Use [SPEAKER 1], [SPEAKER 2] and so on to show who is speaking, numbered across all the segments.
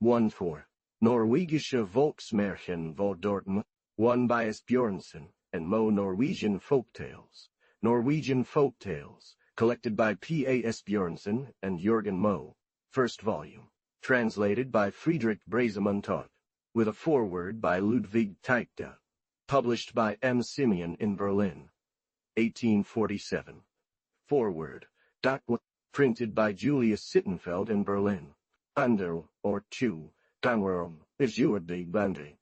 [SPEAKER 1] 1-4. Norwegische Volksmärchen vor Dortmund. 1 by Asbjørnsen and Moe. Norwegian Folktales. Norwegian Folktales, collected by P. A. Asbjørnsen and Jørgen Moe. First volume. Translated by Friedrich Brasemontaut. With a foreword by Ludwig Teichta. Published by M. Simeon in Berlin. 1847. Foreword. Printed by Julius Sittenfeld in Berlin. Under, or two, Tangworm, is big bandy.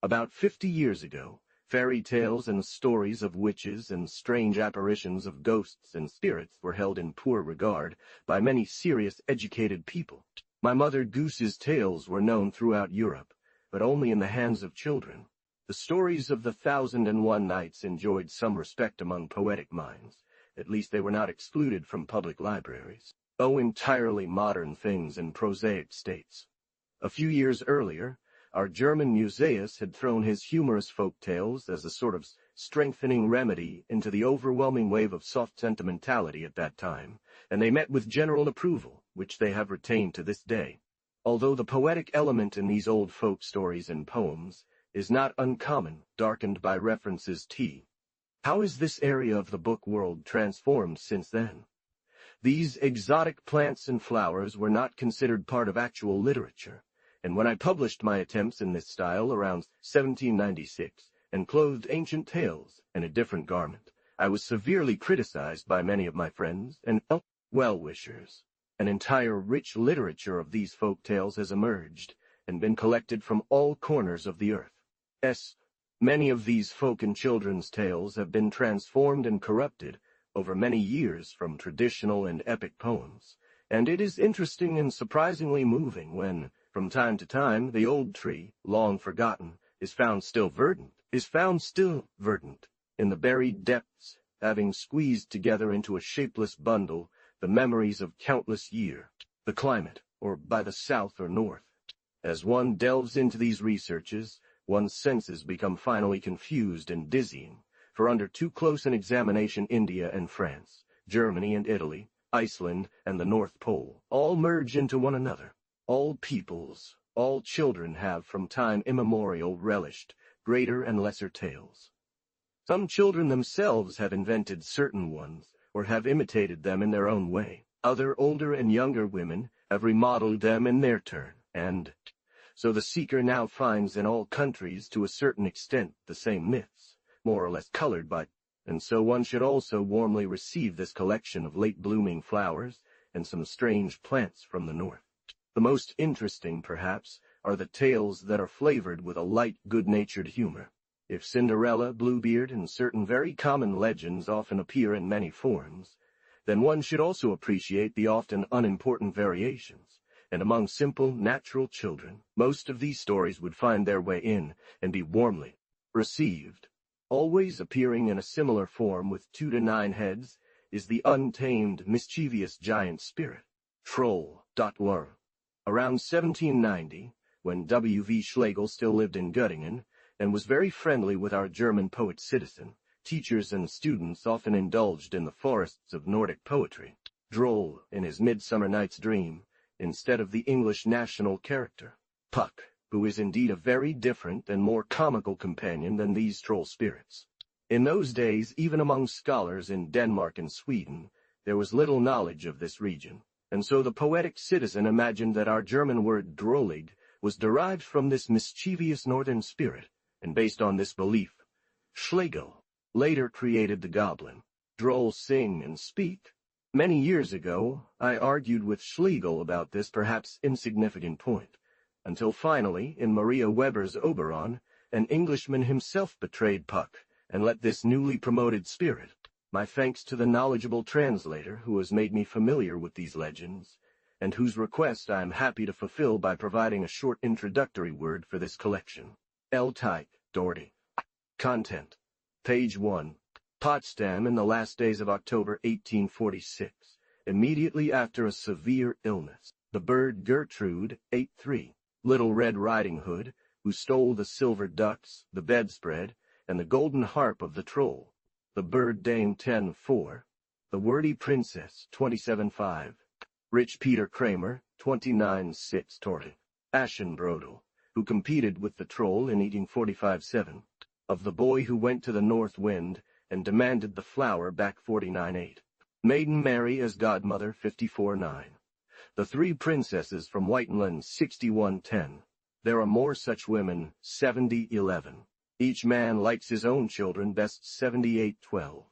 [SPEAKER 1] About 50 years ago, fairy tales and stories of witches and strange apparitions of ghosts and spirits were held in poor regard by many serious educated people. My Mother Goose's tales were known throughout Europe, but only in the hands of children. The stories of the 1001 Nights enjoyed some respect among poetic minds. At least they were not excluded from public libraries. Oh, entirely modern things in prosaic states. A few years earlier, our German museus had thrown his humorous folk tales as a sort of strengthening remedy into the overwhelming wave of soft sentimentality at that time, and they met with general approval, which they have retained to this day. Although the poetic element in these old folk stories and poems is not uncommon, darkened by references to. How is this area of the book world transformed since then? These exotic plants and flowers were not considered part of actual literature, and when I published my attempts in this style around 1796 and clothed ancient tales in a different garment, I was severely criticized by many of my friends and well-wishers. An entire rich literature of these folk tales has emerged and been collected from all corners of the earth. Many of these folk and children's tales have been transformed and corrupted over many years from traditional and epic poems, and it is interesting and surprisingly moving when, from time to time, the old tree, long forgotten, is found still verdant in the buried depths, having squeezed together into a shapeless bundle the memories of countless years, the climate, or by the south or north. As one delves into these researches, one's senses become finally confused and dizzying, for under too close an examination India and France, Germany and Italy, Iceland and the North Pole, all merge into one another. All peoples, all children have from time immemorial relished greater and lesser tales. Some children themselves have invented certain ones, or have imitated them in their own way. Other older and younger women have remodeled them in their turn, and so the seeker now finds in all countries to a certain extent the same myths, more or less colored by, and so one should also warmly receive this collection of late-blooming flowers and some strange plants from the north. The most interesting, perhaps, are the tales that are flavored with a light, good-natured humor. If Cinderella, Bluebeard, and certain very common legends often appear in many forms, then one should also appreciate the often unimportant variations. And among simple, natural children, most of these stories would find their way in and be warmly received. Always appearing in a similar form with 2 to 9 heads is the untamed, mischievous giant spirit, troll. Around 1790, when W. V. Schlegel still lived in Göttingen and was very friendly with our German poet citizen, teachers and students often indulged in the forests of Nordic poetry. Droll, in his Midsummer Night's Dream, instead of the English national character, Puck, who is indeed a very different and more comical companion than these troll spirits. In those days, even among scholars in Denmark and Sweden, there was little knowledge of this region, and so the poetic citizen imagined that our German word drollig was derived from this mischievous northern spirit, and based on this belief, Schlegel later created the goblin. Drolls sing and speak. Many years ago, I argued with Schlegel about this perhaps insignificant point, until finally, in Maria Weber's Oberon, an Englishman himself betrayed Puck and let this newly promoted spirit. My thanks to the knowledgeable translator who has made me familiar with these legends, and whose request I am happy to fulfill by providing a short introductory word for this collection. L. Tyke, Doherty. Content. Page 1. Potsdam in the last days of October 1846, immediately after a severe illness. The bird Gertrude, 8-3. Little Red Riding Hood, who stole the silver ducks, the bedspread, and the golden harp of the troll. The bird Dame, 10-4. The wordy princess, 27-5. Rich Peter Kramer, 29-6. Torte. Asbjørnsen, who competed with the troll in eating 45-7, of the boy who went to the north wind and demanded the flower back 49-8, Maiden Mary as godmother 54-9, the three princesses from Whiteland 61-10. There are more such women 70-11. Each man likes his own children best 78-12.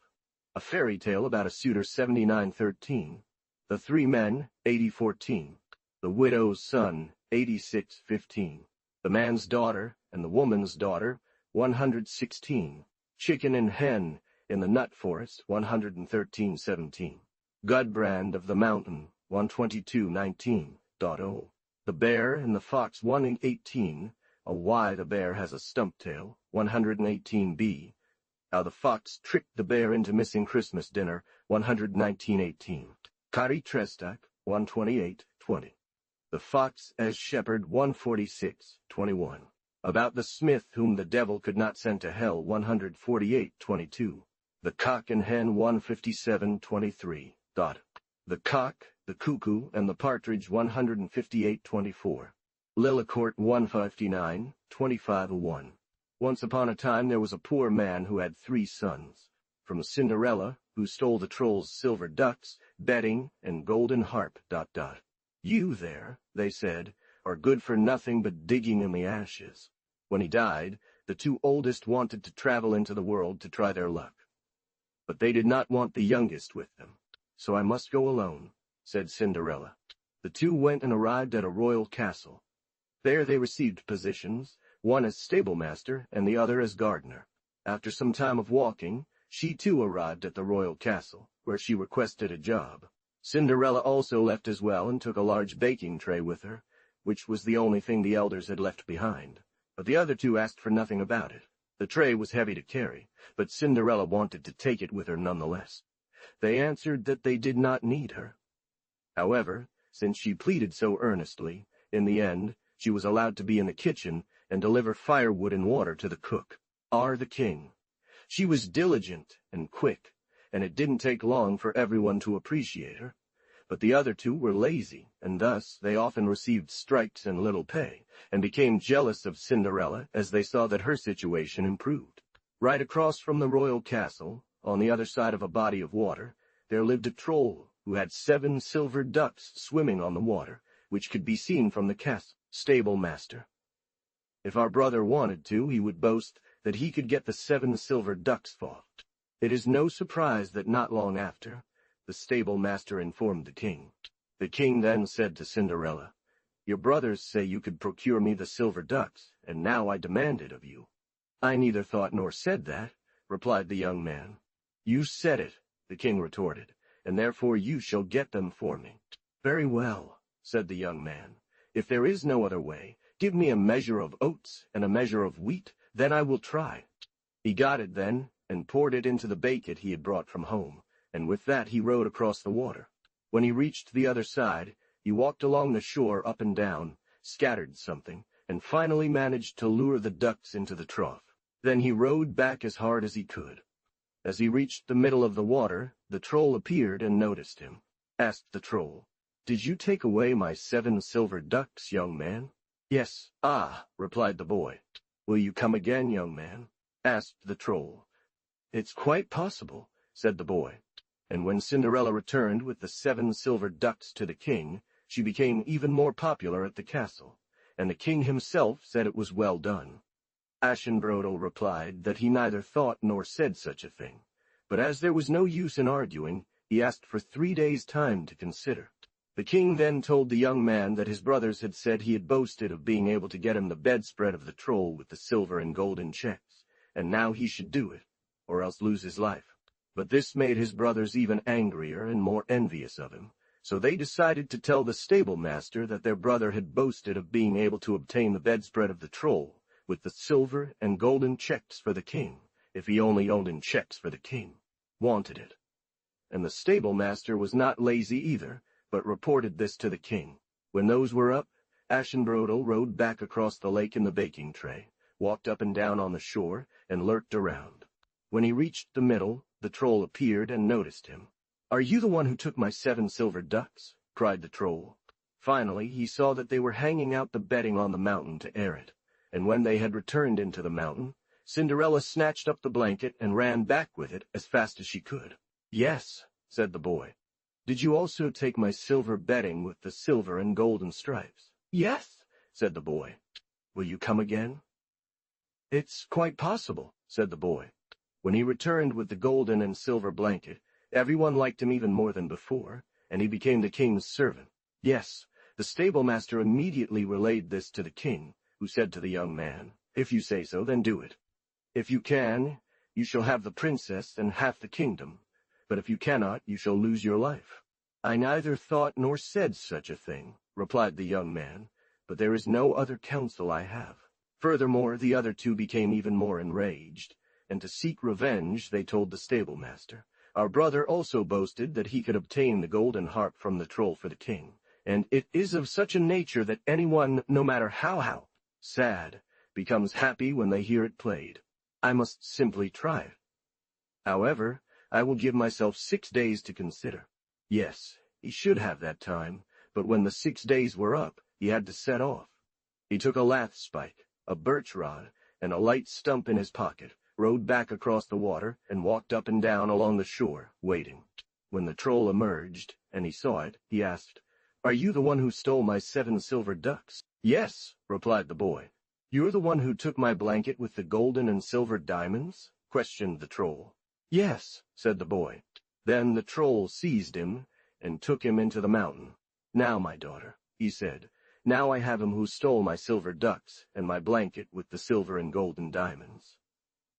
[SPEAKER 1] A fairy tale about a suitor 79-13. The three men 80-14. The widow's son 86-15. The man's daughter and the woman's daughter 116. Chicken and hen in the nut forest 113-17. Gudbrand of the mountain 122-19. The bear and the fox 118. Why the bear has a stump tail 118b. How the fox tricked the bear into missing Christmas dinner 119-18. Kari Trestak 128-20. The fox as shepherd 146-21. About the smith whom the devil could not send to hell 148-22. The cock and hen 157-23. The cock, the cuckoo, and the partridge 158-24. Lillicourt 159-25-1. Once upon a time there was a poor man who had 3 sons. From Cinderella, who stole the troll's silver ducks, bedding, and golden harp. You there, they said, are good for nothing but digging in the ashes. When he died, the 2 oldest wanted to travel into the world to try their luck. But they did not want the youngest with them. So I must go alone, said Cinderella. The 2 went and arrived at a royal castle. There they received positions, one as stablemaster and the other as gardener. After some time of walking, she too arrived at the royal castle, where she requested a job. Cinderella also left as well and took a large baking tray with her, which was the only thing the elders had left behind. But the other 2 asked for nothing about it. The tray was heavy to carry, but Cinderella wanted to take it with her nonetheless. They answered that they did not need her. However, since she pleaded so earnestly, in the end, she was allowed to be in the kitchen and deliver firewood and water to the cook, the king. She was diligent and quick, and it didn't take long for everyone to appreciate her. But the other 2 were lazy, and thus they often received strikes and little pay, and became jealous of Cinderella as they saw that her situation improved. Right across from the royal castle, on the other side of a body of water, there lived a troll who had 7 silver ducks swimming on the water, which could be seen from the castle. Stable master. If our brother wanted to, he would boast that he could get the 7 silver ducks fought. It is no surprise that not long after, the stable master informed the king. The king then said to Cinderella, "Your brothers say you could procure me the silver ducks, and now I demand it of you." "I neither thought nor said that," replied the young man. "You said it," the king retorted, "and therefore you shall get them for me." "Very well," said the young man. "If there is no other way, give me a measure of oats and a measure of wheat, then I will try." He got it then, and poured it into the basket he had brought from home, and with that he rowed across the water. When he reached the other side, he walked along the shore up and down, scattered something, and finally managed to lure the ducks into the trough. Then he rowed back as hard as he could. As he reached the middle of the water, the troll appeared and noticed him. Asked the troll, "Did you take away my 7 silver ducks, young man?" "Yes." "Ah," replied the boy. "Will you come again, young man?" asked the troll. "It's quite possible," said the boy. And when Cinderella returned with the 7 silver ducks to the king, she became even more popular at the castle, and the king himself said it was well done. Asbjørnsen replied that he neither thought nor said such a thing, but as there was no use in arguing, he asked for 3 days' time to consider. The king then told the young man that his brothers had said he had boasted of being able to get him the bedspread of the troll with the silver and golden checks, and now he should do it, or else lose his life. But this made his brothers even angrier and more envious of him, so they decided to tell the stable master that their brother had boasted of being able to obtain the bedspread of the troll, with the silver and golden checks for the king, if he only owned in checks for the king, wanted it. And the stable master was not lazy either, but reported this to the king. When those were up, Asbjørnsen rowed back across the lake in the baking tray, walked up and down on the shore, and lurked around. When he reached the middle, the troll appeared and noticed him. "Are you the one who took my 7 silver ducks?" cried the troll. Finally, he saw that they were hanging out the bedding on the mountain to air it, and when they had returned into the mountain, Cinderella snatched up the blanket and ran back with it as fast as she could. "Yes," said the boy. "Did you also take my silver bedding with the silver and golden stripes?" "Yes," said the boy. "Will you come again?" "It's quite possible," said the boy. When he returned with the golden and silver blanket, everyone liked him even more than before, and he became the king's servant. Yes, the stable-master immediately relayed this to the king, who said to the young man, "If you say so, then do it. If you can, you shall have the princess and half the kingdom, but if you cannot, you shall lose your life." "I neither thought nor said such a thing," replied the young man, "but there is no other counsel I have." Furthermore, the other two became even more enraged, and to seek revenge they told the stable-master, "Our brother also boasted that he could obtain the golden harp from the troll for the king, and it is of such a nature that anyone, no matter how sad, becomes happy when they hear it played. I must simply try it. However, I will give myself 6 days to consider." Yes, he should have that time, but when the 6 days were up, he had to set off. He took a lath spike, a birch rod, and a light stump in his pocket, rowed back across the water, and walked up and down along the shore, waiting. When the troll emerged, and he saw it, he asked, "Are you the one who stole my 7 silver ducks?" "Yes," replied the boy. "You're the one who took my blanket with the golden and silver diamonds?" questioned the troll. "Yes," said the boy. Then the troll seized him and took him into the mountain. "Now, my daughter," he said, "now I have him who stole my silver ducks and my blanket with the silver and golden diamonds.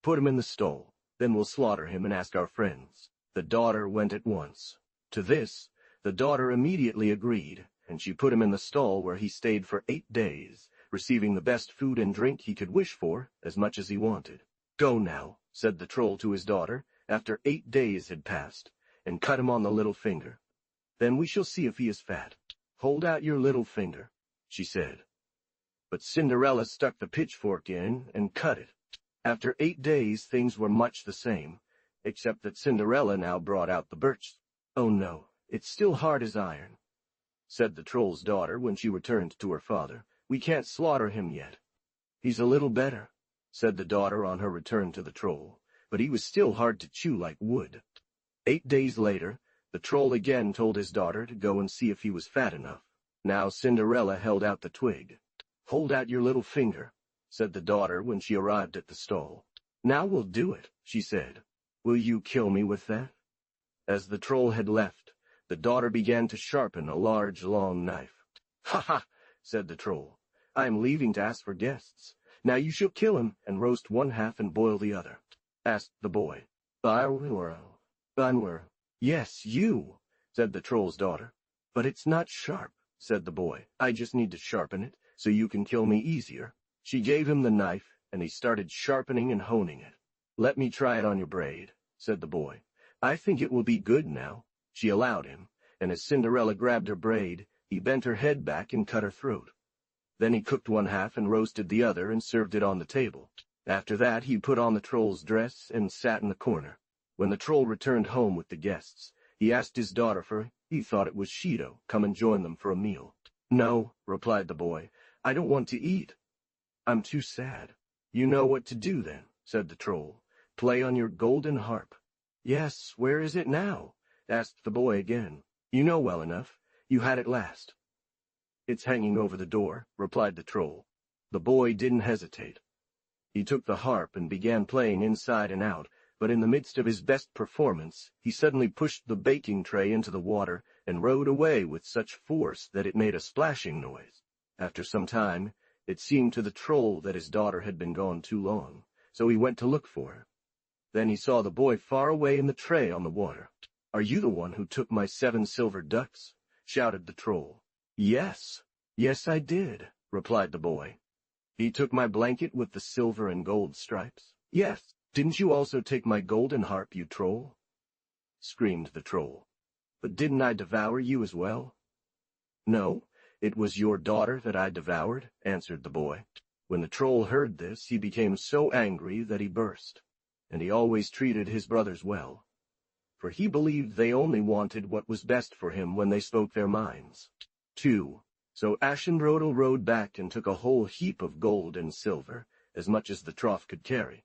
[SPEAKER 1] Put him in the stall, then we'll slaughter him and ask our friends." The daughter went at once. To this, the daughter immediately agreed, and she put him in the stall where he stayed for 8 days, receiving the best food and drink he could wish for, as much as he wanted. "Go now," said the troll to his daughter, after 8 days had passed, "and cut him on the little finger. Then we shall see if he is fat. Hold out your little finger," she said. But Cinderella stuck the pitchfork in and cut it. After 8 days things were much the same, except that Cinderella now brought out the birch. "Oh no, it's still hard as iron," said the troll's daughter when she returned to her father. "We can't slaughter him yet." "He's a little better," said the daughter on her return to the troll, "but he was still hard to chew like wood." 8 days later, the troll again told his daughter to go and see if he was fat enough. Now Cinderella held out the twig. "Hold out your little finger," said the daughter when she arrived at the stall. "Now we'll do it," she said. "Will you kill me with that?" As the troll had left, the daughter began to sharpen a large, long knife. "Ha ha," said the troll. "I am leaving to ask for guests. Now you shall kill him and roast one half and boil the other," asked the boy. "Banwer." "Yes, you," said the troll's daughter. "But it's not sharp," said the boy. "I just need to sharpen it, so you can kill me easier." She gave him the knife, and he started sharpening and honing it. "Let me try it on your braid," said the boy. "I think it will be good now." She allowed him, and as Cinderella grabbed her braid, he bent her head back and cut her throat. Then he cooked one half and roasted the other and served it on the table. After that he put on the troll's dress and sat in the corner. When the troll returned home with the guests, he asked his daughter for he thought it was Shido come and join them for a meal. "No," replied the boy, "I don't want to eat. I'm too sad." "You know what to do then," said the troll. "Play on your golden harp." "Yes, where is it now?" asked the boy again. "You know well enough. You had it last." "It's hanging over the door," replied the troll. The boy didn't hesitate. He took the harp and began playing inside and out, but in the midst of his best performance, he suddenly pushed the baking tray into the water and rowed away with such force that it made a splashing noise. After some time, it seemed to the troll that his daughter had been gone too long, so he went to look for her. Then he saw the boy far away in the tray on the water. "Are you the one who took my 7 silver ducks?" shouted the troll. "Yes, I did," replied the boy. "He took my blanket with the silver and gold stripes?" "Yes. Didn't you also take my golden harp, you troll?" screamed the troll. "But didn't I devour you as well?" "No, it was your daughter that I devoured," answered the boy. When the troll heard this, he became so angry that he burst, and he always treated his brothers well, for he believed they only wanted what was best for him when they spoke their minds. 2. So Aschenbrodel rode back and took a whole heap of gold and silver, as much as the trough could carry.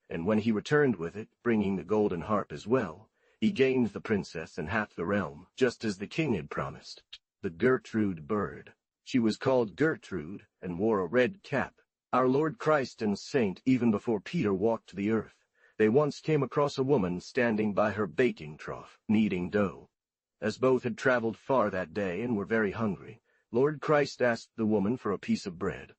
[SPEAKER 1] And when he returned with it, bringing the golden harp as well, he gained the princess and half the realm, just as the king had promised. The Gertrude bird. She was called Gertrude, and wore a red cap. Our Lord Christ and Saint, even before Peter walked the earth, they once came across a woman standing by her baking trough, kneading dough. As both had traveled far that day and were very hungry, Lord Christ asked the woman for a piece of bread.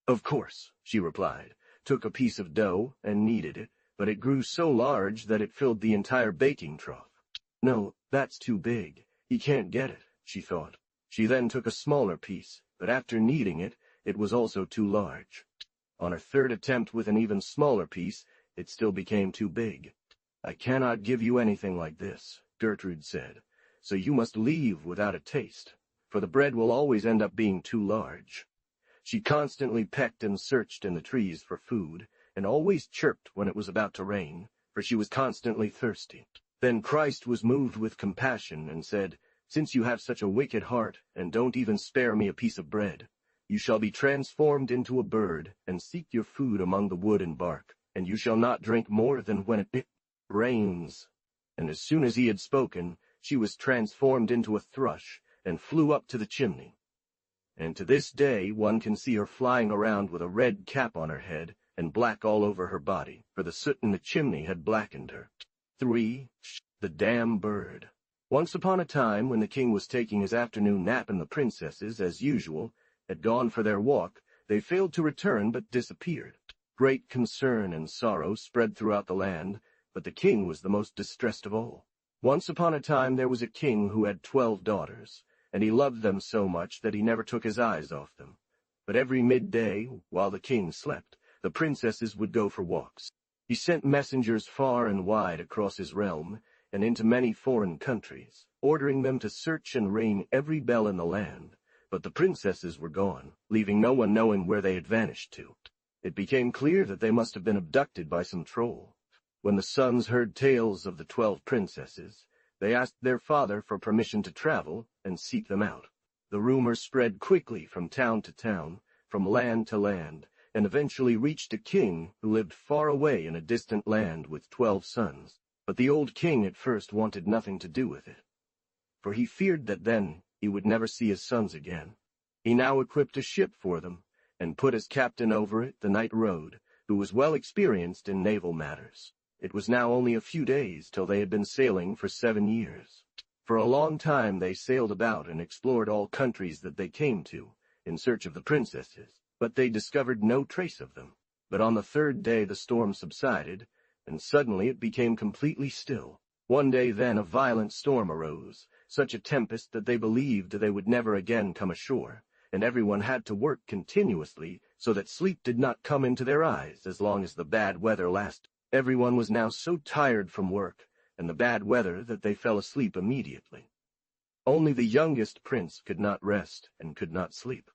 [SPEAKER 1] Of course, she replied, took a piece of dough and kneaded it, but it grew so large that it filled the entire baking trough. No, that's too big. He can't get it, she thought. She then took a smaller piece, but after kneading it, it was also too large. On her third attempt with an even smaller piece, it still became too big. I cannot give you anything like this, Gertrude said, so you must leave without a taste, for the bread will always end up being too large. She constantly pecked and searched in the trees for food, and always chirped when it was about to rain, for she was constantly thirsty. Then Christ was moved with compassion and said, "Since you have such a wicked heart, and don't even spare me a piece of bread, you shall be transformed into a bird, and seek your food among the wood and bark, and you shall not drink more than when it rains." And as soon as he had spoken, she was transformed into a thrush, and flew up to the chimney. And to this day one can see her flying around with a red cap on her head, and black all over her body, for the soot in the chimney had blackened her. 3. The Damn Bird. Once upon a time, when the king was taking his afternoon nap and the princesses, as usual, had gone for their walk, they failed to return but disappeared. Great concern and sorrow spread throughout the land, but the king was the most distressed of all. Once upon a time there was a king who had 12 daughters, and he loved them so much that he never took his eyes off them. But every midday, while the king slept, the princesses would go for walks. He sent messengers far and wide across his realm, and into many foreign countries, ordering them to search and ring every bell in the land. But the princesses were gone, leaving no one knowing where they had vanished to. It became clear that they must have been abducted by some troll. When the sons heard tales of the 12 princesses, they asked their father for permission to travel and seek them out. The rumor spread quickly from town to town, from land to land, and eventually reached a king who lived far away in a distant land with 12 sons. But the old king at first wanted nothing to do with it, for he feared that then he would never see his sons again. He now equipped a ship for them, and put as captain over it the knight Rode, who was well experienced in naval matters. It was now only a few days till they had been sailing for 7 years. For a long time they sailed about and explored all countries that they came to, in search of the princesses, but they discovered no trace of them. But on the 3rd day the storm subsided, and suddenly it became completely still. One day then a violent storm arose, such a tempest that they believed they would never again come ashore, and everyone had to work continuously so that sleep did not come into their eyes as long as the bad weather lasted. Everyone was now so tired from work and the bad weather that they fell asleep immediately. Only the youngest prince could not rest and could not sleep.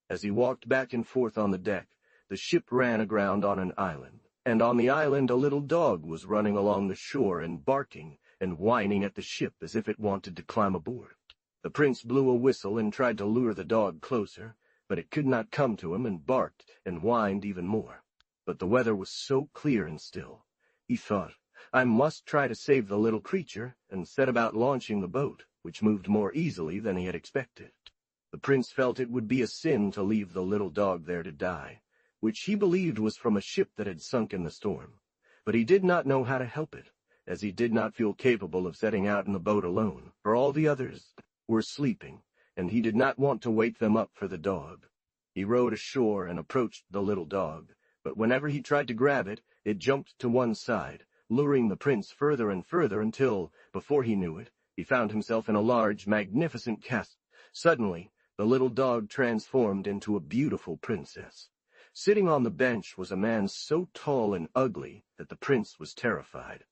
[SPEAKER 1] As he walked back and forth on the deck, the ship ran aground on an island. And on the island a little dog was running along the shore and barking and whining at the ship as if it wanted to climb aboard. The prince blew a whistle and tried to lure the dog closer, but it could not come to him and barked and whined even more. But the weather was so clear and still. He thought, I must try to save the little creature, and set about launching the boat, which moved more easily than he had expected. The prince felt it would be a sin to leave the little dog there to die, which he believed was from a ship that had sunk in the storm. But he did not know how to help it, as he did not feel capable of setting out in the boat alone, for all the others were sleeping, and he did not want to wake them up for the dog. He rowed ashore and approached the little dog, but whenever he tried to grab it, it jumped to one side, luring the prince further and further until, before he knew it, he found himself in a large, magnificent castle. Suddenly, the little dog transformed into a beautiful princess. Sitting on the bench was a man so tall and ugly that the prince was terrified.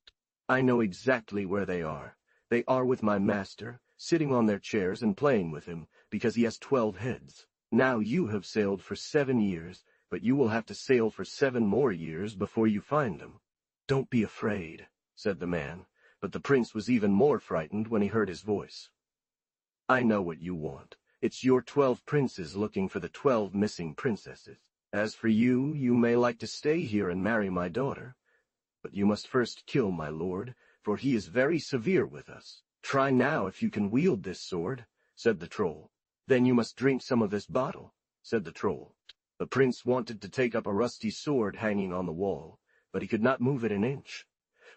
[SPEAKER 1] I know exactly where they are. They are with my master, sitting on their chairs and playing with him, because he has 12 heads. Now you have sailed for 7 years, but you will have to sail for 7 more years before you find them. Don't be afraid, said the man, but the prince was even more frightened when he heard his voice. I know what you want. It's your 12 princes looking for the 12 missing princesses. As for you, you may like to stay here and marry my daughter. But you must first kill my lord, for he is very severe with us. Try now if you can wield this sword, said the troll. Then you must drink some of this bottle, said the troll. The prince wanted to take up a rusty sword hanging on the wall, but he could not move it an inch.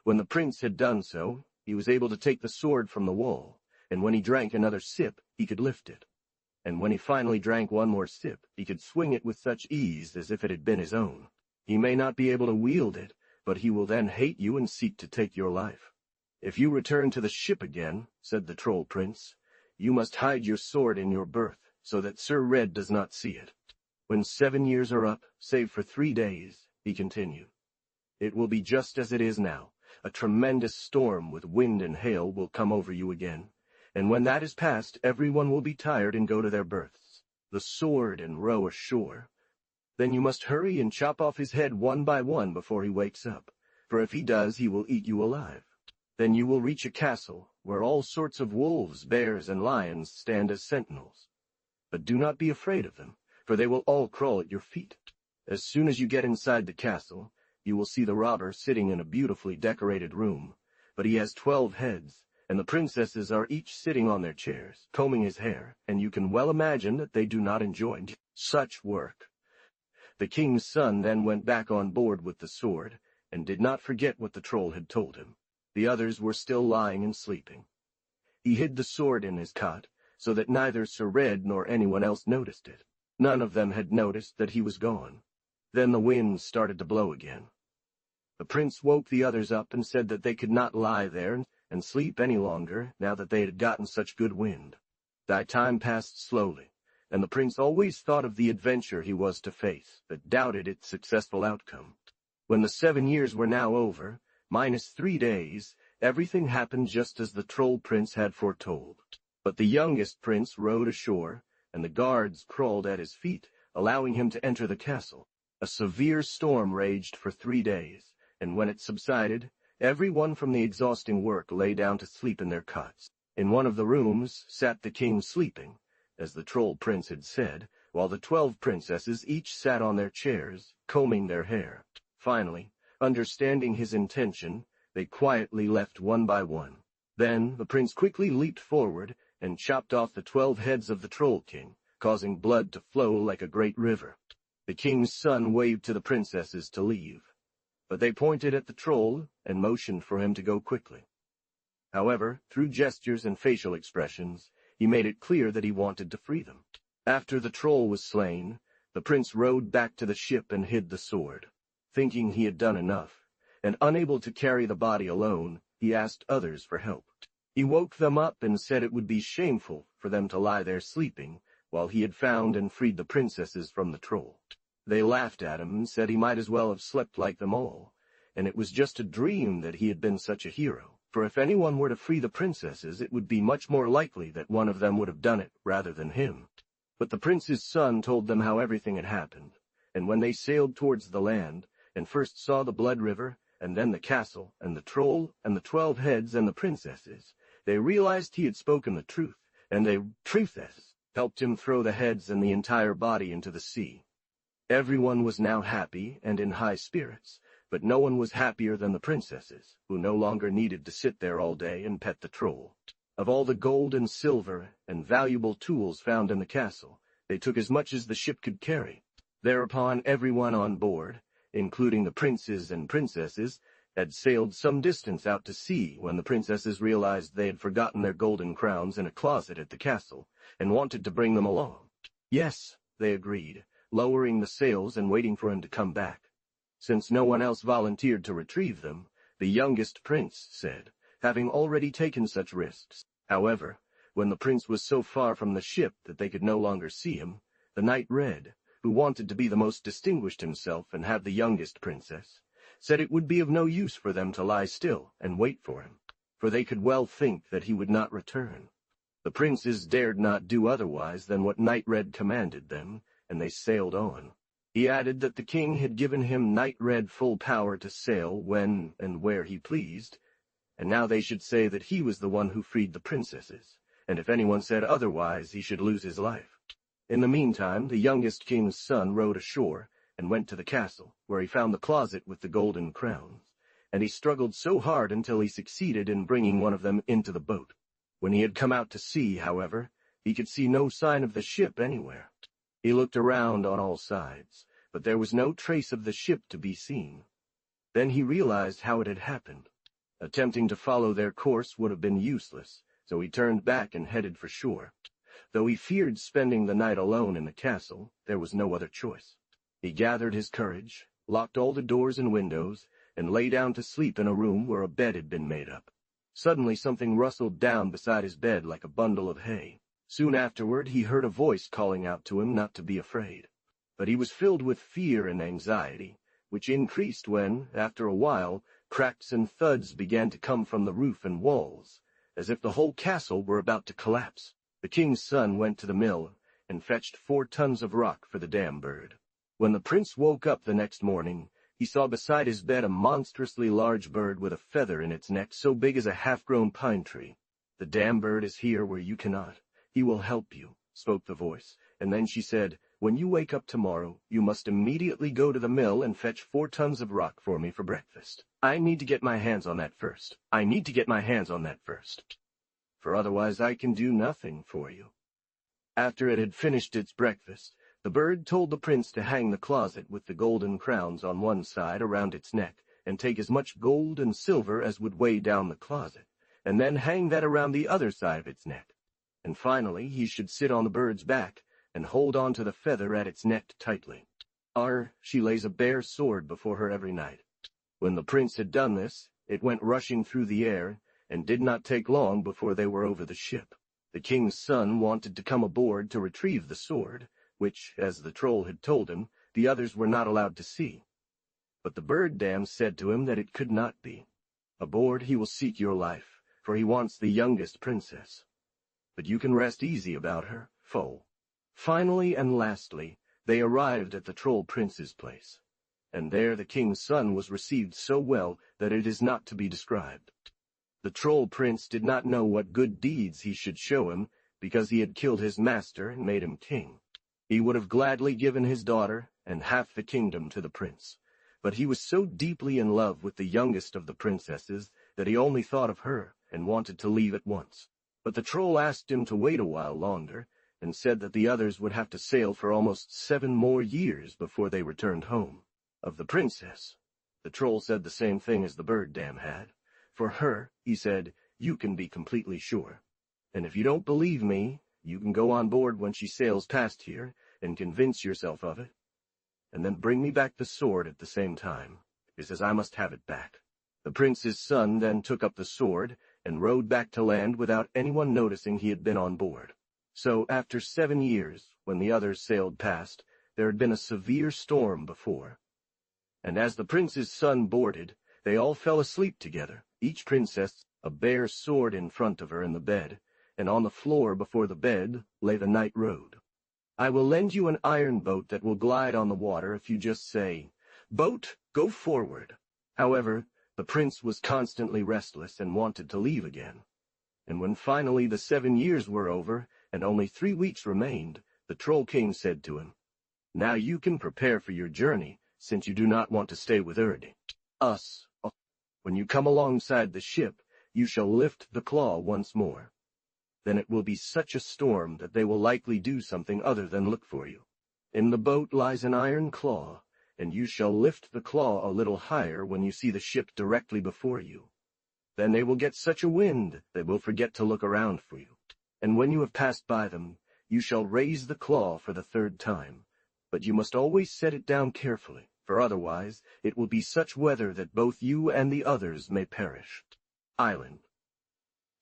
[SPEAKER 1] When the prince had done so, he was able to take the sword from the wall, and when he drank another sip, he could lift it. And when he finally drank one more sip, he could swing it with such ease as if it had been his own. He may not be able to wield it, but he will then hate you and seek to take your life. If you return to the ship again, said the troll prince, you must hide your sword in your berth, so that Sir Red does not see it. When 7 years are up, save for 3 days, he continued, it will be just as it is now. A tremendous storm with wind and hail will come over you again, and when that is past, everyone will be tired and go to their berths. The sword and row ashore. Then you must hurry and chop off his head one by one before he wakes up, for if he does, he will eat you alive. Then you will reach a castle, where all sorts of wolves, bears, and lions stand as sentinels. But do not be afraid of them, for they will all crawl at your feet. As soon as you get inside the castle, you will see the robber sitting in a beautifully decorated room, but he has 12 heads, and the princesses are each sitting on their chairs, combing his hair, and you can well imagine that they do not enjoy such work. The king's son then went back on board with the sword, and did not forget what the troll had told him. The others were still lying and sleeping. He hid the sword in his cot, so that neither Sir Red nor anyone else noticed it. None of them had noticed that he was gone. Then the wind started to blow again. The prince woke the others up and said that they could not lie there and sleep any longer now that they had gotten such good wind. That time passed slowly, and the prince always thought of the adventure he was to face, but doubted its successful outcome. When the 7 years were now over, minus 3 days, everything happened just as the troll prince had foretold. But the youngest prince rowed ashore, and the guards crawled at his feet, allowing him to enter the castle. A severe storm raged for 3 days, and when it subsided, everyone from the exhausting work lay down to sleep in their cots. In one of the rooms sat the king sleeping, as the troll prince had said, while the 12 princesses each sat on their chairs, combing their hair. Finally, understanding his intention, they quietly left one by one. Then the prince quickly leaped forward and chopped off the 12 heads of the troll king, causing blood to flow like a great river. The king's son waved to the princesses to leave, but they pointed at the troll and motioned for him to go quickly. However, through gestures and facial expressions, he made it clear that he wanted to free them. After the troll was slain, the prince rowed back to the ship and hid the sword. Thinking he had done enough, and unable to carry the body alone, he asked others for help. He woke them up and said it would be shameful for them to lie there sleeping, while he had found and freed the princesses from the troll. They laughed at him and said he might as well have slept like them all, and it was just a dream that he had been such a hero, for if anyone were to free the princesses, it would be much more likely that one of them would have done it rather than him. But the prince's son told them how everything had happened, and when they sailed towards the land, and first saw the blood river, and then the castle, and the troll, and the 12 heads, and the princesses, they realized he had spoken the truth, and they helped him throw the heads and the entire body into the sea. Everyone was now happy and in high spirits, but no one was happier than the princesses, who no longer needed to sit there all day and pet the troll. Of all the gold and silver and valuable tools found in the castle, they took as much as the ship could carry. Thereupon everyone on board, including the princes and princesses, had sailed some distance out to sea when the princesses realized they had forgotten their golden crowns in a closet at the castle, and wanted to bring them along. Yes, they agreed, lowering the sails and waiting for him to come back. Since no one else volunteered to retrieve them, the youngest prince said, having already taken such risks. However, when the prince was so far from the ship that they could no longer see him, the Knight Red, who wanted to be the most distinguished himself and have the youngest princess, said it would be of no use for them to lie still and wait for him, for they could well think that he would not return. The princes dared not do otherwise than what Knight Red commanded them, and they sailed on. He added that the king had given him Knight Red full power to sail when and where he pleased, and now they should say that he was the one who freed the princesses, and if anyone said otherwise, he should lose his life. In the meantime, the youngest king's son rowed ashore and went to the castle, where he found the closet with the golden crowns, and he struggled so hard until he succeeded in bringing one of them into the boat. When he had come out to sea, however, he could see no sign of the ship anywhere. He looked around on all sides, but there was no trace of the ship to be seen. Then he realized how it had happened. Attempting to follow their course would have been useless, so he turned back and headed for shore. Though he feared spending the night alone in the castle, there was no other choice. He gathered his courage, locked all the doors and windows, and lay down to sleep in a room where a bed had been made up. Suddenly something rustled down beside his bed like a bundle of hay. Soon afterward he heard a voice calling out to him not to be afraid. But he was filled with fear and anxiety, which increased when, after a while, cracks and thuds began to come from the roof and walls, as if the whole castle were about to collapse. The king's son went to the mill and fetched 4 tons of rock for the dam bird. When the prince woke up the next morning, he saw beside his bed a monstrously large bird with a feather in its neck so big as a half-grown pine tree. "The dam bird is here where you cannot. He will help you," spoke the voice, and then she said, "When you wake up tomorrow, you must immediately go to the mill and fetch 4 tons of rock for me for breakfast. I need to get my hands on that first. For otherwise I can do nothing for you." After it had finished its breakfast, the bird told the prince to hang the closet with the golden crowns on one side around its neck, and take as much gold and silver as would weigh down the closet, and then hang that around the other side of its neck. And finally he should sit on the bird's back and hold on to the feather at its neck tightly. She lays a bare sword before her every night. When the prince had done this, it went rushing through the air, and did not take long before they were over the ship. The king's son wanted to come aboard to retrieve the sword, which, as the troll had told him, the others were not allowed to see. But the bird dam said to him that it could not be. "Aboard he will seek your life, for he wants the youngest princess. But you can rest easy about her, foal." Finally and lastly, they arrived at the troll prince's place, and there the king's son was received so well that it is not to be described. The troll prince did not know what good deeds he should show him, because he had killed his master and made him king. He would have gladly given his daughter and half the kingdom to the prince, but he was so deeply in love with the youngest of the princesses that he only thought of her and wanted to leave at once. But the troll asked him to wait a while longer, and said that the others would have to sail for almost 7 more years before they returned home. Of the princess, the troll said the same thing as the bird dam had. For her, he said, you can be completely sure. And if you don't believe me, you can go on board when she sails past here and convince yourself of it. And then bring me back the sword at the same time, because I must have it back. The prince's son then took up the sword and rowed back to land without anyone noticing he had been on board. So after 7 years, when the others sailed past, there had been a severe storm before. And as the prince's son boarded, they all fell asleep together, each princess a bare sword in front of her in the bed, and on the floor before the bed lay the night road. "I will lend you an iron boat that will glide on the water if you just say, 'Boat, go forward.'" However, the prince was constantly restless and wanted to leave again. And when finally the 7 years were over, and only 3 weeks remained, the Troll King said to him, "Now you can prepare for your journey, since you do not want to stay with us. When you come alongside the ship, you shall lift the claw once more. Then it will be such a storm that they will likely do something other than look for you. In the boat lies an iron claw, and you shall lift the claw a little higher when you see the ship directly before you. Then they will get such a wind they will forget to look around for you. And when you have passed by them, you shall raise the claw for the 3rd time, but you must always set it down carefully, for otherwise it will be such weather that both you and the others may perish." Island.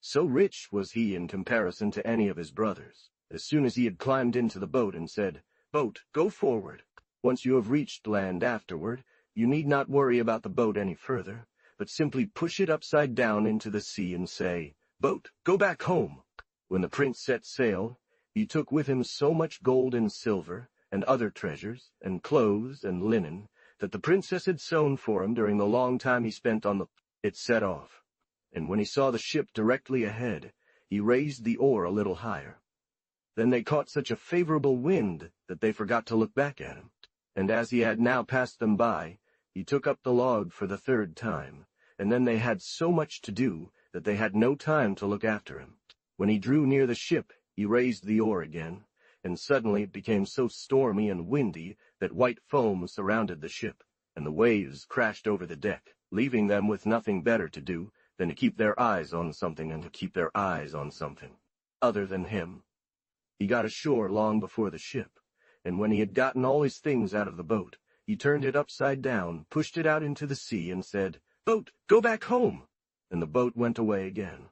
[SPEAKER 1] So rich was he in comparison to any of his brothers. As soon as he had climbed into the boat and said, "Boat, go forward. Once you have reached land afterward, you need not worry about the boat any further, but simply push it upside down into the sea and say, 'Boat, go back home.'" When the prince set sail, he took with him so much gold and silver, and other treasures, and clothes and linen, that the princess had sewn for him during the long time he spent on the... It set off, and when he saw the ship directly ahead, He raised the oar a little higher. Then they caught such a favorable wind that they forgot to look back at him. And as he had now passed them by, he took up the log for the third time, and then they had so much to do that they had no time to look after him. When he drew near the ship, he raised the oar again, and suddenly it became so stormy and windy that white foam surrounded the ship, and the waves crashed over the deck, leaving them with nothing better to do than to keep their eyes on something and to keep their eyes on something other than him. He got ashore long before the ship, and when he had gotten all his things out of the boat, he turned it upside down, pushed it out into the sea, and said, "Boat, go back home!" And the boat went away again.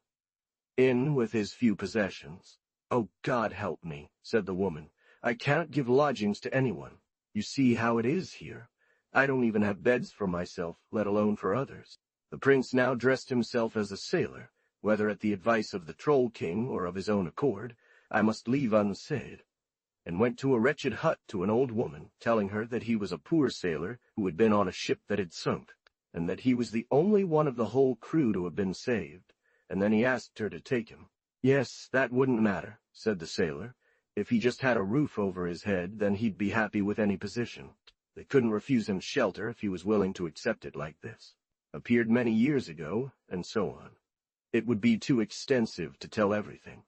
[SPEAKER 1] In with his few possessions. "Oh, God help me," said the woman. "I cannot give lodgings to anyone. You see how it is here. I don't even have beds for myself, let alone for others." The prince now dressed himself as a sailor, whether at the advice of the Troll King or of his own accord, I must leave unsaid, and went to a wretched hut to an old woman, telling her that he was a poor sailor who had been on a ship that had sunk, and that he was the only one of the whole crew to have been saved, and then he asked her to take him. "Yes, that wouldn't matter," said the sailor. "If he just had a roof over his head, then he'd be happy with any position. They couldn't refuse him shelter if he was willing to accept it like this. Appeared many years ago," and so on. It would be too extensive to tell everything.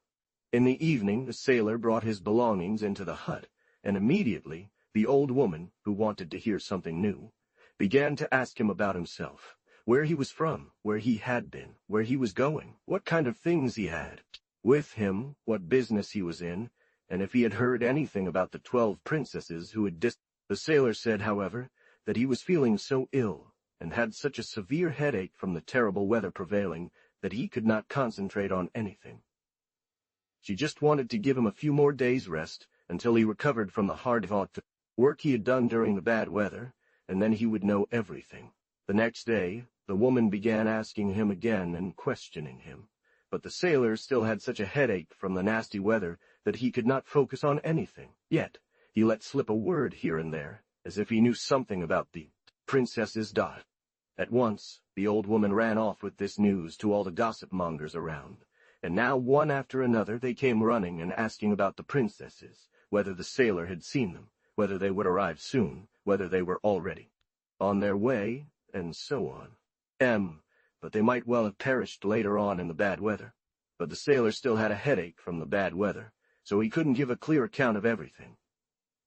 [SPEAKER 1] In the evening the sailor brought his belongings into the hut, and immediately the old woman, who wanted to hear something new, began to ask him about himself, where he was from, where he had been, where he was going, what kind of things he had with him, what business he was in, and if he had heard anything about the 12 princesses who had The sailor said, however, that he was feeling so ill, and had such a severe headache from the terrible weather prevailing, that he could not concentrate on anything. She just wanted to give him a few more days' rest, until he recovered from the hard work he had done during the bad weather, and then he would know everything. The next day, the woman began asking him again and questioning him, but the sailor still had such a headache from the nasty weather that he could not focus on anything. Yet he let slip a word here and there, as if he knew something about the princess's dot. At once, the old woman ran off with this news to all the gossip-mongers around, and now one after another they came running and asking about the princesses, whether the sailor had seen them, whether they would arrive soon, whether they were already on their way, and so on. But they might well have perished later on in the bad weather. But the sailor still had a headache from the bad weather, so he couldn't give a clear account of everything.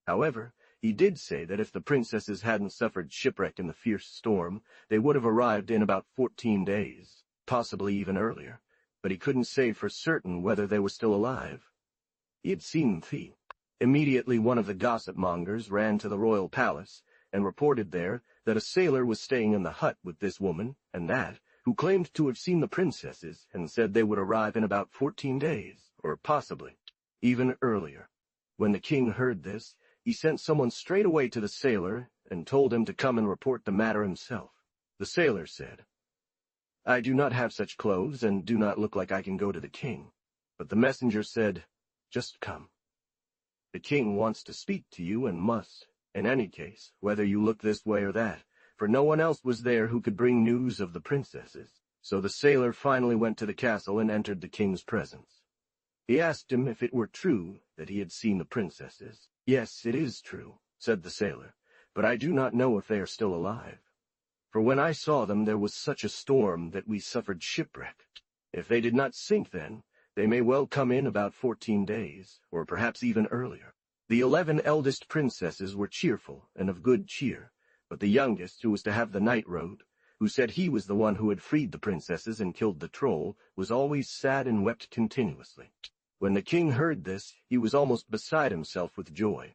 [SPEAKER 1] However, he did say that if the princesses hadn't suffered shipwreck in the fierce storm, they would have arrived in about 14 days, possibly even earlier, but he couldn't say for certain whether they were still alive. He had seen them. Immediately one of the gossip-mongers ran to the royal palace, and reported there that a sailor was staying in the hut with this woman and that, who claimed to have seen the princesses, and said they would arrive in about 14 days, or possibly even earlier. When the king heard this, he sent someone straight away to the sailor and told him to come and report the matter himself. The sailor said, "I do not have such clothes and do not look like I can go to the king." But the messenger said, "Just come. The king wants to speak to you and must, in any case, whether you look this way or that, for no one else was there who could bring news of the princesses." So the sailor finally went to the castle and entered the king's presence. He asked him if it were true that he had seen the princesses. "Yes, it is true," said the sailor, "but I do not know if they are still alive. For when I saw them there was such a storm that we suffered shipwreck. If they did not sink then, they may well come in about 14 days, or perhaps even earlier." The 11 eldest princesses were cheerful and of good cheer, but the youngest, who was to have the night road, who said he was the one who had freed the princesses and killed the troll, was always sad and wept continuously. When the king heard this, he was almost beside himself with joy.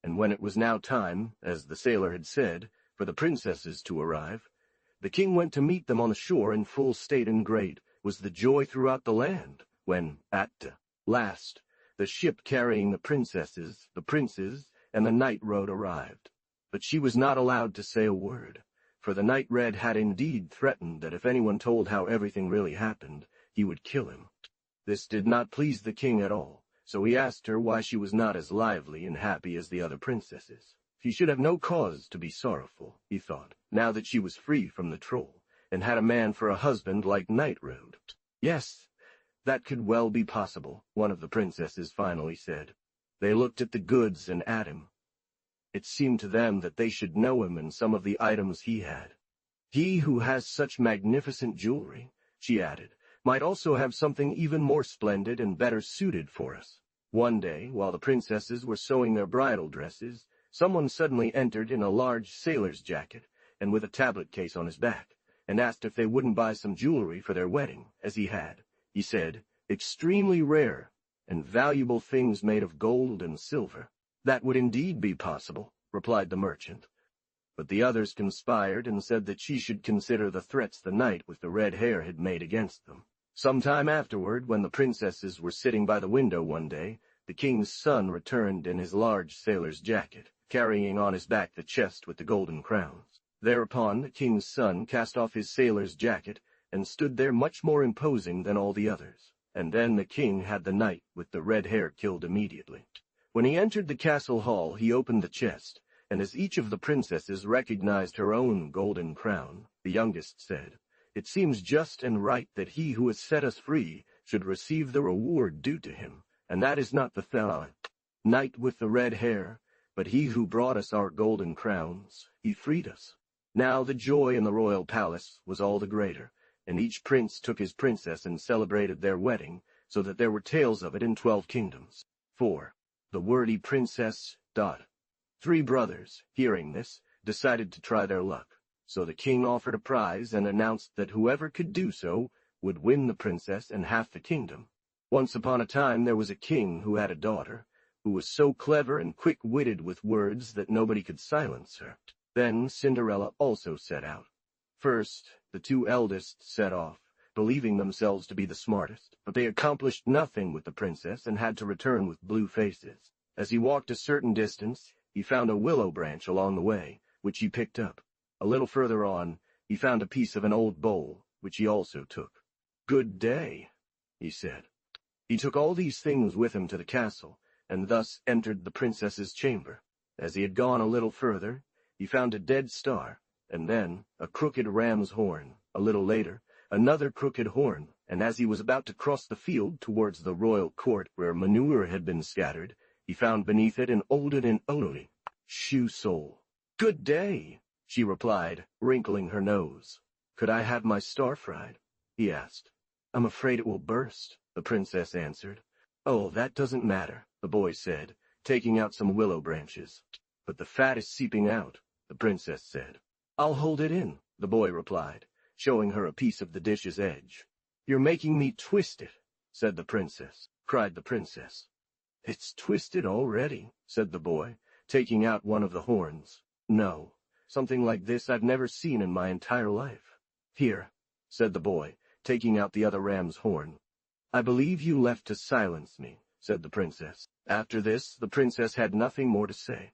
[SPEAKER 1] And when it was now time, as the sailor had said, for the princesses to arrive, the king went to meet them on the shore in full state, and great was the joy throughout the land, when, at last, the ship carrying the princesses, the princes, and the night road arrived. But she was not allowed to say a word, for the night red had indeed threatened that if anyone told how everything really happened, he would kill him. This did not please the king at all, so he asked her why she was not as lively and happy as the other princesses. She should have no cause to be sorrowful, he thought, now that she was free from the troll, and had a man for a husband like Night Road. Yes, That could well be possible, one of the princesses finally said. They looked at the goods and at him. It seemed to them that they should know him and some of the items he had. He who has such magnificent jewelry, she added, might also have something even more splendid and better suited for us. One day, while the princesses were sewing their bridal dresses, someone suddenly entered in a large sailor's jacket and with a tablet case on his back, and asked if they wouldn't buy some jewelry for their wedding, as he had, he said, extremely rare and valuable things made of gold and silver. That would indeed be possible, replied the merchant. But the others conspired and said that she should consider the threats the knight with the red hair had made against them. Some time afterward, when the princesses were sitting by the window one day, the king's son returned in his large sailor's jacket, carrying on his back the chest with the golden crowns. Thereupon the king's son cast off his sailor's jacket and stood there much more imposing than all the others. And then the king had the knight with the red hair killed immediately. When he entered the castle hall, he opened the chest, and as each of the princesses recognized her own golden crown, the youngest said, "It seems just and right that he who has set us free should receive the reward due to him, and that is not the knight with the red hair, but he who brought us our golden crowns. He freed us." Now the joy in the royal palace was all the greater, and each prince took his princess and celebrated their wedding, so that there were tales of it in 12 kingdoms. 4. The wordy princess. 3 brothers, hearing this, decided to try their luck. So the king offered a prize and announced that whoever could do so would win the princess and half the kingdom. Once upon a time there was a king who had a daughter, who was so clever and quick-witted with words that nobody could silence her. Then Cinderella also set out. First, the 2 eldest set off, believing themselves to be the smartest, but they accomplished nothing with the princess and had to return with blue faces. As he walked a certain distance, he found a willow branch along the way, which he picked up. A little further on, he found a piece of an old bowl, which he also took. "Good day," he said. He took all these things with him to the castle, and thus entered the princess's chamber. As he had gone a little further, he found a dead star, and then a crooked ram's horn. A little later, another crooked horn, and as he was about to cross the field towards the royal court where manure had been scattered, he found beneath it an olden and only shoe sole. "Good day," she replied, wrinkling her nose. "Could I have my star fried?" he asked. "I'm afraid it will burst," the princess answered. "Oh, that doesn't matter," the boy said, taking out some willow branches. "But the fat is seeping out," the princess said. "I'll hold it in," the boy replied, showing her a piece of the dish's edge. "You're making me twist it," said the princess, cried the princess. "It's twisted already," said the boy, taking out one of the horns. "No, something like this I've never seen in my entire life." "Here," said the boy, taking out the other ram's horn. "I believe you left to silence me," said the princess. After this, the princess had nothing more to say.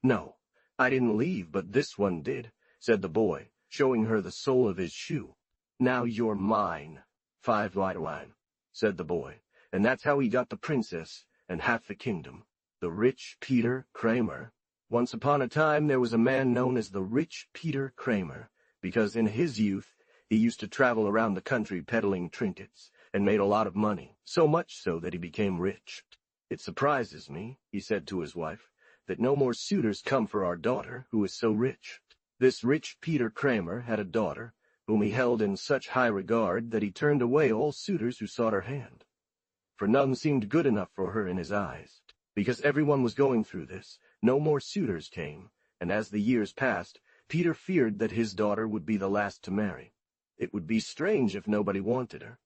[SPEAKER 1] "No, I didn't leave, but this one did," said the boy, showing her the sole of his shoe. "Now you're mine." "5 wine," said the boy, and that's how he got the princess and half the kingdom. The rich Peter Kramer. Once upon a time there was a man known as the rich Peter Kramer, because in his youth he used to travel around the country peddling trinkets, and made a lot of money, so much so that he became rich. "It surprises me," he said to his wife, "that no more suitors come for our daughter, who is so rich." This rich Peter Kramer had a daughter, whom he held in such high regard that he turned away all suitors who sought her hand. For none seemed good enough for her in his eyes. Because everyone was going through this, no more suitors came, and as the years passed, Peter feared that his daughter would be the last to marry. It would be strange if nobody wanted her.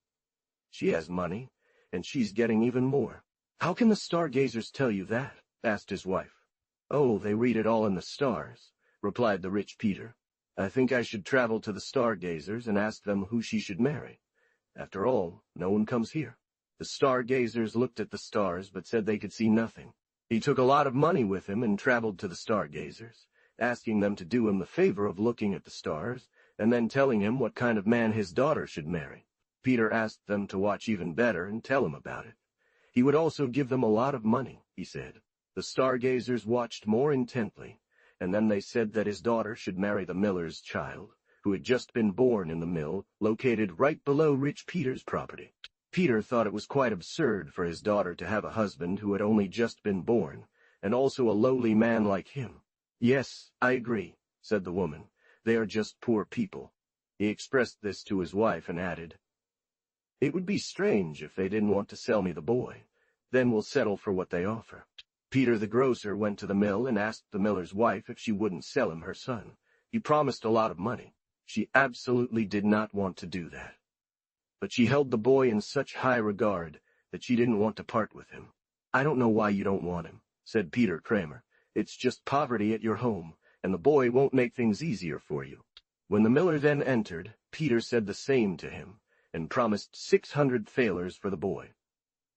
[SPEAKER 1] "She has money, and she's getting even more." "How can the stargazers tell you that?" asked his wife. "Oh, they read it all in the stars," replied the rich Peter. "I think I should travel to the stargazers and ask them who she should marry. After all, no one comes here." The stargazers looked at the stars, but said they could see nothing. He took a lot of money with him and traveled to the stargazers, asking them to do him the favor of looking at the stars, and then telling him what kind of man his daughter should marry. Peter asked them to watch even better and tell him about it. He would also give them a lot of money, he said. The stargazers watched more intently, and then they said that his daughter should marry the miller's child, who had just been born in the mill located right below rich Peter's property. Peter thought it was quite absurd for his daughter to have a husband who had only just been born, and also a lowly man like him. "Yes, I agree," said the woman. "They are just poor people." He expressed this to his wife and added, "It would be strange if they didn't want to sell me the boy. Then we'll settle for what they offer." Peter the grocer went to the mill and asked the miller's wife if she wouldn't sell him her son. He promised a lot of money. She absolutely did not want to do that. But she held the boy in such high regard that she didn't want to part with him. "I don't know why you don't want him," said Peter Kramer. "It's just poverty at your home, and the boy won't make things easier for you." When the miller then entered, Peter said the same to him, and promised 600 thalers for the boy.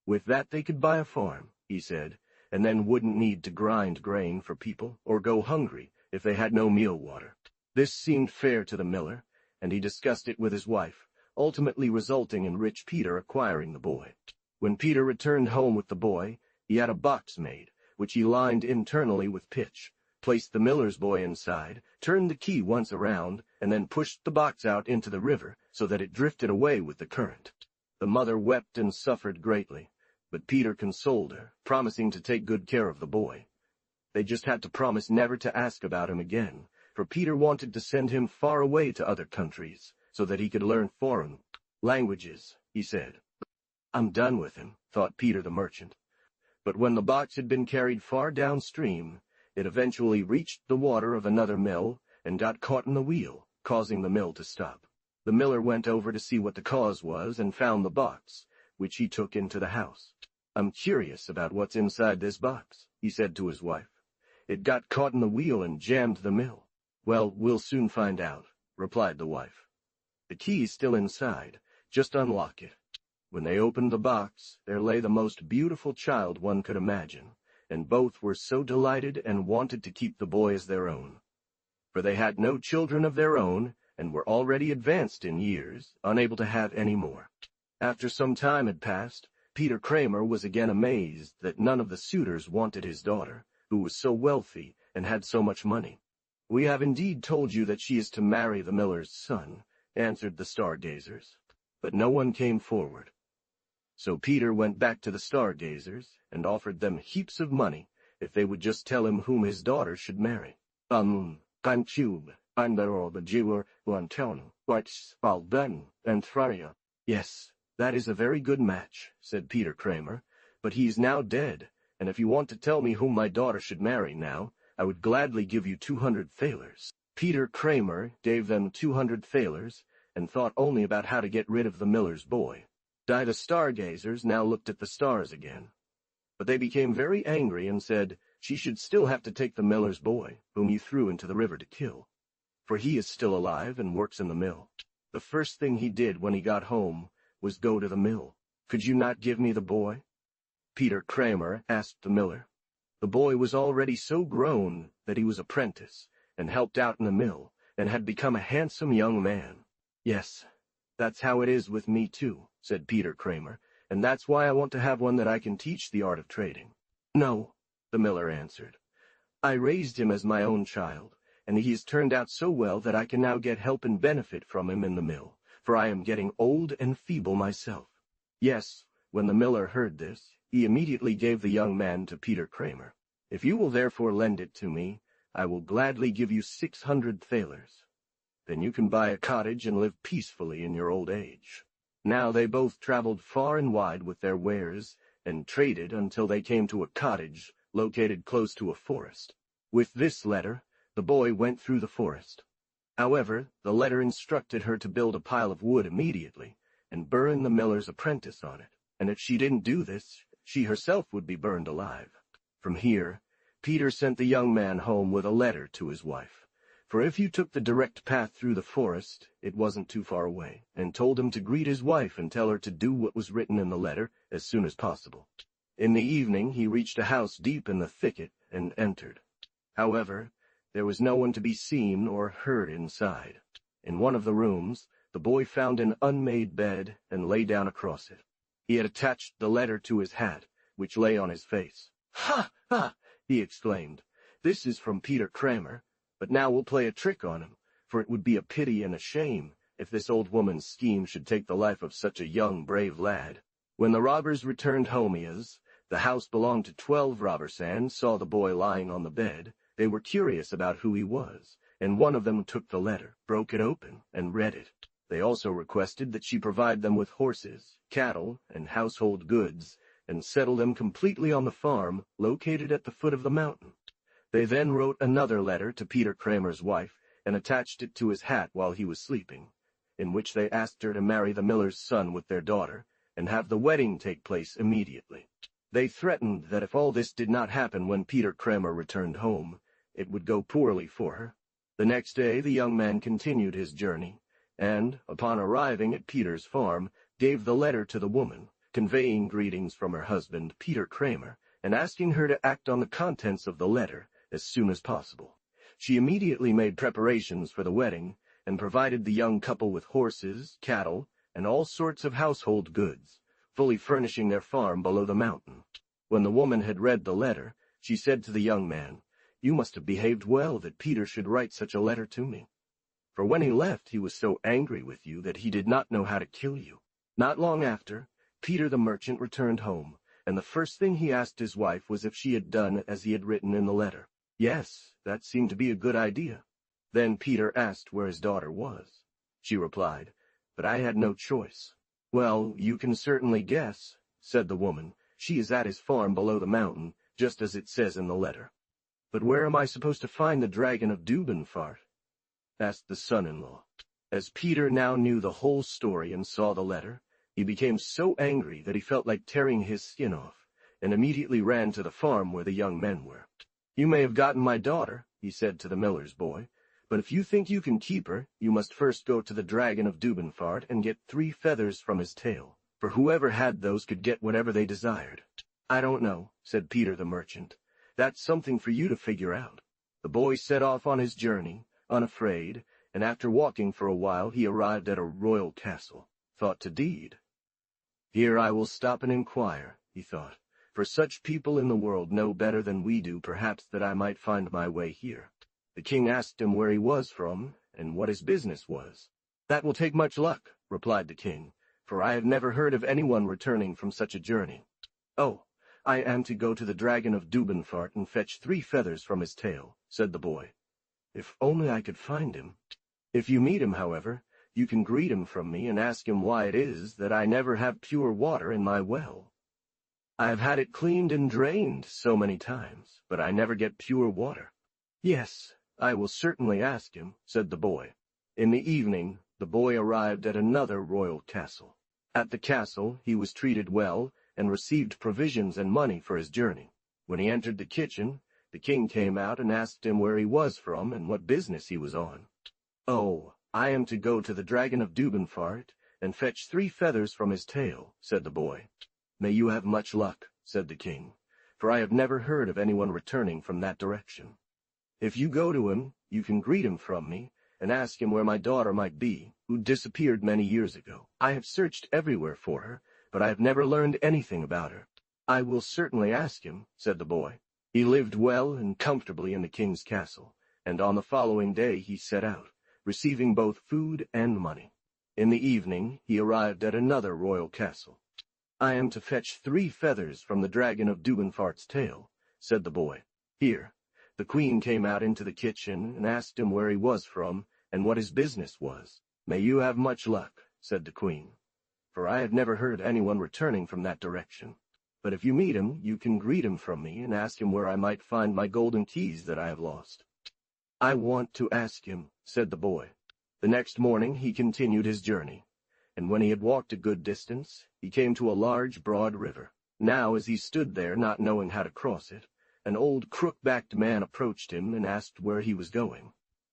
[SPEAKER 1] With that they could buy a farm, he said, and then wouldn't need to grind grain for people or go hungry if they had no meal water. This seemed fair to the miller, and he discussed it with his wife, ultimately resulting in rich Peter acquiring the boy. When Peter returned home with the boy, he had a box made, which he lined internally with pitch, placed the miller's boy inside, turned the key once around, and then pushed the box out into the river so that it drifted away with the current. The mother wept and suffered greatly, but Peter consoled her, promising to take good care of the boy. They just had to promise never to ask about him again, for Peter wanted to send him far away to other countries, so that he could learn foreign languages, he said. "I'm done with him," thought Peter the merchant. But when the box had been carried far downstream, it eventually reached the water of another mill and got caught in the wheel, causing the mill to stop. The miller went over to see what the cause was and found the box, which he took into the house. "I'm curious about what's inside this box," he said to his wife. "It got caught in the wheel and jammed the mill." "Well, we'll soon find out," replied the wife. "The key's still inside. Just unlock it." When they opened the box, there lay the most beautiful child one could imagine, and both were so delighted and wanted to keep the boy as their own. For they had no children of their own, and were already advanced in years, unable to have any more. After some time had passed, Peter Kramer was again amazed that none of the suitors wanted his daughter, who was so wealthy and had so much money. "We have indeed told you that she is to marry the miller's son," answered the stargazers, but no one came forward. So Peter went back to the stargazers and offered them heaps of money if they would just tell him whom his daughter should marry. "Yes, that is a very good match," said Peter Kramer, "but he is now dead, and if you want to tell me whom my daughter should marry now, I would gladly give you 200 thalers. Peter Kramer gave them 200 thalers and thought only about how to get rid of the miller's boy. The stargazers now looked at the stars again, but they became very angry and said she should still have to take the miller's boy, whom he threw into the river to kill, for he is still alive and works in the mill. The first thing he did when he got home was go to the mill. "Could you not give me the boy?" Peter Kramer asked the miller. The boy was already so grown that he was apprentice, and helped out in the mill, and had become a handsome young man. "Yes, that's how it is with me too," said Peter Kramer, "and that's why I want to have one that I can teach the art of trading." "No," the miller answered. "I raised him as my own child, and he has turned out so well that I can now get help and benefit from him in the mill, for I am getting old and feeble myself." Yes, when the miller heard this, he immediately gave the young man to Peter Kramer. "If you will therefore lend it to me, I will gladly give you 600 thalers. Then you can buy a cottage and live peacefully in your old age." Now they both traveled far and wide with their wares, and traded until they came to a cottage located close to a forest. With this letter, the boy went through the forest. However, the letter instructed her to build a pile of wood immediately, and burn the miller's apprentice on it, and if she didn't do this, she herself would be burned alive. From here, Peter sent the young man home with a letter to his wife, for if you took the direct path through the forest, it wasn't too far away, and told him to greet his wife and tell her to do what was written in the letter as soon as possible. In the evening he reached a house deep in the thicket and entered. However, there was no one to be seen or heard inside. In one of the rooms, the boy found an unmade bed and lay down across it. He had attached the letter to his hat, which lay on his face. "Ha! Ha!" he exclaimed. "This is from Peter Kramer, but now we'll play a trick on him, for it would be a pity and a shame if this old woman's scheme should take the life of such a young, brave lad." When the robbers returned home, as the house belonged to 12 robbers, and saw the boy lying on the bed, they were curious about who he was, and one of them took the letter, broke it open, and read it. They also requested that she provide them with horses, cattle, and household goods, and settle them completely on the farm located at the foot of the mountain. They then wrote another letter to Peter Kramer's wife and attached it to his hat while he was sleeping, in which they asked her to marry the miller's son with their daughter and have the wedding take place immediately. They threatened that if all this did not happen when Peter Kramer returned home, it would go poorly for her. The next day the young man continued his journey, and, upon arriving at Peter's farm, gave the letter to the woman, conveying greetings from her husband, Peter Kramer, and asking her to act on the contents of the letter as soon as possible. She immediately made preparations for the wedding, and provided the young couple with horses, cattle, and all sorts of household goods, fully furnishing their farm below the mountain. When the woman had read the letter, she said to the young man, "You must have behaved well that Peter should write such a letter to me. For when he left, he was so angry with you that he did not know how to kill you." Not long after, Peter the merchant returned home, and the first thing he asked his wife was if she had done as he had written in the letter. Yes, that seemed to be a good idea. Then Peter asked where his daughter was. She replied, "But I had no choice." "Well, you can certainly guess," said the woman. "She is at his farm below the mountain, just as it says in the letter." "But where am I supposed to find the dragon of Dubenfart?" asked the son-in-law. As Peter now knew the whole story and saw the letter, he became so angry that he felt like tearing his skin off, and immediately ran to the farm where the young men were. "You may have gotten my daughter," he said to the miller's boy, "but if you think you can keep her, you must first go to the dragon of Dubenfart and get 3 feathers from his tail, for whoever had those could get whatever they desired." "I don't know," said Peter the merchant. "That's something for you to figure out." The boy set off on his journey, unafraid, and after walking for a while he arrived at a royal castle. Thought to deed. "Here I will stop and inquire," he thought, "for such people in the world know better than we do perhaps that I might find my way here." The king asked him where he was from, and what his business was. "That will take much luck," replied the king, "for I have never heard of anyone returning from such a journey." "Oh, I am to go to the dragon of Dubenfart and fetch 3 feathers from his tail," said the boy. "If only I could find him. If you meet him, however, you can greet him from me and ask him why it is that I never have pure water in my well. I have had it cleaned and drained so many times, but I never get pure water." "Yes, I will certainly ask him," said the boy. In the evening, the boy arrived at another royal castle. At the castle, he was treated well and received provisions and money for his journey. When he entered the kitchen, the king came out and asked him where he was from and what business he was on. "Oh, I am to go to the dragon of Dubenfart and fetch 3 feathers from his tail," said the boy. "May you have much luck," said the king, "for I have never heard of anyone returning from that direction. If you go to him, you can greet him from me and ask him where my daughter might be, who disappeared many years ago. I have searched everywhere for her, but I have never learned anything about her." "I will certainly ask him," said the boy. He lived well and comfortably in the king's castle, and on the following day he set out, receiving both food and money. In the evening he arrived at another royal castle. "I am to fetch 3 feathers from the dragon of Dubenfart's tail," said the boy. Here, the queen came out into the kitchen and asked him where he was from and what his business was. "May you have much luck," said the queen, "for I have never heard anyone returning from that direction. But if you meet him, you can greet him from me and ask him where I might find my golden keys that I have lost." "I want to ask him," said the boy. The next morning he continued his journey, and when he had walked a good distance, he came to a large, broad river. Now, as he stood there, not knowing how to cross it, an old crook-backed man approached him and asked where he was going.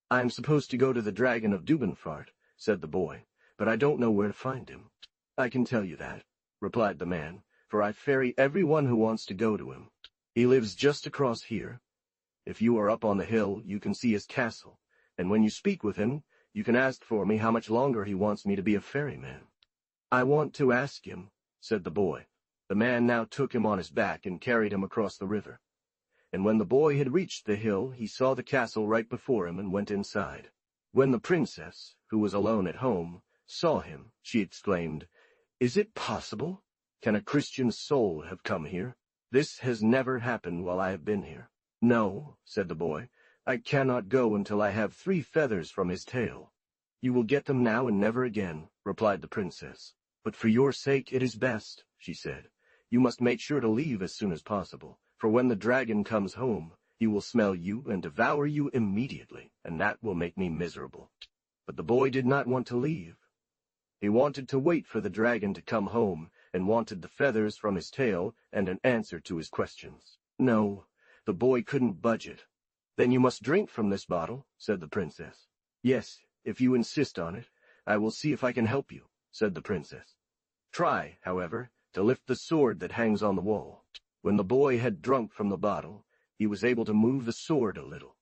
[SPEAKER 1] "I am supposed to go to the dragon of Dubenfart," said the boy, "but I don't know where to find him." "I can tell you that," replied the man, "for I ferry everyone who wants to go to him. He lives just across here. If you are up on the hill, you can see his castle, and when you speak with him, you can ask for me how much longer he wants me to be a ferryman." "I want to ask him," said the boy. The man now took him on his back and carried him across the river. And when the boy had reached the hill, he saw the castle right before him and went inside. When the princess, who was alone at home, saw him, she exclaimed, "Is it possible? Can a Christian soul have come here? This has never happened while I have been here. No, said the boy, I cannot go until I have 3 feathers from his tail. You will get them now and never again, replied the princess. But for your sake it is best, she said. You must make sure to leave as soon as possible, for when the dragon comes home, he will smell you and devour you immediately, and that will make me miserable. But the boy did not want to leave. He wanted to wait for the dragon to come home, and wanted the feathers from his tail and an answer to his questions. No, the boy couldn't budge it. Then you must drink from this bottle, said the princess. Yes, if you insist on it, I will see if I can help you, said the princess. Try, however, to lift the sword that hangs on the wall. When the boy had drunk from the bottle, he was able to move the sword a little.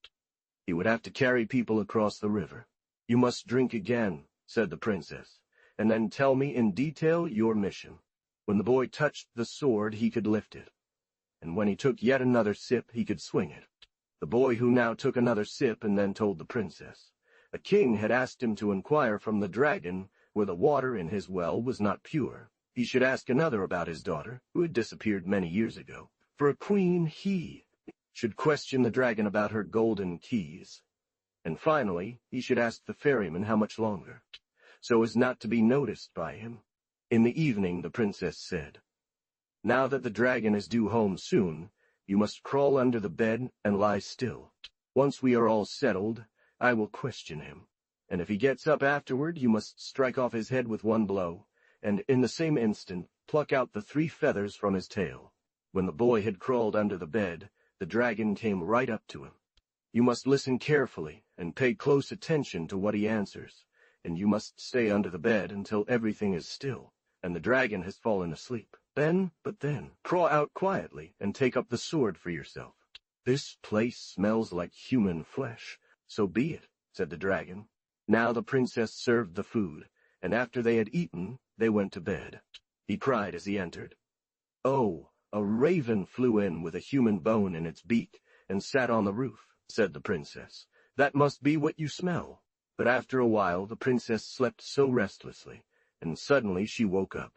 [SPEAKER 1] He would have to carry people across the river. You must drink again, said the princess, and then tell me in detail your mission. When the boy touched the sword, he could lift it, and when he took yet another sip, he could swing it. The boy who now took another sip and then told the princess. A king had asked him to inquire from the dragon where the water in his well was not pure. He should ask another about his daughter, who had disappeared many years ago. For a queen, he should question the dragon about her golden keys. And finally, he should ask the ferryman how much longer, so as not to be noticed by him. In the evening, the princess said, Now that the dragon is due home soon, you must crawl under the bed and lie still. Once we are all settled, I will question him, and if he gets up afterward, you must strike off his head with one blow, and in the same instant pluck out the 3 feathers from his tail. When the boy had crawled under the bed, the dragon came right up to him. You must listen carefully and pay close attention to what he answers, and you must stay under the bed until everything is still, and the dragon has fallen asleep. Then, crawl out quietly and take up the sword for yourself. This place smells like human flesh. So be it, said the dragon. Now the princess served the food, and after they had eaten, they went to bed. He cried as he entered. Oh, a raven flew in with a human bone in its beak and sat on the roof, said the princess. That must be what you smell. But after a while the princess slept so restlessly, and suddenly she woke up.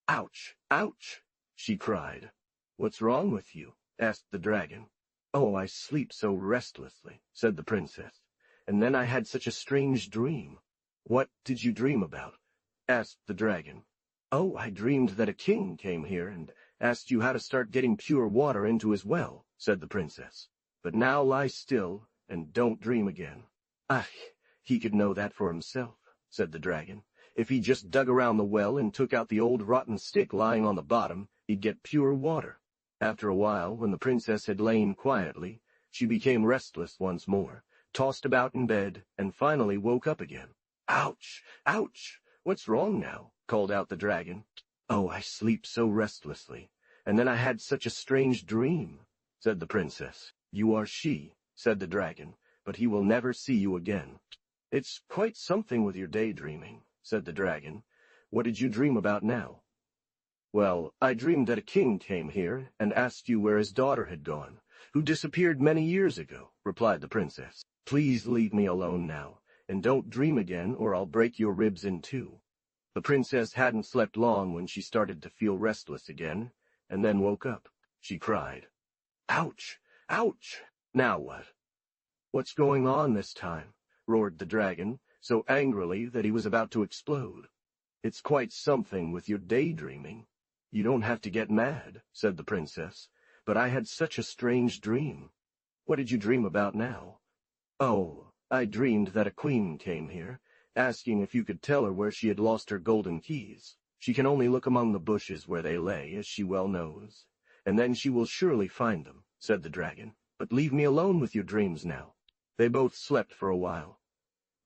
[SPEAKER 1] Ouch! Ouch! She cried. What's wrong with you? Asked the dragon. Oh, I sleep so restlessly, said the princess, and then I had such a strange dream. What did you dream about? Asked the dragon. Oh, I dreamed that a king came here and asked you how to start getting pure water into his well, said the princess. But now lie still and don't dream again. Ah, he could know that for himself, said the dragon. If he just dug around the well and took out the old rotten stick lying on the bottom, he'd get pure water. After a while, when the princess had lain quietly, she became restless once more, tossed about in bed, and finally woke up again. Ouch! Ouch! What's wrong now? Called out the dragon. Oh, I sleep so restlessly, and then I had such a strange dream, said the princess. You are she, said the dragon, but he will never see you again. It's quite something with your daydreaming, said the dragon. What did you dream about now? Well, I dreamed that a king came here and asked you where his daughter had gone, who disappeared many years ago, replied the princess. Please leave me alone now, and don't dream again or I'll break your ribs in 2. The princess hadn't slept long when she started to feel restless again, and then woke up. She cried, Ouch! Ouch! Now what? What's going on this time? Roared the dragon, so angrily that he was about to explode. It's quite something with your daydreaming. You don't have to get mad, said the princess, but I had such a strange dream. What did you dream about now? Oh, I dreamed that a queen came here, asking if you could tell her where she had lost her golden keys. She can only look among the bushes where they lay, as she well knows, and then she will surely find them, said the dragon. But leave me alone with your dreams now. They both slept for a while.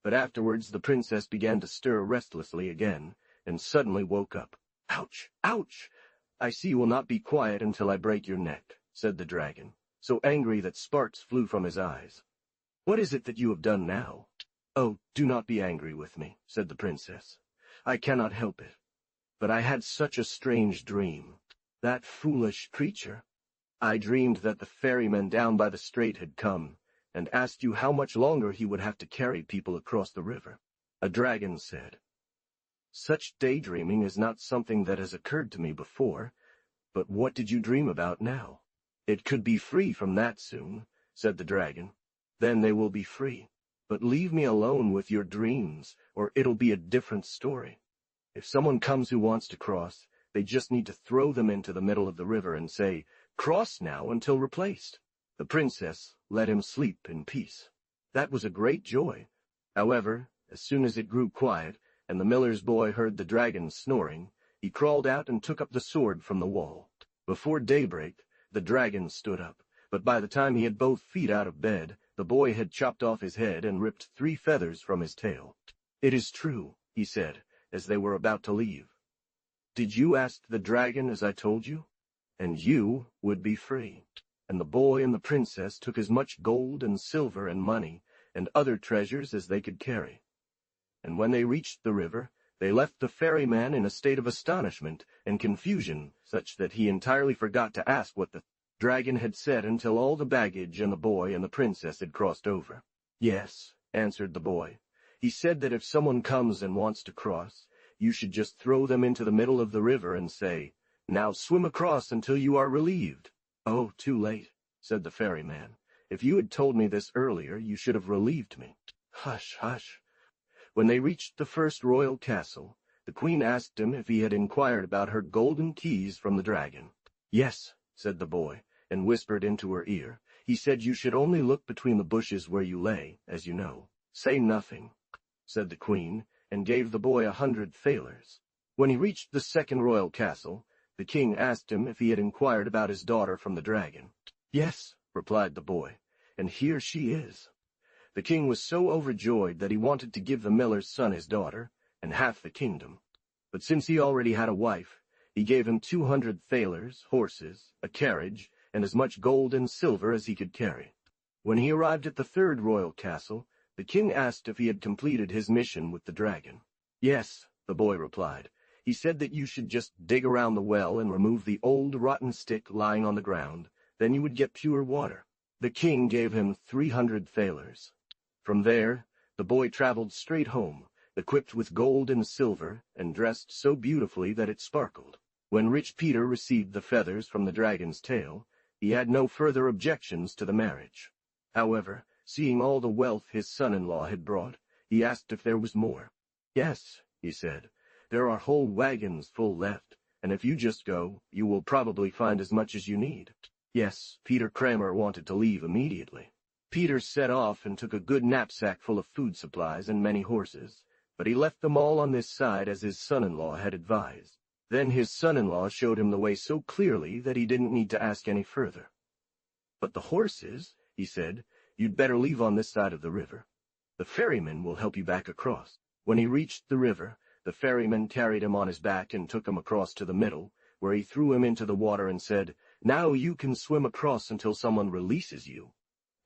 [SPEAKER 1] But afterwards the princess began to stir restlessly again, and suddenly woke up. Ouch! Ouch! I see you will not be quiet until I break your neck, said the dragon, so angry that sparks flew from his eyes. What is it that you have done now? Oh, do not be angry with me, said the princess. I cannot help it. But I had such a strange dream. That foolish creature. I dreamed that the ferryman down by the strait had come, and asked you how much longer he would have to carry people across the river. A dragon said, Such daydreaming is not something that has occurred to me before, but what did you dream about now? It could be free from that soon, said the dragon. Then they will be free. But leave me alone with your dreams, or it'll be a different story. If someone comes who wants to cross, they just need to throw them into the middle of the river and say, "Cross now until replaced." The princess let him sleep in peace. That was a great joy. However, as soon as it grew quiet, and the miller's boy heard the dragon snoring, he crawled out and took up the sword from the wall. Before daybreak, the dragon stood up, but by the time he had both feet out of bed, the boy had chopped off his head and ripped 3 feathers from his tail. "It is true," he said, as they were about to leave. "Did you ask the dragon as I told you? And you would be free." And the boy and the princess took as much gold and silver and money and other treasures as they could carry. And when they reached the river, they left the ferryman in a state of astonishment and confusion, such that he entirely forgot to ask what the dragon had said until all the baggage and the boy and the princess had crossed over. "Yes," answered the boy. "He said that if someone comes and wants to cross, you should just throw them into the middle of the river and say, 'Now swim across until you are relieved.'" "Oh, too late," said the ferryman. "If you had told me this earlier, you should have relieved me." "Hush, hush." When they reached the first royal castle, the queen asked him if he had inquired about her golden keys from the dragon. "Yes," said the boy, and whispered into her ear. "He said you should only look between the bushes where you lay, as you know. Say nothing," said the queen, and gave the boy 100 thalers. When he reached the second royal castle, the king asked him if he had inquired about his daughter from the dragon. "Yes," replied the boy, "and here she is." The king was so overjoyed that he wanted to give the miller's son his daughter, and half the kingdom. But since he already had a wife, he gave him 200 thalers, horses, a carriage, and as much gold and silver as he could carry. When he arrived at the third royal castle, the king asked if he had completed his mission with the dragon. "Yes," the boy replied. "He said that you should just dig around the well and remove the old rotten stick lying on the ground. Then you would get pure water." The king gave him 300 thalers. From there, the boy traveled straight home, equipped with gold and silver, and dressed so beautifully that it sparkled. When rich Peter received the feathers from the dragon's tail, he had no further objections to the marriage. However, seeing all the wealth his son-in-law had brought, he asked if there was more. "Yes," he said, "there are whole wagons full left, and if you just go, you will probably find as much as you need." Yes, Peter Kramer wanted to leave immediately. Peter set off and took a good knapsack full of food supplies and many horses, but he left them all on this side as his son-in-law had advised. Then his son-in-law showed him the way so clearly that he didn't need to ask any further. "But the horses," he said, "you'd better leave on this side of the river. The ferryman will help you back across." When he reached the river, the ferryman carried him on his back and took him across to the middle, where he threw him into the water and said, "Now you can swim across until someone releases you.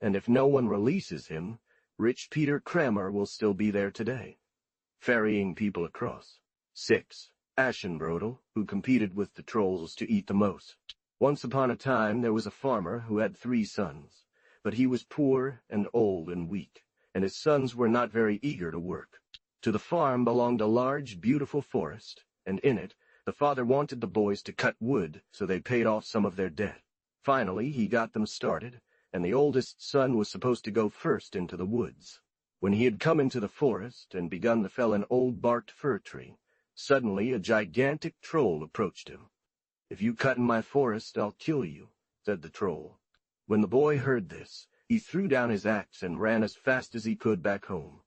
[SPEAKER 1] And if no one releases him, rich Peter Kramer will still be there today, ferrying people across." 6. Asbjørnsen, who competed with the trolls to eat the most. Once upon a time there was a farmer who had 3 sons, but he was poor and old and weak, and his sons were not very eager to work. To the farm belonged a large, beautiful forest, and in it the father wanted the boys to cut wood so they paid off some of their debt. Finally, he got them started, and the oldest son was supposed to go first into the woods. When he had come into the forest and begun to fell an old barked fir tree, suddenly a gigantic troll approached him. "If you cut in my forest, I'll kill you," said the troll. When the boy heard this, he threw down his axe and ran as fast as he could back home.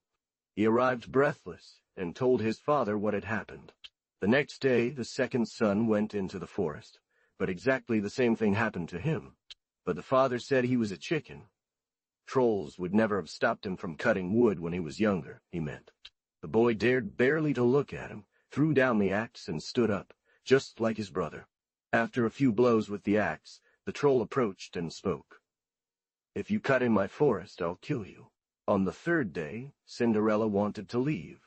[SPEAKER 1] He arrived breathless and told his father what had happened. The next day, the second son went into the forest, but exactly the same thing happened to him. But the father said he was a chicken. Trolls would never have stopped him from cutting wood when he was younger, he meant. The boy dared barely to look at him, threw down the axe and stood up, just like his brother. After a few blows with the axe, the troll approached and spoke. "If you cut in my forest, I'll kill you." On the third day, Cinderella wanted to leave.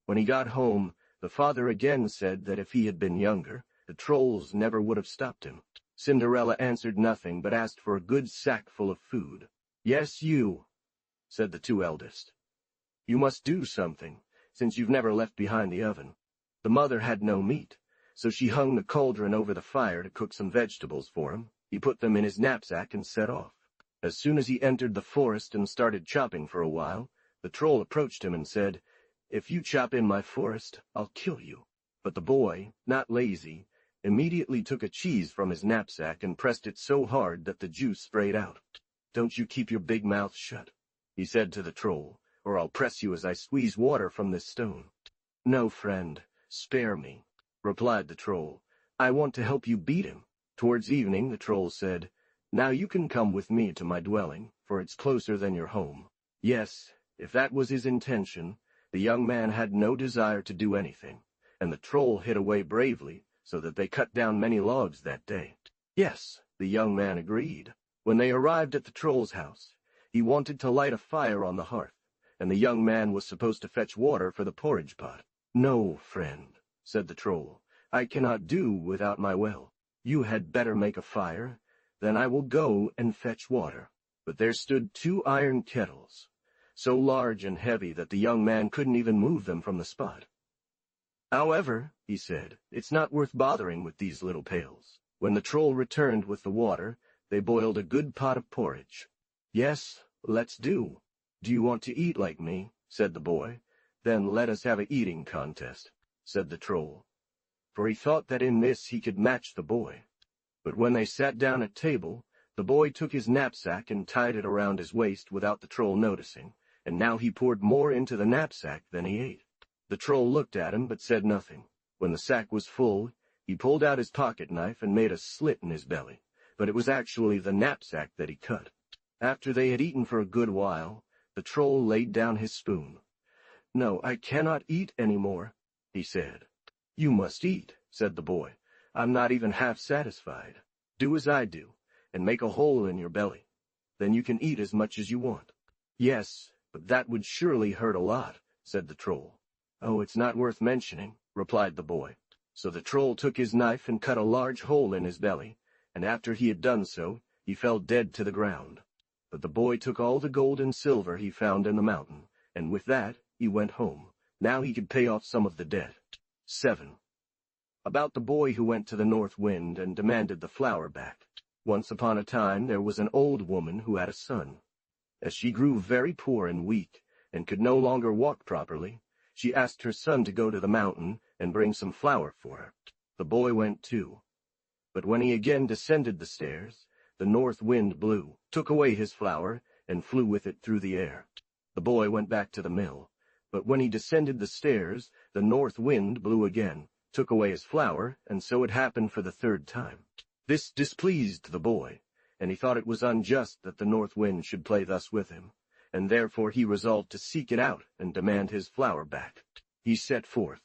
[SPEAKER 1] When he got home, the father again said that if he had been younger, the trolls never would have stopped him. Cinderella answered nothing but asked for a good sack full of food. "Yes, you," said the 2 eldest. "You must do something, since you've never left behind the oven." The mother had no meat, so she hung the cauldron over the fire to cook some vegetables for him. He put them in his knapsack and set off. As soon as he entered the forest and started chopping for a while, the troll approached him and said, "If you chop in my forest, I'll kill you." But the boy, not lazy, immediately took a cheese from his knapsack and pressed it so hard that the juice sprayed out. "Don't you keep your big mouth shut," he said to the troll, "or I'll press you as I squeeze water from this stone." "No, friend, spare me," replied the troll. "I want to help you beat him." Towards evening the troll said, "Now you can come with me to my dwelling, for it's closer than your home." Yes, if that was his intention, the young man had no desire to do anything, and the troll hid away bravely, so that they cut down many logs that day. Yes, the young man agreed. When they arrived at the troll's house, he wanted to light a fire on the hearth, and the young man was supposed to fetch water for the porridge pot. "No, friend," said the troll, "I cannot do without my well. You had better make a fire, then I will go and fetch water." But there stood 2 iron kettles, so large and heavy that the young man couldn't even move them from the spot. "However," he said, "it's not worth bothering with these little pails." When the troll returned with the water, they boiled a good pot of porridge. "Yes, let's do. Do you want to eat like me?" said the boy. "Then let us have a eating contest," said the troll, for he thought that in this he could match the boy. But when they sat down at table, the boy took his knapsack and tied it around his waist without the troll noticing, and now he poured more into the knapsack than he ate. The troll looked at him but said nothing. When the sack was full, he pulled out his pocket knife and made a slit in his belly, but it was actually the knapsack that he cut. After they had eaten for a good while, the troll laid down his spoon. "No, I cannot eat any more," he said. "You must eat," said the boy. "I'm not even half satisfied. Do as I do, and make a hole in your belly. Then you can eat as much as you want." "Yes, but that would surely hurt a lot," said the troll. "Oh, it's not worth mentioning," replied the boy. So the troll took his knife and cut a large hole in his belly, and after he had done so, he fell dead to the ground. But the boy took all the gold and silver he found in the mountain, and with that he went home. Now he could pay off some of the debt. 7. About the boy who went to the north wind and demanded the flower back. Once upon a time there was an old woman who had a son. As she grew very poor and weak, and could no longer walk properly, she asked her son to go to the mountain and bring some flour for her. The boy went too. But when he again descended the stairs, the north wind blew, took away his flour, and flew with it through the air. The boy went back to the mill, but when he descended the stairs, the north wind blew again, took away his flour, and so it happened for the 3rd time. This displeased the boy, and he thought it was unjust that the north wind should play thus with him, and therefore he resolved to seek it out and demand his flour back. He set forth,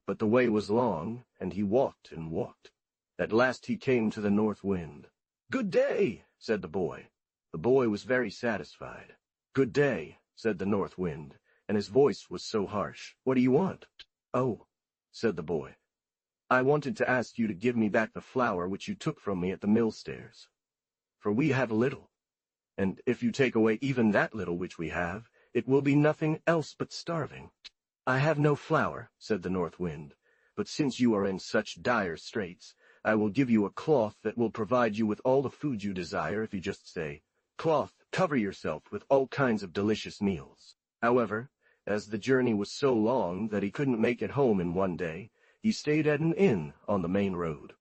[SPEAKER 1] but the way was long, and he walked and walked. At last he came to the north wind. "Good day," said the boy. The boy was very satisfied. "Good day," said the north wind, and his voice was so harsh. "What do you want?" "Oh," said the boy, "I wanted to ask you to give me back the flour which you took from me at the mill stairs. For we have little, and if you take away even that little which we have, it will be nothing else but starving." "I have no flour," said the north wind, "but since you are in such dire straits, I will give you a cloth that will provide you with all the food you desire if you just say, 'Cloth, cover yourself with all kinds of delicious meals.'" However, as the journey was so long that he couldn't make it home in one day, he stayed at an inn on the main road.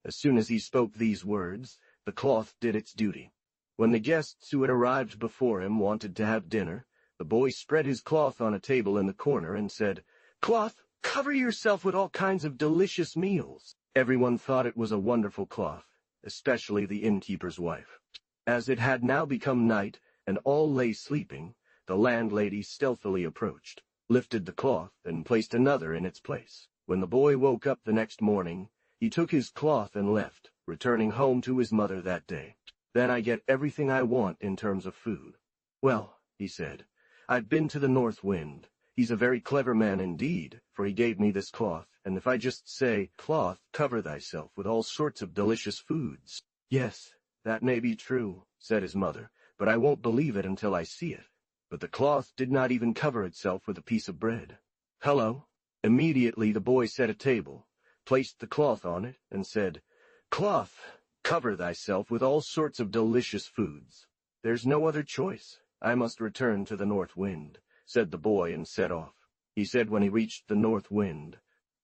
[SPEAKER 1] As soon as he spoke these words, the cloth did its duty. When the guests who had arrived before him wanted to have dinner, the boy spread his cloth on a table in the corner and said, "Cloth, cover yourself with all kinds of delicious meals." Everyone thought it was a wonderful cloth, especially the innkeeper's wife. As it had now become night, and all lay sleeping, the landlady stealthily approached, lifted the cloth, and placed another in its place. When the boy woke up the next morning, he took his cloth and left, returning home to his mother that day. "Then I get everything I want in terms of food." "Well," he said, "I've been to the north wind. He's a very clever man indeed, for he gave me this cloth, and if I just say, 'Cloth, cover thyself with all sorts of delicious foods.'" "Yes, that may be true," said his mother, "but I won't believe it until I see it." But the cloth did not even cover itself with a piece of bread. "Hello," Immediately the boy set a table, placed the cloth on it, and said, "Cloth, cover thyself with all sorts of delicious foods. There's no other choice. I must return to the north wind," said the boy, and set off. He said when he reached the north wind,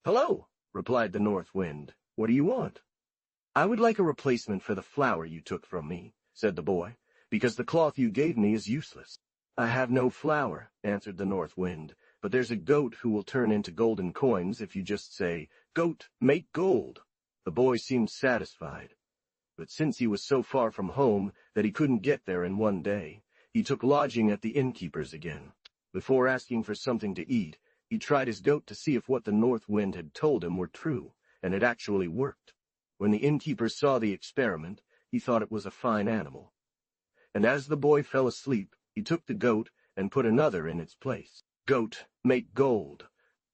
[SPEAKER 1] "Hello," replied the north wind. "What do you want?" "I would like a replacement for the flower you took from me," said the boy, "because the cloth you gave me is useless." "I have no flower," answered the north wind, "but there's a goat who will turn into golden coins if you just say, 'Goat, make gold.'" The boy seemed satisfied, but since he was so far from home that he couldn't get there in one day, he took lodging at the innkeeper's again. Before asking for something to eat, he tried his goat to see if what the north wind had told him were true, and it actually worked. When the innkeeper saw the experiment, he thought it was a fine animal. And as the boy fell asleep, he took the goat and put another in its place. "Goat, make gold,"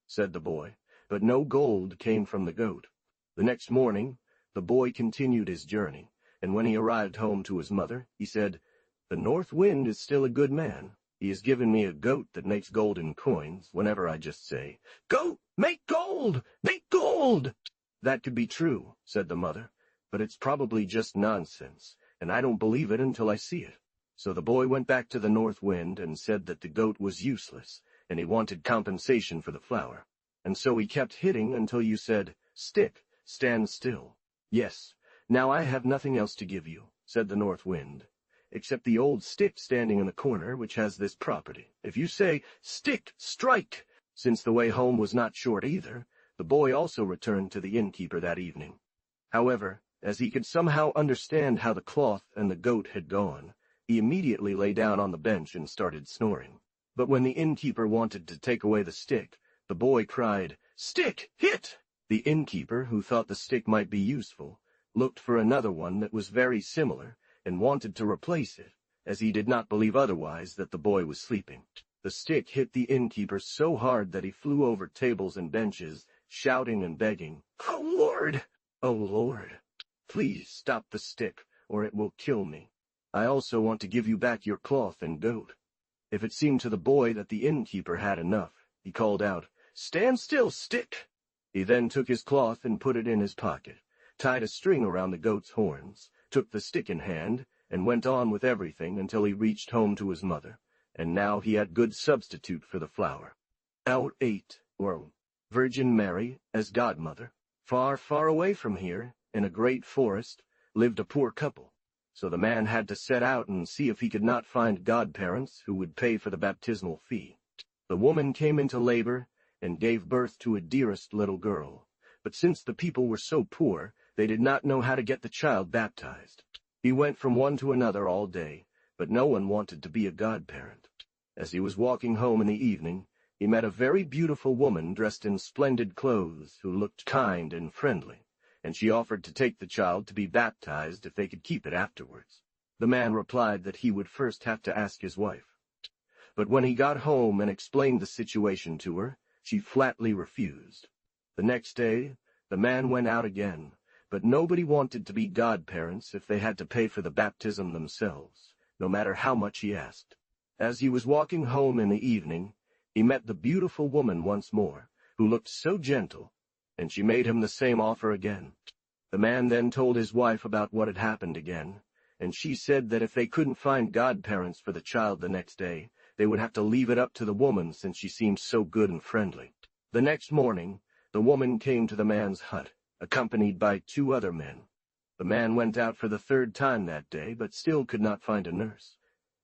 [SPEAKER 1] said the boy, but no gold came from the goat. The next morning, the boy continued his journey, and when he arrived home to his mother, he said, "The north wind is still a good man. He has given me a goat that makes golden coins whenever I just say, 'Goat, make gold, make gold.'" "That could be true," said the mother, "but it's probably just nonsense, and I don't believe it until I see it." So the boy went back to the north wind and said that the goat was useless, and he wanted compensation for the flower. And so he kept hitting until you said, "Stick, stand still." "Yes, now I have nothing else to give you," said the north wind, "except the old stick standing in the corner, which has this property. If you say, 'Stick, strike!'" Since the way home was not short either, the boy also returned to the innkeeper that evening. However, as he could somehow understand how the cloth and the goat had gone, he immediately lay down on the bench and started snoring. But when the innkeeper wanted to take away the stick, the boy cried, "Stick, hit!" The innkeeper, who thought the stick might be useful, looked for another one that was very similar, and wanted to replace it, as he did not believe otherwise that the boy was sleeping. The stick hit the innkeeper so hard that he flew over tables and benches, shouting and begging, "Oh, Lord! Oh, Lord! Please stop the stick, or it will kill me. I also want to give you back your cloth and goat." If it seemed to the boy that the innkeeper had enough, he called out, "Stand still, stick!" He then took his cloth and put it in his pocket, tied a string around the goat's horns, took the stick in hand, and went on with everything until he reached home to his mother, and now he had good substitute for the flower. Out 8, or Virgin Mary as godmother. Far, far away from here, in a great forest, lived a poor couple. So the man had to set out and see if he could not find godparents who would pay for the baptismal fee. The woman came into labor and gave birth to a dearest little girl, but since the people were so poor, they did not know how to get the child baptized. He went from one to another all day, but no one wanted to be a godparent. As he was walking home in the evening, he met a very beautiful woman dressed in splendid clothes who looked kind and friendly, and she offered to take the child to be baptized if they could keep it afterwards. The man replied that he would first have to ask his wife. But when he got home and explained the situation to her, she flatly refused. The next day, the man went out again, but nobody wanted to be godparents if they had to pay for the baptism themselves, no matter how much he asked. As he was walking home in the evening, he met the beautiful woman once more, who looked so gentle, and she made him the same offer again. The man then told his wife about what had happened again, and she said that if they couldn't find godparents for the child the next day, they would have to leave it up to the woman since she seemed so good and friendly. The next morning, the woman came to the man's hut, accompanied by 2 other men. The man went out for the 3rd time that day, but still could not find a nurse.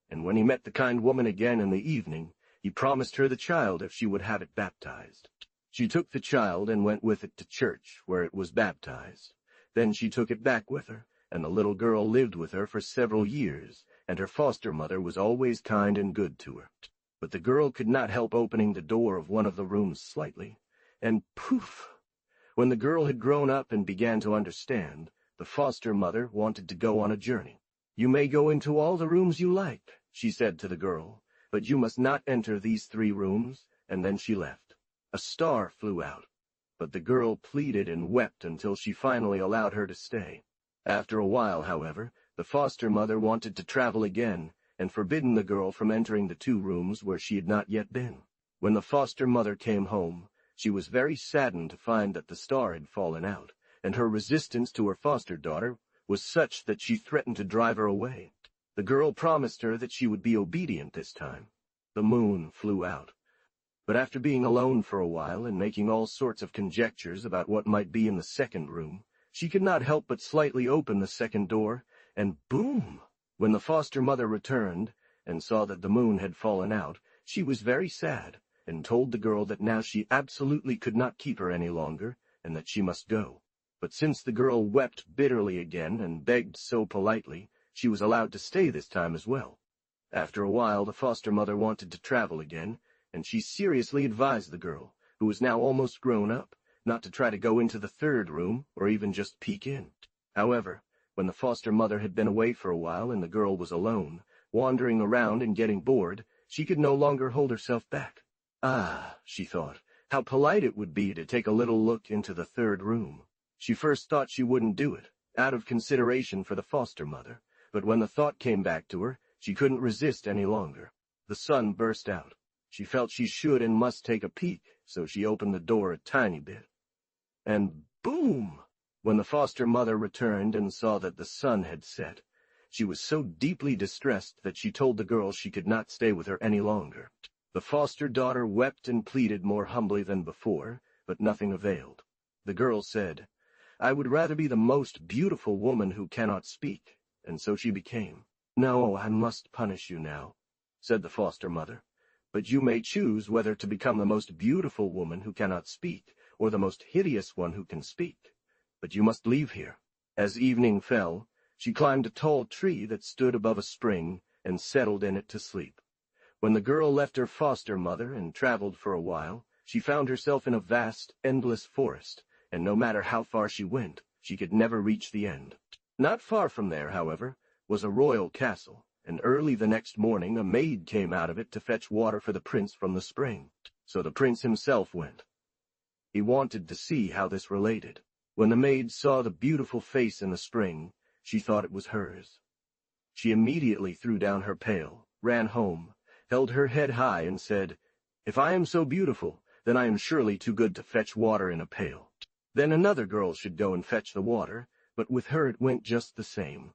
[SPEAKER 1] And when he met the kind woman again in the evening, he promised her the child if she would have it baptized. She took the child and went with it to church, where it was baptized. Then she took it back with her, and the little girl lived with her for several years, and her foster mother was always kind and good to her. But the girl could not help opening the door of one of the rooms slightly, and poof! When the girl had grown up and began to understand, the foster mother wanted to go on a journey. "You may go into all the rooms you like," she said to the girl, "but you must not enter these 3 rooms," and then she left. A star flew out, but the girl pleaded and wept until she finally allowed her to stay. After a while, however, the foster mother wanted to travel again, and forbidden the girl from entering the 2 rooms where she had not yet been. When the foster mother came home, She was very saddened to find that the star had fallen out, and her resistance to her foster daughter was such that she threatened to drive her away. The girl promised her that she would be obedient this time. The moon flew out. But after being alone for a while and making all sorts of conjectures about what might be in the second room, she could not help but slightly open the second door, and boom! When the foster mother returned and saw that the moon had fallen out, she was very sad, and told the girl that now she absolutely could not keep her any longer, and that she must go. But since the girl wept bitterly again and begged so politely, she was allowed to stay this time as well. After a while, the foster mother wanted to travel again, and she seriously advised the girl, who was now almost grown up, not to try to go into the third room or even just peek in. However, when the foster mother had been away for a while and the girl was alone, wandering around and getting bored, she could no longer hold herself back. Ah, she thought, how polite it would be to take a little look into the third room. She first thought she wouldn't do it, out of consideration for the foster mother, but when the thought came back to her, she couldn't resist any longer. The sun burst out. She felt she should and must take a peek, so she opened the door a tiny bit. And boom! When the foster mother returned and saw that the sun had set, she was so deeply distressed that she told the girl she could not stay with her any longer. The foster daughter wept and pleaded more humbly than before, but nothing availed. The girl said, "I would rather be the most beautiful woman who cannot speak," and so she became. "No, I must punish you now," said the foster mother, "but you may choose whether to become the most beautiful woman who cannot speak, or the most hideous one who can speak. But you must leave here." As evening fell, she climbed a tall tree that stood above a spring and settled in it to sleep. When the girl left her foster mother and traveled for a while, she found herself in a vast, endless forest, and no matter how far she went, she could never reach the end. Not far from there, however, was a royal castle, and early the next morning a maid came out of it to fetch water for the prince from the spring. So the prince himself went. He wanted to see how this related. When the maid saw the beautiful face in the spring, she thought it was hers. She immediately threw down her pail, ran home, held her head high, and said, "If I am so beautiful, then I am surely too good to fetch water in a pail." Then another girl should go and fetch the water, but with her it went just the same.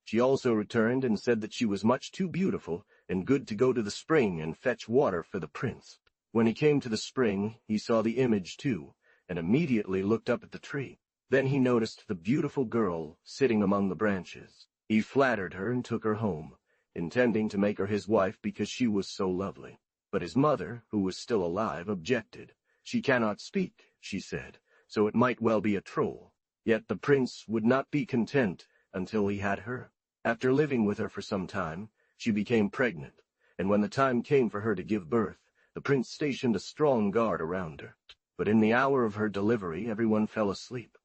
[SPEAKER 1] She also returned and said that she was much too beautiful and good to go to the spring and fetch water for the prince. When he came to the spring, he saw the image too, and immediately looked up at the tree. Then he noticed the beautiful girl sitting among the branches. He flattered her and took her home, intending to make her his wife because she was so lovely. But his mother, who was still alive, objected. "She cannot speak," she said, "so it might well be a troll." Yet the prince would not be content until he had her. After living with her for some time, she became pregnant, and when the time came for her to give birth, the prince stationed a strong guard around her. But in the hour of her delivery, everyone fell asleep.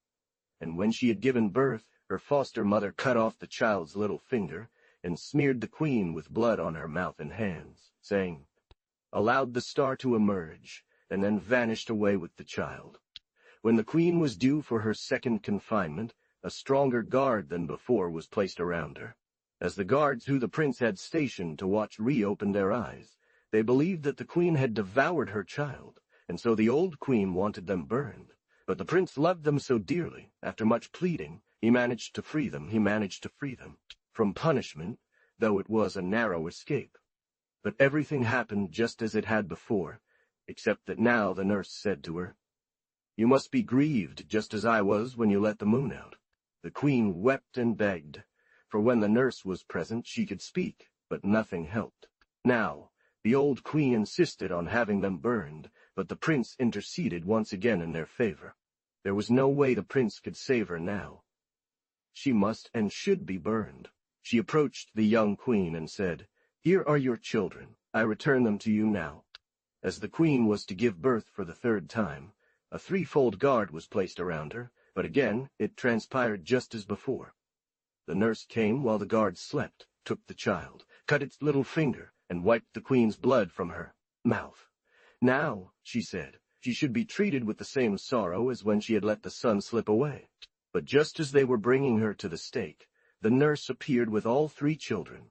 [SPEAKER 1] And when she had given birth, her foster mother cut off the child's little finger and smeared the queen with blood on her mouth and hands, saying, allowed the star to emerge, and then vanished away with the child. When the queen was due for her second confinement, a stronger guard than before was placed around her. As the guards who the prince had stationed to watch reopened their eyes, they believed that the queen had devoured her child, and so the old queen wanted them burned. But the prince loved them so dearly, after much pleading, he managed to free them from punishment, though it was a narrow escape. But everything happened just as it had before, except that now the nurse said to her, "You must be grieved just as I was when you let the moon out." The queen wept and begged, for when the nurse was present she could speak, but nothing helped. Now, the old queen insisted on having them burned, but the prince interceded once again in their favor. There was no way the prince could save her now. She must and should be burned. She approached the young queen and said, "Here are your children. I return them to you now." As the queen was to give birth for the third time, a threefold guard was placed around her, but again it transpired just as before. The nurse came while the guards slept, took the child, cut its little finger, and wiped the queen's blood from her mouth. Now, she said, she should be treated with the same sorrow as when she had let the sun slip away. But just as they were bringing her to the stake, the nurse appeared with all three children.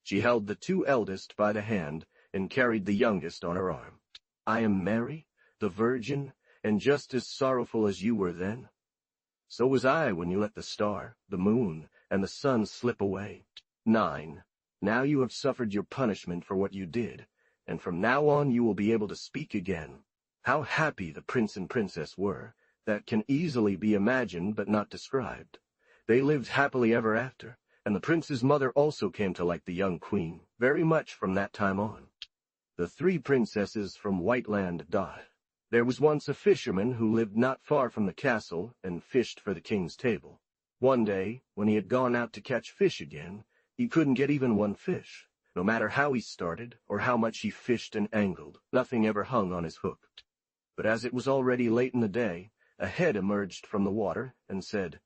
[SPEAKER 1] She held the two eldest by the hand and carried the youngest on her arm. "I am Mary, the virgin, and just as sorrowful as you were then. So was I when you let the star, the moon, and the sun slip away. 9. Now you have suffered your punishment for what you did, and from now on you will be able to speak again. How happy the prince and princess were! That can easily be imagined but not described. They lived happily ever after, and the prince's mother also came to like the young queen very much from that time on. The 3 princesses from Whiteland died. There was once a fisherman who lived not far from the castle and fished for the king's table. One day, when he had gone out to catch fish again, he couldn't get even one fish. No matter how he started, or how much he fished and angled, nothing ever hung on his hook. But as it was already late in the day, a head emerged from the water and said,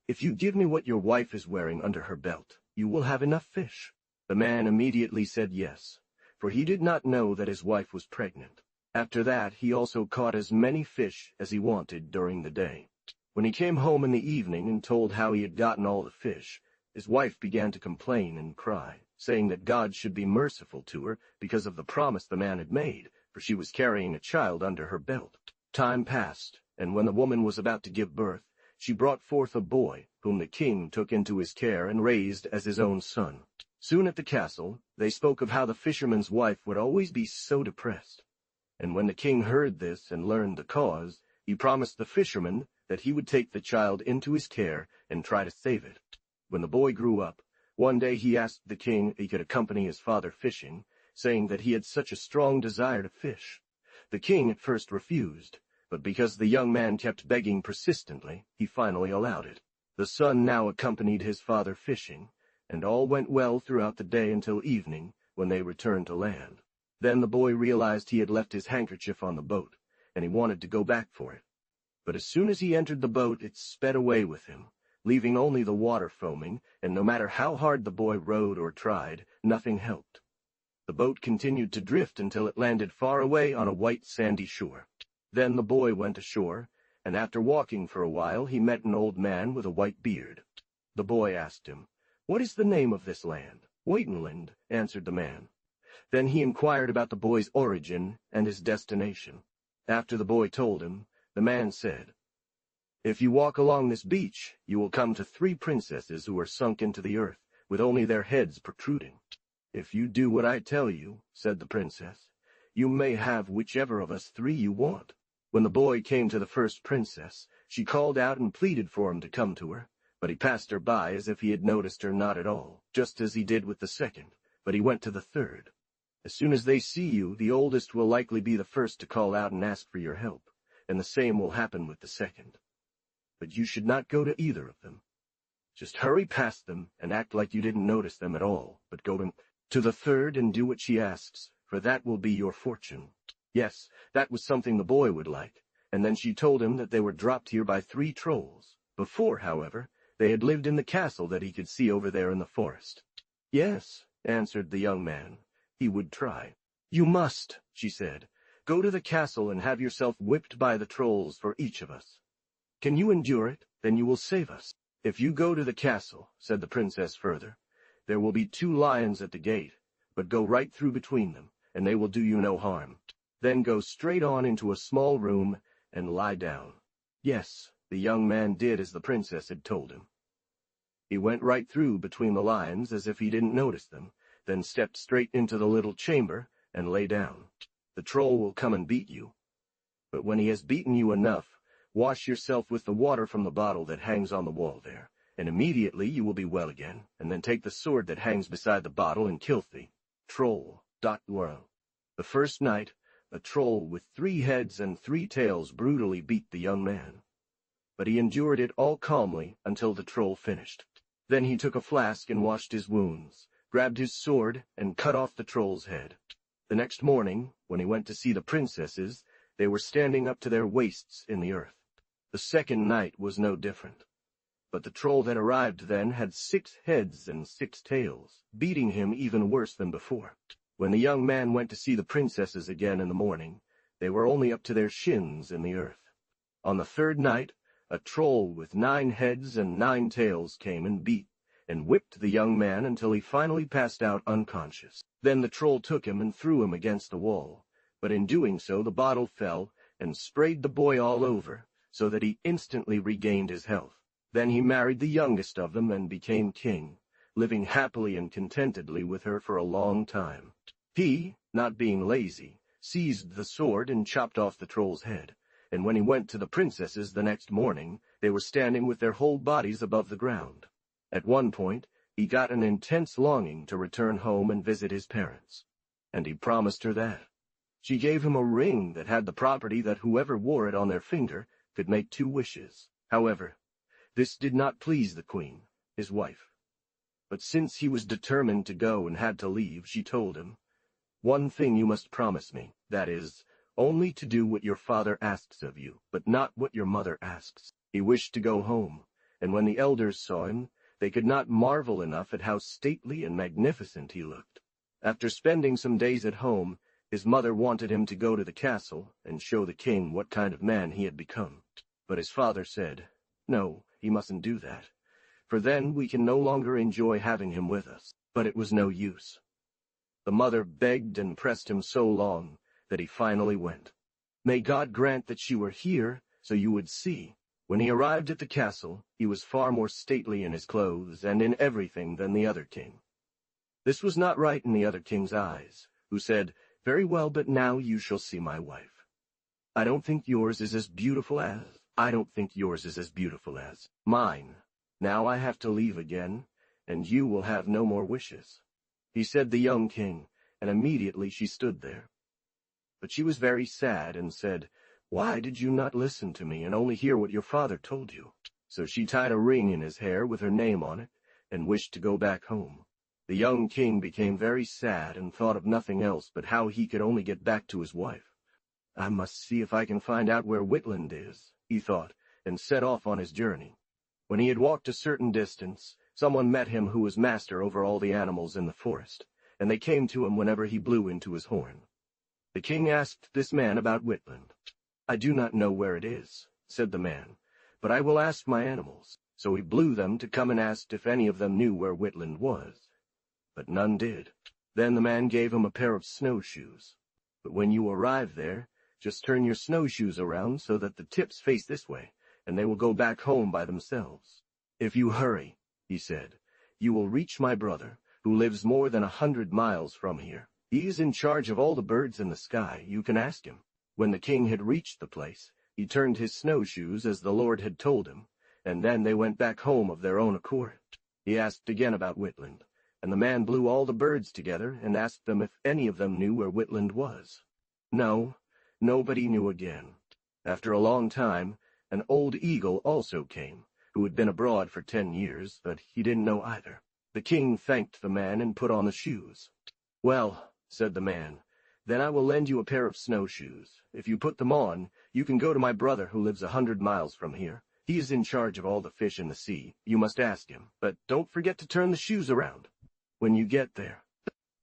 [SPEAKER 1] "If you give me what your wife is wearing under her belt, you will have enough fish." The man immediately said yes, for he did not know that his wife was pregnant. After that, he also caught as many fish as he wanted during the day. When he came home in the evening and told how he had gotten all the fish, his wife began to complain and cry, saying that God should be merciful to her because of the promise the man had made, for she was carrying a child under her belt. Time passed, and when the woman was about to give birth, she brought forth a boy, whom the king took into his care and raised as his own son. Soon at the castle, they spoke of how the fisherman's wife would always be so depressed. And when the king heard this and learned the cause, he promised the fisherman that he would take the child into his care and try to save it. When the boy grew up, one day he asked the king if he could accompany his father fishing, saying that he had such a strong desire to fish. The king at first refused, but because the young man kept begging persistently, he finally allowed it. The son now accompanied his father fishing, and all went well throughout the day until evening, when they returned to land. Then the boy realized he had left his handkerchief on the boat, and he wanted to go back for it. But as soon as he entered the boat, it sped away with him, leaving only the water foaming, and no matter how hard the boy rowed or tried, nothing helped. The boat continued to drift until it landed far away on a white sandy shore. Then the boy went ashore, and after walking for a while he met an old man with a white beard. The boy asked him, "What is the name of this land?" "Whitenland," answered the man. Then he inquired about the boy's origin and his destination. After the boy told him, the man said, "If you walk along this beach, you will come to 3 princesses who are sunk into the earth, with only their heads protruding. If you do what I tell you," said the princess, "you may have whichever of us 3 you want." When the boy came to the first princess, she called out and pleaded for him to come to her, but he passed her by as if he had noticed her not at all, just as he did with the second, but he went to the third. As soon as they see you, the oldest will likely be the first to call out and ask for your help, and the same will happen with the second. But you should not go to either of them. Just hurry past them and act like you didn't notice them at all, but go to the third and do what she asks, for that will be your fortune. Yes, that was something the boy would like, and then she told him that they were dropped here by 3 trolls. Before, however, they had lived in the castle that he could see over there in the forest. "Yes," answered the young man, he would try. "You must," she said, "go to the castle and have yourself whipped by the trolls for each of us. Can you endure it? Then you will save us." "If you go to the castle," said the princess further, "there will be 2 lions at the gate, but go right through between them, and they will do you no harm. Then go straight on into a small room and lie down." Yes, the young man did as the princess had told him. He went right through between the lions as if he didn't notice them, then stepped straight into the little chamber and lay down. The troll will come and beat you. But when he has beaten you enough, wash yourself with the water from the bottle that hangs on the wall there, and immediately you will be well again, and then take the sword that hangs beside the bottle and kill thee. Troll. The first night, a troll with 3 heads and 3 tails brutally beat the young man. But he endured it all calmly until the troll finished. Then he took a flask and washed his wounds, grabbed his sword, and cut off the troll's head. The next morning, when he went to see the princesses, they were standing up to their waists in the earth. The second night was no different. But the troll that arrived then had 6 heads and 6 tails, beating him even worse than before. When the young man went to see the princesses again in the morning, they were only up to their shins in the earth. On the 3rd night, a troll with 9 heads and 9 tails came and beat and whipped the young man until he finally passed out unconscious. Then the troll took him and threw him against the wall, but in doing so the bottle fell, and sprayed the boy all over, so that he instantly regained his health. Then he married the youngest of them and became king, living happily and contentedly with her for a long time. He, not being lazy, seized the sword and chopped off the troll's head, and when he went to the princesses the next morning, they were standing with their whole bodies above the ground. At one point, he got an intense longing to return home and visit his parents, and he promised her that. She gave him a ring that had the property that whoever wore it on their finger could make 2 wishes. However, this did not please the queen, his wife. But since he was determined to go and had to leave, she told him, "One thing you must promise me, that is, only to do what your father asks of you, but not what your mother asks." He wished to go home, and when the elders saw him, they could not marvel enough at how stately and magnificent he looked. After spending some days at home, his mother wanted him to go to the castle and show the king what kind of man he had become. But his father said, "No, he mustn't do that, for then we can no longer enjoy having him with us." But it was no use. The mother begged and pressed him so long that he finally went. May God grant that she were here, so you would see. When he arrived at the castle, he was far more stately in his clothes and in everything than the other king. This was not right in the other king's eyes, who said, "Very well, but now you shall see my wife. I don't think yours is as beautiful as mine. Now I have to leave again, and you will have no more wishes," he said the young king, and immediately she stood there. But she was very sad and said, "Why did you not listen to me and only hear what your father told you?" So she tied a ring in his hair with her name on it and wished to go back home. The young king became very sad and thought of nothing else but how he could only get back to his wife. "I must see if I can find out where Whitland is," he thought, and set off on his journey. When he had walked a certain distance, someone met him who was master over all the animals in the forest, and they came to him whenever he blew into his horn. The king asked this man about Whitland. "I do not know where it is," said the man, "but I will ask my animals." So he blew them to come and asked if any of them knew where Whitland was. But none did. Then the man gave him a pair of snowshoes. "But when you arrive there, just turn your snowshoes around so that the tips face this way, and they will go back home by themselves. If you hurry," he said, "you will reach my brother, who lives more than 100 miles from here. He is in charge of all the birds in the sky. You can ask him." When the king had reached the place, he turned his snowshoes as the Lord had told him, and then they went back home of their own accord. He asked again about Whitland, and the man blew all the birds together and asked them if any of them knew where Whitland was. No, nobody knew again. After a long time, an old eagle also came, who had been abroad for 10 years, but he didn't know either. The king thanked the man and put on the shoes. "Well," said the man, "then I will lend you a pair of snowshoes. If you put them on, you can go to my brother who lives 100 miles from here. He is in charge of all the fish in the sea. You must ask him, but don't forget to turn the shoes around when you get there."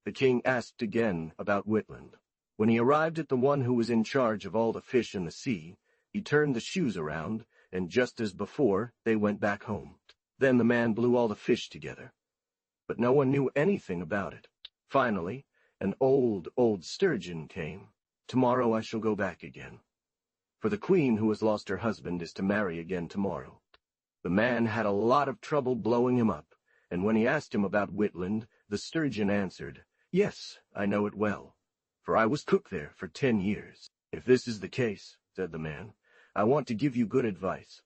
[SPEAKER 1] The king asked again about Whitland. When he arrived at the one who was in charge of all the fish in the sea, he turned the shoes around, and just as before, they went back home. Then the man blew all the fish together, but no one knew anything about it. Finally, an old sturgeon came. "Tomorrow I shall go back again, for the queen who has lost her husband is to marry again tomorrow." The man had a lot of trouble blowing him up, and when he asked him about Whitland, the sturgeon answered, "Yes, I know it well, for I was cook there for 10 years. "If this is the case," said the man, "I want to give you good advice.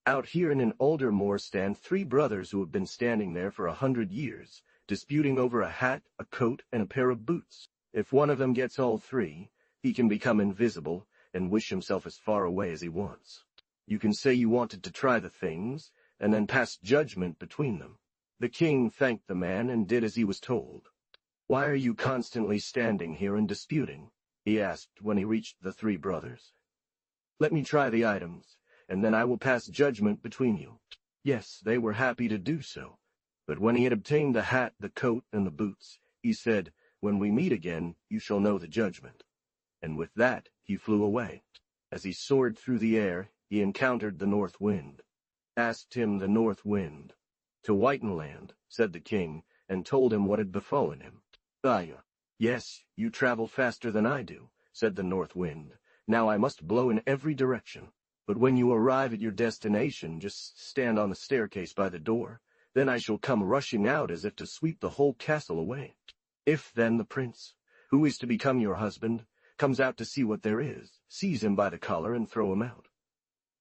[SPEAKER 1] Out here in an alder moor stand 3 brothers who have been standing there for 100 years, disputing over a hat, a coat, and a pair of boots. If one of them gets all 3, he can become invisible and wish himself as far away as he wants. You can say you wanted to try the things, and then pass judgment between them." The king thanked the man and did as he was told. "Why are you constantly standing here and disputing?" he asked when he reached the 3 brothers. "Let me try the items, and then I will pass judgment between you." Yes, they were happy to do so. But when he had obtained the hat, the coat, and the boots, he said, "When we meet again, you shall know the judgment." And with that he flew away. As he soared through the air, he encountered the North Wind. Asked him the North Wind, "To Whitenland," said the king, and told him what had befallen him. "Ah, yes, you travel faster than I do," said the North Wind, Now I must blow in every direction. But when you arrive at your destination, just stand on the staircase by the door. Then I shall come rushing out as if to sweep the whole castle away. If then the prince, who is to become your husband, comes out to see what there is, seize him by the collar and throw him out.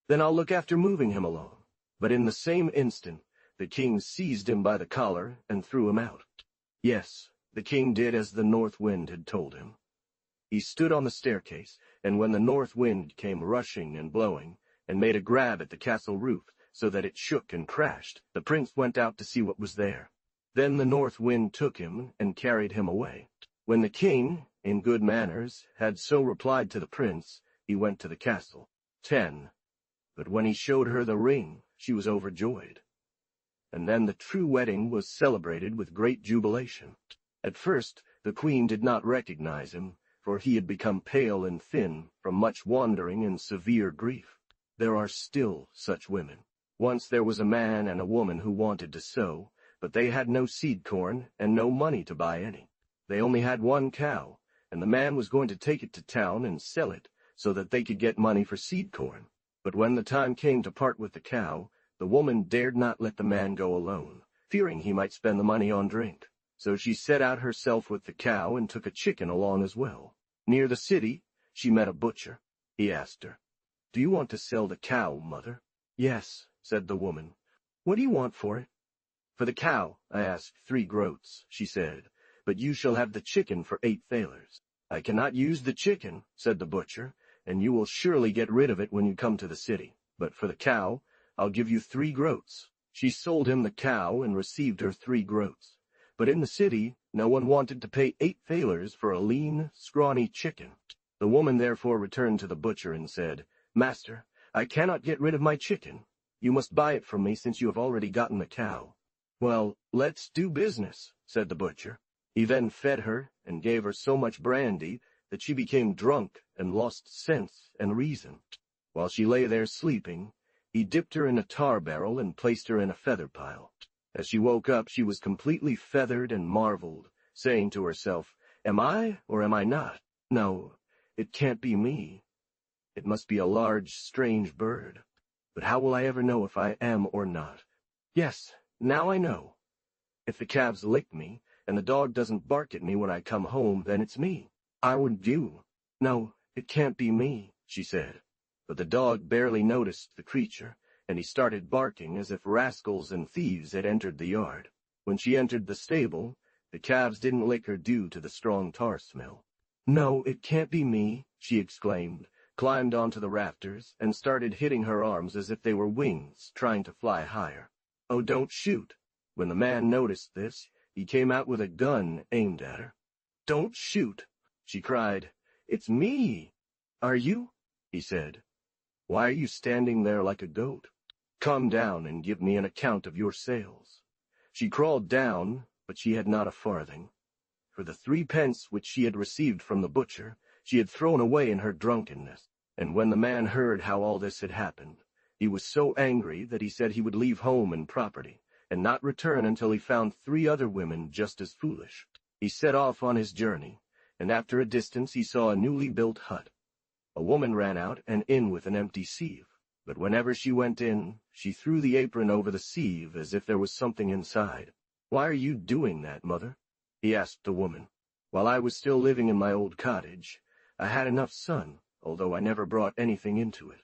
[SPEAKER 1] Then I'll look after moving him along. But in the same instant, the king seized him by the collar and threw him out. Yes, the king did as the north wind had told him. He stood on the staircase, and when the north wind came rushing and blowing, and made a grab at the castle roof, so that it shook and crashed, the prince went out to see what was there. Then the north wind took him and carried him away. When the king, in good manners, had so replied to the prince, he went to the castle. 10. But when he showed her the ring, she was overjoyed. And then the true wedding was celebrated with great jubilation. At first, the queen did not recognize him, for he had become pale and thin from much wandering and severe grief. There are still such women. Once there was a man and a woman who wanted to sow, but they had no seed corn and no money to buy any. They only had one cow, and the man was going to take it to town and sell it so that they could get money for seed corn. But when the time came to part with the cow, the woman dared not let the man go alone, fearing he might spend the money on drink. So she set out herself with the cow and took a chicken along as well. Near the city, she met a butcher. He asked her, "Do you want to sell the cow, mother?" "Yes," said the woman. "What do you want for it?" "For the cow, I ask 3 groats," she said, "but you shall have the chicken for 8 thalers." "I cannot use the chicken," said the butcher, "and you will surely get rid of it when you come to the city. But for the cow, I'll give you 3 groats. She sold him the cow and received her 3 groats. But in the city, no one wanted to pay 8 thalers for a lean, scrawny chicken. The woman therefore returned to the butcher and said, "Master, I cannot get rid of my chicken. You must buy it from me since you have already gotten the cow." "Well, let's do business," said the butcher. He then fed her and gave her so much brandy that she became drunk and lost sense and reason. While she lay there sleeping, he dipped her in a tar barrel and placed her in a feather pile. As she woke up, she was completely feathered and marveled, saying to herself, "Am I or am I not? No, it can't be me. It must be a large, strange bird. But how will I ever know if I am or not? Yes, now I know. If the calves lick me, and the dog doesn't bark at me when I come home, then it's me. Aren't you? No, it can't be me," she said. But the dog barely noticed the creature, and he started barking as if rascals and thieves had entered the yard. When she entered the stable, the calves didn't lick her due to the strong tar smell. "No, it can't be me," she exclaimed, climbed onto the rafters, and started hitting her arms as if they were wings, trying to fly higher. "Oh, don't shoot." When the man noticed this, he came out with a gun aimed at her. "Don't shoot," she cried. "It's me." "Are you?" he said. "Why are you standing there like a goat? Come down and give me an account of your sales." She crawled down, but she had not a farthing. For the 3 pence which she had received from the butcher, she had thrown away in her drunkenness. And when the man heard how all this had happened, he was so angry that he said he would leave home and property, and not return until he found 3 other women just as foolish. He set off on his journey, and after a distance he saw a newly built hut. A woman ran out and in with an empty sieve, but whenever she went in, she threw the apron over the sieve as if there was something inside. "Why are you doing that, mother?" he asked the woman. "While I was still living in my old cottage, I had enough sun, although I never brought anything into it."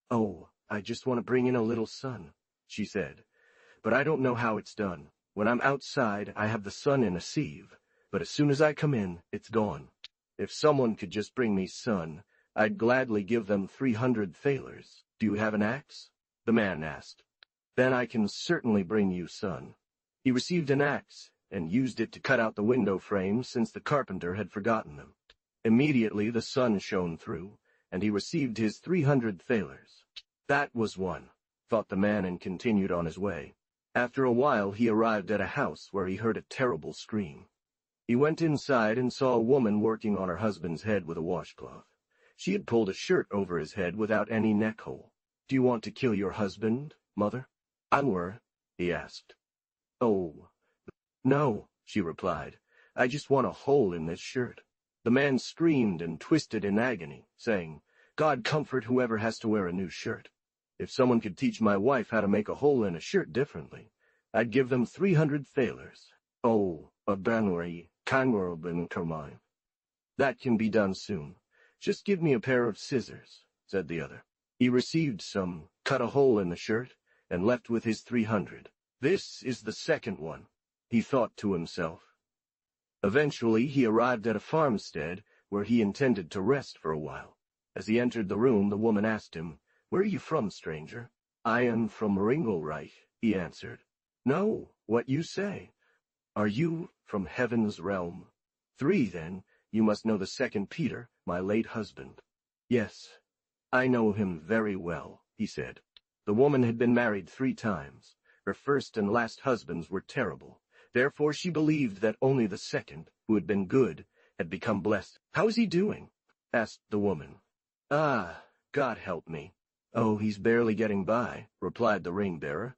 [SPEAKER 1] "Oh, I just want to bring in a little sun," she said. "But I don't know how it's done. When I'm outside, I have the sun in a sieve, but as soon as I come in, it's gone. If someone could just bring me sun, I'd gladly give them 300 thalers. Do you have an axe?" the man asked. "Then I can certainly bring you sun." He received an axe and used it to cut out the window frames since the carpenter had forgotten them. Immediately the sun shone through, and he received his 300 thalers. That was one, thought the man, and continued on his way. After a while he arrived at a house where he heard a terrible scream. He went inside and saw a woman working on her husband's head with a washcloth. She had pulled a shirt over his head without any neck hole. "Do you want to kill your husband, mother?" "I were," he asked. "Oh, no," she replied. "I just want a hole in this shirt." The man screamed and twisted in agony, saying, God comfort whoever has to wear a new shirt. If someone could teach my wife how to make a hole in a shirt differently, I'd give them 300 thalers. Oh, a Bannery, Kangaroo Carmine. That can be done soon. Just give me a pair of scissors, said the other. He received some, cut a hole in the shirt, and left with his 300. This is the second one, he thought to himself. Eventually he arrived at a farmstead where he intended to rest for a while. As he entered the room, the woman asked him, "Where are you from, stranger?" "I am from Ringelreich," he answered. "No, what you say. Are you from heaven's realm?" "3, then. You must know the second Peter, my late husband." "Yes, I know him very well," he said. The woman had been married 3 times. Her first and last husbands were terrible. Therefore she believed that only the second, who had been good, had become blessed. "How is he doing?" asked the woman. "Ah, God help me." "Oh, he's barely getting by," replied the ring-bearer.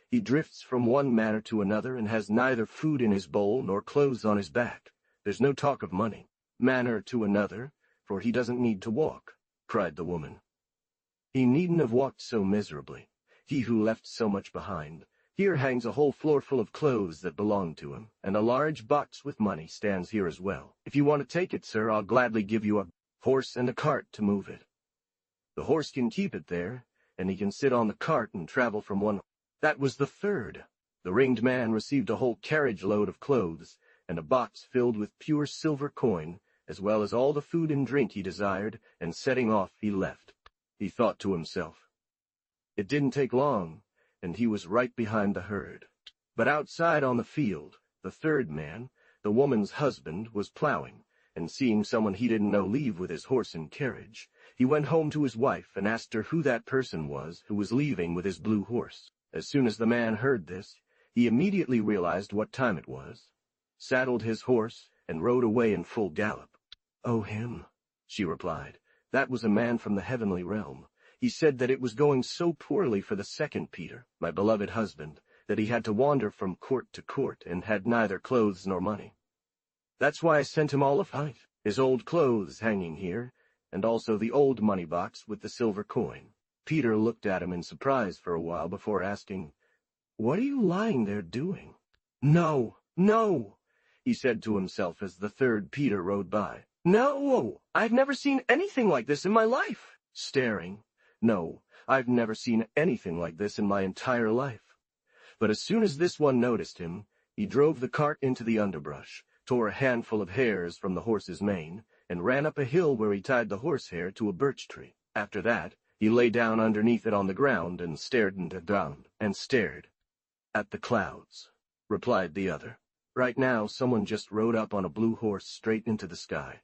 [SPEAKER 1] "He drifts from one manor to another and has neither food in his bowl nor clothes on his back. There's no talk of money. Manor to another, for he doesn't need to walk," cried the woman. "He needn't have walked so miserably, he who left so much behind. Here hangs a whole floor full of clothes that belong to him, and a large box with money stands here as well. If you want to take it, sir, I'll gladly give you a horse and a cart to move it. The horse can keep it there, and he can sit on the cart and travel from one." That was the third. The ringed man received a whole carriage-load of clothes, and a box filled with pure silver coin, as well as all the food and drink he desired, and setting off he left. He thought to himself. It didn't take long, and he was right behind the herd. But outside on the field, the third man, the woman's husband, was plowing, and seeing someone he didn't know leave with his horse and carriage, he went home to his wife and asked her who that person was who was leaving with his blue horse. As soon as the man heard this, he immediately realized what time it was, saddled his horse, and rode away in full gallop. "Oh, him," she replied. "That was a man from the heavenly realm. He said that it was going so poorly for the second Peter, my beloved husband, that he had to wander from court to court and had neither clothes nor money. That's why I sent him all of his old clothes hanging here, and also the old money box with the silver coin." Peter looked at him in surprise for a while before asking, "What are you lying there doing?" "No, no," he said to himself as the third Peter rode by. "No, I've never seen anything like this in my life." Staring, "No, I've never seen anything like this in my entire life." But as soon as this one noticed him, he drove the cart into the underbrush, tore a handful of hairs from the horse's mane, and ran up a hill where he tied the horsehair to a birch tree. After that, he lay down underneath it on the ground and stared at the clouds, replied the other. "Right now, someone just rode up on a blue horse straight into the sky.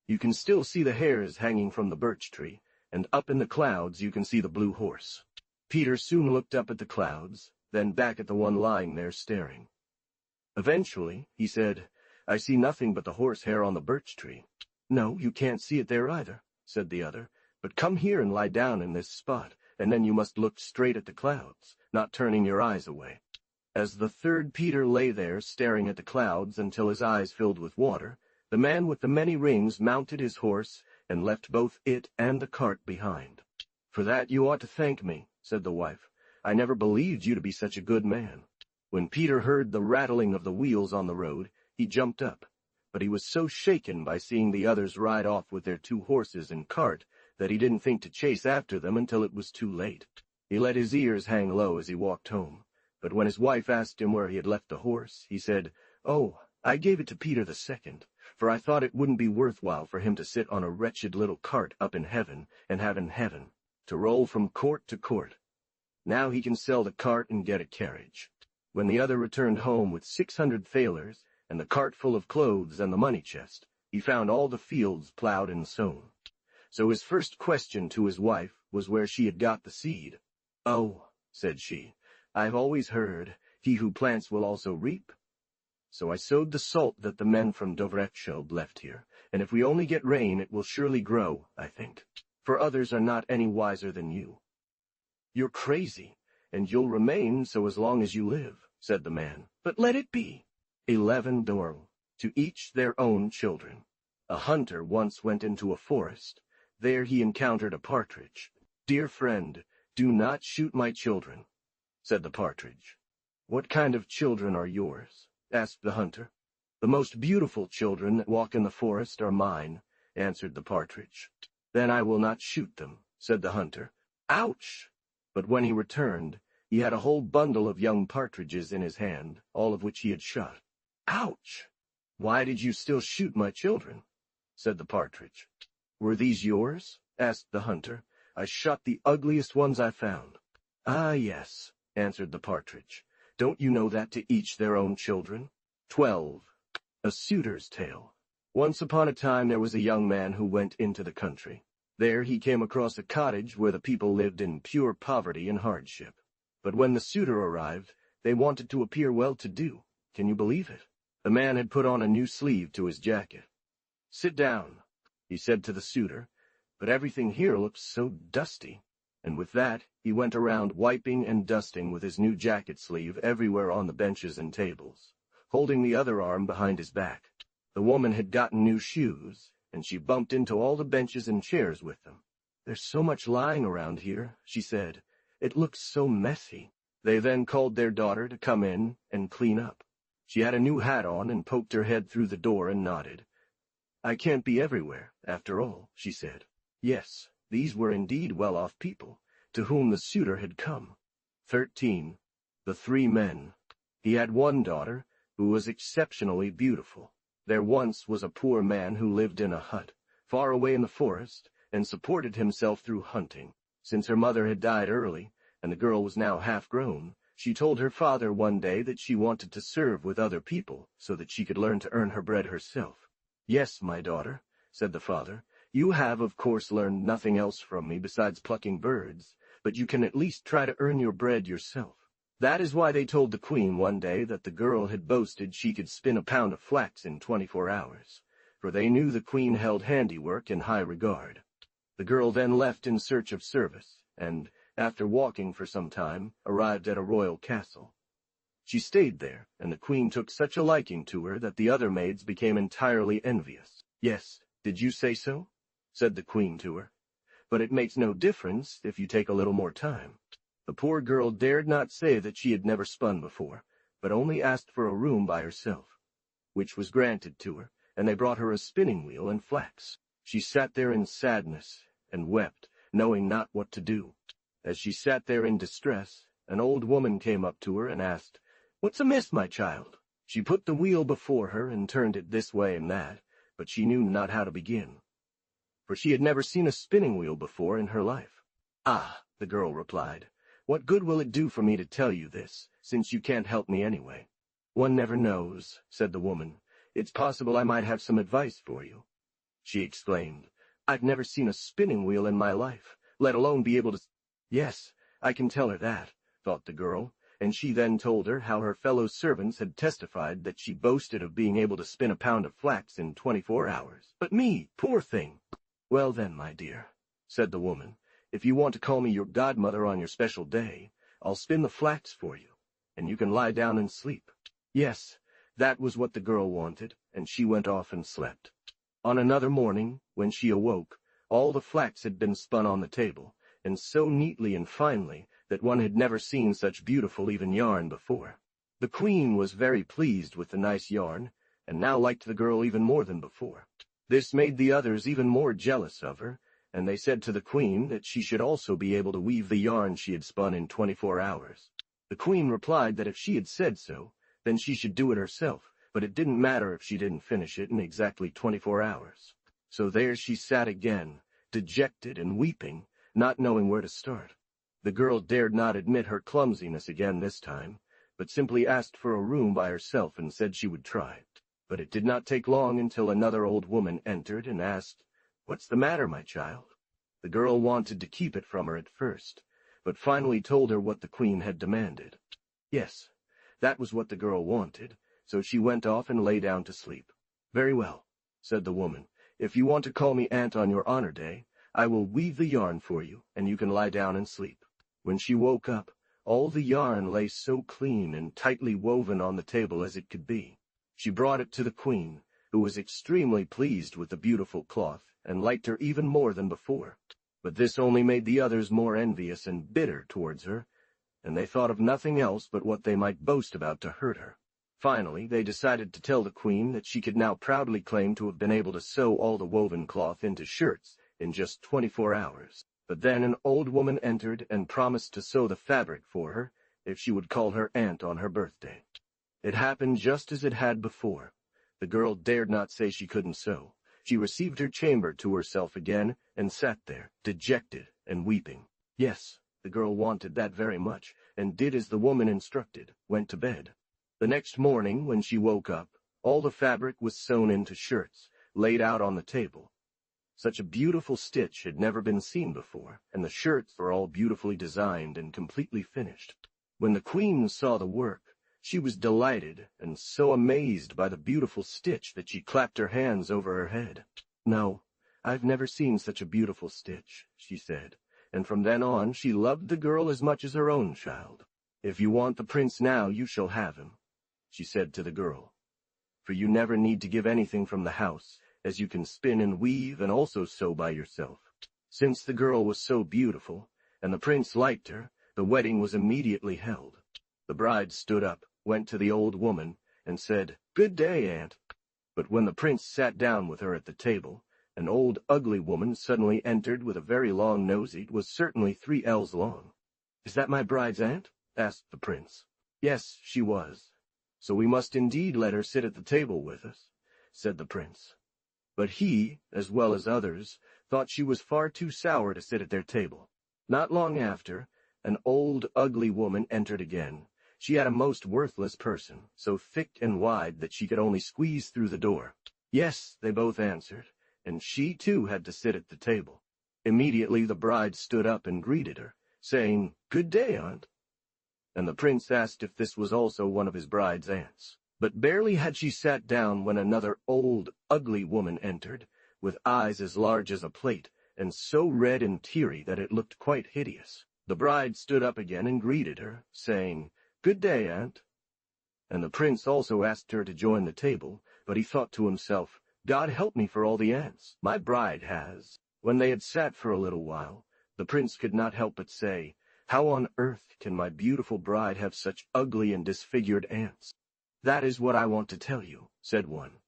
[SPEAKER 1] You can still see the hairs hanging from the birch tree, and up in the clouds you can see the blue horse." Peter soon looked up at the clouds, then back at the one lying there staring. Eventually, he said, "I see nothing but the horsehair on the birch tree." "No, you can't see it there either," said the other. "But come here and lie down in this spot, and then you must look straight at the clouds, not turning your eyes away." As the third Peter lay there staring at the clouds until his eyes filled with water, the man with the many rings mounted his horse and left both it and the cart behind. "For that you ought to thank me," said the wife. "I never believed you to be such a good man." When Peter heard the rattling of the wheels on the road, he jumped up, but he was so shaken by seeing the others ride off with their 2 horses and cart that he didn't think to chase after them until it was too late. He let his ears hang low as he walked home, but when his wife asked him where he had left the horse, he said, "Oh, I gave it to Peter II, for I thought it wouldn't be worthwhile for him to sit on a wretched little cart up in heaven and have in heaven to roll from court to court. Now he can sell the cart and get a carriage." When the other returned home with 600 thalers and the cart full of clothes and the money chest, he found all the fields plowed and sown. So his first question to his wife was where she had got the seed. "Oh," said she, "I've always heard, he who plants will also reap. So I sowed the salt that the men from Dovrechtskjold left here, and if we only get rain it will surely grow, I think. For others are not any wiser than you." "You're crazy, and you'll remain so as long as you live," said the man. "But let it be. 11 dorl, to each their own children. A hunter once went into a forest, There he encountered a partridge. "Dear friend, do not shoot my children," said the partridge. "What kind of children are yours?" asked the hunter. "The most beautiful children that walk in the forest are mine," answered the partridge. "Then I will not shoot them," said the hunter. "Ouch!" But when he returned, he had a whole bundle of young partridges in his hand, all of which he had shot. "Ouch! Why did you still shoot my children?" said the partridge. "Were these yours?" asked the hunter. "I shot the ugliest ones I found." "Ah, yes," answered the partridge. "Don't you know that to each their own children?" 12. A Suitor's Tale. Once upon a time there was a young man who went into the country. There he came across a cottage where the people lived in pure poverty and hardship. But when the suitor arrived, they wanted to appear well-to-do. Can you believe it? The man had put on a new sleeve to his jacket. "Sit down," he said to the suitor, "but everything here looks so dusty." And with that, he went around wiping and dusting with his new jacket sleeve everywhere on the benches and tables, holding the other arm behind his back. The woman had gotten new shoes, and she bumped into all the benches and chairs with them. "There's so much lying around here," she said. "It looks so messy." They then called their daughter to come in and clean up. She had a new hat on and poked her head through the door and nodded. "I can't be everywhere, after all," she said. Yes, these were indeed well-off people, to whom the suitor had come. 13. The Three Men. He had one daughter, who was exceptionally beautiful. There once was a poor man who lived in a hut, far away in the forest, and supported himself through hunting. Since her mother had died early, and the girl was now half-grown, she told her father one day that she wanted to serve with other people, so that she could learn to earn her bread herself. "Yes, my daughter," said the father, "you have, of course, learned nothing else from me besides plucking birds, but you can at least try to earn your bread yourself." That is why they told the queen one day that the girl had boasted she could spin a pound of flax in 24 hours, for they knew the queen held handiwork in high regard. The girl then left in search of service, and, after walking for some time, arrived at a royal castle. She stayed there, and the queen took such a liking to her that the other maids became entirely envious. "Yes, did you say so?" said the queen to her. "But it makes no difference if you take a little more time." The poor girl dared not say that she had never spun before, but only asked for a room by herself, which was granted to her, and they brought her a spinning wheel and flax. She sat there in sadness and wept, knowing not what to do. As she sat there in distress, an old woman came up to her and asked, "What's amiss, my child?" She put the wheel before her and turned it this way and that, but she knew not how to begin, for she had never seen a spinning wheel before in her life. "Ah," the girl replied, "what good will it do for me to tell you this, since you can't help me anyway?" "One never knows," said the woman. "It's possible I might have some advice for you." She exclaimed, "I've never seen a spinning wheel in my life, let alone be able to—" "Yes, I can tell her that," thought the girl, and she then told her how her fellow servants had testified that she boasted of being able to spin a pound of flax in 24 hours. "But me, poor thing!" "Well then, my dear," said the woman, "if you want to call me your godmother on your special day, I'll spin the flax for you, and you can lie down and sleep." Yes, that was what the girl wanted, and she went off and slept. On another morning, when she awoke, all the flax had been spun on the table, and so neatly and finely that one had never seen such beautiful even yarn before. The queen was very pleased with the nice yarn, and now liked the girl even more than before. This made the others even more jealous of her, and they said to the queen that she should also be able to weave the yarn she had spun in 24 hours. The queen replied that if she had said so, then she should do it herself, but it didn't matter if she didn't finish it in exactly 24 hours. So there she sat again, dejected and weeping, not knowing where to start. The girl dared not admit her clumsiness again this time, but simply asked for a room by herself and said she would try. But it did not take long until another old woman entered and asked, "What's the matter, my child?" The girl wanted to keep it from her at first, but finally told her what the queen had demanded. Yes, that was what the girl wanted, so she went off and lay down to sleep. "Very well," said the woman. "If you want to call me aunt on your honor day, I will weave the yarn for you, and you can lie down and sleep." When she woke up, all the yarn lay so clean and tightly woven on the table as it could be. She brought it to the queen, who was extremely pleased with the beautiful cloth and liked her even more than before. But this only made the others more envious and bitter towards her, and they thought of nothing else but what they might boast about to hurt her. Finally, they decided to tell the queen that she could now proudly claim to have been able to sew all the woven cloth into shirts in just 24 hours. But then an old woman entered and promised to sew the fabric for her if she would call her aunt on her birthday. It happened just as it had before. The girl dared not say she couldn't sew. She received her chamber to herself again and sat there, dejected and weeping. Yes, the girl wanted that very much, and did as the woman instructed, went to bed. The next morning, when she woke up, all the fabric was sewn into shirts, laid out on the table. Such a beautiful stitch had never been seen before, and the shirts were all beautifully designed and completely finished. When the queen saw the work, she was delighted and so amazed by the beautiful stitch that she clapped her hands over her head. "No, I've never seen such a beautiful stitch," she said, and from then on she loved the girl as much as her own child. "If you want the prince now, you shall have him," she said to the girl, "for you never need to give anything from the house, as you can spin and weave and also sew by yourself." Since the girl was so beautiful, and the prince liked her, the wedding was immediately held. The bride stood up, went to the old woman, and said, "Good day, aunt." But when the prince sat down with her at the table, an old ugly woman suddenly entered with a very long nose. It was certainly 3 ells long. "Is that my bride's aunt?" asked the prince. "Yes, she was. So we must indeed let her sit at the table with us," said the prince. But he, as well as others, thought she was far too sour to sit at their table. Not long after, an old ugly woman entered again. She had a most worthless person, so thick and wide that she could only squeeze through the door. "Yes," they both answered, and she too had to sit at the table. Immediately the bride stood up and greeted her, saying, "Good day, aunt." And the prince asked if this was also one of his bride's aunts. But barely had she sat down when another old, ugly woman entered, with eyes as large as a plate, and so red and teary that it looked quite hideous. The bride stood up again and greeted her, saying, "Good day, aunt." And the prince also asked her to join the table, but he thought to himself, "God help me for all the aunts my bride has." When they had sat for a little while, the prince could not help but say, "How on earth can my beautiful bride have such ugly and disfigured aunts?" "That is what I want to tell you," said one.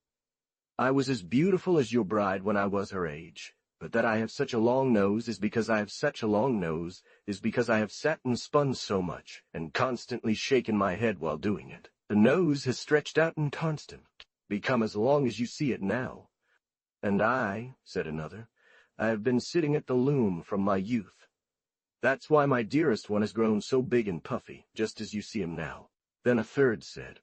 [SPEAKER 1] "I was as beautiful as your bride when I was her age, but that I have such a long nose is because I have such a long nose is because I have sat and spun so much, and constantly shaken my head while doing it. The nose has stretched out and constant, become as long as you see it now." "And I," said another, "I have been sitting at the loom from my youth. That's why my dearest one has grown so big and puffy, just as you see him now." Then a third said,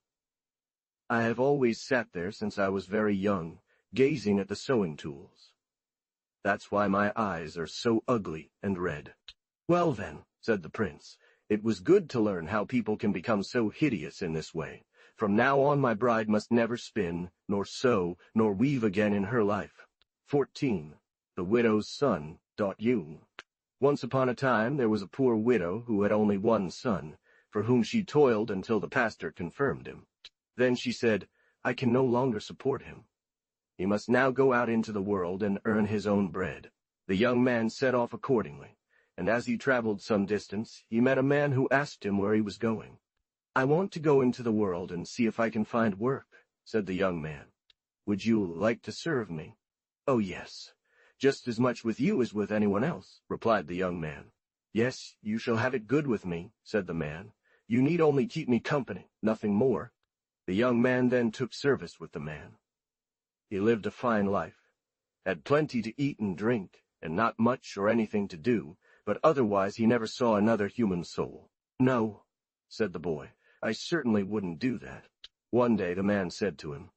[SPEAKER 1] "I have always sat there since I was very young, gazing at the sewing tools. That's why my eyes are so ugly and red." "Well then," said the prince, "it was good to learn how people can become so hideous in this way. From now on my bride must never spin, nor sew, nor weave again in her life." 14. The Widow's Son. Once upon a time there was a poor widow who had only one son, for whom she toiled until the pastor confirmed him. Then she said, "I can no longer support him. He must now go out into the world and earn his own bread." The young man set off accordingly, and as he traveled some distance, he met a man who asked him where he was going. "I want to go into the world and see if I can find work," said the young man. "Would you like to serve me?" "Oh, yes, just as much with you as with anyone else," replied the young man. "Yes, you shall have it good with me," said the man. "You need only keep me company, nothing more." The young man then took service with the man. He lived a fine life, had plenty to eat and drink, and not much or anything to do, but otherwise he never saw another human soul. "No," said the boy, "I certainly wouldn't do that." One day the man said to him,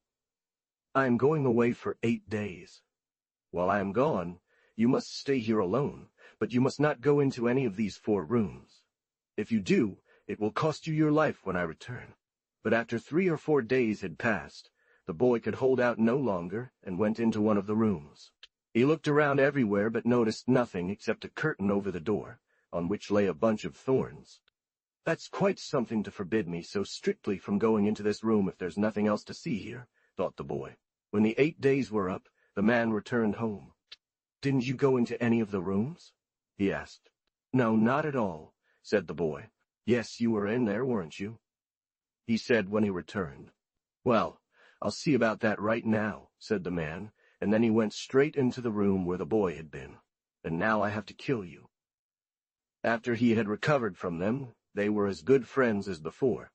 [SPEAKER 1] "I am going away for 8 days. While I am gone, you must stay here alone, but you must not go into any of these 4 rooms. If you do, it will cost you your life when I return." But after 3 or 4 days had passed, the boy could hold out no longer and went into one of the rooms. He looked around everywhere but noticed nothing except a curtain over the door, on which lay a bunch of thorns. "That's quite something to forbid me so strictly from going into this room if there's nothing else to see here," thought the boy. When the 8 days were up, the man returned home. "Didn't you go into any of the rooms?" he asked. "No, not at all," said the boy. "Yes, you were in there, weren't you?" he said when he returned. "Well, I'll see about that right now," said the man, and then he went straight into the room where the boy had been. "And now I have to kill you." After he had recovered from them, they were as good friends as before.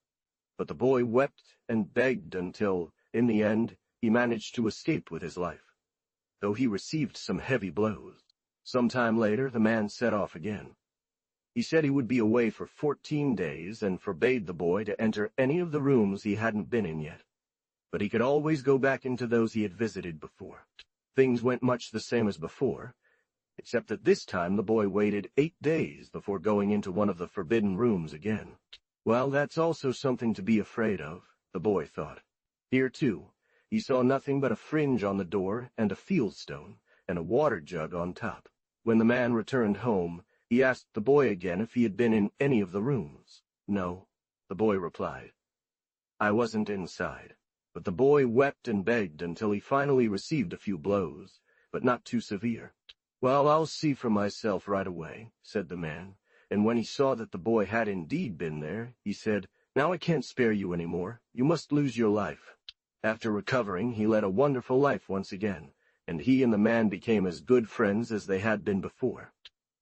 [SPEAKER 1] But the boy wept and begged until, in the end, he managed to escape with his life, though he received some heavy blows. Some time later, the man set off again. He said he would be away for 14 days and forbade the boy to enter any of the rooms he hadn't been in yet. But he could always go back into those he had visited before. Things went much the same as before, except that this time the boy waited 8 days before going into one of the forbidden rooms again. Well, that's also something to be afraid of, the boy thought. Here, too, he saw nothing but a fringe on the door and a fieldstone and a water jug on top. When the man returned home, he asked the boy again if he had been in any of the rooms. "No," the boy replied. "I wasn't inside." But the boy wept and begged until he finally received a few blows, but not too severe. "Well, I'll see for myself right away," said the man, and when he saw that the boy had indeed been there, he said, "Now I can't spare you any more. You must lose your life." After recovering, he led a wonderful life once again, and he and the man became as good friends as they had been before.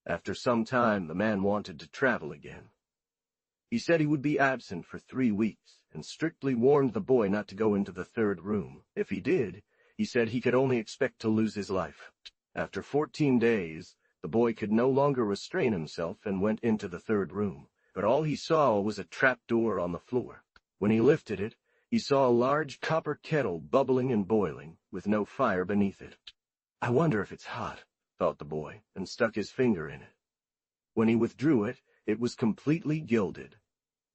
[SPEAKER 1] After some time, the man wanted to travel again. He said he would be absent for 3 weeks, and strictly warned the boy not to go into the 3rd room. If he did, he said he could only expect to lose his life. After 14 days, the boy could no longer restrain himself and went into the 3rd room, but all he saw was a trap-door on the floor. When he lifted it, he saw a large copper kettle bubbling and boiling, with no fire beneath it. "I wonder if it's hot," thought the boy, and stuck his finger in it. When he withdrew it, it was completely gilded.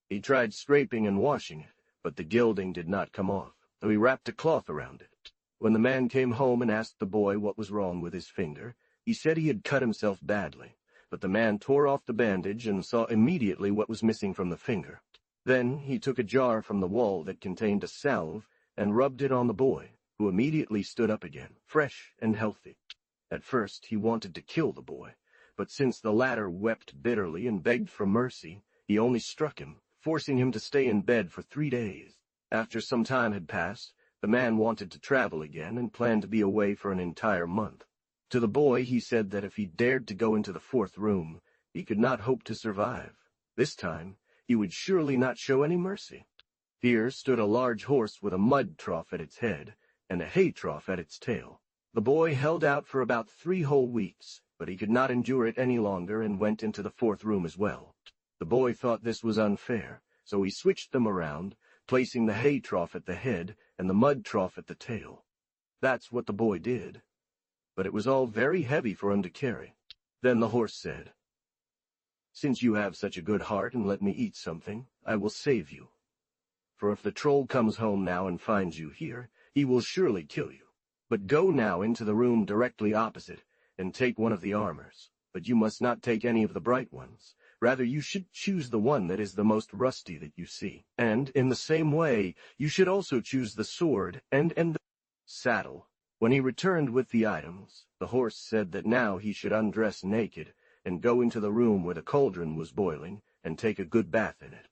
[SPEAKER 1] He tried scraping and washing it, but the gilding did not come off, so he wrapped a cloth around it. When the man came home and asked the boy what was wrong with his finger, he said he had cut himself badly, but the man tore off the bandage and saw immediately what was missing from the finger. Then he took a jar from the wall that contained a salve and rubbed it on the boy, who immediately stood up again, fresh and healthy. At first he wanted to kill the boy, but since the latter wept bitterly and begged for mercy, he only struck him, forcing him to stay in bed for 3 days. After some time had passed, the man wanted to travel again and planned to be away for an entire month. To the boy he said that if he dared to go into the 4th room, he could not hope to survive. This time, he would surely not show any mercy. Here stood a large horse with a mud trough at its head and a hay trough at its tail. The boy held out for about 3 whole weeks, but he could not endure it any longer and went into the 4th room as well. The boy thought this was unfair, so he switched them around, placing the hay trough at the head and the mud trough at the tail. That's what the boy did. But it was all very heavy for him to carry. Then the horse said, "Since you have such a good heart and let me eat something, I will save you. For if the troll comes home now and finds you here, he will surely kill you. But go now into the room directly opposite and take one of the armors. But you must not take any of the bright ones. Rather, you should choose the one that is the most rusty that you see. And, in the same way, you should also choose the sword and the saddle." When he returned with the items, the horse said that now he should undress naked and go into the room where the cauldron was boiling and take a good bath in it.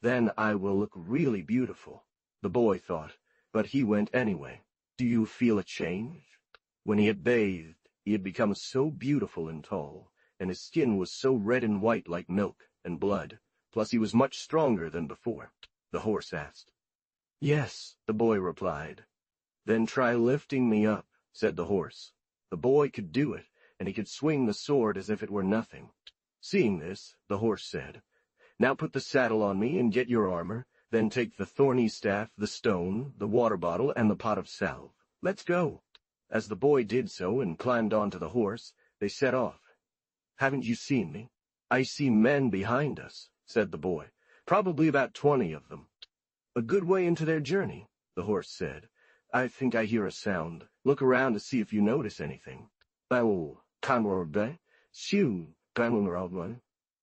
[SPEAKER 1] "Then I will look really beautiful," the boy thought, but he went anyway. "Do you feel a change?" When he had bathed, he had become so beautiful and tall, and his skin was so red and white like milk and blood, plus he was much stronger than before, the horse asked. "Yes," the boy replied. "Then try lifting me up," said the horse. The boy could do it, and he could swing the sword as if it were nothing. Seeing this, the horse said, "Now put the saddle on me and get your armor, then take the thorny staff, the stone, the water bottle, and the pot of salve. Let's go." As the boy did so and climbed onto the horse, they set off. "Haven't you seen me?" "I see men behind us," said the boy, "probably about 20 of them." "A good way into their journey," the horse said. "I think I hear a sound. Look around to see if you notice anything."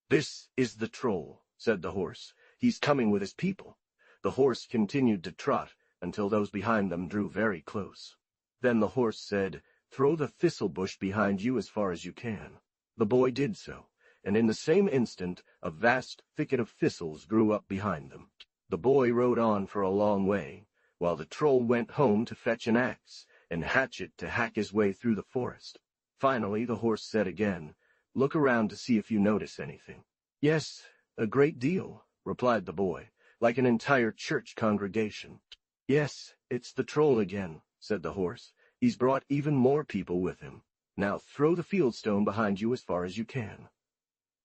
[SPEAKER 1] "This is the troll," said the horse. "He's coming with his people." The horse continued to trot until those behind them drew very close. Then the horse said, "Throw the thistle bush behind you as far as you can." The boy did so, and in the same instant a vast thicket of thistles grew up behind them. The boy rode on for a long way, while the troll went home to fetch an axe and hatchet to hack his way through the forest. Finally the horse said again, "Look around to see if you notice anything." "Yes, a great deal," replied the boy, "like an entire church congregation." "Yes, it's the troll again," said the horse. "He's brought even more people with him. Now throw the fieldstone behind you as far as you can."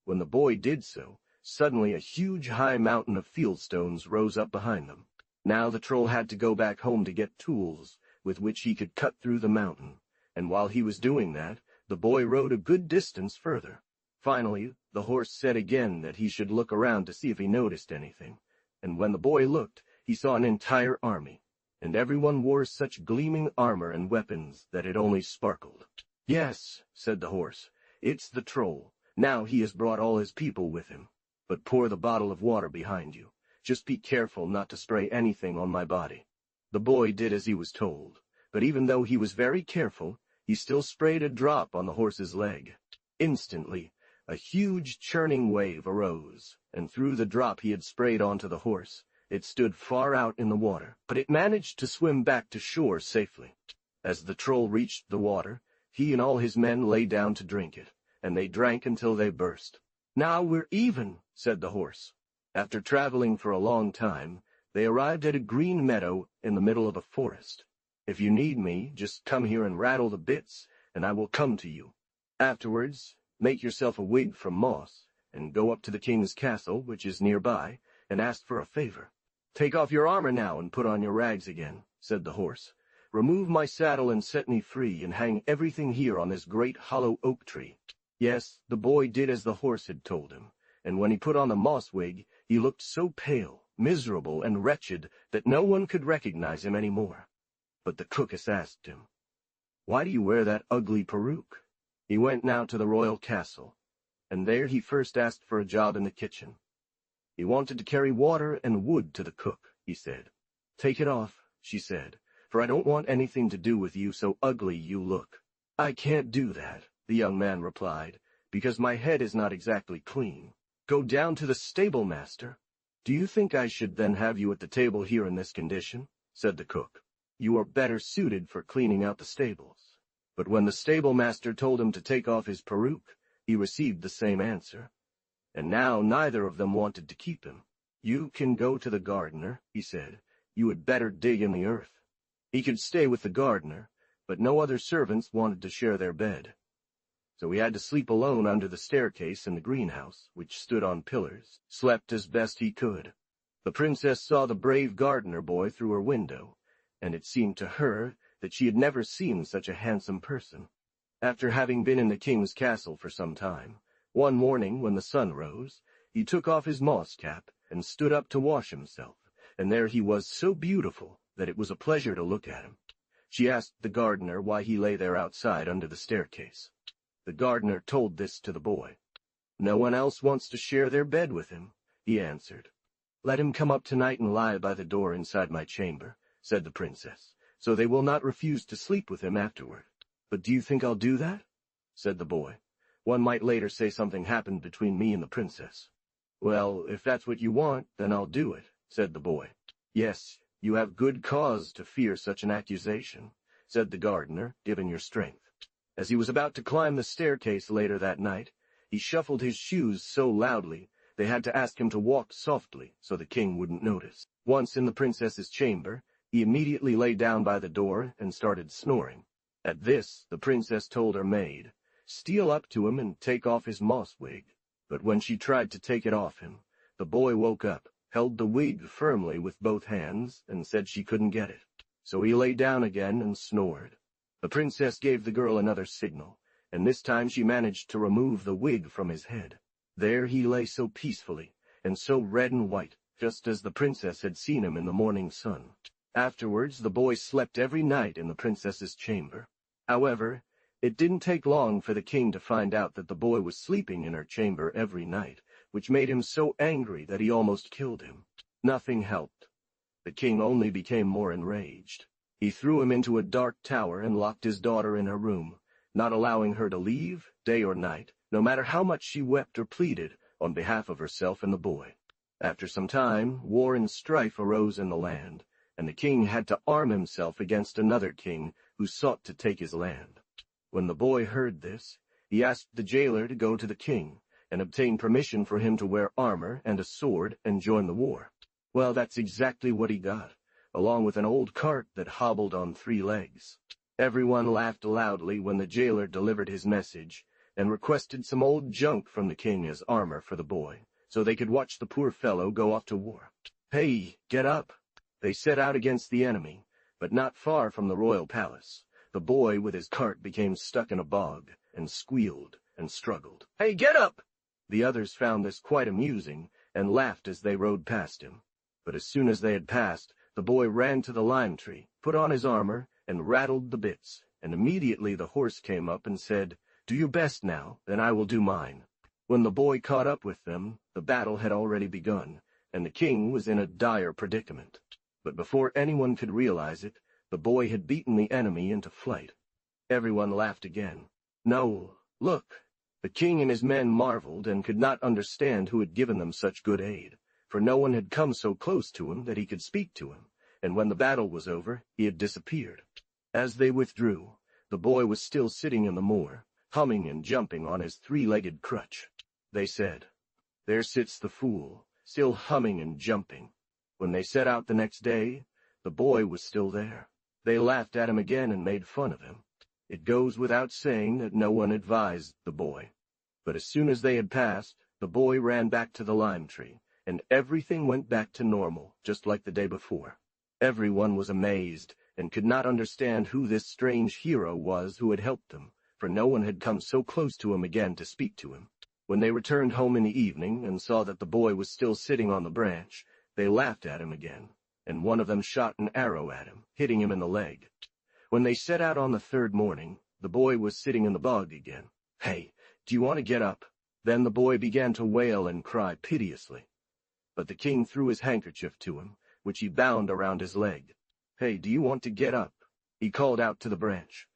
[SPEAKER 1] When the boy did so, suddenly a huge high mountain of fieldstones rose up behind them. Now the troll had to go back home to get tools with which he could cut through the mountain, and while he was doing that, the boy rode a good distance further. Finally, the horse said again that he should look around to see if he noticed anything, and when the boy looked, he saw an entire army, and everyone wore such gleaming armor and weapons that it only sparkled. "Yes," said the horse, "it's the troll. Now he has brought all his people with him. But pour the bottle of water behind you. Just be careful not to spray anything on my body." The boy did as he was told, but even though he was very careful, he still sprayed a drop on the horse's leg. Instantly, a huge churning wave arose, and through the drop he had sprayed onto the horse, it stood far out in the water, but it managed to swim back to shore safely. As the troll reached the water, he and all his men lay down to drink it, and they drank until they burst. "Now we're even," said the horse. After traveling for a long time, they arrived at a green meadow in the middle of a forest. "If you need me, just come here and rattle the bits, and I will come to you. Afterwards, make yourself a wig from moss, and go up to the king's castle, which is nearby, and ask for a favor." "Take off your armor now and put on your rags again," said the horse. "Remove my saddle and set me free, and hang everything here on this great hollow oak tree." Yes, the boy did as the horse had told him, and when he put on the moss wig, he looked so pale, miserable, and wretched that no one could recognize him any more. But the cookess asked him, "Why do you wear that ugly peruke?" He went now to the royal castle, and there he first asked for a job in the kitchen. He wanted to carry water and wood to the cook, he said. "Take it off," she said, "for I don't want anything to do with you, so ugly you look." "I can't do that," the young man replied, "because my head is not exactly clean. Go down to the stable master." "Do you think I should then have you at the table here in this condition?" said the cook. "You are better suited for cleaning out the stables." But when the stable master told him to take off his peruke, he received the same answer. And now neither of them wanted to keep him. "You can go to the gardener," he said. "You had better dig in the earth." He could stay with the gardener, but no other servants wanted to share their bed. So he had to sleep alone under the staircase in the greenhouse, which stood on pillars, slept as best he could. The princess saw the brave gardener boy through her window, and it seemed to her that she had never seen such a handsome person. After having been in the king's castle for some time, one morning when the sun rose, he took off his moss cap and stood up to wash himself, and there he was so beautiful that it was a pleasure to look at him. She asked the gardener why he lay there outside under the staircase. The gardener told this to the boy. "No one else wants to share their bed with him," he answered. "Let him come up tonight and lie by the door inside my chamber," said the princess, "so they will not refuse to sleep with him afterward." "But do you think I'll do that?" said the boy. "One might later say something happened between me and the princess." "Well, if that's what you want, then I'll do it," said the boy. "Yes, you have good cause to fear such an accusation," said the gardener, "given your strength." As he was about to climb the staircase later that night, he shuffled his shoes so loudly they had to ask him to walk softly so the king wouldn't notice. Once in the princess's chamber, he immediately lay down by the door and started snoring. At this, the princess told her maid, "Steal up to him and take off his moss wig." But when she tried to take it off him, the boy woke up, held the wig firmly with both hands, and said she couldn't get it. So he lay down again and snored. The princess gave the girl another signal, and this time she managed to remove the wig from his head. There he lay so peacefully, and so red and white, just as the princess had seen him in the morning sun. Afterwards, the boy slept every night in the princess's chamber. However, it didn't take long for the king to find out that the boy was sleeping in her chamber every night, which made him so angry that he almost killed him. Nothing helped. The king only became more enraged. He threw him into a dark tower and locked his daughter in her room, not allowing her to leave, day or night, no matter how much she wept or pleaded on behalf of herself and the boy. After some time, war and strife arose in the land, and the king had to arm himself against another king who sought to take his land. When the boy heard this, he asked the jailer to go to the king and obtain permission for him to wear armor and a sword and join the war. Well, that's exactly what he got, along with an old cart that hobbled on 3 legs. Everyone laughed loudly when the jailer delivered his message and requested some old junk from the king as armor for the boy, so they could watch the poor fellow go off to war. Hey, get up! They set out against the enemy, but not far from the royal palace. The boy with his cart became stuck in a bog and squealed and struggled. Hey, get up! The others found this quite amusing and laughed as they rode past him. But as soon as they had passed, the boy ran to the lime tree, put on his armor, and rattled the bits, and immediately the horse came up and said, "Do your best now, then I will do mine." When the boy caught up with them, the battle had already begun, and the king was in a dire predicament. But before anyone could realize it, the boy had beaten the enemy into flight. Everyone laughed again. No, look! The king and his men marveled and could not understand who had given them such good aid, for no one had come so close to him that he could speak to him, and when the battle was over, he had disappeared. As they withdrew, the boy was still sitting in the moor, humming and jumping on his 3-legged crutch. They said, "There sits the fool, still humming and jumping." When they set out the next day, the boy was still there. They laughed at him again and made fun of him. It goes without saying that no one advised the boy. But as soon as they had passed, the boy ran back to the lime tree, and everything went back to normal, just like the day before. Everyone was amazed and could not understand who this strange hero was who had helped them, for no one had come so close to him again to speak to him. When they returned home in the evening and saw that the boy was still sitting on the branch, they laughed at him again, and one of them shot an arrow at him, hitting him in the leg. When they set out on the 3rd morning, the boy was sitting in the bog again. "Hey, do you want to get up?" Then the boy began to wail and cry piteously. But the king threw his handkerchief to him, which he bound around his leg. "Hey, do you want to get up?" he called out to the branch.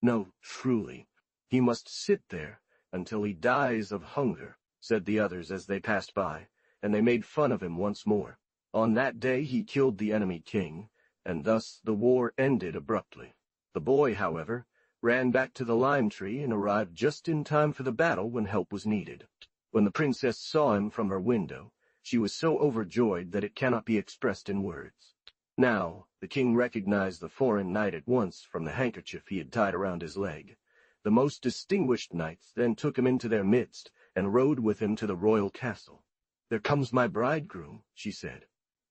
[SPEAKER 1] "No, truly. He must sit there until he dies of hunger," said the others as they passed by, and they made fun of him once more. On that day he killed the enemy king, and thus the war ended abruptly. The boy, however, ran back to the lime tree and arrived just in time for the battle when help was needed. When the princess saw him from her window, she was so overjoyed that it cannot be expressed in words. Now, the king recognized the foreign knight at once from the handkerchief he had tied around his leg. The most distinguished knights then took him into their midst and rode with him to the royal castle. "There comes my bridegroom," she said.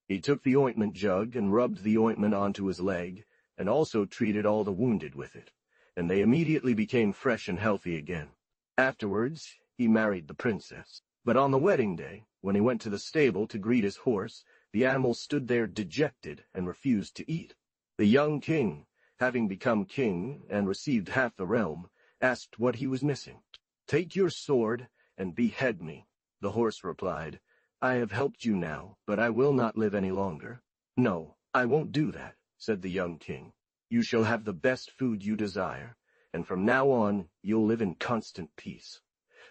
[SPEAKER 1] He took the ointment jug and rubbed the ointment onto his leg, and also treated all the wounded with it, and they immediately became fresh and healthy again. Afterwards, he married the princess. But on the wedding day, when he went to the stable to greet his horse, the animal stood there dejected and refused to eat. The young king, having become king and received half the realm, asked what he was missing. "Take your sword and behead me," the horse replied. "I have helped you now, but I will not live any longer." "No, I won't do that," said the young king. "You shall have the best food you desire, and from now on you'll live in constant peace."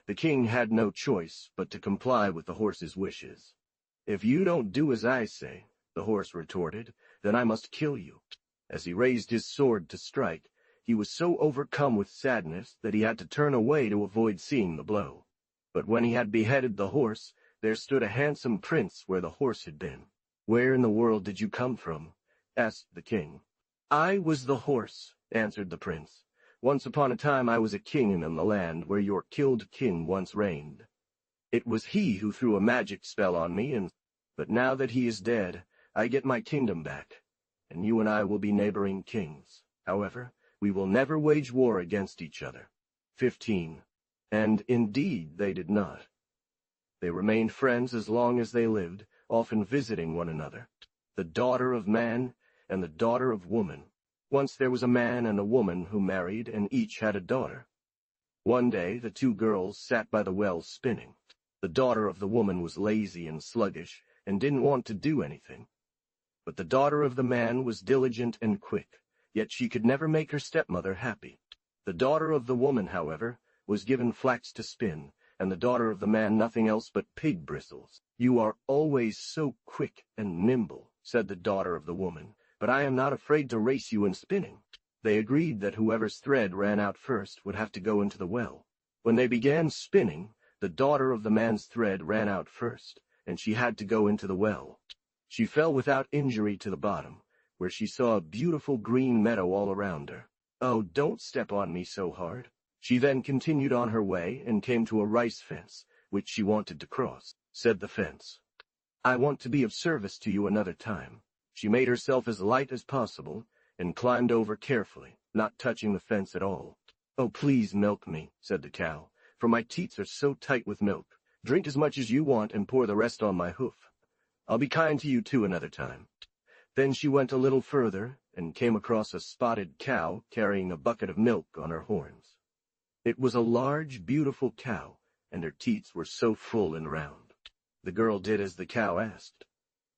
[SPEAKER 1] The king had no choice but to comply with the horse's wishes. "If you don't do as I say," the horse retorted, "then I must kill you." As he raised his sword to strike, he was so overcome with sadness that he had to turn away to avoid seeing the blow. But when he had beheaded the horse, there stood a handsome prince where the horse had been. "Where in the world did you come from?" asked the king. "I was the horse," answered the prince. "Once upon a time I was a king in the land where your killed king once reigned. It was he who threw a magic spell on me, but now that he is dead, I get my kingdom back, and you and I will be neighboring kings. However, we will never wage war against each other." 15. And indeed they did not. They remained friends as long as they lived, often visiting one another. The daughter of man and the daughter of woman. Once there was a man and a woman who married, and each had a daughter. One day the 2 girls sat by the well spinning. The daughter of the woman was lazy and sluggish, and didn't want to do anything. But the daughter of the man was diligent and quick, yet she could never make her stepmother happy. The daughter of the woman, however, was given flax to spin, and the daughter of the man nothing else but pig bristles. "You are always so quick and nimble," said the daughter of the woman, "but I am not afraid to race you in spinning." They agreed that whoever's thread ran out first would have to go into the well. When they began spinning, the daughter of the man's thread ran out first, and she had to go into the well. She fell without injury to the bottom, where she saw a beautiful green meadow all around her. "Oh, don't step on me so hard." She then continued on her way and came to a rice fence, which she wanted to cross. Said the fence, "I want to be of service to you another time." She made herself as light as possible and climbed over carefully, not touching the fence at all. "Oh, please milk me," said the cow, "for my teats are so tight with milk. Drink as much as you want and pour the rest on my hoof. I'll be kind to you too another time." Then she went a little further and came across a spotted cow carrying a bucket of milk on her horns. It was a large, beautiful cow, and her teats were so full and round. The girl did as the cow asked.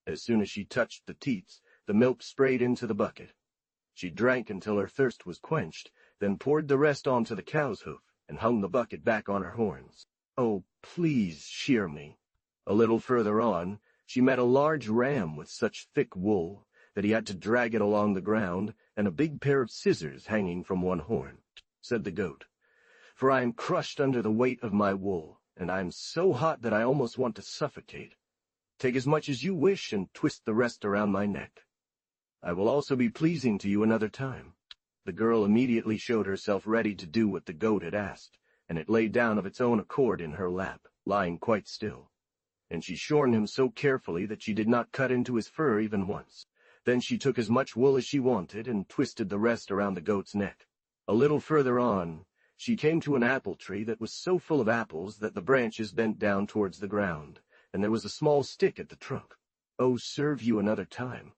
[SPEAKER 1] As soon as she touched the teats, the milk sprayed into the bucket. She drank until her thirst was quenched, then poured the rest onto the cow's hoof and hung the bucket back on her horns. "Oh, please shear me." A little further on, she met a large ram with such thick wool that he had to drag it along the ground, and a big pair of scissors hanging from one horn. Said the goat, "For I am crushed under the weight of my wool, and I am so hot that I almost want to suffocate. Take as much as you wish and twist the rest around my neck. I will also be pleasing to you another time." The girl immediately showed herself ready to do what the goat had asked, and it lay down of its own accord in her lap, lying quite still. And she shorn him so carefully that she did not cut into his fur even once. Then she took as much wool as she wanted and twisted the rest around the goat's neck. A little further on, she came to an apple tree that was so full of apples that the branches bent down towards the ground, and there was a small stick at the trunk. "Oh, serve you another time."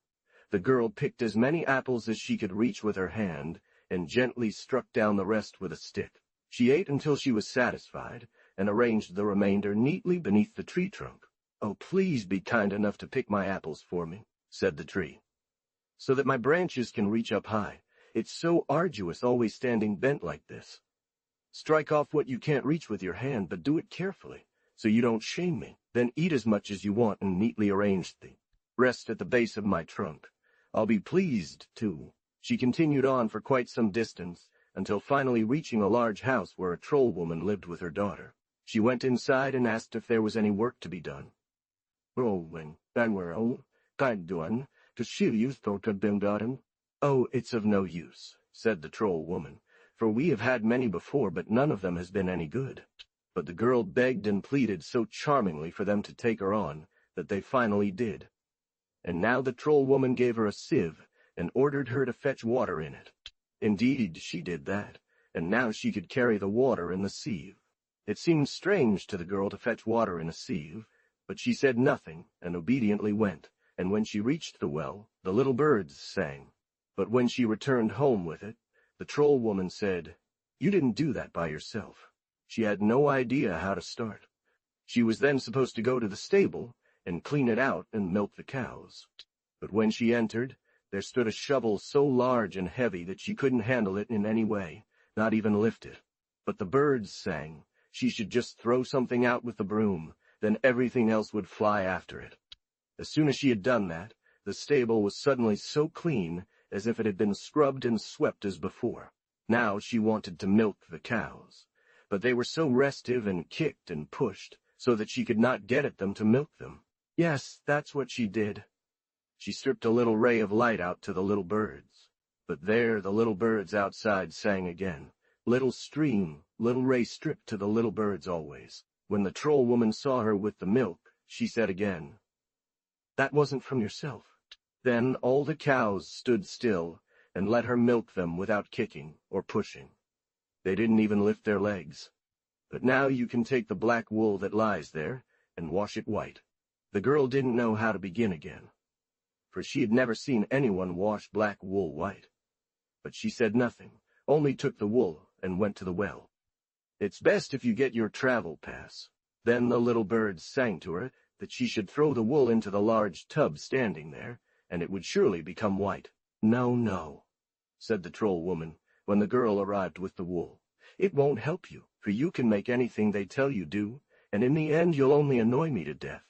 [SPEAKER 1] The girl picked as many apples as she could reach with her hand, and gently struck down the rest with a stick. She ate until she was satisfied, and arranged the remainder neatly beneath the tree trunk. "Oh, please be kind enough to pick my apples for me," said the tree, "so that my branches can reach up high. It's so arduous always standing bent like this. Strike off what you can't reach with your hand, but do it carefully, so you don't shame me. Then eat as much as you want and neatly arrange the rest at the base of my trunk. I'll be pleased, too." She continued on for quite some distance, until finally reaching a large house where a troll woman lived with her daughter. She went inside and asked if there was any work to be done. "Oh, it's of no use," said the troll woman, "for we have had many before, but none of them has been any good." But the girl begged and pleaded so charmingly for them to take her on that they finally did. And now the troll woman gave her a sieve and ordered her to fetch water in it. Indeed, she did that, and now she could carry the water in the sieve. It seemed strange to the girl to fetch water in a sieve, but she said nothing and obediently went, and when she reached the well, the little birds sang. But when she returned home with it, the troll woman said, "You didn't do that by yourself." She had no idea how to start. She was then supposed to go to the stable and clean it out and milk the cows. But when she entered, there stood a shovel so large and heavy that she couldn't handle it in any way, not even lift it. But the birds sang she should just throw something out with the broom, then everything else would fly after it. As soon as she had done that, the stable was suddenly so clean as if it had been scrubbed and swept as before. Now she wanted to milk the cows, but they were so restive and kicked and pushed so that she could not get at them to milk them. Yes, that's what she did. She stripped a little ray of light out to the little birds. But there the little birds outside sang again. "Little stream, little ray stripped to the little birds always." When the troll woman saw her with the milk, she said again, "That wasn't from yourself." Then all the cows stood still and let her milk them without kicking or pushing. They didn't even lift their legs. But now you can take the black wool that lies there and wash it white. The girl didn't know how to begin again, for she had never seen anyone wash black wool white. But she said nothing, only took the wool and went to the well. "It's best if you get your travel pass." Then the little birds sang to her that she should throw the wool into the large tub standing there, and it would surely become white. No, no. said the troll woman, when the girl arrived with the wool. "It won't help you, for you can make anything they tell you do, and in the end you'll only annoy me to death."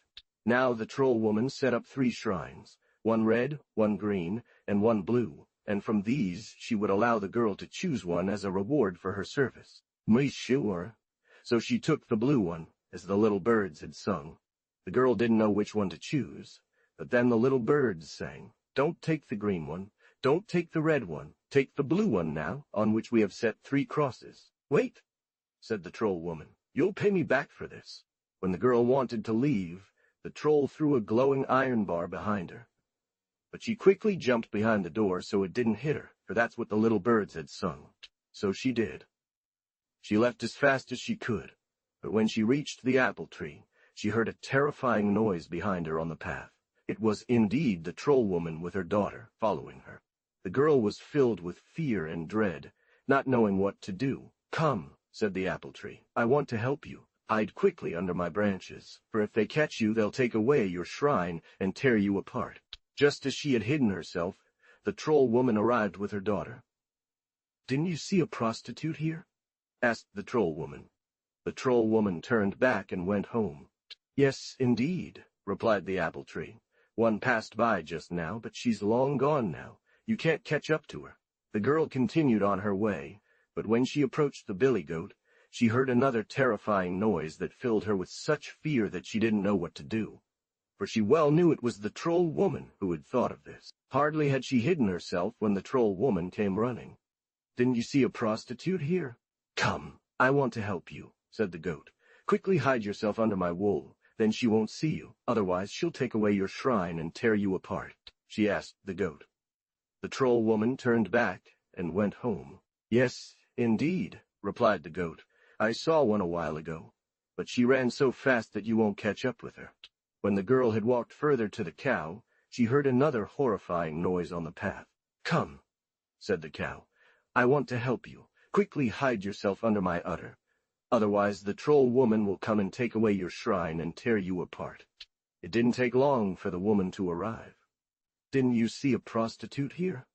[SPEAKER 1] Now the troll woman set up 3 shrines, one red, one green, and one blue, and from these she would allow the girl to choose one as a reward for her service. "Me sure." So she took the blue one, as the little birds had sung. The girl didn't know which one to choose, but then the little birds sang, "Don't take the green one, don't take the red one, take the blue one now, on which we have set 3 crosses." "Wait," said the troll woman, "you'll pay me back for this." When the girl wanted to leave, the troll threw a glowing iron bar behind her. But she quickly jumped behind the door so it didn't hit her, for that's what the little birds had sung. So she did. She left as fast as she could, but when she reached the apple tree, she heard a terrifying noise behind her on the path. It was indeed the troll woman with her daughter following her. The girl was filled with fear and dread, not knowing what to do. "Come," said the apple tree, "I want to help you. Hide quickly under my branches, for if they catch you they'll take away your shrine and tear you apart." Just as she had hidden herself, the troll woman arrived with her daughter. "Didn't you see a prostitute here?" asked the troll woman. The troll woman turned back and went home. "Yes, indeed," replied the apple tree. "One passed by just now, but she's long gone now. You can't catch up to her." The girl continued on her way, but when she approached the billy goat, she heard another terrifying noise that filled her with such fear that she didn't know what to do. For she well knew it was the troll woman who had thought of this. Hardly had she hidden herself when the troll woman came running. "Didn't you see a prostitute here?" "Come, I want to help you," said the goat. "Quickly hide yourself under my wool, then she won't see you, otherwise she'll take away your shrine and tear you apart," she asked the goat. The troll woman turned back and went home. "Yes, indeed," replied the goat. "I saw one a while ago, but she ran so fast that you won't catch up with her." When the girl had walked further to the cow, she heard another horrifying noise on the path. "Come," said the cow, "I want to help you. Quickly hide yourself under my udder. Otherwise the troll woman will come and take away your shrine and tear you apart." It didn't take long for the woman to arrive. "Didn't you see a prostitute here?"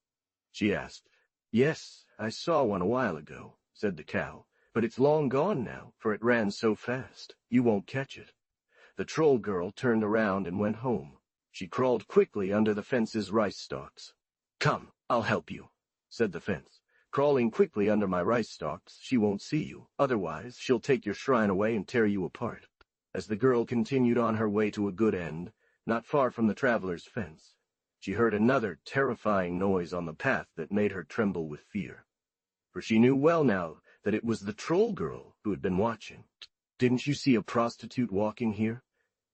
[SPEAKER 1] she asked. "Yes, I saw one a while ago," said the cow, "but it's long gone now, for it ran so fast. You won't catch it." The troll girl turned around and went home. She crawled quickly under the fence's rice stalks. "Come, I'll help you," said the fence. "Crawling quickly under my rice stalks, she won't see you. Otherwise, she'll take your shrine away and tear you apart." As the girl continued on her way to a good end, not far from the traveler's fence, she heard another terrifying noise on the path that made her tremble with fear. For she knew well now that it was the troll girl who had been watching. "Didn't you see a prostitute walking here?"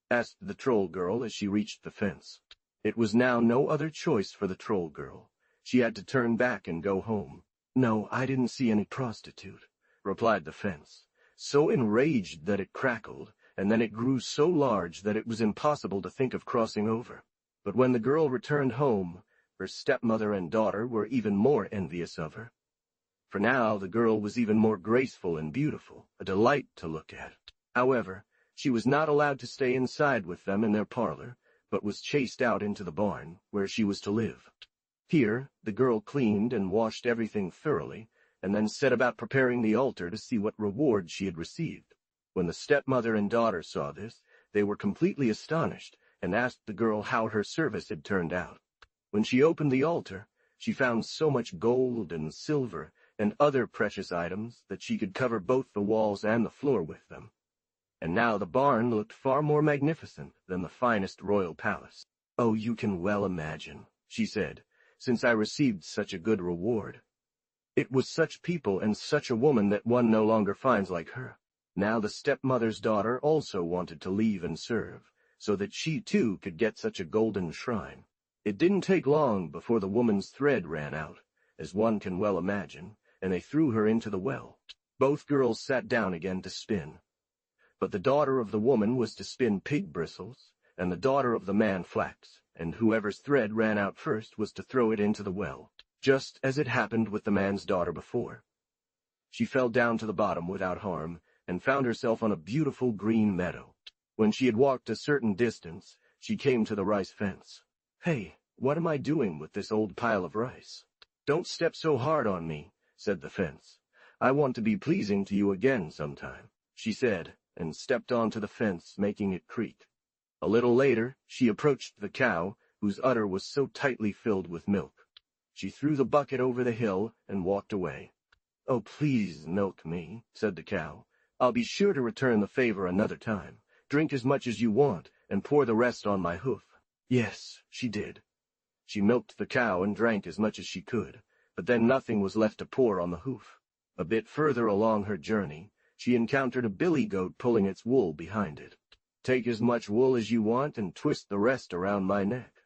[SPEAKER 1] asked the troll girl as she reached the fence. It was now no other choice for the troll girl. She had to turn back and go home. "No, I didn't see any prostitute," replied the fence, so enraged that it crackled, and then it grew so large that it was impossible to think of crossing over. But when the girl returned home, her stepmother and daughter were even more envious of her. For now the girl was even more graceful and beautiful, a delight to look at. However, she was not allowed to stay inside with them in their parlor, but was chased out into the barn, where she was to live. Here, the girl cleaned and washed everything thoroughly, and then set about preparing the altar to see what reward she had received. When the stepmother and daughter saw this, they were completely astonished, and asked the girl how her service had turned out. When she opened the altar, she found so much gold and silver and other precious items that she could cover both the walls and the floor with them. And now the barn looked far more magnificent than the finest royal palace. "Oh, you can well imagine," she said, "since I received such a good reward. It was such people and such a woman that one no longer finds like her." Now the stepmother's daughter also wanted to leave and serve, so that she too could get such a golden shrine. It didn't take long before the woman's thread ran out, as one can well imagine, and they threw her into the well. Both girls sat down again to spin. But the daughter of the woman was to spin pig bristles, and the daughter of the man flax, and whoever's thread ran out first was to throw it into the well, just as it happened with the man's daughter before. She fell down to the bottom without harm, and found herself on a beautiful green meadow. When she had walked a certain distance, she came to the rice fence. "Hey, what am I doing with this old pile of rice?" "Don't step so hard on me," said the fence. "I want to be pleasing to you again sometime," she said, and stepped onto the fence, making it creak. A little later, she approached the cow, whose udder was so tightly filled with milk. She threw the bucket over the hill and walked away. "Oh, please milk me," said the cow. "I'll be sure to return the favor another time. Drink as much as you want, and pour the rest on my hoof." Yes, she did. She milked the cow and drank as much as she could, but then nothing was left to pour on the hoof. A bit further along her journey, she encountered a billy goat pulling its wool behind it. "Take as much wool as you want and twist the rest around my neck."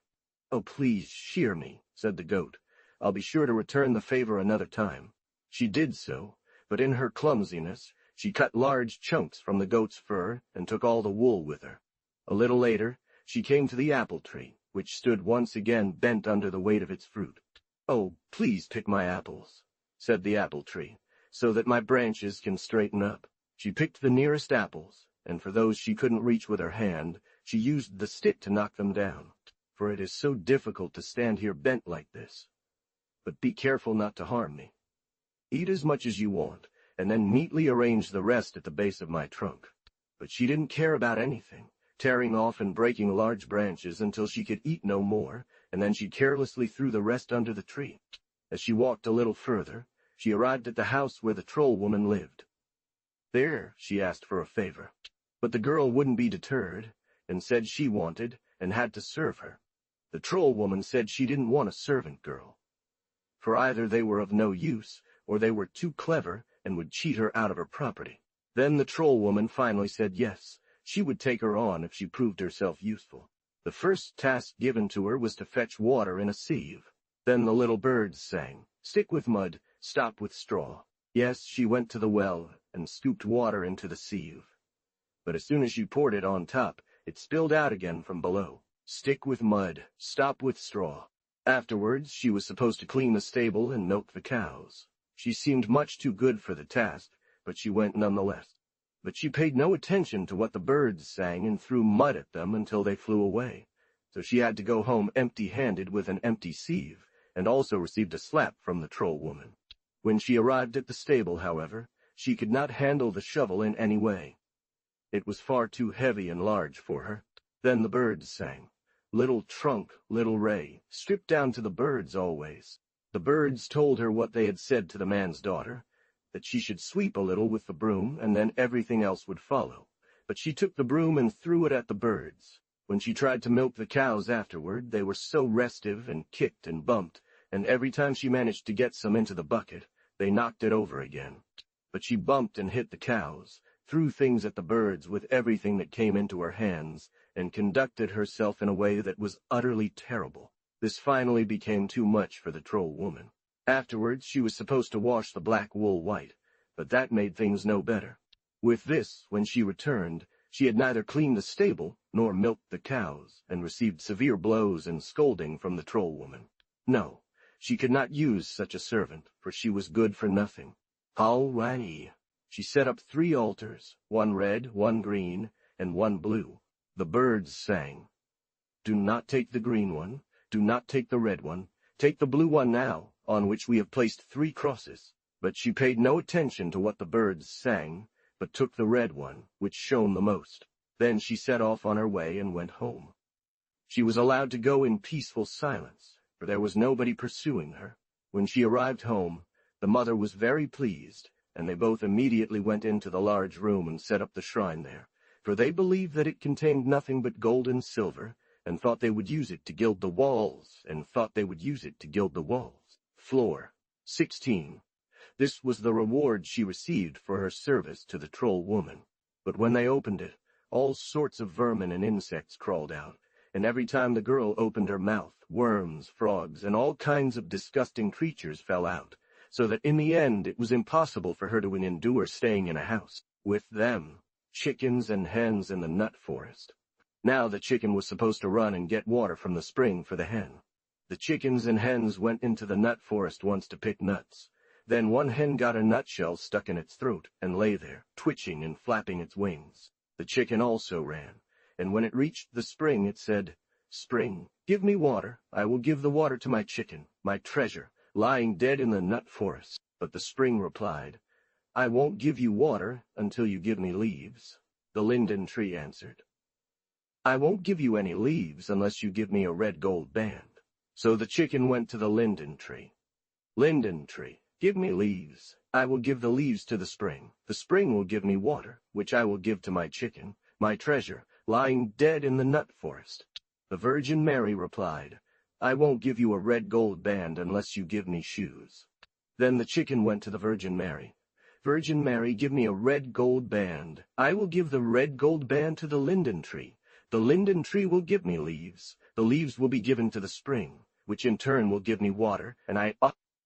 [SPEAKER 1] "Oh, please shear me," said the goat. "I'll be sure to return the favor another time." She did so, but in her clumsiness, she cut large chunks from the goat's fur and took all the wool with her. A little later, she came to the apple tree, which stood once again bent under the weight of its fruit. "Oh, please pick my apples," said the apple tree, "so that my branches can straighten up." She picked the nearest apples, and for those she couldn't reach with her hand, she used the stick to knock them down, for it is so difficult to stand here bent like this. "But be careful not to harm me. Eat as much as you want, and then neatly arrange the rest at the base of my trunk." But she didn't care about anything, tearing off and breaking large branches until she could eat no more, and then she carelessly threw the rest under the tree. As she walked a little further, she arrived at the house where the troll woman lived. There, she asked for a favor, but the girl wouldn't be deterred, and said she wanted and had to serve her. The troll woman said she didn't want a servant girl, for either they were of no use, or they were too clever and would cheat her out of her property. Then the troll woman finally said yes, she would take her on if she proved herself useful. The first task given to her was to fetch water in a sieve. Then the little birds sang, "Stick with mud, stop with straw." Yes, she went to the well and scooped water into the sieve. But as soon as she poured it on top, it spilled out again from below. Stick with mud, stop with straw. Afterwards, she was supposed to clean the stable and milk the cows. She seemed much too good for the task, but she went nonetheless. But she paid no attention to what the birds sang and threw mud at them until they flew away. So she had to go home empty-handed with an empty sieve, and also received a slap from the troll woman. When she arrived at the stable, however, she could not handle the shovel in any way. It was far too heavy and large for her. Then the birds sang, "Little trunk, little ray, stripped down to the birds always." The birds told her what they had said to the man's daughter, that she should sweep a little with the broom, and then everything else would follow. But she took the broom and threw it at the birds. When she tried to milk the cows afterward, they were so restive and kicked and bumped, and every time she managed to get some into the bucket, they knocked it over again. But she bumped and hit the cows, threw things at the birds with everything that came into her hands, and conducted herself in a way that was utterly terrible. This finally became too much for the troll woman. Afterwards, she was supposed to wash the black wool white, but that made things no better. With this, when she returned, she had neither cleaned the stable nor milked the cows, and received severe blows and scolding from the troll woman. No, she could not use such a servant, for she was good for nothing. Alrighty. She set up 3 altars, one red, one green, and one blue. The birds sang, "Do not take the green one, do not take the red one, take the blue one now, on which we have placed 3 crosses." But she paid no attention to what the birds sang, but took the red one, which shone the most. Then she set off on her way and went home. She was allowed to go in peaceful silence, for there was nobody pursuing her. When she arrived home, the mother was very pleased, and they both immediately went into the large room and set up the shrine there, for they believed that it contained nothing but gold and silver, and thought they would use it to gild the walls, Floor. 16. This was the reward she received for her service to the troll woman. But when they opened it, all sorts of vermin and insects crawled out, and every time the girl opened her mouth, worms, frogs, and all kinds of disgusting creatures fell out, so that in the end it was impossible for her to endure staying in a house with them, chickens and hens in the nut forest. Now the chicken was supposed to run and get water from the spring for the hen. The chickens and hens went into the nut forest once to pick nuts. Then one hen got a nutshell stuck in its throat and lay there, twitching and flapping its wings. The chicken also ran, and when it reached the spring it said, "Spring, give me water. I will give the water to my chicken, my treasure, lying dead in the nut forest. But the spring replied, I won't give you water until you give me leaves. The linden tree answered, I won't give you any leaves unless you give me a red gold band. So the chicken went to the linden tree. Linden tree, give me leaves. I will give the leaves to the spring. The spring will give me water, which I will give to my chicken, my treasure, lying dead in the nut forest. The Virgin Mary replied, I won't give you a red gold band unless you give me shoes. Then the chicken went to the Virgin Mary. Virgin Mary, give me a red gold band. I will give the red gold band to the linden tree. The linden tree will give me leaves. The leaves will be given to the spring, which in turn will give me water, and I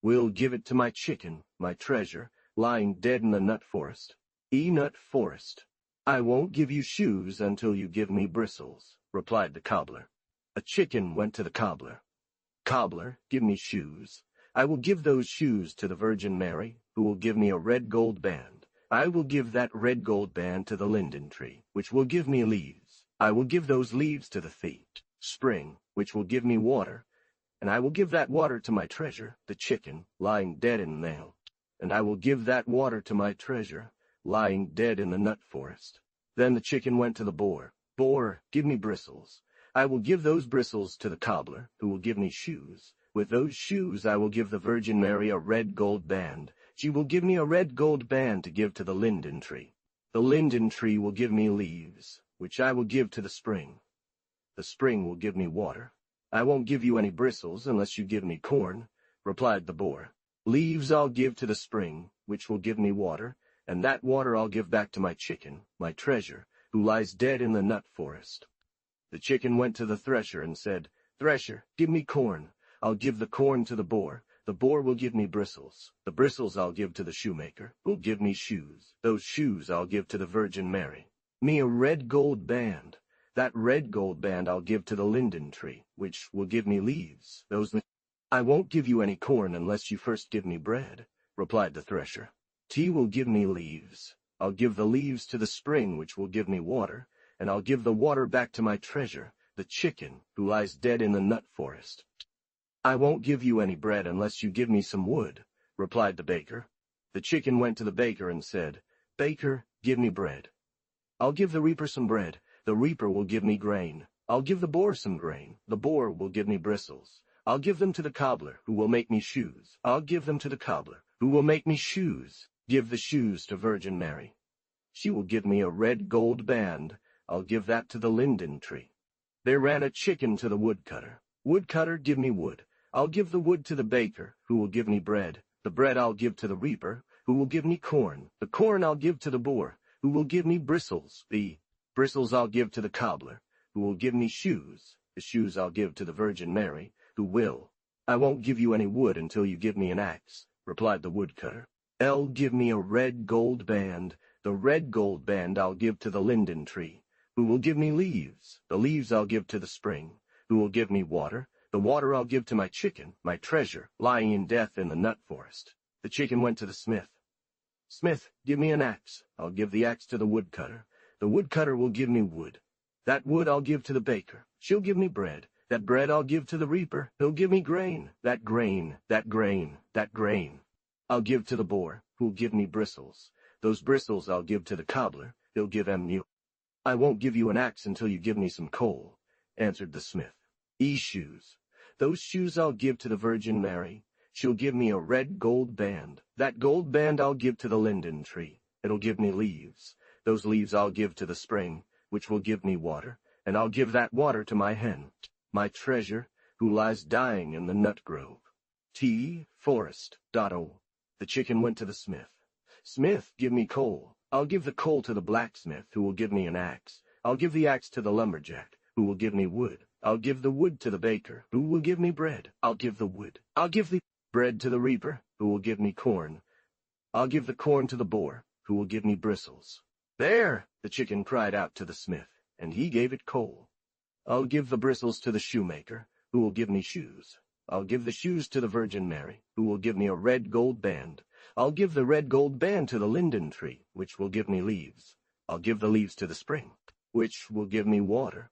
[SPEAKER 1] will give it to my chicken, my treasure, lying dead in the nut forest. Nut forest. I won't give you shoes until you give me bristles, replied the cobbler. A chicken went to the cobbler. Cobbler, give me shoes. I will give those shoes to the Virgin Mary, who will give me a red gold band. I will give that red gold band to the linden tree, which will give me leaves. I will give those leaves to the spring, which will give me water, and I will give that water to my treasure, the chicken, lying dead in the nail. And I will give that water to my treasure, lying dead in the nut forest. Then the chicken went to the boar. Boar, give me bristles. I will give those bristles to the cobbler, who will give me shoes. With those shoes I will give the Virgin Mary a red gold band. She will give me a red gold band to give to the linden tree. The linden tree will give me leaves, which I will give to the spring. The spring will give me water. I won't give you any bristles unless you give me corn, replied the boar. Leaves I'll give to the spring, which will give me water, and that water I'll give back to my chicken, my treasure, who lies dead in the nut forest. The chicken went to the thresher and said, Thresher, give me corn. I'll give the corn to the boar. The boar will give me bristles. The bristles I'll give to the shoemaker, who'll give me shoes. Those shoes I'll give to the Virgin Mary. Me a red gold band. That red gold band I'll give to the linden tree, which will give me leaves. I won't give you any corn unless you first give me bread, replied the thresher. Tea will give me leaves. I'll give the leaves to the spring, which will give me water, and I'll give the water back to my treasure, the chicken, who lies dead in the nut forest. I won't give you any bread unless you give me some wood, replied the baker. The chicken went to the baker and said, Baker, give me bread. I'll give the reaper some bread. The reaper will give me grain. I'll give the boar some grain. The boar will give me bristles. I'll give them to the cobbler, who will make me shoes. I'll give them to the cobbler, who will make me shoes. Give the shoes to Virgin Mary. She will give me a red gold band. I'll give that to the linden tree. There ran a chicken to the woodcutter. Woodcutter, give me wood. I'll give the wood to the baker, who will give me bread. The bread I'll give to the reaper, who will give me corn. The corn I'll give to the boar, who will give me bristles. The bristles I'll give to the cobbler, who will give me shoes. The shoes I'll give to the Virgin Mary, who will. I won't give you any wood until you give me an axe, replied the woodcutter. Give me a red gold band. The red gold band I'll give to the linden tree, who will give me leaves. The leaves I'll give to the spring, who will give me water. The water I'll give to my chicken, my treasure, lying in death in the nut forest. The chicken went to the smith. Smith, give me an axe. I'll give the axe to the woodcutter. The woodcutter will give me wood. That wood I'll give to the baker. She'll give me bread. That bread I'll give to the reaper. He'll give me grain. That grain, that grain, that grain I'll give to the boar, who'll give me bristles. Those bristles I'll give to the cobbler. He'll give mule. I won't give you an axe until you give me some coal, answered the smith. Shoes. Those shoes I'll give to the Virgin Mary. She'll give me a red gold band. That gold band I'll give to the linden tree. It'll give me leaves. Those leaves I'll give to the spring, which will give me water, and I'll give that water to my hen, my treasure, who lies dying in the nut grove. Forest.o. The chicken went to the smith. Smith, give me coal. I'll give the coal to the blacksmith, who will give me an axe. I'll give the axe to the lumberjack, who will give me wood. I'll give the wood to the baker, who will give me bread. I'll give the wood. I'll give the bread to the reaper, who will give me corn. I'll give the corn to the boar, who will give me bristles. There, the chicken cried out to the smith, and he gave it coal. I'll give the bristles to the shoemaker, who will give me shoes. I'll give the shoes to the Virgin Mary, who will give me a red gold band. I'll give the red gold band to the linden tree, which will give me leaves. I'll give the leaves to the spring, which will give me water.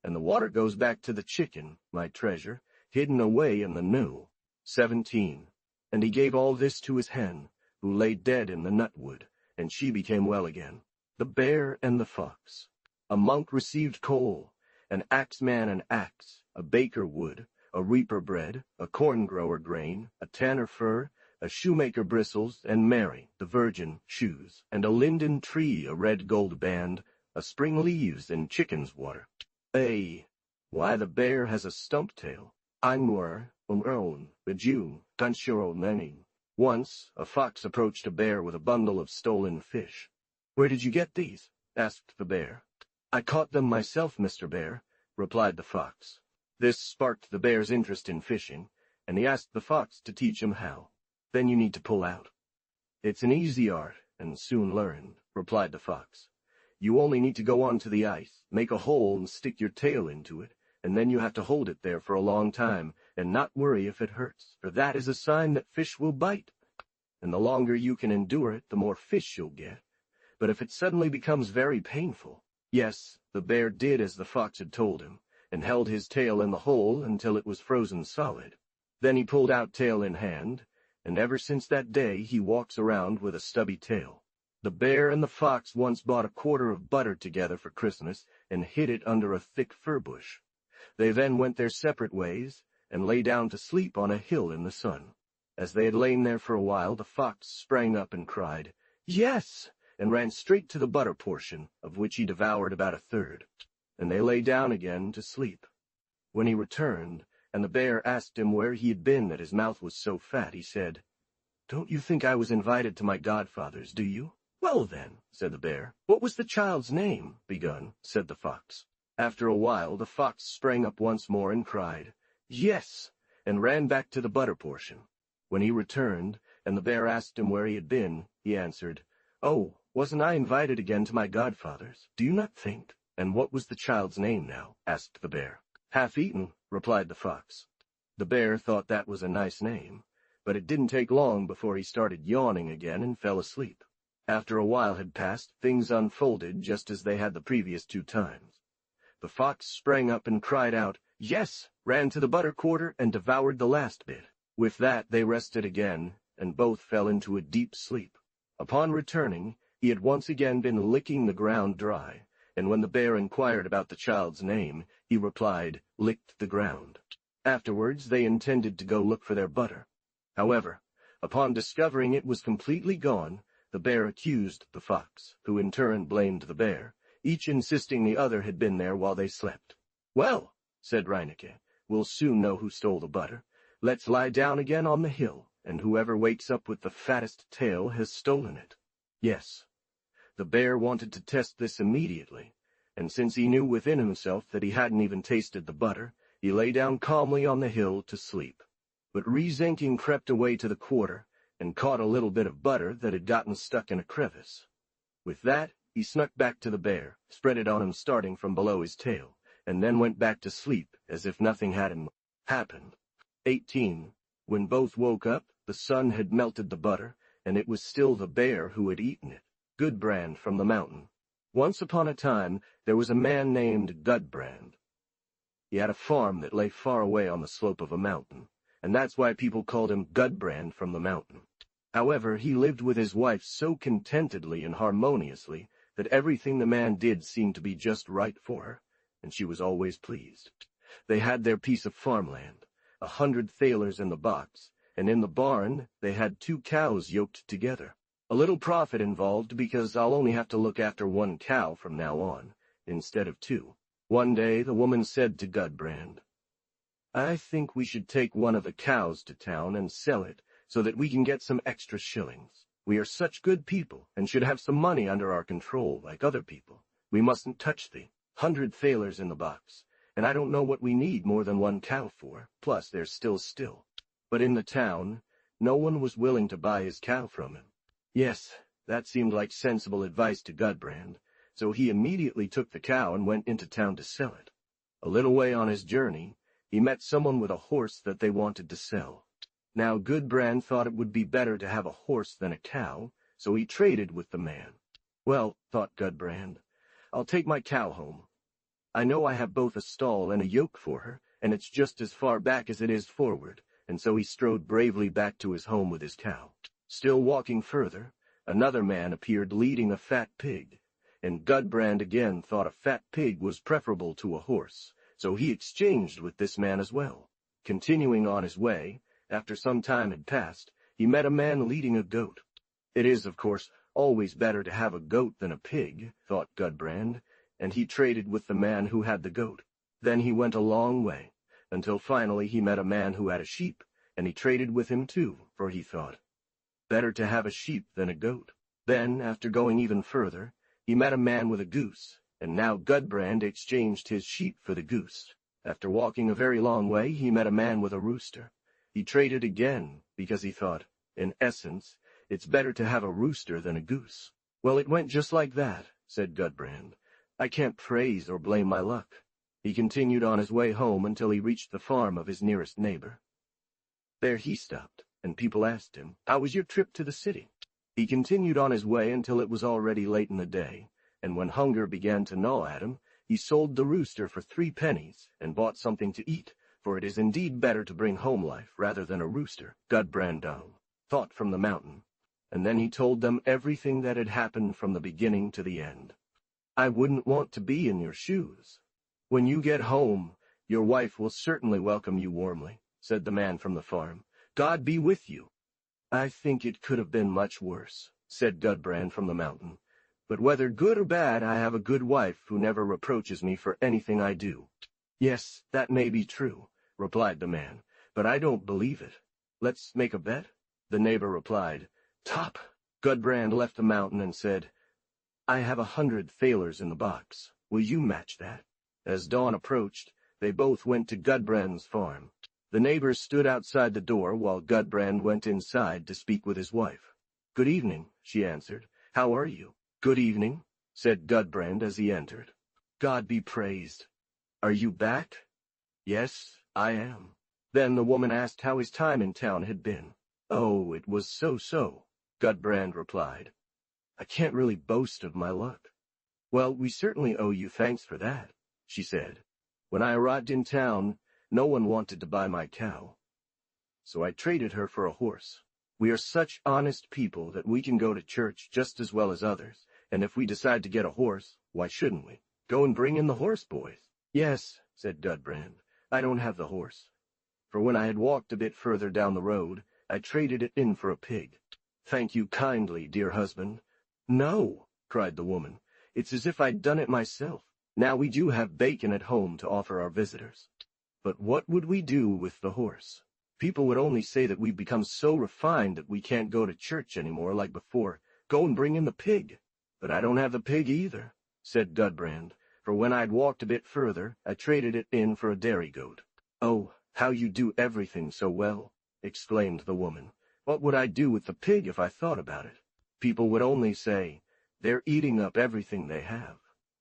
[SPEAKER 1] And the water goes back to the chicken, my treasure, hidden away in the new. 17. And he gave all this to his hen, who lay dead in the nut-wood, and she became well again. The Bear and the Fox. A monk received coal, an axeman an axe, a baker wood, a reaper bread, a corn-grower grain, a tanner fur, a shoemaker bristles, and Mary, the Virgin, shoes, and a linden tree, a red gold band, a spring leaves, and chicken's water. A. Why the bear has a stump tail. Einmur, Beju, Dunshiro Nenning. Once, a fox approached a bear with a bundle of stolen fish. Where did you get these? Asked the bear. I caught them myself, Mr. Bear, replied the fox. This sparked the bear's interest in fishing, and he asked the fox to teach him how. Then you need to pull out. It's an easy art, and soon learned, replied the fox. You only need to go onto the ice, make a hole and stick your tail into it, and then you have to hold it there for a long time, and not worry if it hurts, for that is a sign that fish will bite. And the longer you can endure it, the more fish you'll get. But if it suddenly becomes very painful— Yes, the bear did as the fox had told him, and held his tail in the hole until it was frozen solid. Then he pulled out tail in hand, and ever since that day he walks around with a stubby tail. The bear and the fox once bought a quarter of butter together for Christmas and hid it under a thick fir bush. They then went their separate ways and lay down to sleep on a hill in the sun. As they had lain there for a while, the fox sprang up and cried, "Yes!" and ran straight to the butter portion, of which he devoured about a third. And they lay down again to sleep. When he returned, and the bear asked him where he had been that his mouth was so fat, he said, "Don't you think I was invited to my godfather's, do you?" "Well then," said the bear. "What was the child's name?" "Begun," said the fox. After a while, the fox sprang up once more and cried, "Yes!" and ran back to the butter portion. When he returned, and the bear asked him where he had been, he answered, "Oh, wasn't I invited again to my godfather's, do you not think?" "And what was the child's name now?" asked the bear. "Half-eaten," replied the fox. The bear thought that was a nice name, but it didn't take long before he started yawning again and fell asleep. After a while had passed, things unfolded just as they had the previous 2 times. The fox sprang up and cried out, "Yes!" ran to the butter quarter and devoured the last bit. With that they rested again, and both fell into a deep sleep. Upon returning, he had once again been licking the ground dry, and when the bear inquired about the child's name, he replied, "Licked the ground." Afterwards they intended to go look for their butter. However, upon discovering it was completely gone, the bear accused the fox, who in turn blamed the bear, each insisting the other had been there while they slept. "Well," said Reineke, "we'll soon know who stole the butter. Let's lie down again on the hill, and whoever wakes up with the fattest tail has stolen it." Yes. The bear wanted to test this immediately, and since he knew within himself that he hadn't even tasted the butter, he lay down calmly on the hill to sleep. But Rezenking crept away to the quarter, and caught a little bit of butter that had gotten stuck in a crevice. With that, he snuck back to the bear, spread it on him starting from below his tail, and then went back to sleep as if nothing had happened. 18. When both woke up, the sun had melted the butter, and it was still the bear who had eaten it. Gudbrand from the mountain. Once upon a time, there was a man named Gudbrand. He had a farm that lay far away on the slope of a mountain, and that's why people called him Gudbrand from the mountain. However, he lived with his wife so contentedly and harmoniously that everything the man did seemed to be just right for her, and she was always pleased. They had their piece of farmland, 100 thalers in the box, and in the barn they had 2 cows yoked together. A little profit involved because I'll only have to look after 1 cow from now on, instead of 2. One day the woman said to Gudbrand, "I think we should take one of the cows to town and sell it so that we can get some extra shillings. We are such good people and should have some money under our control like other people. We mustn't touch the 100 thalers in the box, and I don't know what we need more than 1 cow for, plus there's still. But in the town, no one was willing to buy his cow from him. Yes, that seemed like sensible advice to Gudbrand, so he immediately took the cow and went into town to sell it. A little way on his journey, he met someone with a horse that they wanted to sell. Now Gudbrand thought it would be better to have a horse than a cow, so he traded with the man. Well, thought Gudbrand, I'll take my cow home. I know I have both a stall and a yoke for her, and it's just as far back as it is forward, and so he strode bravely back to his home with his cow. Still walking further, another man appeared leading a fat pig, and Gudbrand again thought a fat pig was preferable to a horse, so he exchanged with this man as well. Continuing on his way, after some time had passed, he met a man leading a goat. It is, of course, always better to have a goat than a pig, thought Gudbrand, and he traded with the man who had the goat. Then he went a long way, until finally he met a man who had a sheep, and he traded with him too, for he thought, better to have a sheep than a goat. Then, after going even further, he met a man with a goose, and now Gudbrand exchanged his sheep for the goose. After walking a very long way, he met a man with a rooster. He traded again, because he thought, in essence, it's better to have a rooster than a goose. Well, it went just like that, said Gudbrand. I can't praise or blame my luck. He continued on his way home until he reached the farm of his nearest neighbor. There he stopped, and people asked him, "How was your trip to the city?" He continued on his way until it was already late in the day, and when hunger began to gnaw at him, he sold the rooster for 3 pennies and bought something to eat, for it is indeed better to bring home life rather than a rooster. Gudbrand thought from the mountain, and then he told them everything that had happened from the beginning to the end. I wouldn't want to be in your shoes. When you get home, your wife will certainly welcome you warmly, said the man from the farm. God be with you. I think it could have been much worse, said Gudbrand from the mountain. But whether good or bad, I have a good wife who never reproaches me for anything I do. Yes, that may be true, replied the man, but I don't believe it. Let's make a bet. The neighbor replied, Top. Gudbrand left the mountain and said, I have 100 thalers in the box. Will you match that? As dawn approached, they both went to Gudbrand's farm. The neighbor stood outside the door while Gudbrand went inside to speak with his wife. Good evening, she answered. How are you? Good evening, said Gudbrand as he entered. God be praised. Are you back? Yes, I am. Then the woman asked how his time in town had been. Oh, it was so-so, Gudbrand replied. I can't really boast of my luck. Well, we certainly owe you thanks for that, she said. When I arrived in town, no one wanted to buy my cow, so I traded her for a horse. We are such honest people that we can go to church just as well as others, and if we decide to get a horse, why shouldn't we? Go and bring in the horse, boys. Yes, said Gudbrand, I don't have the horse. For when I had walked a bit further down the road, I traded it in for a pig. Thank you kindly, dear husband. No, cried the woman, it's as if I'd done it myself. Now we do have bacon at home to offer our visitors. But what would we do with the horse? People would only say that we've become so refined that we can't go to church anymore like before. Go and bring in the pig. But I don't have the pig either, said Gudbrand, for when I'd walked a bit further, I traded it in for a dairy goat. Oh, how you do everything so well, exclaimed the woman. What would I do with the pig if I thought about it? People would only say, they're eating up everything they have.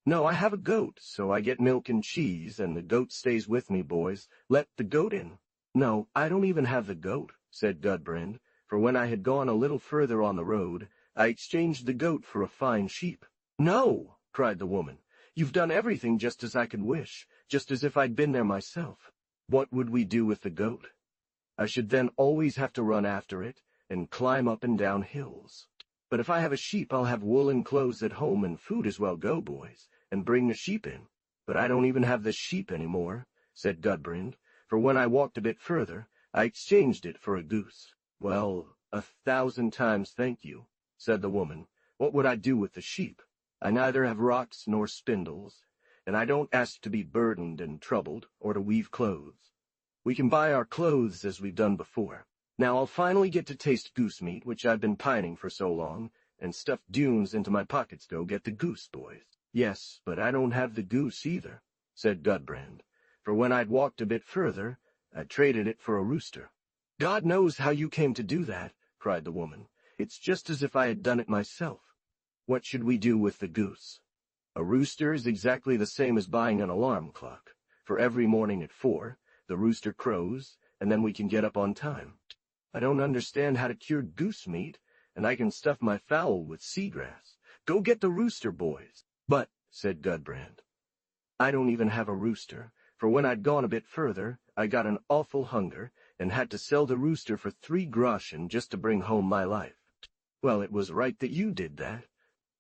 [SPEAKER 1] No, I have a goat, so I get milk and cheese, and the goat stays with me, boys. Let the goat in. No, I don't even have the goat, said Gudbrand, for when I had gone a little further on the road, I exchanged the goat for a fine sheep. No, cried the woman, you've done everything just as I could wish, just as if I'd been there myself. What would we do with the goat? I should then always have to run after it and climb up and down hills. But if I have a sheep, I'll have woolen clothes at home and food as well. Go, boys, and bring the sheep in. But I don't even have the sheep any more, said Gudbrand, for when I walked a bit further, I exchanged it for a goose. Well, 1,000 times thank you, said the woman. What would I do with the sheep? I neither have rocks nor spindles, and I don't ask to be burdened and troubled, or to weave clothes. We can buy our clothes as we've done before. Now I'll finally get to taste goose meat, which I've been pining for so long, and stuff dunes into my pockets. Go get the goose, boys. Yes, but I don't have the goose either, said Gudbrand, for when I'd walked a bit further, I traded it for a rooster. God knows how you came to do that, cried the woman. It's just as if I had done it myself. What should we do with the goose? A rooster is exactly the same as buying an alarm clock, for every morning at 4, the rooster crows, and then we can get up on time. I don't understand how to cure goose meat, and I can stuff my fowl with seagrass. Go get the rooster, boys. But, said Gudbrand, I don't even have a rooster, for when I'd gone a bit further, I got an awful hunger, and had to sell the rooster for 3 groschen just to bring home my life." "Well, it was right that you did that,"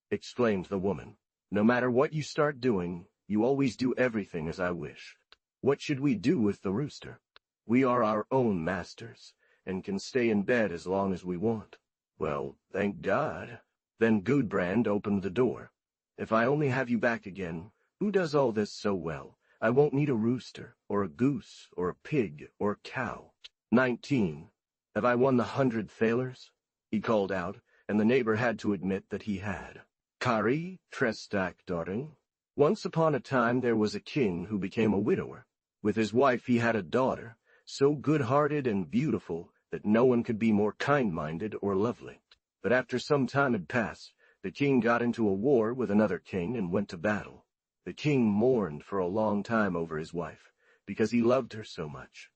[SPEAKER 1] exclaimed the woman. "No matter what you start doing, you always do everything as I wish. What should we do with the rooster? We are our own masters, and can stay in bed as long as we want." "Well, thank God." Then Gudbrand opened the door. "If I only have you back again, who does all this so well, I won't need a rooster, or a goose, or a pig, or a cow." 19. "Have I won the 100 thalers?" he called out, and the neighbor had to admit that he had. Kari Trestakdoring. Once upon a time there was a king who became a widower. With his wife he had a daughter, so good-hearted and beautiful that no one could be more kind-minded or lovely. But after some time had passed, the king got into a war with another king and went to battle. The king mourned for a long time over his wife, because he loved her so much.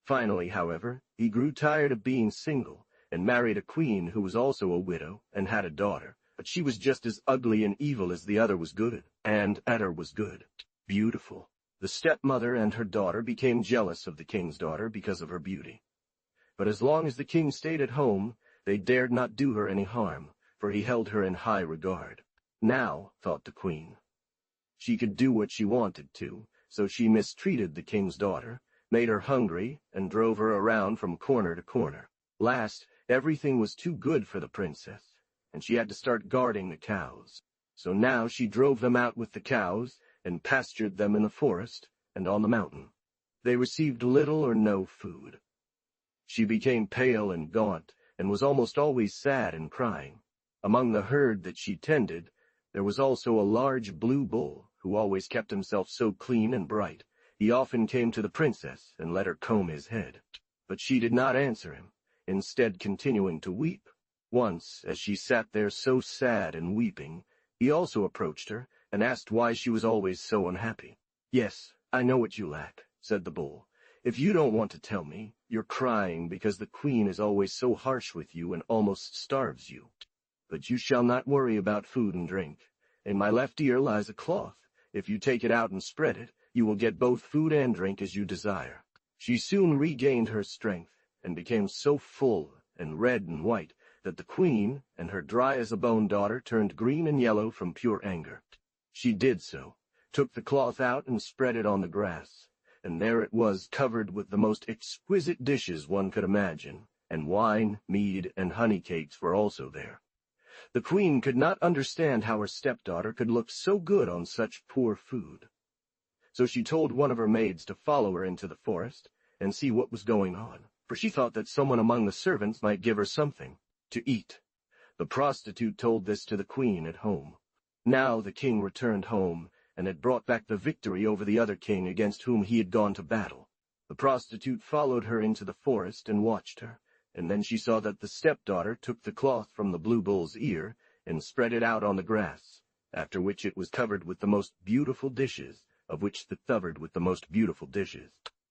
[SPEAKER 1] Finally, however, he grew tired of being single, and married a queen who was also a widow and had a daughter, but she was just as ugly and evil as the other was good, and Edda was good, beautiful. The stepmother and her daughter became jealous of the king's daughter because of her beauty. But as long as the king stayed at home, they dared not do her any harm, for he held her in high regard. Now, thought the queen, she could do what she wanted to, so she mistreated the king's daughter, made her hungry, and drove her around from corner to corner. Last, everything was too good for the princess, and she had to start guarding the cows. So now she drove them out with the cows, and pastured them in the forest and on the mountain. They received little or no food. She became pale and gaunt, and was almost always sad and crying. Among the herd that she tended, there was also a large blue bull, who always kept himself so clean and bright. He often came to the princess and let her comb his head. But she did not answer him, instead continuing to weep. Once, as she sat there so sad and weeping, he also approached her and asked why she was always so unhappy. "Yes, I know what you lack," said the bull. "If you don't want to tell me, you're crying because the queen is always so harsh with you and almost starves you. But you shall not worry about food and drink. In my left ear lies a cloth. If you take it out and spread it, you will get both food and drink as you desire." She soon regained her strength, and became so full and red and white that the queen and her dry-as-a-bone daughter turned green and yellow from pure anger. She did so, took the cloth out and spread it on the grass, and there it was, covered with the most exquisite dishes one could imagine, and wine, mead, and honey cakes were also there. The queen could not understand how her stepdaughter could look so good on such poor food. So she told one of her maids to follow her into the forest and see what was going on, for she thought that someone among the servants might give her something to eat. The prostitute told this to the queen at home. Now the king returned home, and had brought back the victory over the other king against whom he had gone to battle. The prostitute followed her into the forest and watched her, and then she saw that the stepdaughter took the cloth from the blue bull's ear and spread it out on the grass, after which it was covered with the most beautiful dishes,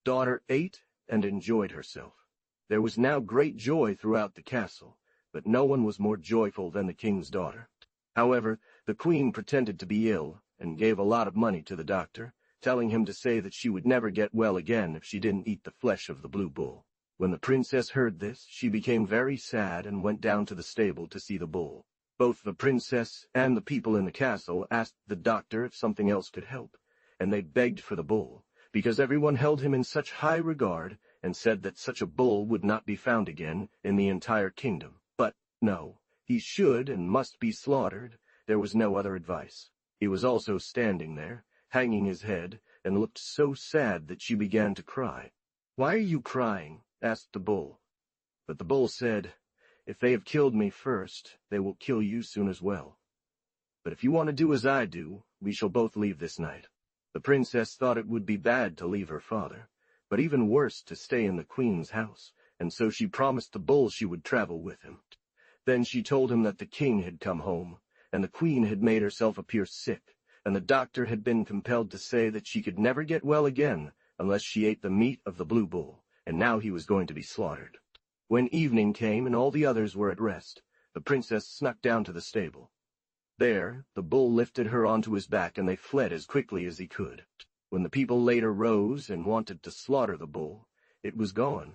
[SPEAKER 1] Daughter ate and enjoyed herself. There was now great joy throughout the castle, but no one was more joyful than the king's daughter. However, the queen pretended to be ill, and gave a lot of money to the doctor, telling him to say that she would never get well again if she didn't eat the flesh of the blue bull. When the princess heard this, she became very sad and went down to the stable to see the bull. Both the princess and the people in the castle asked the doctor if something else could help, and they begged for the bull, because everyone held him in such high regard, and said that such a bull would not be found again in the entire kingdom. But no, he should and must be slaughtered. There was no other advice. He was also standing there, hanging his head, and looked so sad that she began to cry. "Why are you crying?" asked the bull. But the bull said, "If they have killed me first, they will kill you soon as well. But if you want to do as I do, we shall both leave this night." The princess thought it would be bad to leave her father, but even worse to stay in the queen's house, and so she promised the bull she would travel with him. Then she told him that the king had come home, and the queen had made herself appear sick, and the doctor had been compelled to say that she could never get well again unless she ate the meat of the blue bull, and now he was going to be slaughtered. When evening came and all the others were at rest, the princess snuck down to the stable. There, the bull lifted her onto his back, and they fled as quickly as he could. When the people later rose and wanted to slaughter the bull, it was gone.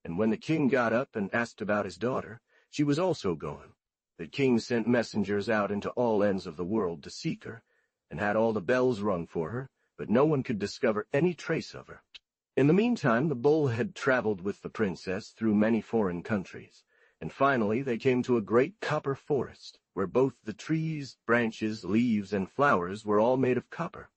[SPEAKER 1] And when the king got up and asked about his daughter, she was also gone. The king sent messengers out into all ends of the world to seek her, and had all the bells rung for her, but no one could discover any trace of her. In the meantime, the bull had traveled with the princess through many foreign countries, and finally they came to a great copper forest, where both the trees, branches, leaves, and flowers were all made of copper.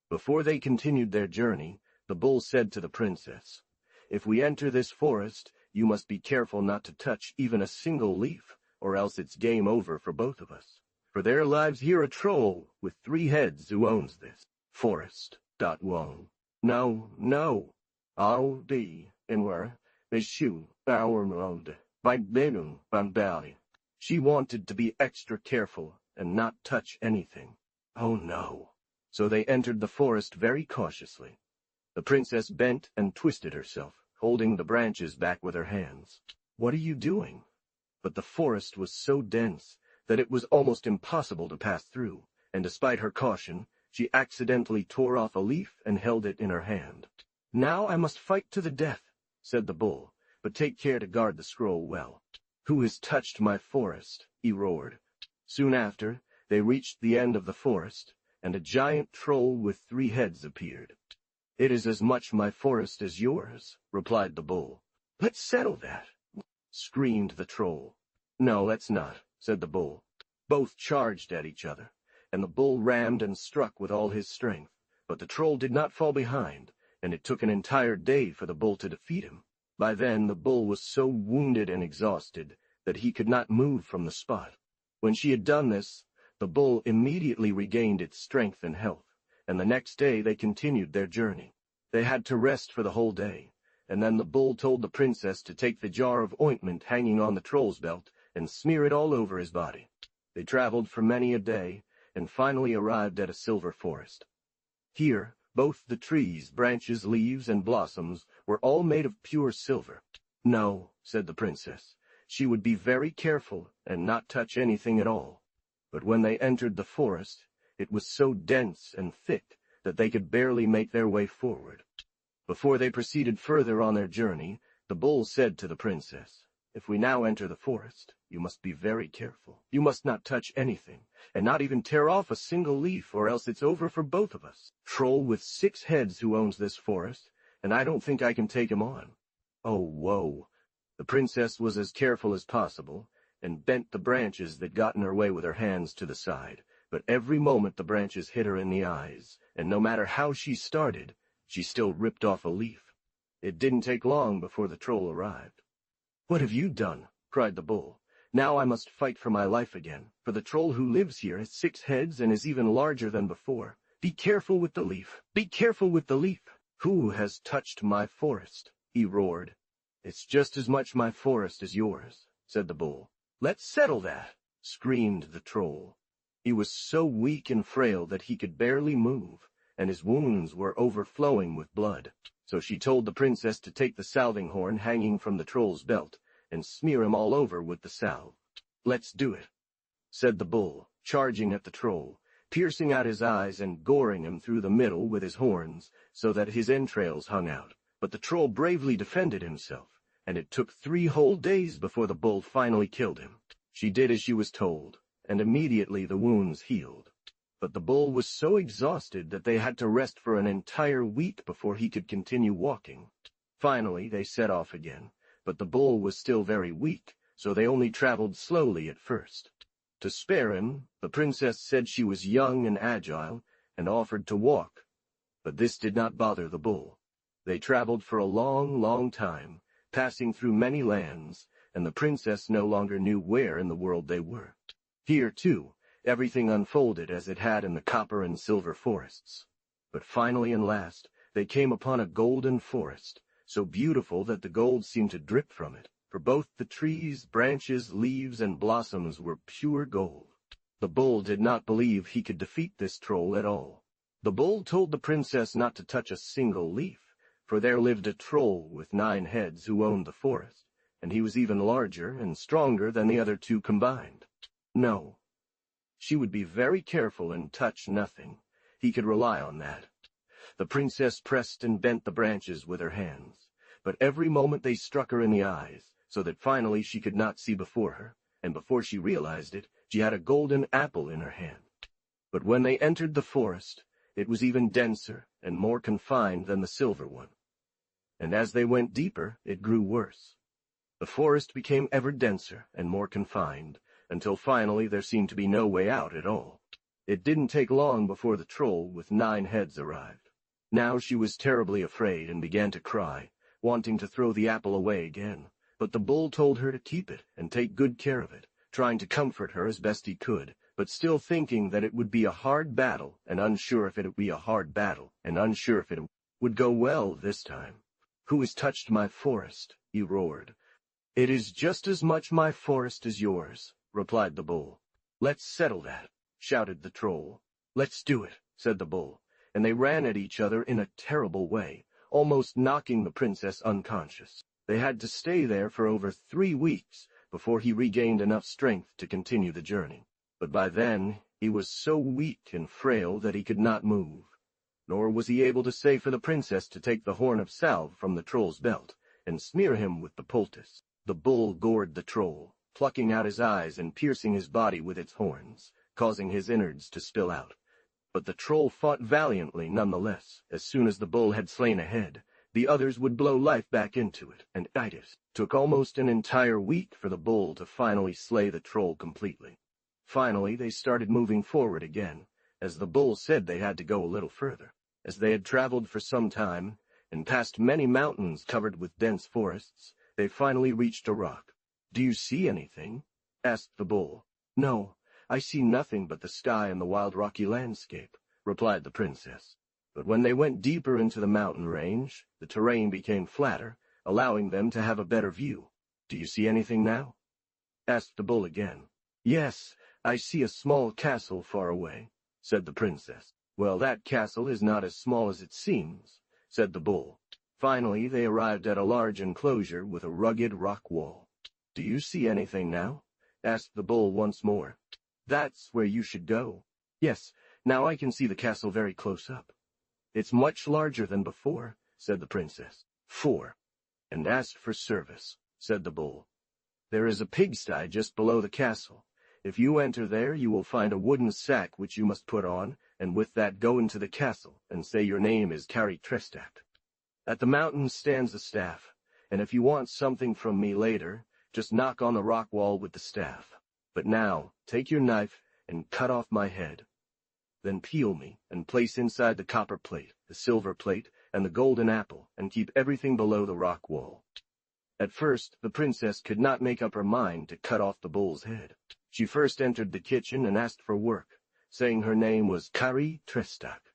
[SPEAKER 1] Before they continued their journey, the bull said to the princess, "If we enter this forest, you must be careful not to touch even a single leaf, or else it's game over for both of us. For there lives here a troll with 3 heads who owns this forest. Wong. No. I'll be in where they shoot our road by Bedum Bambali." She wanted to be extra careful and not touch anything. Oh no. So they entered the forest very cautiously. The princess bent and twisted herself, holding the branches back with her hands. "What are you doing?" But the forest was so dense that it was almost impossible to pass through, and despite her caution, she accidentally tore off a leaf and held it in her hand. "Now I must fight to the death," said the bull, "but take care to guard the scroll well." "Who has touched my forest?" he roared. Soon after, they reached the end of the forest, and a giant troll with 3 heads appeared. "It is as much my forest as yours," replied the bull. "Let's settle that," screamed the troll. "No, let's not," said the bull. Both charged at each other, and the bull rammed and struck with all his strength, but the troll did not fall behind, and it took an entire day for the bull to defeat him. By then the bull was so wounded and exhausted that he could not move from the spot. When she had done this, the bull immediately regained its strength and health, and the next day they continued their journey. They had to rest for the whole day, and then the bull told the princess to take the jar of ointment hanging on the troll's belt and smear it all over his body. They traveled for many a day, and finally arrived at a silver forest. Here, both the trees, branches, leaves, and blossoms were all made of pure silver. "No," said the princess. She would be very careful and not touch anything at all. But when they entered the forest, it was so dense and thick that they could barely make their way forward. Before they proceeded further on their journey, the bull said to the princess, "If we now enter the forest, you must be very careful. You must not touch anything, and not even tear off a single leaf, or else it's over for both of us. Troll with 6 heads who owns this forest, and I don't think I can take him on." Oh, whoa! The princess was as careful as possible, and bent the branches that got in her way with her hands to the side, but every moment the branches hit her in the eyes, and no matter how she started, she still ripped off a leaf. It didn't take long before the troll arrived. "What have you done?" cried the bull. "Now I must fight for my life again, for the troll who lives here has 6 heads and is even larger than before. Be careful with the leaf. Be careful with the leaf." "Who has touched my forest?" he roared. "It's just as much my forest as yours," said the bull. "Let's settle that," screamed the troll. He was so weak and frail that he could barely move, and his wounds were overflowing with blood. So she told the princess to take the salving horn hanging from the troll's belt and smear him all over with the salve. "Let's do it," said the bull, charging at the troll, piercing out his eyes and goring him through the middle with his horns so that his entrails hung out. But the troll bravely defended himself, and it took 3 whole days before the bull finally killed him. She did as she was told, and immediately the wounds healed. But the bull was so exhausted that they had to rest for an entire week before he could continue walking. Finally, they set off again, but the bull was still very weak, so they only traveled slowly at first. To spare him, the princess said she was young and agile, and offered to walk. But this did not bother the bull. They traveled for a long, long time, passing through many lands, and the princess no longer knew where in the world they were. Here, too, everything unfolded as it had in the copper and silver forests. But finally and last, they came upon a golden forest, so beautiful that the gold seemed to drip from it, for both the trees, branches, leaves, and blossoms were pure gold. The bull did not believe he could defeat this troll at all. The bull told the princess not to touch a single leaf, for there lived a troll with 9 heads who owned the forest, and he was even larger and stronger than the other 2 combined. No. She would be very careful and touch nothing. He could rely on that. The princess pressed and bent the branches with her hands, but every moment they struck her in the eyes, so that finally she could not see before her, and before she realized it, she had a golden apple in her hand. But when they entered the forest, it was even denser and more confined than the silver one. And as they went deeper, it grew worse. The forest became ever denser and more confined, until finally there seemed to be no way out at all. It didn't take long before the troll with 9 heads arrived. Now she was terribly afraid and began to cry, wanting to throw the apple away again. But the bull told her to keep it and take good care of it, trying to comfort her as best he could, but still thinking that it would be a hard battle, and unsure if it would be a hard battle, and unsure if it would go well this time. "Who has touched my forest?" he roared. "It is just as much my forest as yours," replied the bull. "Let's settle that," shouted the troll. "Let's do it," said the bull, and they ran at each other in a terrible way, almost knocking the princess unconscious. They had to stay there for over 3 weeks before he regained enough strength to continue the journey. But by then, he was so weak and frail that he could not move. Nor was he able to say for the princess to take the horn of salve from the troll's belt and smear him with the poultice. The bull gored the troll, plucking out his eyes and piercing his body with its horns, causing his innards to spill out. But the troll fought valiantly nonetheless. As soon as the bull had slain a head, the others would blow life back into it, and it took almost an entire week for the bull to finally slay the troll completely. Finally, they started moving forward again, as the bull said they had to go a little further. As they had traveled for some time, and passed many mountains covered with dense forests, they finally reached a rock. "Do you see anything?" asked the bull. "No, I see nothing but the sky and the wild rocky landscape," replied the princess. But when they went deeper into the mountain range, the terrain became flatter, allowing them to have a better view. "Do you see anything now?" asked the bull again. "Yes, I see a small castle far away," said the princess. "Well, that castle is not as small as it seems," said the bull. Finally, they arrived at a large enclosure with a rugged rock wall. "Do you see anything now?" asked the bull once more. "That's where you should go." "Yes, now I can see the castle very close up." "It's much larger than before," said the princess. "And asked for service," said the bull. "There is a pigsty just below the castle. If you enter there, you will find a wooden sack which you must put on, and with that go into the castle, and say your name is Kari Trestak. At the mountain stands a staff, and if you want something from me later, just knock on the rock wall with the staff. But now, take your knife and cut off my head. Then peel me and place inside the copper plate, the silver plate, and the golden apple, and keep everything below the rock wall." At first, the princess could not make up her mind to cut off the bull's head. She first entered the kitchen and asked for work, saying her name was Kari Trestak.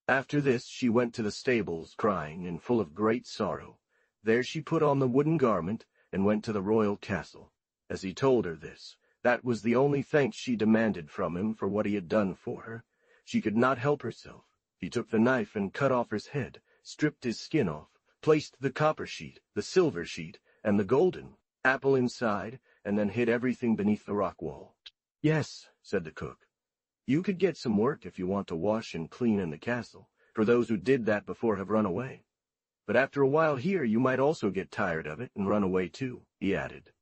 [SPEAKER 1] After this, she went to the stables, crying and full of great sorrow. There she put on the wooden garment and went to the royal castle. As he told her this, that was the only thanks she demanded from him for what he had done for her. She could not help herself. He took the knife and cut off his head, stripped his skin off, placed the copper sheet, the silver sheet, and the golden apple inside, and then hid everything beneath the rock wall. "Yes," said the cook. "You could get some work if you want to wash and clean in the castle, for those who did that before have run away. But after a while here you might also get tired of it and run away too," he added.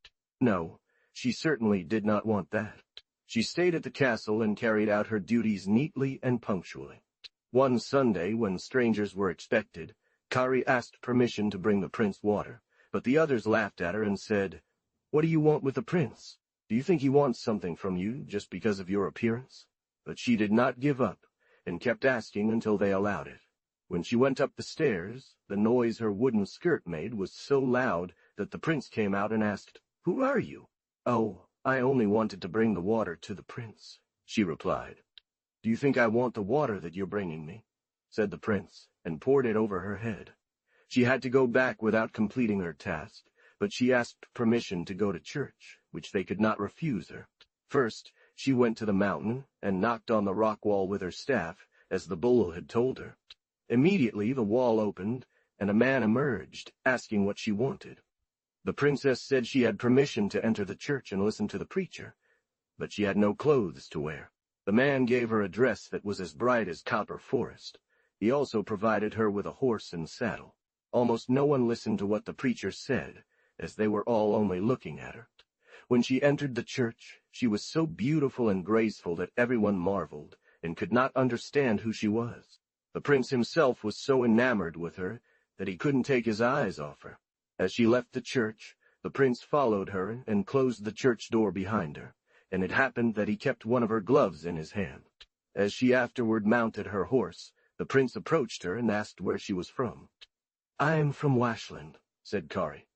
[SPEAKER 1] No, she certainly did not want that. She stayed at the castle and carried out her duties neatly and punctually. One Sunday, when strangers were expected, Kari asked permission to bring the prince water, but the others laughed at her and said, "What do you want with the prince? Do you think he wants something from you just because of your appearance?" But she did not give up, and kept asking until they allowed it. When she went up the stairs, the noise her wooden skirt made was so loud that the prince came out and asked, "Who are you?" "Oh, I only wanted to bring the water to the prince," she replied. "Do you think I want the water that you're bringing me?" said the prince, and poured it over her head. She had to go back without completing her task, but she asked permission to go to church, which they could not refuse her. First, she went to the mountain and knocked on the rock wall with her staff, as the bull had told her. Immediately the wall opened, and a man emerged, asking what she wanted. The princess said she had permission to enter the church and listen to the preacher, but she had no clothes to wear. The man gave her a dress that was as bright as copper forest. He also provided her with a horse and saddle. Almost no one listened to what the preacher said, as they were all only looking at her. When she entered the church, she was so beautiful and graceful that everyone marveled, and could not understand who she was. The prince himself was so enamored with her that he couldn't take his eyes off her. As she left the church, the prince followed her and closed the church door behind her, and it happened that he kept one of her gloves in his hand. As she afterward mounted her horse, the prince approached her and asked where she was from. "I am from Washland," said Kari.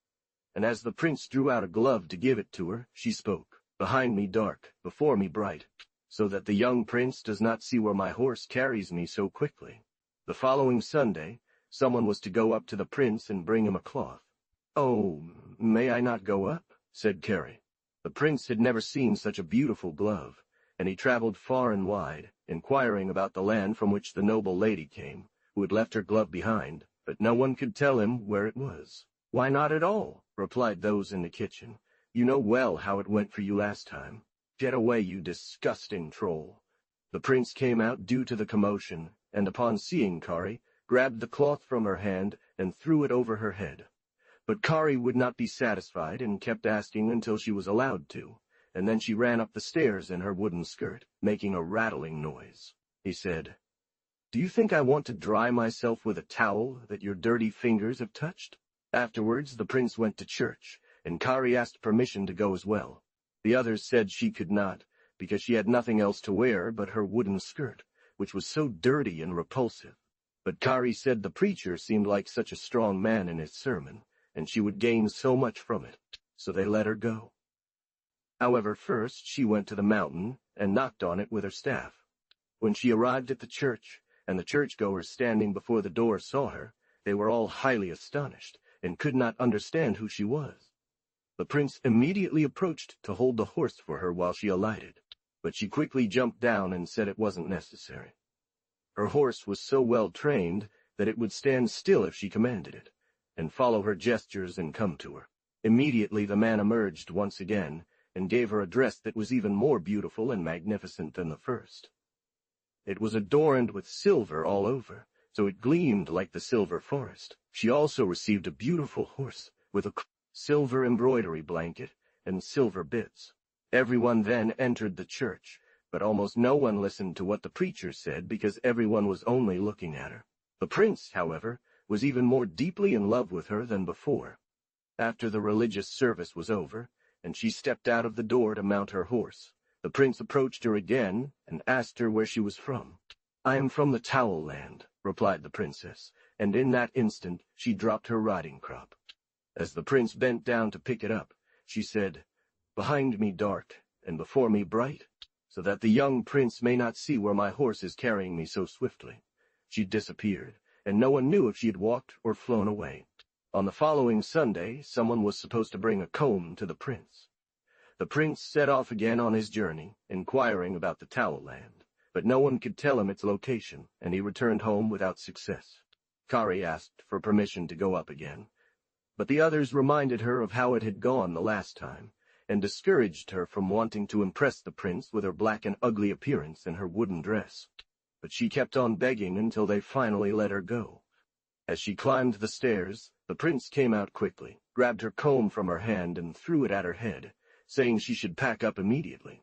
[SPEAKER 1] And as the prince drew out a glove to give it to her, she spoke, "Behind me dark, before me bright, so that the young prince does not see where my horse carries me so quickly." The following Sunday, someone was to go up to the prince and bring him a cloth. "Oh, may I not go up?" said Kari. The prince had never seen such a beautiful glove, and he traveled far and wide, inquiring about the land from which the noble lady came, who had left her glove behind, but no one could tell him where it was. "Why not at all?" replied those in the kitchen. "You know well how it went for you last time. Get away, you disgusting troll." The prince came out due to the commotion, and upon seeing Kari, grabbed the cloth from her hand and threw it over her head. But Kari would not be satisfied and kept asking until she was allowed to, and then she ran up the stairs in her wooden skirt, making a rattling noise. He said, "Do you think I want to dry myself with a towel that your dirty fingers have touched?" Afterwards the prince went to church, and Kari asked permission to go as well. The others said she could not, because she had nothing else to wear but her wooden skirt, which was so dirty and repulsive. But Kari said the preacher seemed like such a strong man in his sermon, and she would gain so much from it, so they let her go. However, first she went to the mountain and knocked on it with her staff. When she arrived at the church, and the churchgoers standing before the door saw her, they were all highly astonished, and could not understand who she was. The prince immediately approached to hold the horse for her while she alighted, but she quickly jumped down and said it wasn't necessary. Her horse was so well trained that it would stand still if she commanded it, and follow her gestures and come to her. Immediately the man emerged once again, and gave her a dress that was even more beautiful and magnificent than the first. It was adorned with silver all over, so it gleamed like the silver forest. She also received a beautiful horse, with a silver embroidery blanket and silver bits. Everyone then entered the church, but almost no one listened to what the preacher said because everyone was only looking at her. The prince, however, was even more deeply in love with her than before. After the religious service was over, and she stepped out of the door to mount her horse, the prince approached her again and asked her where she was from. "I am from the Towel Land," replied the princess, and in that instant she dropped her riding crop. As the prince bent down to pick it up, she said, "Behind me dark, and before me bright, so that the young prince may not see where my horse is carrying me so swiftly." She disappeared, and no one knew if she had walked or flown away. On the following Sunday, someone was supposed to bring a comb to the prince. The prince set off again on his journey, inquiring about the Towel Land, but no one could tell him its location, and he returned home without success. Kari asked for permission to go up again, but the others reminded her of how it had gone the last time, and discouraged her from wanting to impress the prince with her black and ugly appearance and her wooden dress. But she kept on begging until they finally let her go. As she climbed the stairs, the prince came out quickly, grabbed her comb from her hand and threw it at her head, saying she should pack up immediately.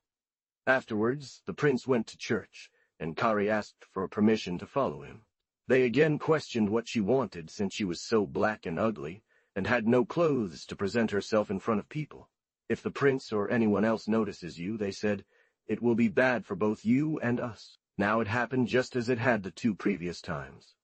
[SPEAKER 1] Afterwards, the prince went to church, and Kari asked for permission to follow him. They again questioned what she wanted since she was so black and ugly, and had no clothes to present herself in front of people. "If the prince or anyone else notices you," they said, "it will be bad for both you and us." Now it happened just as it had the 2 previous times.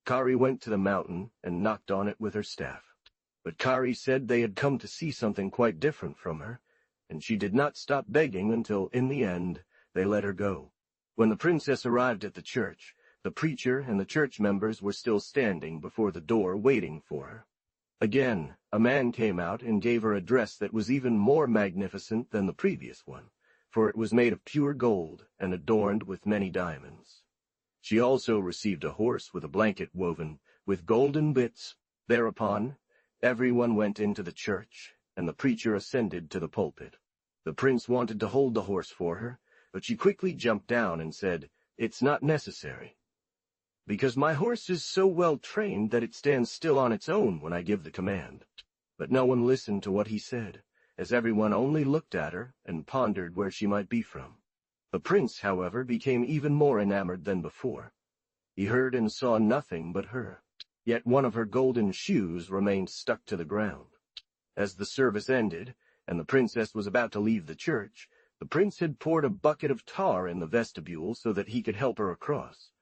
[SPEAKER 1] Kari went to the mountain and knocked on it with her staff. But Kari said they had come to see something quite different from her, and she did not stop begging until, in the end, they let her go. When the princess arrived at the church, the preacher and the church members were still standing before the door waiting for her. Again, a man came out and gave her a dress that was even more magnificent than the previous one, for it was made of pure gold and adorned with many diamonds. She also received a horse with a blanket woven with golden bits. Thereupon, everyone went into the church, and the preacher ascended to the pulpit. The prince wanted to hold the horse for her, but she quickly jumped down and said, "It's not necessary." "Because my horse is so well trained that it stands still on its own when I give the command." But no one listened to what he said, as everyone only looked at her and pondered where she might be from. The prince, however, became even more enamored than before. He heard and saw nothing but her, yet one of her golden shoes remained stuck to the ground. As the service ended, and the princess was about to leave the church, the prince had poured a bucket of tar in the vestibule so that he could help her across.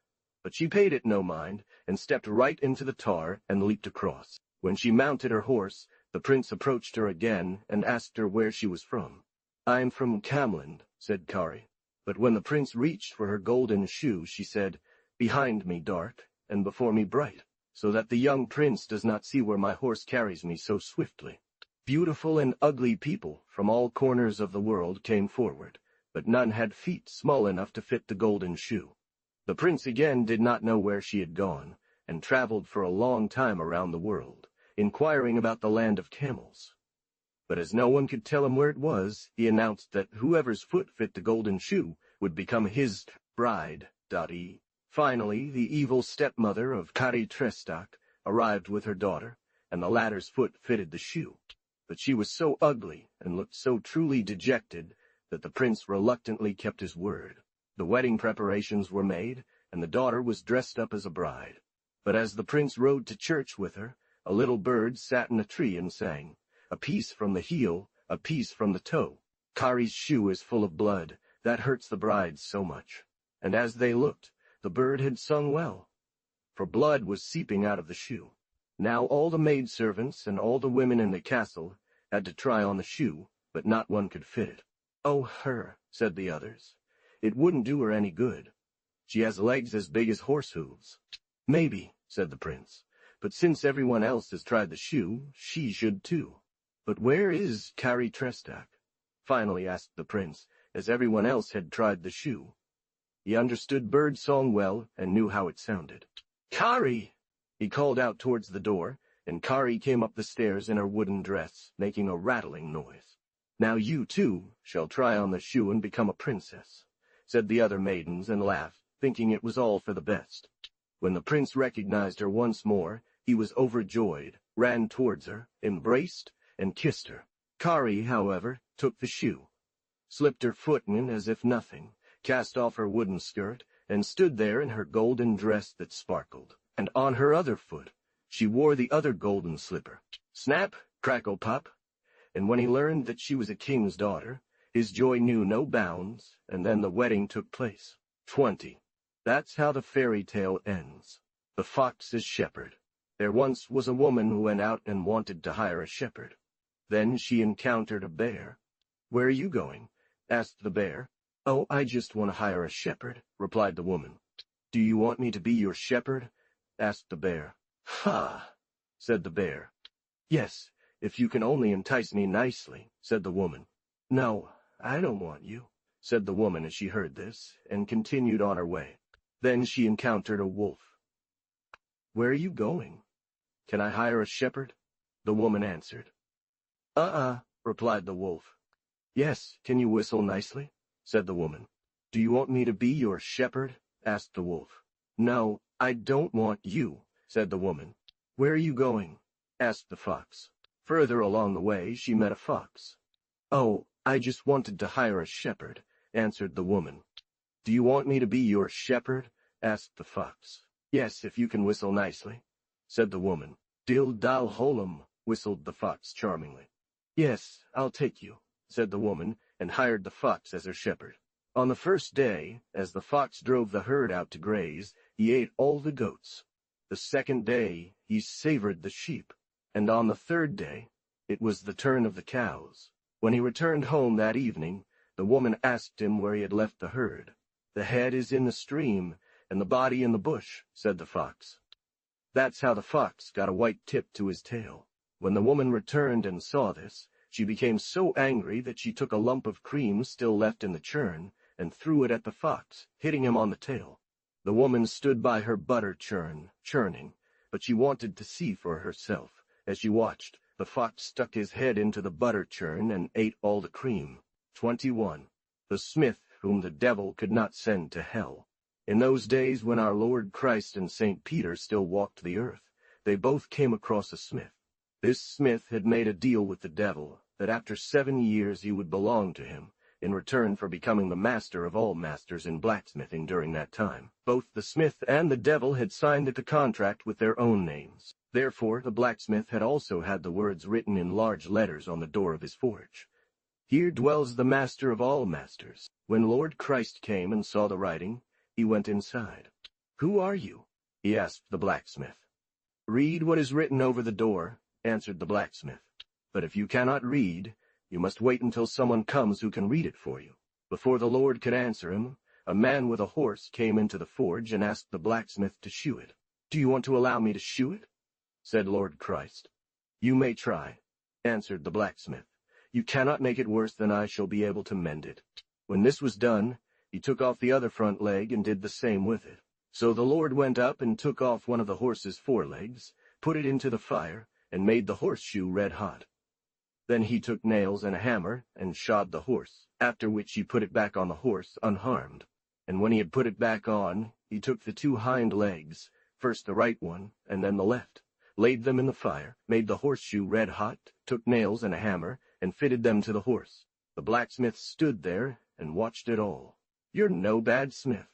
[SPEAKER 1] But she paid it no mind, and stepped right into the tar and leaped across. When she mounted her horse, the prince approached her again and asked her where she was from. "I'm from Camland," said Kari. But when the prince reached for her golden shoe, she said, "Behind me dark, and before me bright, so that the young prince does not see where my horse carries me so swiftly." Beautiful and ugly people from all corners of the world came forward, but none had feet small enough to fit the golden shoe. The prince again did not know where she had gone, and traveled for a long time around the world, inquiring about the land of camels. But as no one could tell him where it was, he announced that whoever's foot fit the golden shoe would become his bride. Finally, the evil stepmother of Kari Trestak arrived with her daughter, and the latter's foot fitted the shoe. But she was so ugly and looked so truly dejected that the prince reluctantly kept his word. The wedding preparations were made, and the daughter was dressed up as a bride. But as the prince rode to church with her, a little bird sat in a tree and sang, "A piece from the heel, a piece from the toe. Kari's shoe is full of blood, that hurts the bride so much." And as they looked, the bird had sung well, for blood was seeping out of the shoe. Now all the maidservants and all the women in the castle had to try on the shoe, but not one could fit it. "Oh, her," said the others. "It wouldn't do her any good. She has legs as big as horse hooves." "Maybe," said the prince, "but since everyone else has tried the shoe, she should too." "But where is Kari Trestak?" finally asked the prince, as everyone else had tried the shoe. He understood bird song well and knew how it sounded. "Kari!" he called out towards the door, and Kari came up the stairs in her wooden dress, making a rattling noise. "Now you, too, shall try on the shoe and become a princess," said the other maidens, and laughed, thinking it was all for the best. When the prince recognized her once more, he was overjoyed, ran towards her, embraced, and kissed her. Kari, however, took the shoe, slipped her foot in as if nothing, cast off her wooden skirt, and stood there in her golden dress that sparkled. And on her other foot she wore the other golden slipper. Snap, crackle, pop. And when he learned that she was a king's daughter, his joy knew no bounds, and then the wedding took place. 20. That's how the fairy tale ends. The Fox's Shepherd. There once was a woman who went out and wanted to hire a shepherd. Then she encountered a bear. "Where are you going?" asked the bear. "Oh, I just want to hire a shepherd," replied the woman. "Do you want me to be your shepherd?" asked the bear. "Ha!" said the bear. "Yes, if you can only entice me nicely," said the woman. "No, I don't want you," said the woman as she heard this, and continued on her way. Then she encountered a wolf. "Where are you going?" "Can I hire a shepherd?" the woman answered. Replied the wolf. "Yes, can you whistle nicely?" said the woman. "Do you want me to be your shepherd?" asked the wolf. "No, I don't want you," said the woman. "Where are you going?" asked the fox. Further along the way, she met a fox. "Oh, I just wanted to hire a shepherd," answered the woman. "Do you want me to be your shepherd?" asked the fox. "Yes, if you can whistle nicely," said the woman. "Dill dal holum," whistled the fox charmingly. "Yes, I'll take you," said the woman, and hired the fox as her shepherd. On the first day, as the fox drove the herd out to graze, he ate all the goats. The second day, he savored the sheep. And on the third day, it was the turn of the cows. When he returned home that evening, the woman asked him where he had left the herd. "The head is in the stream, and the body in the bush," said the fox. That's how the fox got a white tip to his tail. When the woman returned and saw this, she became so angry that she took a lump of cream still left in the churn and threw it at the fox, hitting him on the tail. The woman stood by her butter churn, churning, but she wanted to see for herself. As she watched, the fox stuck his head into the butter churn and ate all the cream. 21. The smith whom the devil could not send to hell. In those days when our Lord Christ and St. Peter still walked the earth, they both came across a smith. This smith had made a deal with the devil, that after 7 years he would belong to him, in return for becoming the master of all masters in blacksmithing during that time. Both the smith and the devil had signed the contract with their own names. Therefore, the blacksmith had also had the words written in large letters on the door of his forge. Here dwells the master of all masters. When Lord Christ came and saw the writing, he went inside. Who are you? He asked the blacksmith. Read what is written over the door, answered the blacksmith. But if you cannot read, you must wait until someone comes who can read it for you. Before the Lord could answer him, a man with a horse came into the forge and asked the blacksmith to shoe it. Do you want to allow me to shoe it? Said Lord Christ. You may try, answered the blacksmith. You cannot make it worse than I shall be able to mend it. When this was done, he took off the other front leg and did the same with it. So the Lord went up and took off one of the horse's forelegs, put it into the fire, and made the horseshoe red hot. Then he took nails and a hammer and shod the horse, after which he put it back on the horse unharmed. And when he had put it back on, he took the 2 hind legs, first the right one and then the left, laid them in the fire, made the horseshoe red hot, took nails and a hammer, and fitted them to the horse. The blacksmith stood there and watched it all. You're no bad smith,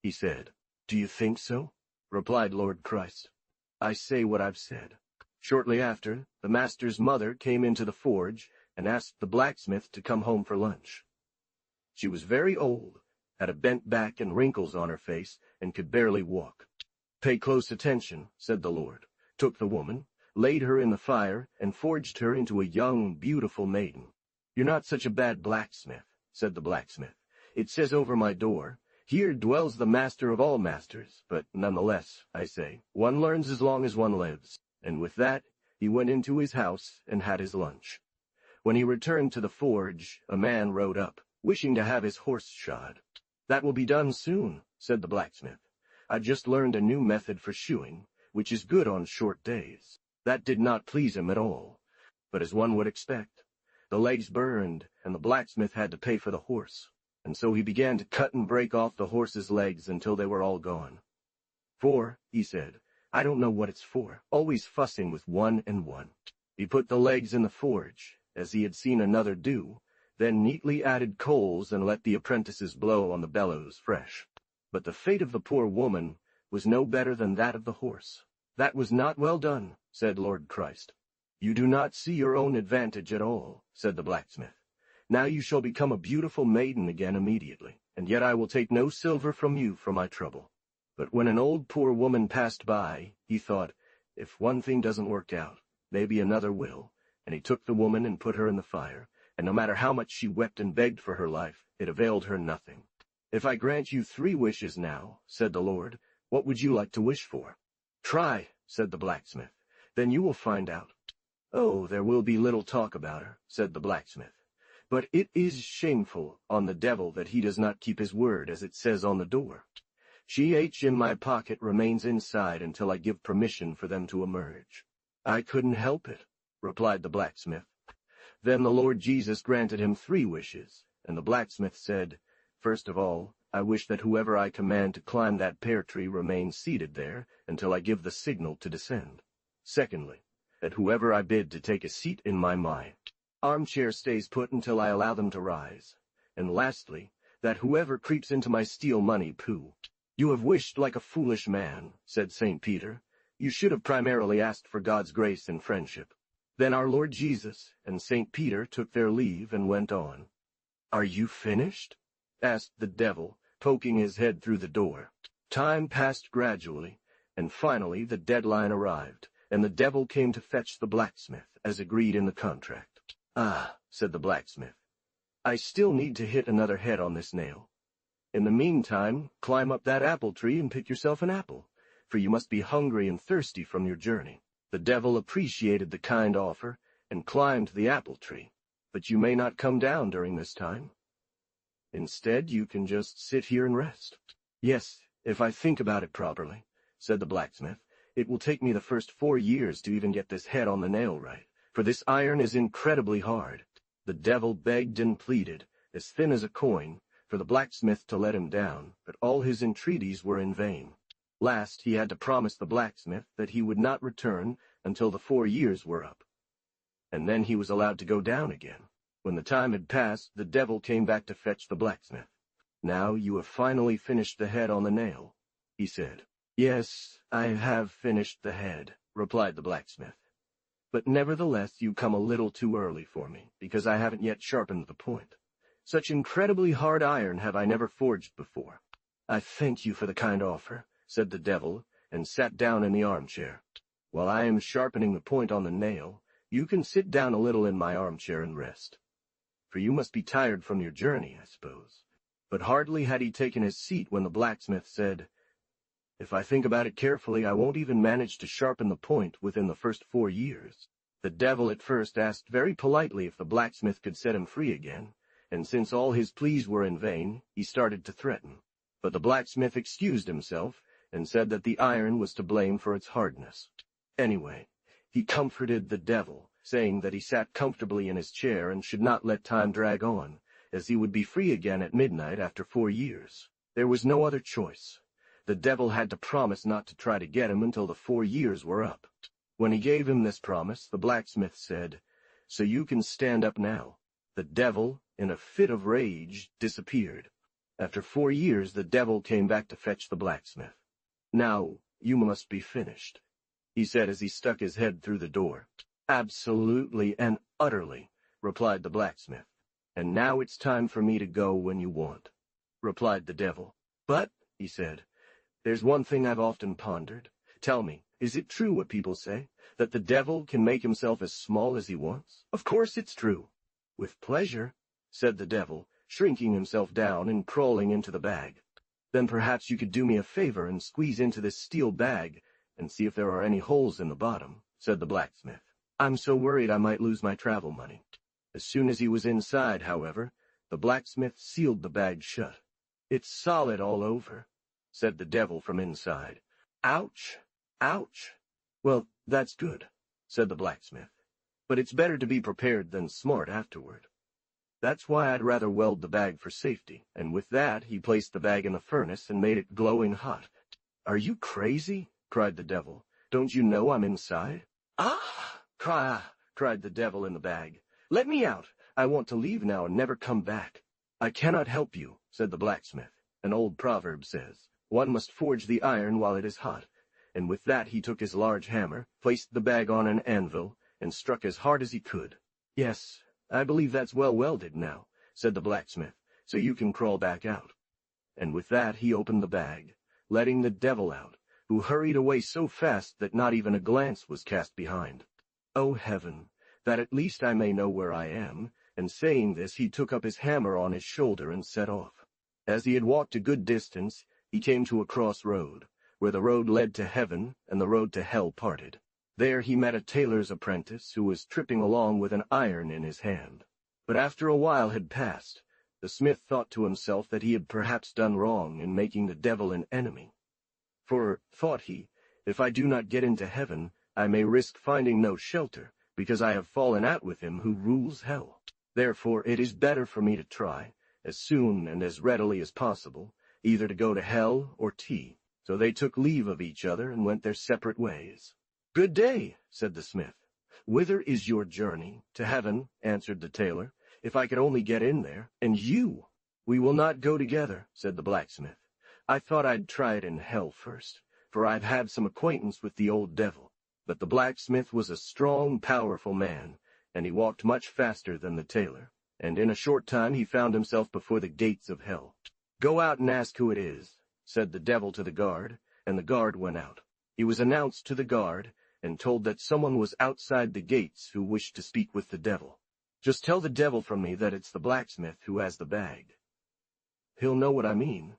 [SPEAKER 1] he said. Do you think so? Replied Lord Christ. I say what I've said. Shortly after, the master's mother came into the forge and asked the blacksmith to come home for lunch. She was very old, had a bent back and wrinkles on her face, and could barely walk. Pay close attention, said the Lord, took the woman, laid her in the fire, and forged her into a young, beautiful maiden. You're not such a bad blacksmith, said the blacksmith. It says over my door, here dwells the master of all masters, but nonetheless, I say, one learns as long as one lives. And with that, he went into his house and had his lunch. When he returned to the forge, a man rode up, wishing to have his horse shod. That will be done soon, said the blacksmith. I've just learned a new method for shoeing, which is good on short days. That did not please him at all, but as one would expect, the legs burned, and the blacksmith had to pay for the horse, and so he began to cut and break off the horse's legs until they were all gone. For, he said, I don't know what it's for, always fussing with one and one. He put the legs in the forge, as he had seen another do, then neatly added coals and let the apprentices blow on the bellows fresh. But the fate of the poor woman was no better than that of the horse. That was not well done, said Lord Christ. You do not see your own advantage at all, said the blacksmith. Now you shall become a beautiful maiden again immediately, and yet I will take no silver from you for my trouble. But when an old poor woman passed by, he thought, if one thing doesn't work out, maybe another will, and he took the woman and put her in the fire, and no matter how much she wept and begged for her life, it availed her nothing. If I grant you 3 wishes now, said the Lord, what would you like to wish for? Try, said the blacksmith, then you will find out. Oh, there will be little talk about her, said the blacksmith. But it is shameful on the devil that he does not keep his word as it says on the door. She in my pocket remains inside until I give permission for them to emerge. I couldn't help it, replied the blacksmith. Then the Lord Jesus granted him 3 wishes, and the blacksmith said, First of all, I wish that whoever I command to climb that pear tree remains seated there until I give the signal to descend. Secondly, that whoever I bid to take a seat in my armchair stays put until I allow them to rise. And lastly, that whoever creeps into my steel money poo. You have wished like a foolish man, said St. Peter. You should have primarily asked for God's grace and friendship. Then our Lord Jesus and St. Peter took their leave and went on. Are you finished? Asked the devil, poking his head through the door. Time passed gradually, and finally the deadline arrived, and the devil came to fetch the blacksmith, as agreed in the contract. Ah, said the blacksmith, I still need to hit another head on this nail. In the meantime, climb up that apple tree and pick yourself an apple, for you must be hungry and thirsty from your journey. The devil appreciated the kind offer and climbed the apple tree, but you may not come down during this time. Instead, you can just sit here and rest. Yes, if I think about it properly, said the blacksmith, it will take me the first 4 years to even get this head on the nail right, for this iron is incredibly hard. The devil begged and pleaded, as thin as a coin, for the blacksmith to let him down, but all his entreaties were in vain. Last, he had to promise the blacksmith that he would not return until the 4 years were up. And then he was allowed to go down again. When the time had passed, the devil came back to fetch the blacksmith. "Now you have finally finished the head on the nail," he said. "Yes, I have finished the head," replied the blacksmith. "But nevertheless you come a little too early for me, because I haven't yet sharpened the point. Such incredibly hard iron have I never forged before." "I thank you for the kind offer," said the devil, and sat down in the armchair. "While I am sharpening the point on the nail, you can sit down a little in my armchair and rest. For you must be tired from your journey, I suppose." But hardly had he taken his seat when the blacksmith said, "If I think about it carefully, I won't even manage to sharpen the point within the first 4 years." The devil at first asked very politely if the blacksmith could set him free again, and since all his pleas were in vain, he started to threaten. But the blacksmith excused himself, and said that the iron was to blame for its hardness. Anyway, he comforted the devil, saying that he sat comfortably in his chair and should not let time drag on, as he would be free again at midnight after 4 years. There was no other choice. The devil had to promise not to try to get him until the 4 years were up. When he gave him this promise, the blacksmith said, "So you can stand up now." The devil, in a fit of rage, disappeared. After 4 years, the devil came back to fetch the blacksmith. "Now, you must be finished," he said as he stuck his head through the door. "Absolutely and utterly," replied the blacksmith. "And now it's time for me to go when you want," replied the devil. "But," he said, "there's one thing I've often pondered. Tell me, is it true what people say, that the devil can make himself as small as he wants?" "Of course it's true." "With pleasure," said the devil, shrinking himself down and crawling into the bag. "Then perhaps you could do me a favor and squeeze into this steel bag and see if there are any holes in the bottom," said the blacksmith. "I'm so worried I might lose my travel money." As soon as he was inside, however, the blacksmith sealed the bag shut. "It's solid all over," said the devil from inside. "Ouch! Ouch!" "Well, that's good," said the blacksmith. "But it's better to be prepared than smart afterward. That's why I'd rather weld the bag for safety." And with that, he placed the bag in the furnace and made it glowing hot. "Are you crazy?" cried the devil. "Don't you know I'm inside?" "Ah!" cried the devil in the bag. "Let me out! I want to leave now and never come back." "I cannot help you," said the blacksmith. An old proverb says, "One must forge the iron while it is hot." And with that he took his large hammer, placed the bag on an anvil, and struck as hard as he could. "Yes, I believe that's well welded now," said the blacksmith, "so you can crawl back out." And with that he opened the bag, letting the devil out, who hurried away so fast that not even a glance was cast behind. "Oh, heaven, that at least I may know where I am," and saying this he took up his hammer on his shoulder and set off. As he had walked a good distance, he came to a cross-road, where the road led to heaven and the road to hell parted. There he met a tailor's apprentice who was tripping along with an iron in his hand. But after a while had passed, the smith thought to himself that he had perhaps done wrong in making the devil an enemy. "For," thought he, "if I do not get into heaven, I may risk finding no shelter, because I have fallen out with him who rules hell. Therefore it is better for me to try, as soon and as readily as possible, either to go to hell or tea." So they took leave of each other and went their separate ways. "Good day," said the smith. "Whither is your journey?" "To heaven," answered the tailor, "if I could only get in there." "And you?" "We will not go together," said the blacksmith. "I thought I'd try it in hell first, for I've had some acquaintance with the old devil." But the blacksmith was a strong, powerful man, and he walked much faster than the tailor, and in a short time he found himself before the gates of hell. "Go out and ask who it is," said the devil to the guard, and the guard went out. He was announced to the guard, and told that someone was outside the gates who wished to speak with the devil. "Just tell the devil from me that it's the blacksmith who has the bag. He'll know what I mean,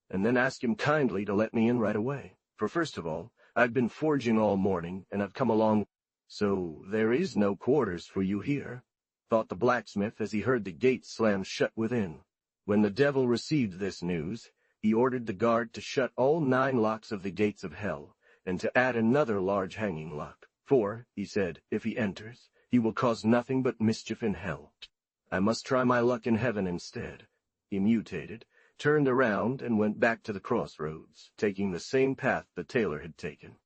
[SPEAKER 1] and then ask him kindly to let me in right away. For first of all, I've been forging all morning, and I've come along." "So there is no quarters for you here," thought the blacksmith as he heard the gate slam shut within. When the devil received this news, he ordered the guard to shut all 9 locks of the gates of hell, and to add another large hanging lock. "For," he said, "if he enters, he will cause nothing but mischief in hell. I must try my luck in heaven instead." He mutated, turned around, and went back to the crossroads, taking the same path the tailor had taken.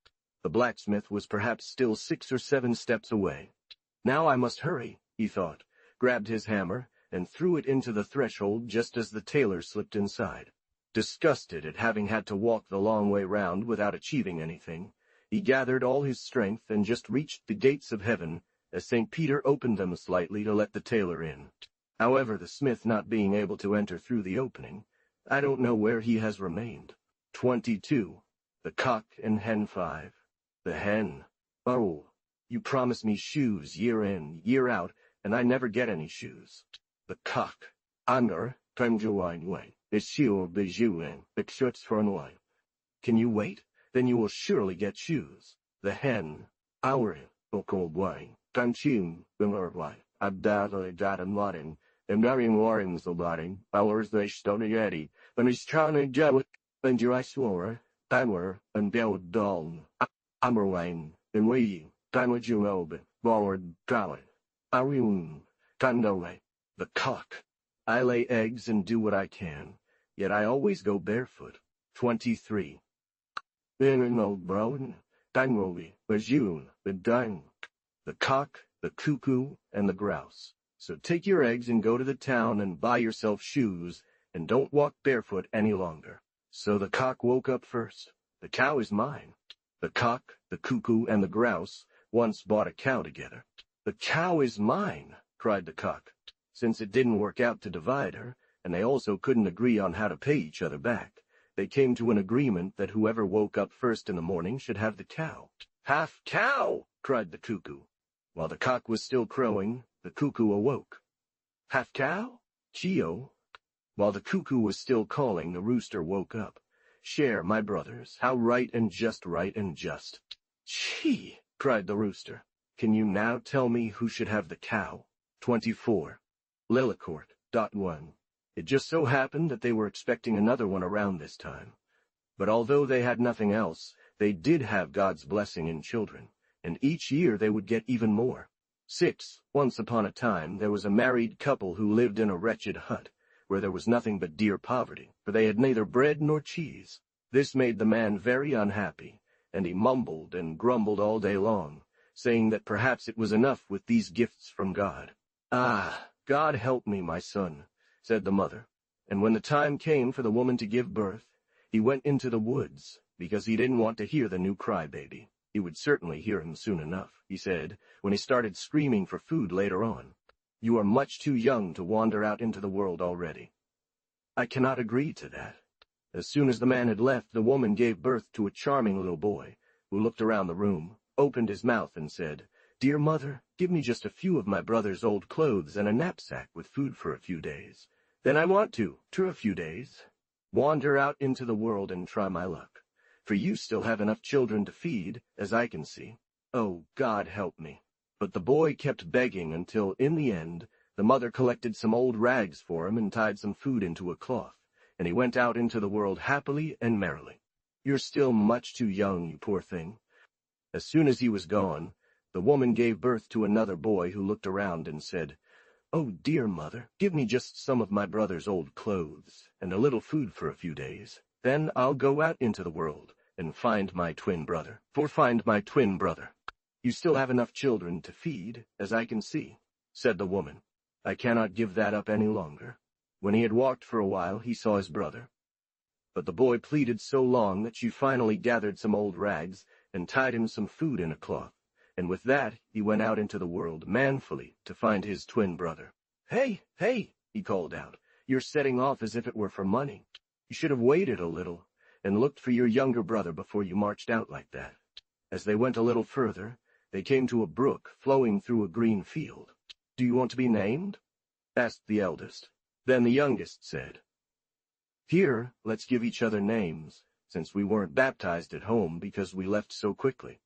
[SPEAKER 1] The blacksmith was perhaps still 6 or 7 steps away. Now I must hurry, he thought, grabbed his hammer, and threw it into the threshold just as the tailor slipped inside. Disgusted at having had to walk the long way round without achieving anything, he gathered all his strength and just reached the gates of heaven as St. Peter opened them slightly to let the tailor in. However, the smith not being able to enter through the opening, I don't know where he has remained. 22. The Cock and Hen 5. The Hen. Oh, you promise me shoes year in, year out, and I never get any shoes. The Cock. Ander, way. Can you wait? Then you will surely get shoes. The Hen. Our way. And Marian Warren's the lotting, ours they stony eddy, and he's trying to jab it, and your I swore, Danwer, and Bill Dawn, Ammerwine, and we, Danwood you obe, forward, Dally, Ariun, Dandaway, the Cock. I lay eggs and do what I can, yet I always go barefoot. 23. In old brown, Danwoby, was you, the Dang, the Cock, the Cuckoo, and the Grouse. So take your eggs and go to the town and buy yourself shoes, and don't walk barefoot any longer. So the Cock woke up first. The cow is mine. The Cock, the Cuckoo, and the Grouse once bought a cow together. The cow is mine, cried the Cock, since it didn't work out to divide her, and they also couldn't agree on how to pay each other back. They came to an agreement that whoever woke up first in the morning should have the cow. Half cow, cried the Cuckoo. While the Cock was still crowing, the Cuckoo awoke. Half cow? Chio. While the Cuckoo was still calling, the Rooster woke up. Share, my brothers, how right and just right and just. Chee, cried the Rooster. Can you now tell me who should have the cow? 24. Lillicourt. 1. It just so happened that they were expecting another one around this time. But although they had nothing else, they did have God's blessing in children, and each year they would get even more. 6. Once upon a time there was a married couple who lived in a wretched hut, where there was nothing but dear poverty, for they had neither bread nor cheese. This made the man very unhappy, and he mumbled and grumbled all day long, saying that perhaps it was enough with these gifts from God. Ah, God help me, my son, said the mother, and when the time came for the woman to give birth, he went into the woods, because he didn't want to hear the new crybaby. He would certainly hear him soon enough, he said, when he started screaming for food later on. You are much too young to wander out into the world already. I cannot agree to that. As soon as the man had left, the woman gave birth to a charming little boy, who looked around the room, opened his mouth, and said, Dear mother, give me just a few of my brother's old clothes and a knapsack with food for a few days. Then I want to, for a few days, wander out into the world and try my luck. For you still have enough children to feed, as I can see. Oh, God help me. But the boy kept begging until, in the end, the mother collected some old rags for him and tied some food into a cloth, and he went out into the world happily and merrily. You're still much too young, you poor thing. As soon as he was gone, the woman gave birth to another boy who looked around and said, Oh, dear mother, give me just some of my brother's old clothes and a little food for a few days. Then I'll go out into the world and find my twin brother. You still have enough children to feed, as I can see, said the woman. I cannot give that up any longer. When he had walked for a while, he saw his brother. But the boy pleaded so long that she finally gathered some old rags and tied him some food in a cloth, and with that he went out into the world manfully to find his twin brother. Hey, he called out, you're setting off as if it were for money. You should have waited a little and looked for your younger brother before you marched out like that. As they went a little further, they came to a brook flowing through a green field. Do you want to be named? Asked the eldest. Then the youngest said, Here, let's give each other names, since we weren't baptized at home because we left so quickly.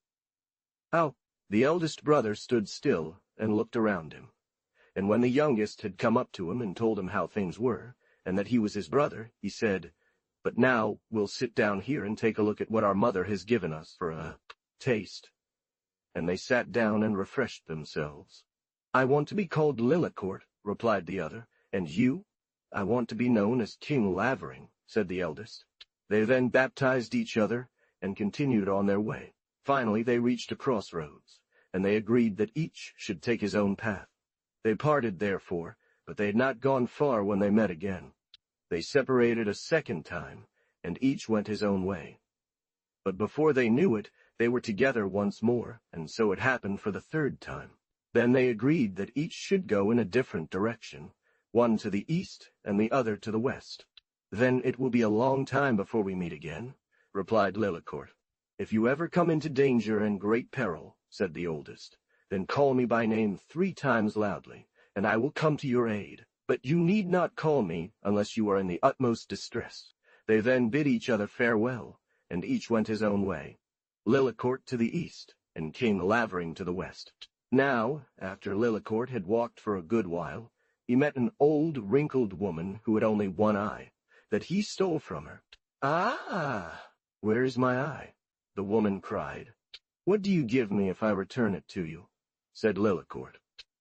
[SPEAKER 1] How? The eldest brother stood still and looked around him, and when the youngest had come up to him and told him how things were, and that he was his brother, he said, But now we'll sit down here and take a look at what our mother has given us for a taste. And they sat down and refreshed themselves. I want to be called Lillicourt, replied the other. And you? I want to be known as King Lavering, said the eldest. They then baptized each other and continued on their way. Finally, they reached a crossroads, and they agreed that each should take his own path. They parted, therefore, but they had not gone far when they met again. They separated a second time, and each went his own way. But before they knew it, they were together once more, and so it happened for the third time. Then they agreed that each should go in a different direction, one to the east and the other to the west. Then it will be a long time before we meet again, replied Lillecourt. If you ever come into danger and great peril, said the oldest, then call me by name 3 times loudly, and I will come to your aid. But you need not call me unless you are in the utmost distress. They then bid each other farewell, and each went his own way, Lillecourt to the east, and King Lavering to the west. Now, after Lillecourt had walked for a good while, he met an old, wrinkled woman who had only one eye, that he stole from her. Ah, where is my eye? The woman cried. What do you give me if I return it to you? Said Lillecourt.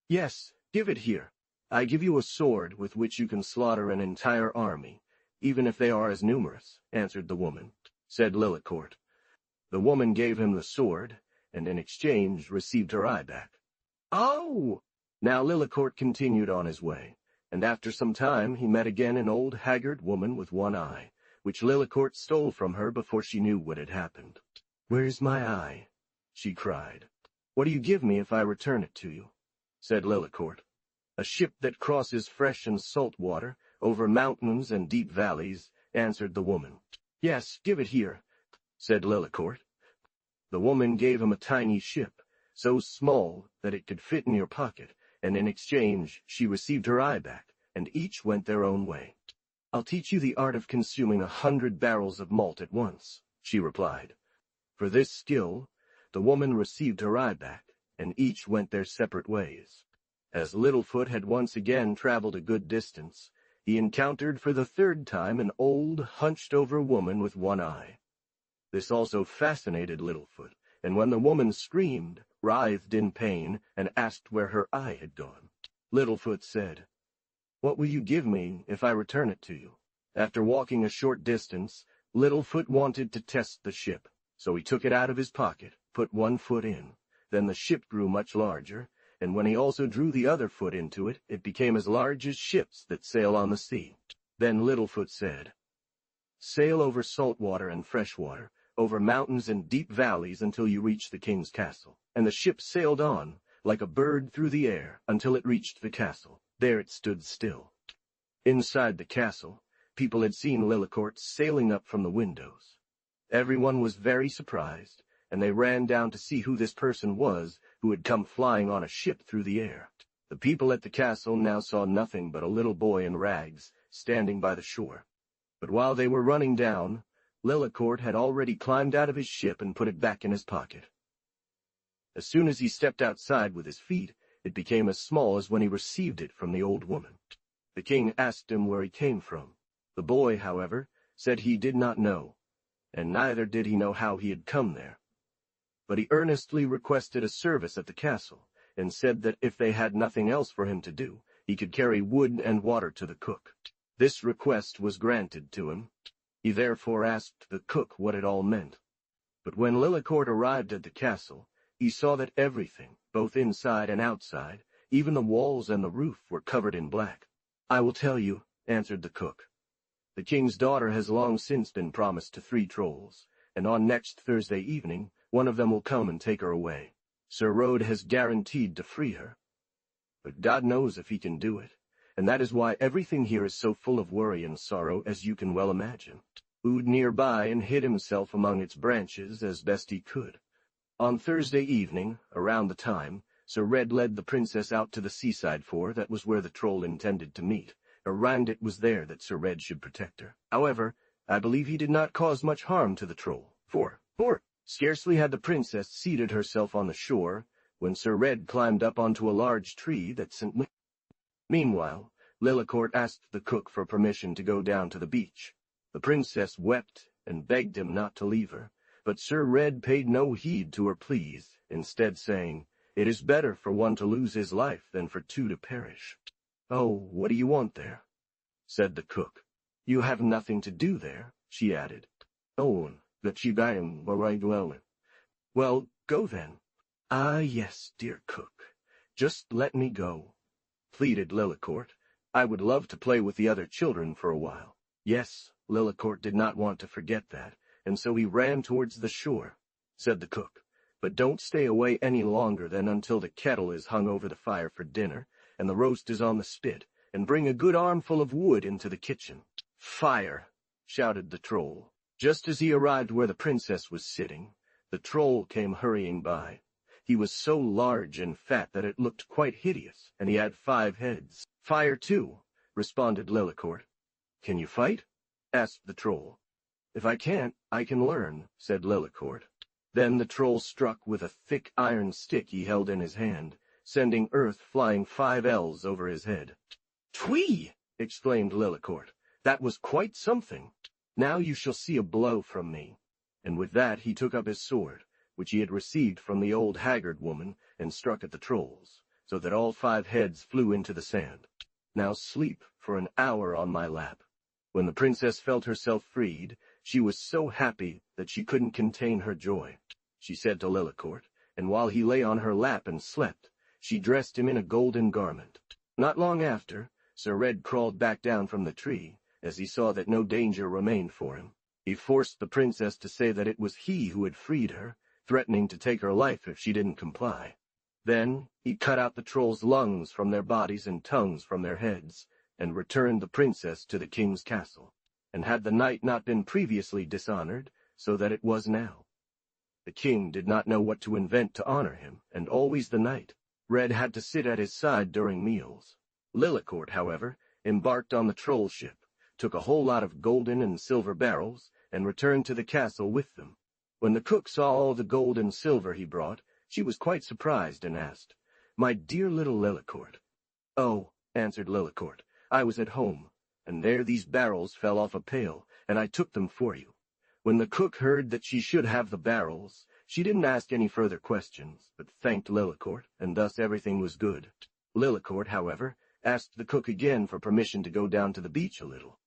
[SPEAKER 1] Yes, give it here. I give you a sword with which you can slaughter an entire army, even if they are as numerous, answered the woman. Said Lillecourt. The woman gave him the sword, and in exchange received her eye back. Oh! Now Lillecourt continued on his way, and after some time he met again an old haggard woman with one eye, which Lillecourt stole from her before she knew what had happened. Where's my eye? She cried. What do you give me if I return it to you? Said Lillecourt. A ship that crosses fresh and salt water, over mountains and deep valleys, answered the woman. Yes, give it here, said Lillecourt. The woman gave him a tiny ship, so small that it could fit in your pocket, and in exchange she received her eye back, and each went their own way. I'll teach you the art of consuming 100 barrels of malt at once, she replied. For this skill, the woman received her eye back, and each went their separate ways. As Littlefoot had once again traveled a good distance, he encountered for the third time an old, hunched-over woman with one eye. This also fascinated Littlefoot, and when the woman screamed, writhed in pain, and asked where her eye had gone, Littlefoot said, What will you give me if I return it to you? After walking a short distance, Littlefoot wanted to test the ship, so he took it out of his pocket, put one foot in. Then the ship grew much larger, and when he also drew the other foot into it, it became as large as ships that sail on the sea. Then Littlefoot said, Sail over salt water and fresh water, over mountains and deep valleys until you reach the king's castle. And the ship sailed on, like a bird through the air, until it reached the castle. There it stood still. Inside the castle, people had seen Lillecourt sailing up from the windows. Everyone was very surprised, and they ran down to see who this person was who had come flying on a ship through the air. The people at the castle now saw nothing but a little boy in rags, standing by the shore. But while they were running down, Lillecourt had already climbed out of his ship and put it back in his pocket. As soon as he stepped outside with his feet, it became as small as when he received it from the old woman. The king asked him where he came from. The boy, however, said he did not know, and neither did he know how he had come there. But he earnestly requested a service at the castle, and said that if they had nothing else for him to do, he could carry wood and water to the cook. This request was granted to him. He therefore asked the cook what it all meant. But when Lillecourt arrived at the castle, he saw that everything, both inside and outside, even the walls and the roof, were covered in black. I will tell you, answered the cook. The king's daughter has long since been promised to 3 trolls, and on next Thursday evening, one of them will come and take her away. Sir Rode has guaranteed to free her. But God knows if he can do it, and that is why everything here is so full of worry and sorrow, as you can well imagine. Ood nearby and hid himself among its branches as best he could. On Thursday evening, around the time, Sir Red led the princess out to the seaside, for that was where the troll intended to meet, and it was there that Sir Red should protect her. However, I believe he did not cause much harm to the troll, for scarcely had the princess seated herself on the shore, when Sir Red climbed up onto a large tree that sent wind. Meanwhile, Lillecourt asked the cook for permission to go down to the beach. The princess wept and begged him not to leave her, but Sir Red paid no heed to her pleas, instead saying, "It is better for one to lose his life than for 2 to perish." "Oh, what do you want there?" said the cook. You have nothing to do there, she added. Oh, that she am where I dwell. Well, go then. Ah, yes, dear cook. Just let me go, pleaded Lillicourt. I would love to play with the other children for a while. Yes, Lillicourt did not want to forget that, and so he ran towards the shore. Said the cook, but don't stay away any longer than until the kettle is hung over the fire for dinner, and the roast is on the spit, and bring a good armful of wood into the kitchen. Fire! Shouted the troll. Just as he arrived where the princess was sitting, the troll came hurrying by. He was so large and fat that it looked quite hideous, and he had 5 heads. Fire too, responded Lillicourt. Can you fight? Asked the troll. If I can't, I can learn, said Lillicourt. Then the troll struck with a thick iron stick he held in his hand, sending earth flying 5 ells over his head. Twee! Exclaimed Lillicourt. That was quite something. Now you shall see a blow from me. And with that he took up his sword, which he had received from the old haggard woman, and struck at the trolls, so that all 5 heads flew into the sand. Now sleep for an hour on my lap. When the princess felt herself freed, she was so happy that she couldn't contain her joy. She said to Lillicourt, and while he lay on her lap and slept, she dressed him in a golden garment. Not long after, Sir Red crawled back down from the tree, as he saw that no danger remained for him. He forced the princess to say that it was he who had freed her, threatening to take her life if she didn't comply. Then he cut out the trolls' lungs from their bodies and tongues from their heads, and returned the princess to the king's castle. And had the knight not been previously dishonored, so that it was now. The king did not know what to invent to honor him, and always the knight. Red had to sit at his side during meals. Lillicourt, however, embarked on the troll ship, took a whole lot of golden and silver barrels, and returned to the castle with them. When the cook saw all the gold and silver he brought, she was quite surprised and asked, "My dear little Lillicourt." "Oh," answered Lillicourt, "I was at home, and there these barrels fell off a pail, and I took them for you." When the cook heard that she should have the barrels, she didn't ask any further questions, but thanked Lillicourt, and thus everything was good. Lillicourt, however, asked the cook again for permission to go down to the beach a little.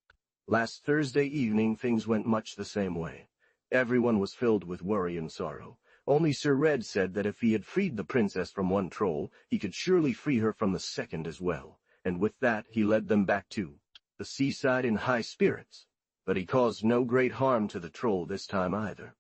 [SPEAKER 1] Last Thursday evening things went much the same way. Everyone was filled with worry and sorrow. Only Sir Red said that if he had freed the princess from one troll, he could surely free her from the second as well, and with that he led them back to the seaside in high spirits. But he caused no great harm to the troll this time either.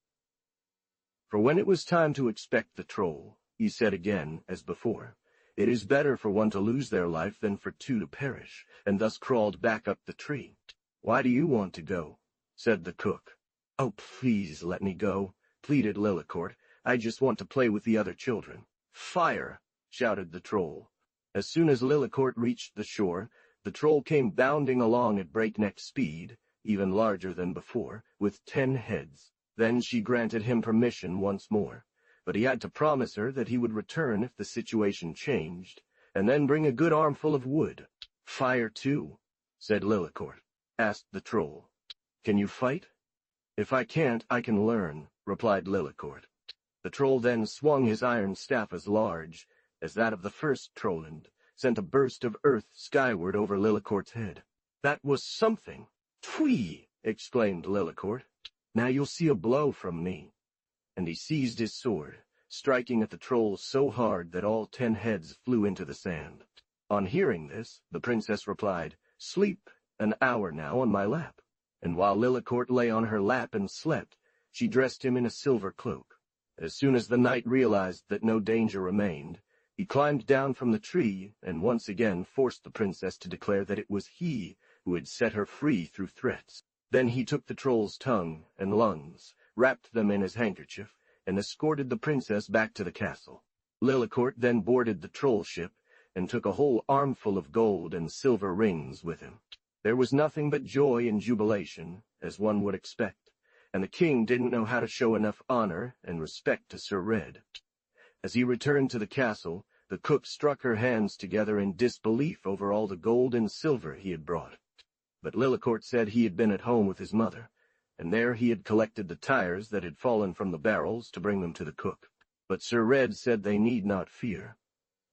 [SPEAKER 1] For when it was time to expect the troll, he said again, as before, "It is better for one to lose their life than for 2 to perish," and thus crawled back up the tree. "Why do you want to go?" said the cook. "Oh, please let me go," pleaded Lillicourt. "I just want to play with the other children." "Fire!" shouted the troll. As soon as Lillicourt reached the shore, the troll came bounding along at breakneck speed, even larger than before, with 10 heads. Then she granted him permission once more, but he had to promise her that he would return if the situation changed, and then bring a good armful of wood. "Fire too," said Lillicourt. Asked the troll, "Can you fight?" "If I can't, I can learn," replied Lillicourt. The troll then swung his iron staff as large as that of the first troll and sent a burst of earth skyward over Lillicourt's head. "That was something." "Twee!" exclaimed Lillicourt. "Now you'll see a blow from me." And he seized his sword, striking at the troll so hard that all 10 heads flew into the sand. On hearing this, the princess replied, "Sleep an hour now on my lap." And while Lillicourt lay on her lap and slept, she dressed him in a silver cloak. As soon as the knight realized that no danger remained, he climbed down from the tree and once again forced the princess to declare that it was he who had set her free through threats. Then he took the troll's tongue and lungs, wrapped them in his handkerchief, and escorted the princess back to the castle. Lillicourt then boarded the troll ship and took a whole armful of gold and silver rings with him. There was nothing but joy and jubilation, as one would expect, and the king didn't know how to show enough honor and respect to Sir Red. As he returned to the castle, the cook struck her hands together in disbelief over all the gold and silver he had brought. But Lillicourt said he had been at home with his mother, and there he had collected the tires that had fallen from the barrels to bring them to the cook. But Sir Red said they need not fear,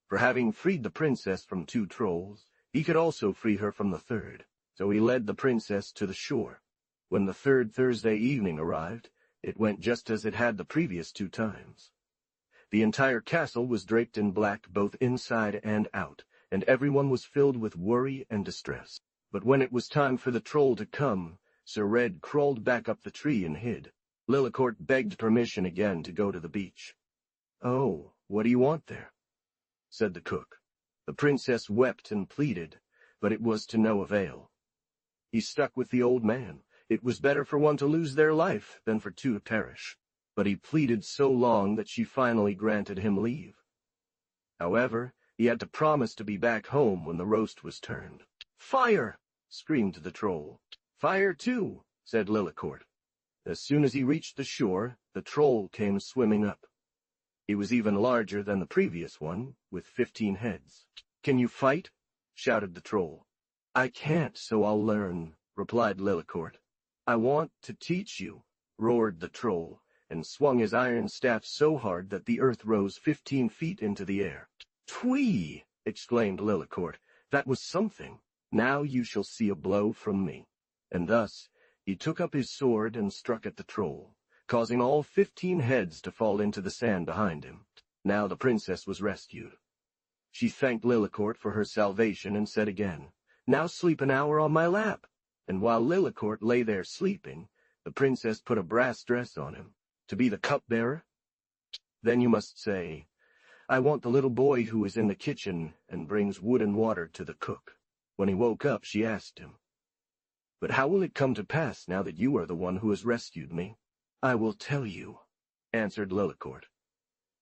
[SPEAKER 1] for having freed the princess from 2 trolls, he could also free her from the third. So he led the princess to the shore. When the third Thursday evening arrived, it went just as it had the previous 2 times. The entire castle was draped in black both inside and out, and everyone was filled with worry and distress. But when it was time for the troll to come, Sir Red crawled back up the tree and hid. Lillicourt begged permission again to go to the beach. "Oh, what do you want there?" said the cook. The princess wept and pleaded, but it was to no avail. He stuck with the old man. It was better for one to lose their life than for 2 to perish. But he pleaded so long that she finally granted him leave. However, he had to promise to be back home when the roast was turned. "Fire!" screamed the troll. "Fire too," said Lillicourt. As soon as he reached the shore, the troll came swimming up. He was even larger than the previous one, with 15 heads. "Can you fight?" shouted the troll. "I can't, so I'll learn," replied Lillicourt. "I want to teach you," roared the troll, and swung his iron staff so hard that the earth rose 15 feet into the air. "Twee!" exclaimed Lillicourt. "That was something. Now you shall see a blow from me." And thus he took up his sword and struck at the troll, causing all 15 heads to fall into the sand behind him. Now the princess was rescued. She thanked Lillicourt for her salvation and said again, "Now sleep an hour on my lap." And while Lillicourt lay there sleeping, the princess put a brass dress on him, to be the cupbearer. "Then you must say, 'I want the little boy who is in the kitchen and brings wood and water to the cook.'" When he woke up, she asked him, "But how will it come to pass now that you are the one who has rescued me?" "I will tell you," answered Lillicourt.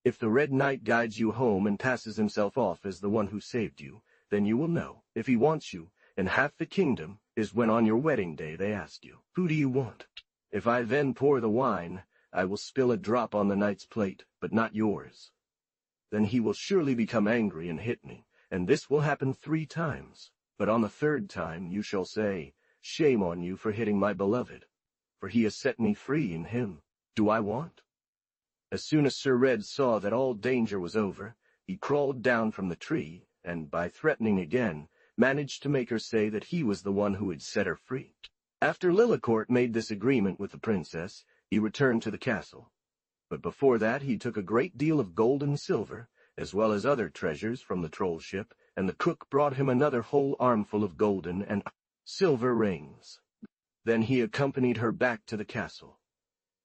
[SPEAKER 1] "If the Red Knight guides you home and passes himself off as the one who saved you, then you will know, if he wants you, and half the kingdom is when on your wedding day they ask you, 'Who do you want?' If I then pour the wine, I will spill a drop on the knight's plate, but not yours. Then he will surely become angry and hit me, and this will happen 3 times. But on the 3rd time you shall say, 'Shame on you for hitting my beloved, for he has set me free in him. Do I want?'" As soon as Sir Red saw that all danger was over, he crawled down from the tree, and by threatening again, managed to make her say that he was the one who had set her free. After Lillicourt made this agreement with the princess, he returned to the castle. But before that he took a great deal of gold and silver, as well as other treasures from the troll ship, and the cook brought him another whole armful of golden and silver rings. Then he accompanied her back to the castle.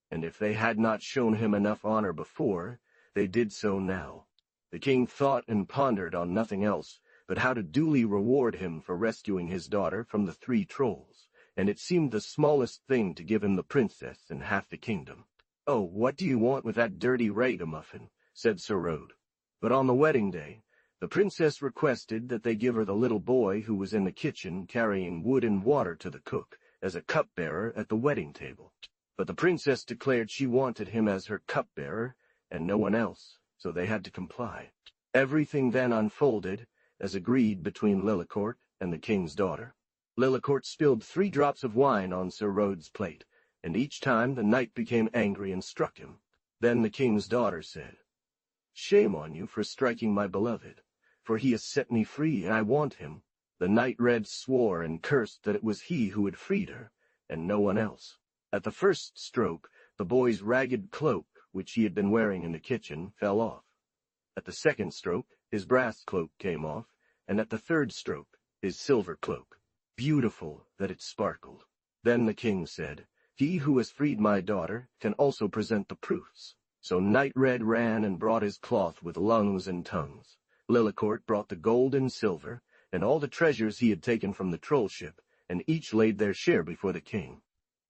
[SPEAKER 1] And if they had not shown him enough honor before, they did so now. The king thought and pondered on nothing else but how to duly reward him for rescuing his daughter from the 3 trolls, and it seemed the smallest thing to give him the princess and half the kingdom. "Oh, what do you want with that dirty ragamuffin?" said Sir Rode. But on the wedding day, the princess requested that they give her the little boy who was in the kitchen carrying wood and water to the cook, as a cupbearer at the wedding table. But the princess declared she wanted him as her cupbearer, and no one else, so they had to comply. Everything then unfolded, as agreed between Lillicourt and the king's daughter. Lillicourt spilled 3 drops of wine on Sir Rode's plate, and each time the knight became angry and struck him. Then the king's daughter said, "Shame on you for striking my beloved, for he has set me free, and I want him." The knight Red swore and cursed that it was he who had freed her, and no one else. At the first stroke, the boy's ragged cloak, which he had been wearing in the kitchen, fell off. At the second stroke, his brass cloak came off, and at the 3rd stroke, his silver cloak. Beautiful that it sparkled. Then the king said, "He who has freed my daughter can also present the proofs." So Knight Red ran and brought his cloth with lungs and tongues. Lillicourt brought the gold and silver, and all the treasures he had taken from the troll ship, and each laid their share before the king.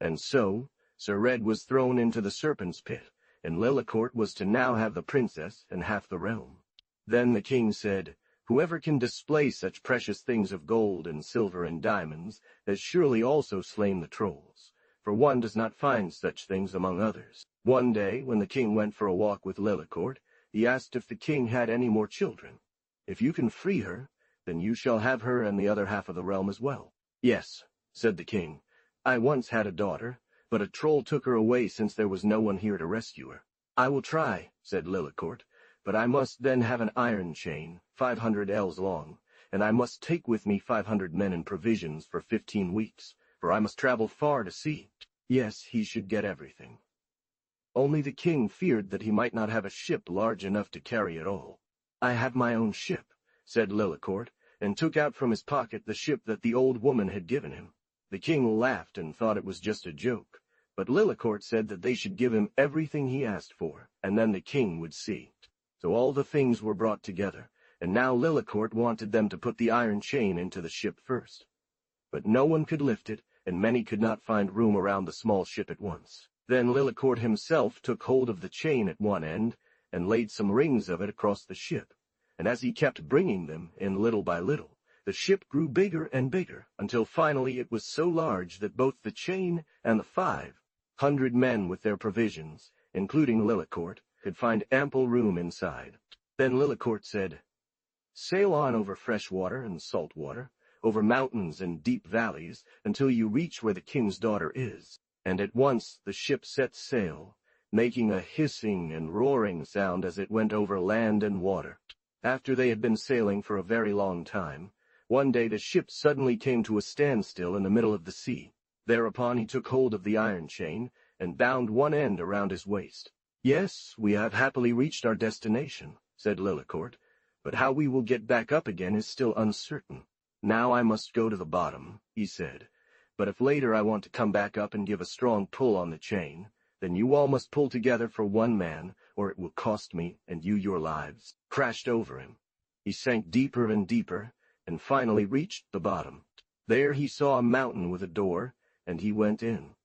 [SPEAKER 1] And so Sir Red was thrown into the serpent's pit, and Lillicourt was to now have the princess and half the realm. Then the king said, "Whoever can display such precious things of gold and silver and diamonds has surely also slain the trolls, for one does not find such things among others." One day, when the king went for a walk with Lillicourt, he asked if the king had any more children. "If you can free her, then you shall have her and the other half of the realm as well." "Yes," said the king, "I once had a daughter, but a troll took her away since there was no one here to rescue her." "I will try," said Lillicourt, "but I must then have an iron chain, 500 ells long, and I must take with me 500 men and provisions for 15 weeks, for I must travel far to see. Yes, he should get everything. Only the king feared that he might not have a ship large enough to carry it all. I have my own ship, said Lillecourt, and took out from his pocket the ship that the old woman had given him. The king laughed and thought it was just a joke, but Lillecourt said that they should give him everything he asked for, and then the king would see. So all the things were brought together, and now Lillecourt wanted them to put the iron chain into the ship first. But no one could lift it, and many could not find room around the small ship at once. Then Lillecourt himself took hold of the chain at one end, and laid some rings of it across the ship, and as he kept bringing them in little by little, the ship grew bigger and bigger, until finally it was so large that both the chain and the 500 men with their provisions, including Lillecourt, could find ample room inside. Then Lillecourt said, "Sail on over fresh water and salt water, over mountains and deep valleys, until you reach where the king's daughter is." And at once the ship set sail, making a hissing and roaring sound as it went over land and water. After they had been sailing for a very long time, one day the ship suddenly came to a standstill in the middle of the sea. Thereupon he took hold of the iron chain and bound one end around his waist. "Yes, we have happily reached our destination," said Lillecourt, "but how we will get back up again is still uncertain. Now I must go to the bottom," he said. "But if later I want to come back up and give a strong pull on the chain, then you all must pull together for one man, or it will cost me and you your lives." Crashed over him. He sank deeper and deeper, and finally reached the bottom. There he saw a mountain with a door, and he went in.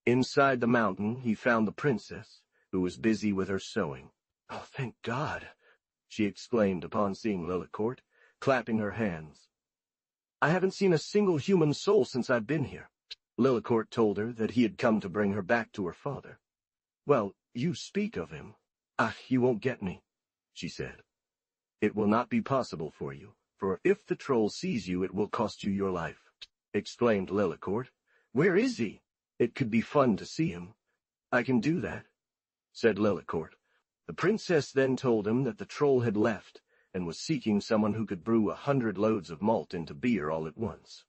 [SPEAKER 1] Inside the mountain he found the princess, who was busy with her sewing. "Oh, thank God!" she exclaimed upon seeing Lillecourt, clapping her hands. "I haven't seen a single human soul since I've been here." Lillecourt told her that he had come to bring her back to her father. "Well, you speak of him." "Ah, you won't get me," she said. "It will not be possible for you, for if the troll sees you it will cost you your life," exclaimed Lillecourt. "Where is he? It could be fun to see him." "I can do that," said Lillecourt. The princess then told him that the troll had left, and was seeking someone who could brew 100 loads of malt into beer all at once.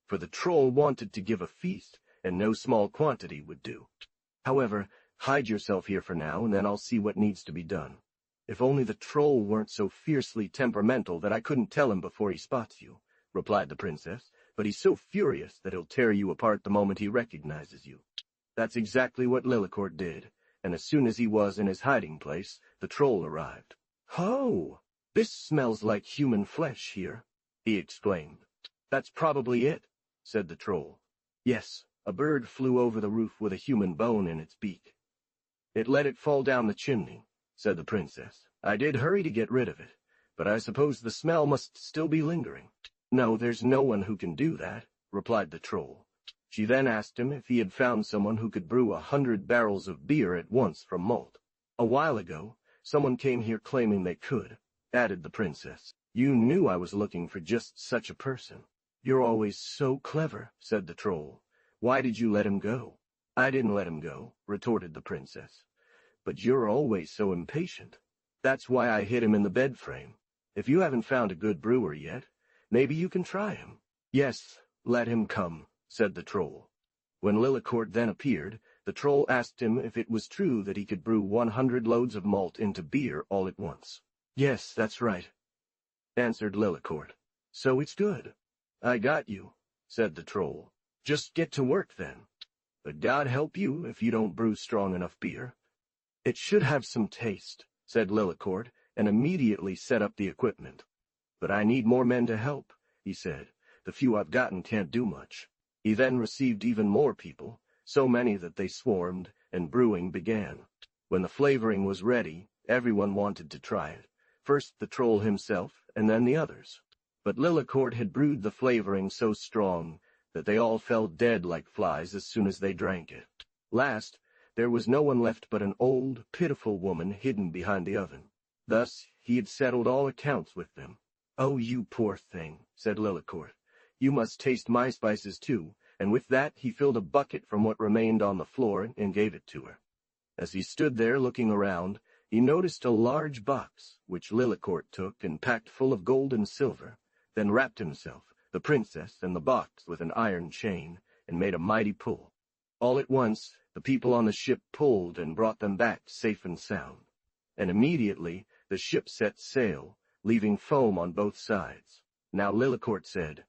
[SPEAKER 1] For the troll wanted to give a feast, and no small quantity would do. "However, hide yourself here for now, and then I'll see what needs to be done. If only the troll weren't so fiercely temperamental that I couldn't tell him before he spots you," replied the princess, "but he's so furious that he'll tear you apart the moment he recognizes you." That's exactly what Lillecourt did, and as soon as he was in his hiding place, the troll arrived. "Oh! This smells like human flesh here," he exclaimed. "That's probably it," said the troll. "Yes, a bird flew over the roof with a human bone in its beak. It let it fall down the chimney," said the princess. "I did hurry to get rid of it, but I suppose the smell must still be lingering." "No, there's no one who can do that," replied the troll. She then asked him if he had found someone who could brew 100 barrels of beer at once from malt. "A while ago, someone came here claiming they could," added the princess. "You knew I was looking for just such a person." "You're always so clever," said the troll. "Why did you let him go?" "I didn't let him go," retorted the princess. "But you're always so impatient. That's why I hid him in the bed frame. If you haven't found a good brewer yet, maybe you can try him." "Yes, let him come," said the troll. When Lillecourt then appeared, the troll asked him if it was true that he could brew 100 loads of malt into beer all at once. "Yes, that's right," answered Lillecourt. "So it's good." "I got you," said the troll. "Just get to work then. But God help you if you don't brew strong enough beer." "It should have some taste," said Lillecourt, and immediately set up the equipment. "But I need more men to help," he said. "The few I've gotten can't do much." He then received even more people, so many that they swarmed, and brewing began. When the flavoring was ready, everyone wanted to try it. First the troll himself, and then the others. But Lillecourt had brewed the flavoring so strong that they all fell dead like flies as soon as they drank it. Last, there was no one left but an old, pitiful woman hidden behind the oven. Thus he had settled all accounts with them. "Oh, you poor thing," said Lillecourt. "You must taste my spices too," and with that he filled a bucket from what remained on the floor and gave it to her. As he stood there looking around, he noticed a large box, which Lillecourt took and packed full of gold and silver, then wrapped himself, the princess, and the box with an iron chain, and made a mighty pull. All at once, the people on the ship pulled and brought them back safe and sound. And immediately the ship set sail, leaving foam on both sides. Now Lillecourt said,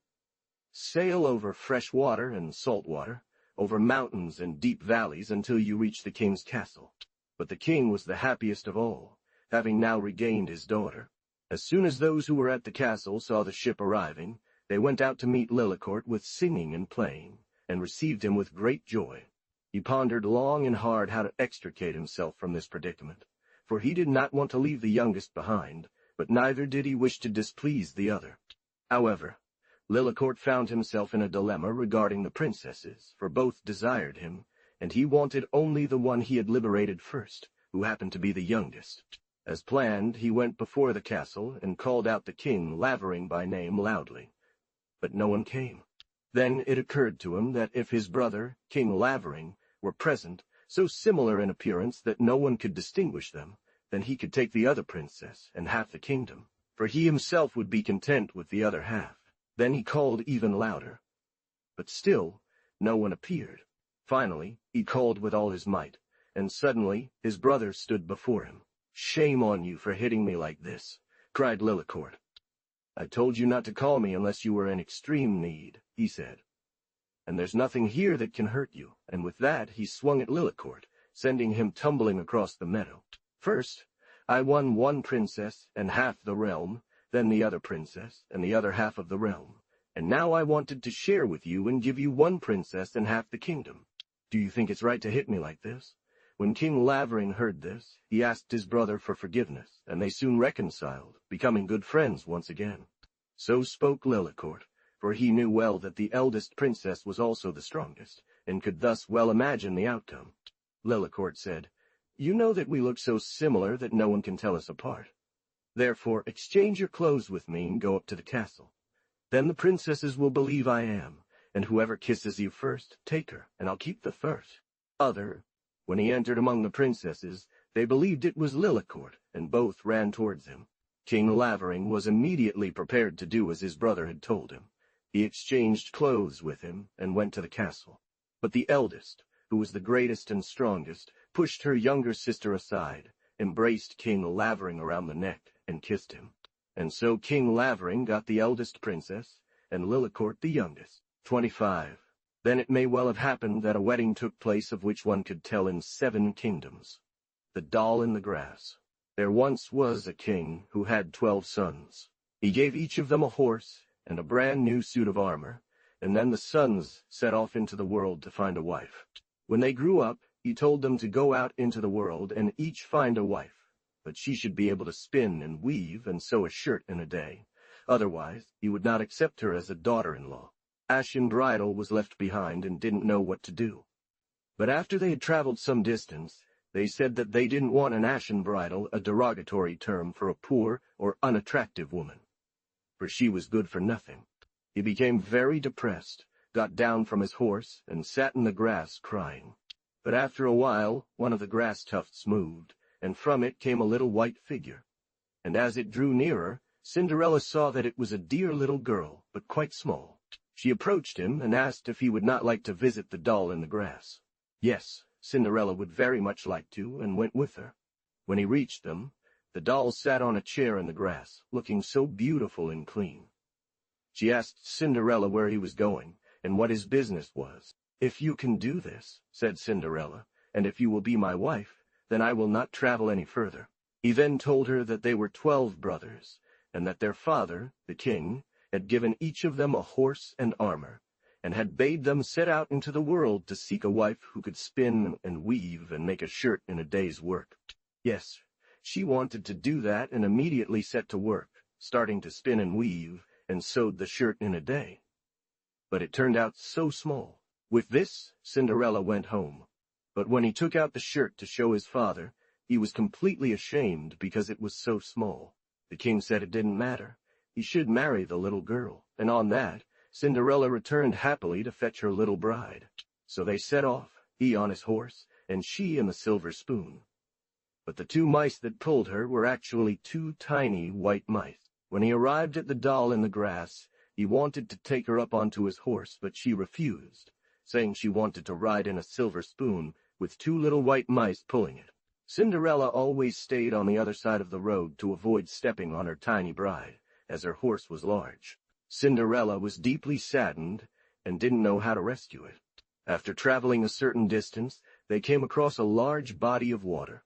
[SPEAKER 1] "Sail over fresh water and salt water, over mountains and deep valleys until you reach the king's castle." But the king was the happiest of all, having now regained his daughter. As soon as those who were at the castle saw the ship arriving, they went out to meet Lillecourt with singing and playing, and received him with great joy. He pondered long and hard how to extricate himself from this predicament, for he did not want to leave the youngest behind, but neither did he wish to displease the other. However, Lillecourt found himself in a dilemma regarding the princesses, for both desired him, and he wanted only the one he had liberated first, who happened to be the youngest. As planned, he went before the castle and called out the king, Lavering by name, loudly. But no one came. Then it occurred to him that if his brother, King Lavering, were present, so similar in appearance that no one could distinguish them, then he could take the other princess and half the kingdom, for he himself would be content with the other half. Then he called even louder. But still, no one appeared. Finally, he called with all his might, and suddenly his brother stood before him. "Shame on you for hitting me like this," cried Lillecourt. "I told you not to call me unless you were in extreme need," he said. "And there's nothing here that can hurt you." And with that he swung at Lillecourt, sending him tumbling across the meadow. "First, I won one princess and half the realm, then the other princess and the other half of the realm. And now I wanted to share with you and give you one princess and half the kingdom. Do you think it's right to hit me like this?" When King Lavering heard this, he asked his brother for forgiveness, and they soon reconciled, becoming good friends once again. So spoke Lillecourt, for he knew well that the eldest princess was also the strongest, and could thus well imagine the outcome. Lillecourt said, "You know that we look so similar that no one can tell us apart. Therefore exchange your clothes with me and go up to the castle. Then the princesses will believe I am, and whoever kisses you first, take her, and I'll keep the first other." When he entered among the princesses, they believed it was Lillecourt, and both ran towards him. King Lavering was immediately prepared to do as his brother had told him. He exchanged clothes with him and went to the castle. But the eldest, who was the greatest and strongest, pushed her younger sister aside, embraced King Lavering around the neck, and kissed him. And so King Lavering got the eldest princess, and Lillecourt the youngest. 25. Then it may well have happened that a wedding took place of which one could tell in 7 kingdoms. The Doll in the Grass. There once was a king who had 12 sons. He gave each of them a horse and a brand new suit of armor, and then the sons set off into the world to find a wife. When they grew up, he told them to go out into the world and each find a wife, but she should be able to spin and weave and sew a shirt in a day. Otherwise, he would not accept her as a daughter-in-law. Ashen Bridle was left behind and didn't know what to do. But after they had traveled some distance, they said that they didn't want an ashen bridle, a derogatory term for a poor or unattractive woman, for she was good for nothing. He became very depressed, got down from his horse, and sat in the grass crying. But after a while, one of the grass tufts moved, and from it came a little white figure. And as it drew nearer, Cinderella saw that it was a dear little girl, but quite small. She approached him and asked if he would not like to visit the doll in the grass. Yes, Cinderella would very much like to, and went with her. When he reached them, the doll sat on a chair in the grass, looking so beautiful and clean. She asked Cinderella where he was going, and what his business was. "If you can do this," said Cinderella, "and if you will be my wife, then I will not travel any further." He then told her that they were 12 brothers, and that their father, the king, had given each of them a horse and armor, and had bade them set out into the world to seek a wife who could spin and weave and make a shirt in a day's work. Yes, she wanted to do that and immediately set to work, starting to spin and weave, and sewed the shirt in a day. But it turned out so small. With this, Cinderella went home. But when he took out the shirt to show his father, he was completely ashamed because it was so small. The king said it didn't matter. He should marry the little girl, and on that, Cinderella returned happily to fetch her little bride. So they set off, he on his horse, and she in the silver spoon. But the 2 mice that pulled her were actually 2 tiny white mice. When he arrived at the doll in the grass, he wanted to take her up onto his horse, but she refused, saying she wanted to ride in a silver spoon with 2 little white mice pulling it. Cinderella always stayed on the other side of the road to avoid stepping on her tiny bride, as her horse was large. Cinderella was deeply saddened and didn't know how to rescue it. After traveling a certain distance, they came across a large body of water.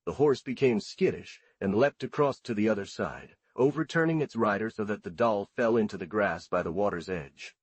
[SPEAKER 1] The horse became skittish and leapt across to the other side, overturning its rider so that the doll fell into the grass by the water's edge.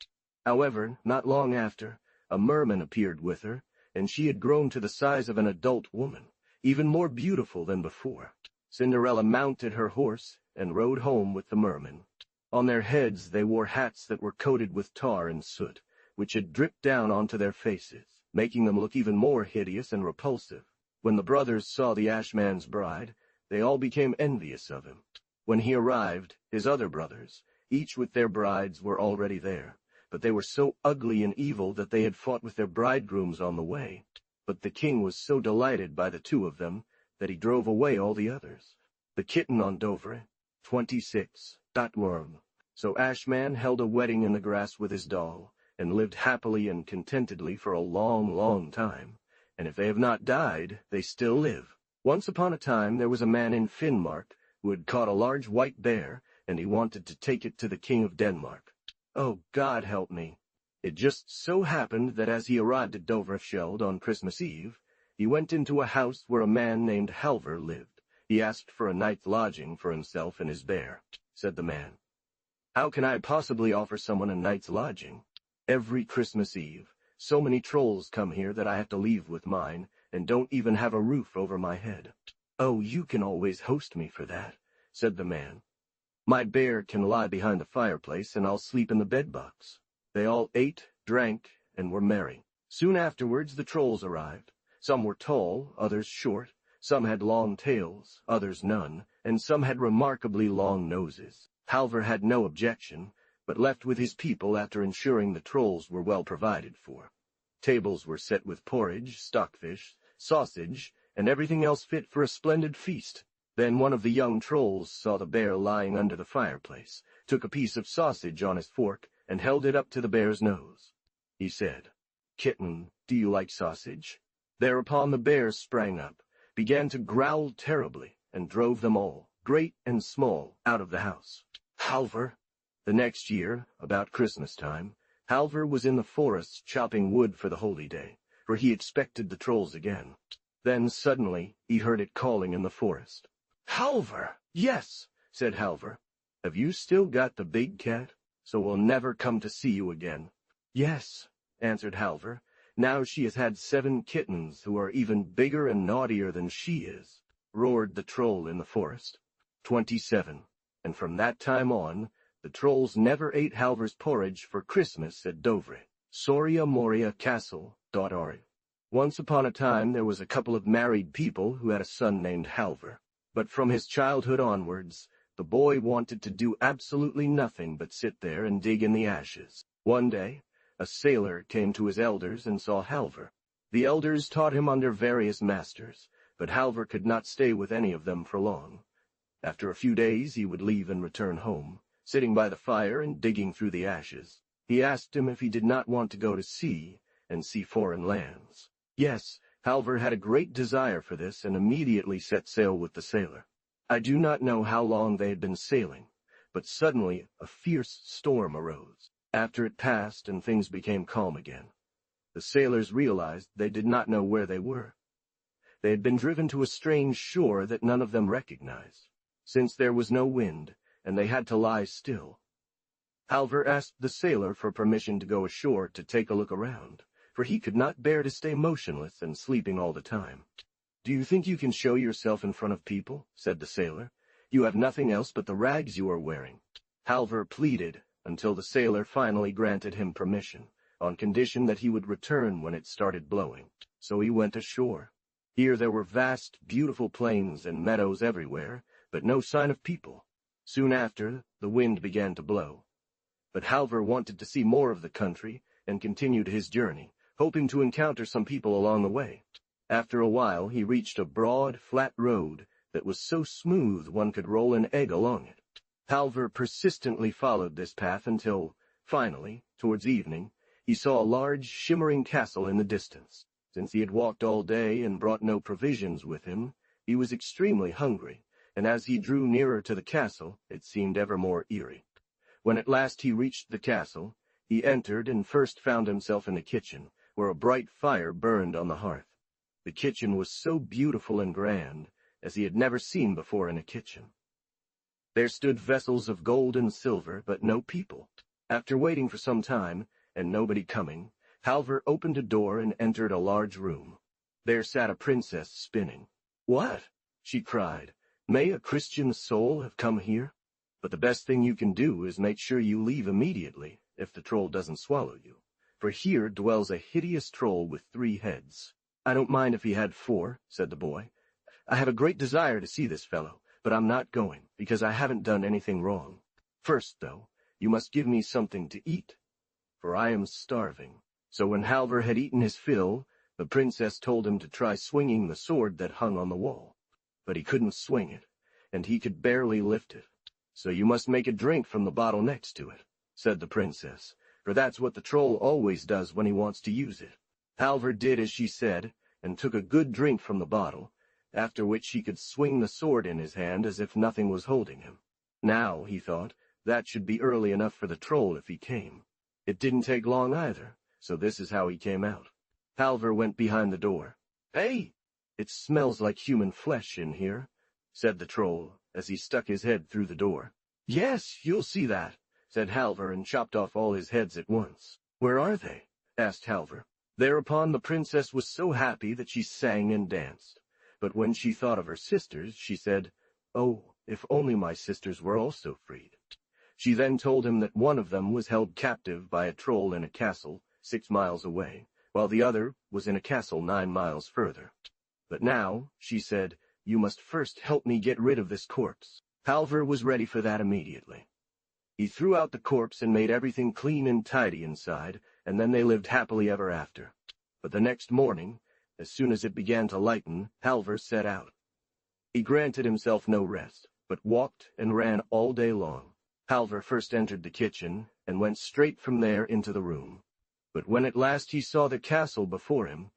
[SPEAKER 1] However, not long after, a merman appeared with her, and she had grown to the size of an adult woman, even more beautiful than before. Cinderella mounted her horse and rode home with the merman. On their heads they wore hats that were coated with tar and soot, which had dripped down onto their faces, making them look even more hideous and repulsive. When the brothers saw the Ashman's bride, they all became envious of him. When he arrived, his other brothers, each with their brides, were already there, but they were so ugly and evil that they had fought with their bridegrooms on the way. But the king was so delighted by the 2 of them that he drove away all the others. The Kitten on Dovre, 26. Worm. So Ashman held a wedding in the grass with his doll, and lived happily and contentedly for a long, long time. And if they have not died, they still live. Once upon a time there was a man in Finnmark who had caught a large white bear, and he wanted to take it to the king of Denmark. Oh, God help me. It just so happened that as he arrived at Dovrefjeld on Christmas Eve, he went into a house where a man named Halvor lived. He asked for a night's lodging for himself and his bear. Said the man, "How can I possibly offer someone a night's lodging? Every Christmas Eve, so many trolls come here that I have to leave with mine, and don't even have a roof over my head." "Oh, you can always host me for that," said the man. "My bear can lie behind the fireplace, and I'll sleep in the bedbox." They all ate, drank, and were merry. Soon afterwards the trolls arrived. Some were tall, others short, some had long tails, others none, and some had remarkably long noses. Halvor had no objection, but left with his people after ensuring the trolls were well provided for. Tables were set with porridge, stockfish, sausage, and everything else fit for a splendid feast. Then one of the young trolls saw the bear lying under the fireplace, took a piece of sausage on his fork, and held it up to the bear's nose. He said, "Kitten, do you like sausage?" Thereupon the bear sprang up, began to growl terribly, and drove them all, great and small, out of the house. Halvor. The next year, about Christmas time, Halvor was in the forests chopping wood for the holy day, for he expected the trolls again. Then suddenly he heard it calling in the forest. "Halvor!" "Yes," said Halvor. "Have you still got the big cat, so we'll never come to see you again?" "Yes," answered Halvor. "Now she has had 7 kittens who are even bigger and naughtier than she is," roared the troll in the forest. 27. And from that time on, the trolls never ate Halvor's porridge for Christmas at Dovre. Soria Moria Castle.org. Once upon a time there was a couple of married people who had a son named Halvor. But from his childhood onwards, the boy wanted to do absolutely nothing but sit there and dig in the ashes. One day, a sailor came to his elders and saw Halvor. The elders taught him under various masters, but Halvor could not stay with any of them for long. After a few days he would leave and return home, sitting by the fire and digging through the ashes. He asked him if he did not want to go to sea and see foreign lands. Yes, Halvor had a great desire for this and immediately set sail with the sailor. I do not know how long they had been sailing, but suddenly a fierce storm arose. After it passed and things became calm again, the sailors realized they did not know where they were. They had been driven to a strange shore that none of them recognized, since there was no wind, and they had to lie still. Halvor asked the sailor for permission to go ashore to take a look around, for he could not bear to stay motionless and sleeping all the time. "Do you think you can show yourself in front of people?" said the sailor. "You have nothing else but the rags you are wearing." Halvor pleaded until the sailor finally granted him permission, on condition that he would return when it started blowing. So he went ashore. Here there were vast, beautiful plains and meadows everywhere, but no sign of people. Soon after, the wind began to blow. But Halvor wanted to see more of the country and continued his journey, hoping to encounter some people along the way. After a while, he reached a broad, flat road that was so smooth one could roll an egg along it. Halvor persistently followed this path until, finally, towards evening, he saw a large, shimmering castle in the distance. Since he had walked all day and brought no provisions with him, he was extremely hungry, and as he drew nearer to the castle, it seemed ever more eerie. When at last he reached the castle, he entered and first found himself in the kitchen, where a bright fire burned on the hearth. The kitchen was so beautiful and grand, as he had never seen before in a kitchen. There stood vessels of gold and silver, but no people. After waiting for some time, and nobody coming, Halvor opened a door and entered a large room. There sat a princess spinning. "What?" she cried. "May a Christian soul have come here? But the best thing you can do is make sure you leave immediately, if the troll doesn't swallow you. For here dwells a hideous troll with 3 heads. "I don't mind if he had 4, said the boy. "I have a great desire to see this fellow, but I'm not going, because I haven't done anything wrong. First, though, you must give me something to eat, for I am starving." So when Halvor had eaten his fill, the princess told him to try swinging the sword that hung on the wall. But he couldn't swing it, and he could barely lift it. "So you must make a drink from the bottle next to it," said the princess, "for that's what the troll always does when he wants to use it." Halvor did as she said, and took a good drink from the bottle, after which he could swing the sword in his hand as if nothing was holding him. Now, he thought, that should be early enough for the troll if he came. It didn't take long either, so this is how he came out. Halvor went behind the door. "Hey! It smells like human flesh in here," said the troll, as he stuck his head through the door. "Yes, you'll see that," said Halvor, and chopped off all his heads at once. "Where are they?" asked Halvor. Thereupon the princess was so happy that she sang and danced. But when she thought of her sisters, she said, "Oh, if only my sisters were also freed." She then told him that one of them was held captive by a troll in a castle 6 miles away, while the other was in a castle 9 miles further. "But now," she said, "you must first help me get rid of this corpse." Halvor was ready for that immediately. He threw out the corpse and made everything clean and tidy inside, and then they lived happily ever after. But the next morning, as soon as it began to lighten, Halvor set out. He granted himself no rest, but walked and ran all day long. Halvor first entered the kitchen, and went straight from there into the room. But when at last he saw the castle before him,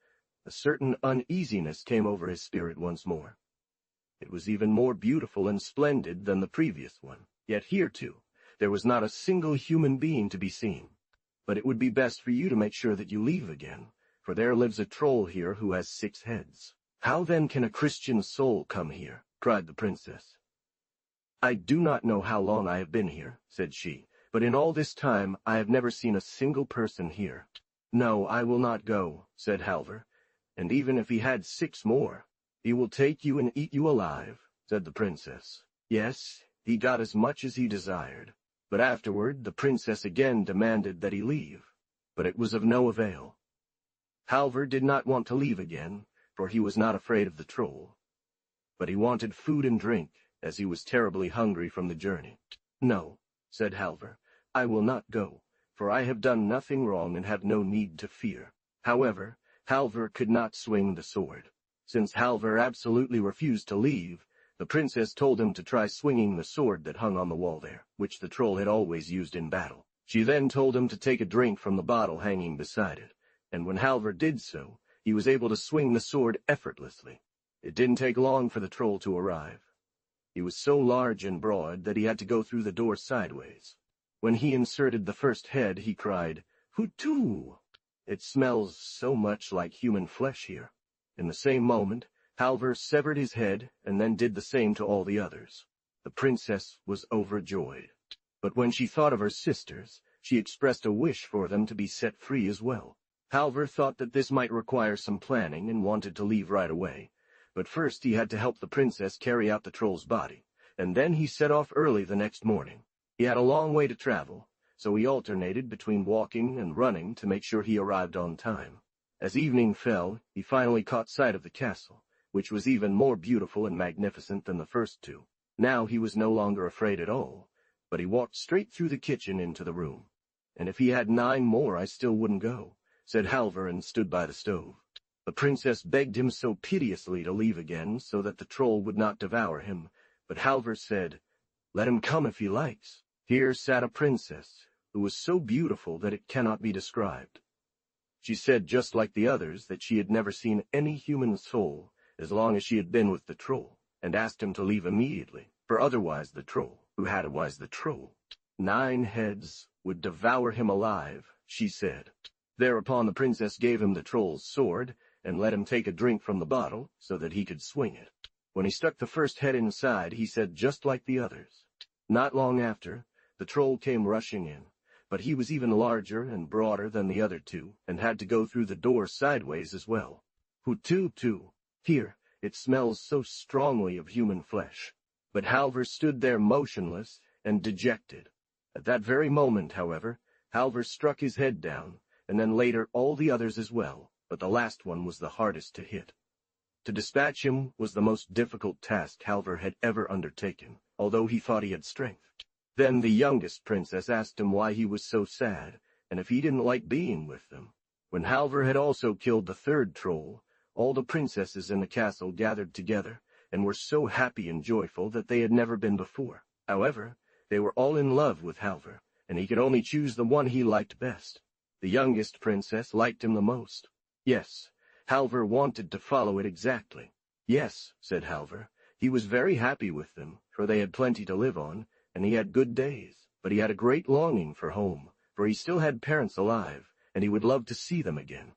[SPEAKER 1] a certain uneasiness came over his spirit once more. It was even more beautiful and splendid than the previous one, yet here, too, there was not a single human being to be seen. "But it would be best for you to make sure that you leave again, for there lives a troll here who has 6 heads. "How then can a Christian soul come here?" cried the princess. "I do not know how long I have been here," said she, "but in all this time I have never seen a single person here." "No, I will not go," said Halvor, "and even if he had 6 more, he will take you and eat you alive," said the princess. Yes, he got as much as he desired, but afterward the princess again demanded that he leave, but it was of no avail. Halvor did not want to leave again, for he was not afraid of the troll. But he wanted food and drink, as he was terribly hungry from the journey. "No," said Halvor, "I will not go, for I have done nothing wrong and have no need to fear." However, Halvor could not swing the sword. Since Halvor absolutely refused to leave, the princess told him to try swinging the sword that hung on the wall there, which the troll had always used in battle. She then told him to take a drink from the bottle hanging beside it, and when Halvor did so, he was able to swing the sword effortlessly. It didn't take long for the troll to arrive. He was so large and broad that he had to go through the door sideways. When he inserted the first head, he cried, "Hutu! It smells so much like human flesh here." In the same moment, Halvor severed his head and then did the same to all the others. The princess was overjoyed. But when she thought of her sisters, she expressed a wish for them to be set free as well. Halvor thought that this might require some planning and wanted to leave right away, but first he had to help the princess carry out the troll's body, and then he set off early the next morning. He had a long way to travel, so he alternated between walking and running to make sure he arrived on time. As evening fell, he finally caught sight of the castle, which was even more beautiful and magnificent than the first 2. Now he was no longer afraid at all, but he walked straight through the kitchen into the room. "And if he had 9 more, I still wouldn't go," said Halvor, and stood by the stove. The princess begged him so piteously to leave again so that the troll would not devour him, but Halvor said, Let him come if he likes. Here sat a princess, who was so beautiful that it cannot be described. She said just like the others that she had never seen any human soul as long as she had been with the troll, and asked him to leave immediately, for otherwise the troll, 9 heads, would devour him alive, she said. Thereupon the princess gave him the troll's sword, and let him take a drink from the bottle, so that he could swing it. When he stuck the first head inside, he said just like the others. Not long after, the troll came rushing in, but he was even larger and broader than the other two, and had to go through the door sideways as well. Hutu. Here, it smells so strongly of human flesh. But Halvor stood there motionless and dejected. At that very moment, however, Halvor struck his head down, and then later all the others as well, but the last one was the hardest to hit. To dispatch him was the most difficult task Halvor had ever undertaken, although he thought he had strength. Then the youngest princess asked him why he was so sad, and if he didn't like being with them. When Halvor had also killed the third troll, all the princesses in the castle gathered together, and were so happy and joyful that they had never been before. However, they were all in love with Halvor, and he could only choose the one he liked best. The youngest princess liked him the most. Yes, Halvor wanted to follow it exactly. Yes, said Halvor, he was very happy with them, for they had plenty to live on, and he had good days, but he had a great longing for home, for he still had parents alive, and he would love to see them again.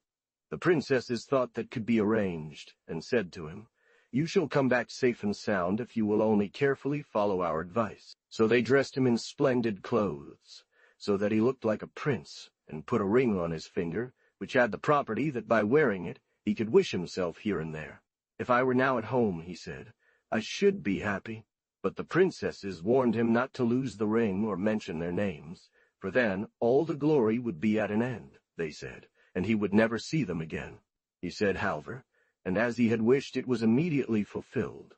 [SPEAKER 1] The princesses thought that could be arranged, and said to him, "You shall come back safe and sound if you will only carefully follow our advice." So they dressed him in splendid clothes, so that he looked like a prince, and put a ring on his finger, which had the property that by wearing it he could wish himself here and there. "If I were now at home," he said, "I should be happy." But the princesses warned him not to lose the ring or mention their names, for then all the glory would be at an end, they said, and he would never see them again. He said Halvor, and as he had wished it was immediately fulfilled.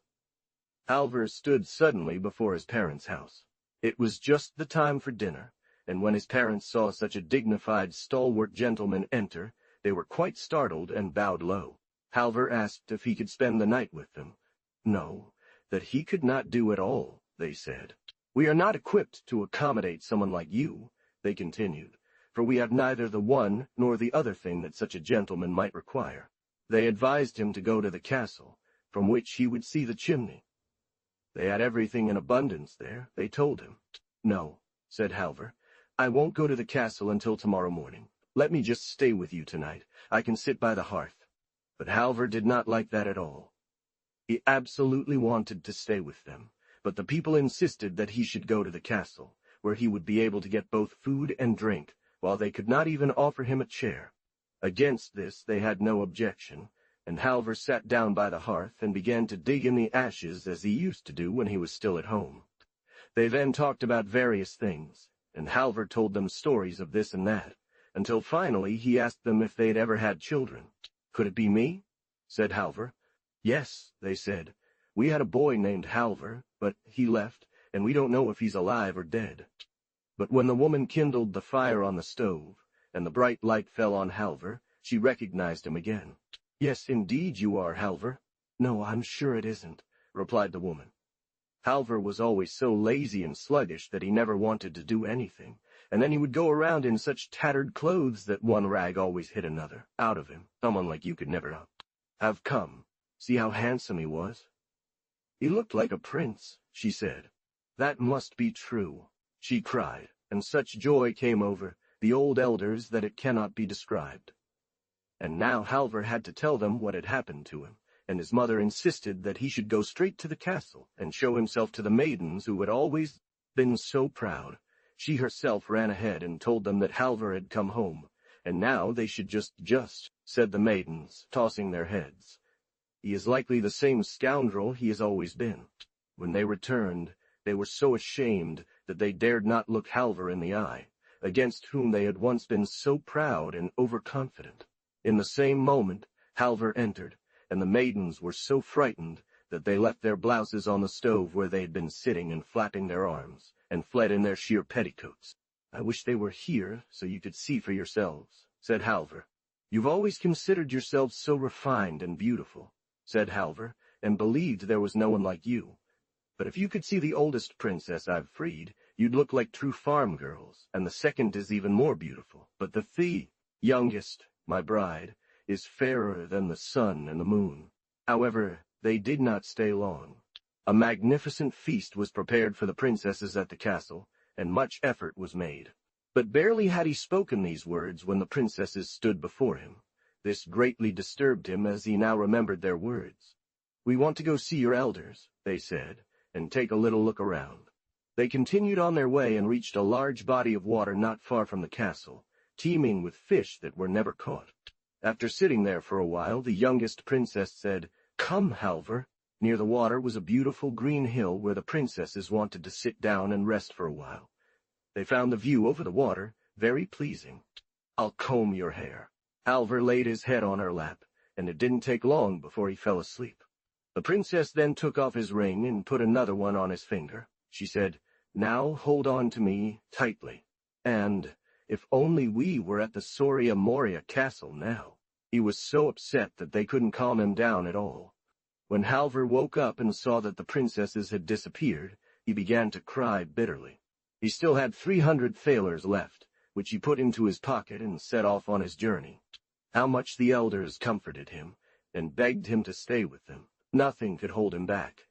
[SPEAKER 1] Halvor stood suddenly before his parents' house. It was just the time for dinner, and when his parents saw such a dignified, stalwart gentleman enter, they were quite startled and bowed low. Halvor asked if he could spend the night with them. No, that he could not do at all, they said. "We are not equipped to accommodate someone like you," they continued, "for we have neither the one nor the other thing that such a gentleman might require." They advised him to go to the castle, from which he would see the chimney. They had everything in abundance there, they told him. "No," said Halvor, "I won't go to the castle until tomorrow morning. Let me just stay with you tonight. I can sit by the hearth." But Halvor did not like that at all. He absolutely wanted to stay with them, but the people insisted that he should go to the castle, where he would be able to get both food and drink, while they could not even offer him a chair. Against this they had no objection, and Halvor sat down by the hearth and began to dig in the ashes as he used to do when he was still at home. They then talked about various things, and Halvor told them stories of this and that, until finally he asked them if they had ever had children. "Could it be me?" said Halvor. "Yes," they said. "We had a boy named Halvor, but he left, and we don't know if he's alive or dead." But when the woman kindled the fire on the stove, and the bright light fell on Halvor, she recognized him again. "Yes, indeed you are, Halvor." "No, I'm sure it isn't," replied the woman. Halvor was always so lazy and sluggish that he never wanted to do anything, and then he would go around in such tattered clothes that one rag always hit another out of him. Someone like you could never have come. See how handsome he was. "He looked like a prince," she said. "That must be true," she cried, and such joy came over the old elders that it cannot be described. And now Halvor had to tell them what had happened to him, and his mother insisted that he should go straight to the castle and show himself to the maidens who had always been so proud. She herself ran ahead and told them that Halvor had come home, and now they should just, said the maidens, tossing their heads. "He is likely the same scoundrel he has always been." When they returned, they were so ashamed that they dared not look Halvor in the eye, against whom they had once been so proud and overconfident. In the same moment, Halvor entered, and the maidens were so frightened that they left their blouses on the stove where they had been sitting and flapping their arms, and fled in their sheer petticoats. "I wish they were here so you could see for yourselves," said Halvor. "You've always considered yourselves so refined and beautiful," said Halvor, "and believed there was no one like you. But if you could see the oldest princess I've freed, you'd look like true farm girls, and the second is even more beautiful. But the youngest, my bride, is fairer than the sun and the moon. However, they did not stay long. A magnificent feast was prepared for the princesses at the castle, and much effort was made. But barely had he spoken these words when the princesses stood before him. This greatly disturbed him as he now remembered their words. "We want to go see your elders," they said, "and take a little look around." They continued on their way and reached a large body of water not far from the castle, teeming with fish that were never caught. After sitting there for a while, the youngest princess said, "Come, Halvor." Near the water was a beautiful green hill where the princesses wanted to sit down and rest for a while. They found the view over the water very pleasing. "I'll comb your hair." Halvor laid his head on her lap, and it didn't take long before he fell asleep. The princess then took off his ring and put another one on his finger. She said, "Now hold on to me tightly." And if only we were at the Soria Moria castle now. He was so upset that they couldn't calm him down at all. When Halvor woke up and saw that the princesses had disappeared, he began to cry bitterly. He still had 300 thalers left, which he put into his pocket and set off on his journey. How much the elders comforted him, and begged him to stay with them. Nothing could hold him back.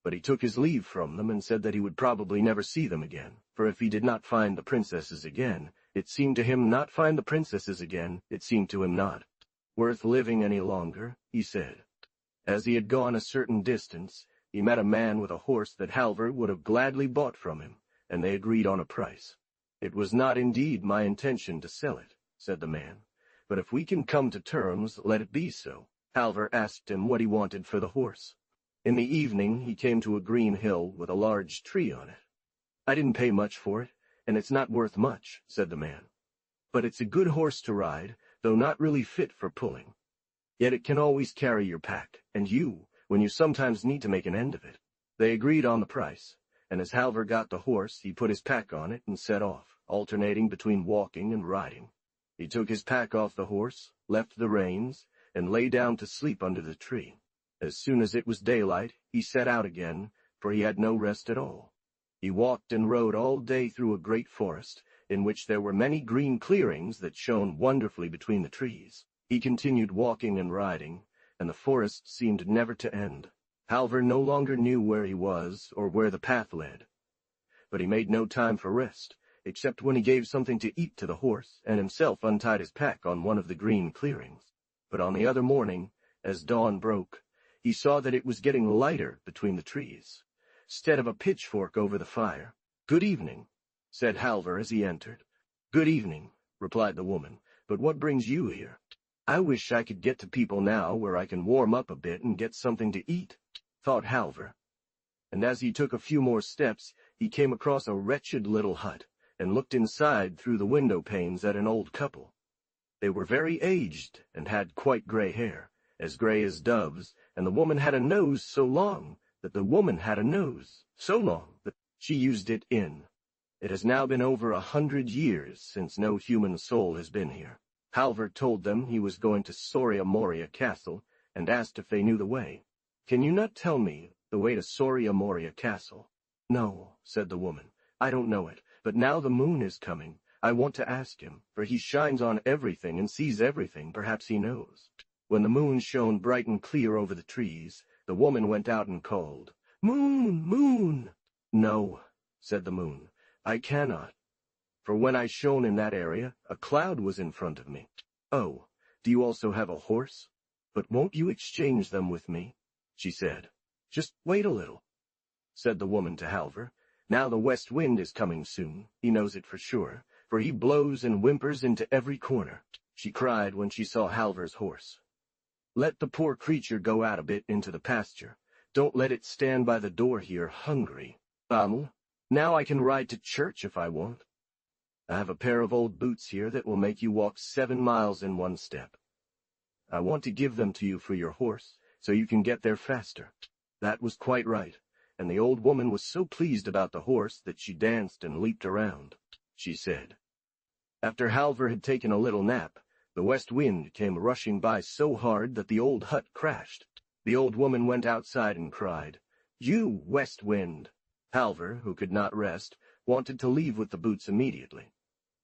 [SPEAKER 1] But he took his leave from them and said that he would probably never see them again, for if he did not find the princesses again, it seemed to him not worth living any longer, he said. As he had gone a certain distance, he met a man with a horse that Halvor would have gladly bought from him, and they agreed on a price. "It was not indeed my intention to sell it," said the man, "but if we can come to terms, let it be so." Halvor asked him what he wanted for the horse. In the evening he came to a green hill with a large tree on it. "I didn't pay much for it, and it's not worth much," said the man. "But it's a good horse to ride, though not really fit for pulling. Yet it can always carry your pack, and you, when you sometimes need to make an end of it." They agreed on the price, and as Halvor got the horse, he put his pack on it and set off, alternating between walking and riding. He took his pack off the horse, left the reins, and lay down to sleep under the tree. As soon as it was daylight, he set out again, for he had no rest at all. He walked and rode all day through a great forest, in which there were many green clearings that shone wonderfully between the trees. He continued walking and riding, and the forest seemed never to end. Halvor no longer knew where he was or where the path led. But he made no time for rest, except when he gave something to eat to the horse and himself untied his pack on one of the green clearings. But on the other morning, as dawn broke, he saw that it was getting lighter between the trees, instead of a pitchfork over the fire. "Good evening," said Halvor as he entered. "Good evening," replied the woman, "but what brings you here?" "I wish I could get to people now where I can warm up a bit and get something to eat," thought Halvor. And as he took a few more steps, he came across a wretched little hut, and looked inside through the window panes at an old couple. They were very aged, and had quite gray hair, as gray as doves, and the woman had a nose so long that she used it in. It has now been over 100 years since no human soul has been here. Halvor told them he was going to Soria Moria Castle, and asked if they knew the way. "Can you not tell me the way to Soria Moria Castle?" "No," said the woman, "I don't know it, but now the moon is coming. I want to ask him, for he shines on everything and sees everything. Perhaps he knows." When the moon shone bright and clear over the trees, the woman went out and called, "Moon, moon!" "No," said the moon, "I cannot. For when I shone in that area, a cloud was in front of me." "Oh, do you also have a horse? But won't you exchange them with me?" she said. "Just wait a little," said the woman to Halvor. "Now the west wind is coming soon. He knows it for sure, for he blows and whimpers into every corner." She cried when she saw Halvor's horse. "Let the poor creature go out a bit into the pasture. Don't let it stand by the door here hungry. Now I can ride to church if I want. I have a pair of old boots here that will make you walk 7 miles in one step. I want to give them to you for your horse, so you can get there faster." That was quite right, and the old woman was so pleased about the horse that she danced and leaped around. She said. After Halvor had taken a little nap, the west wind came rushing by so hard that the old hut crashed. The old woman went outside and cried, "You, West Wind!" Halvor, who could not rest, wanted to leave with the boots immediately.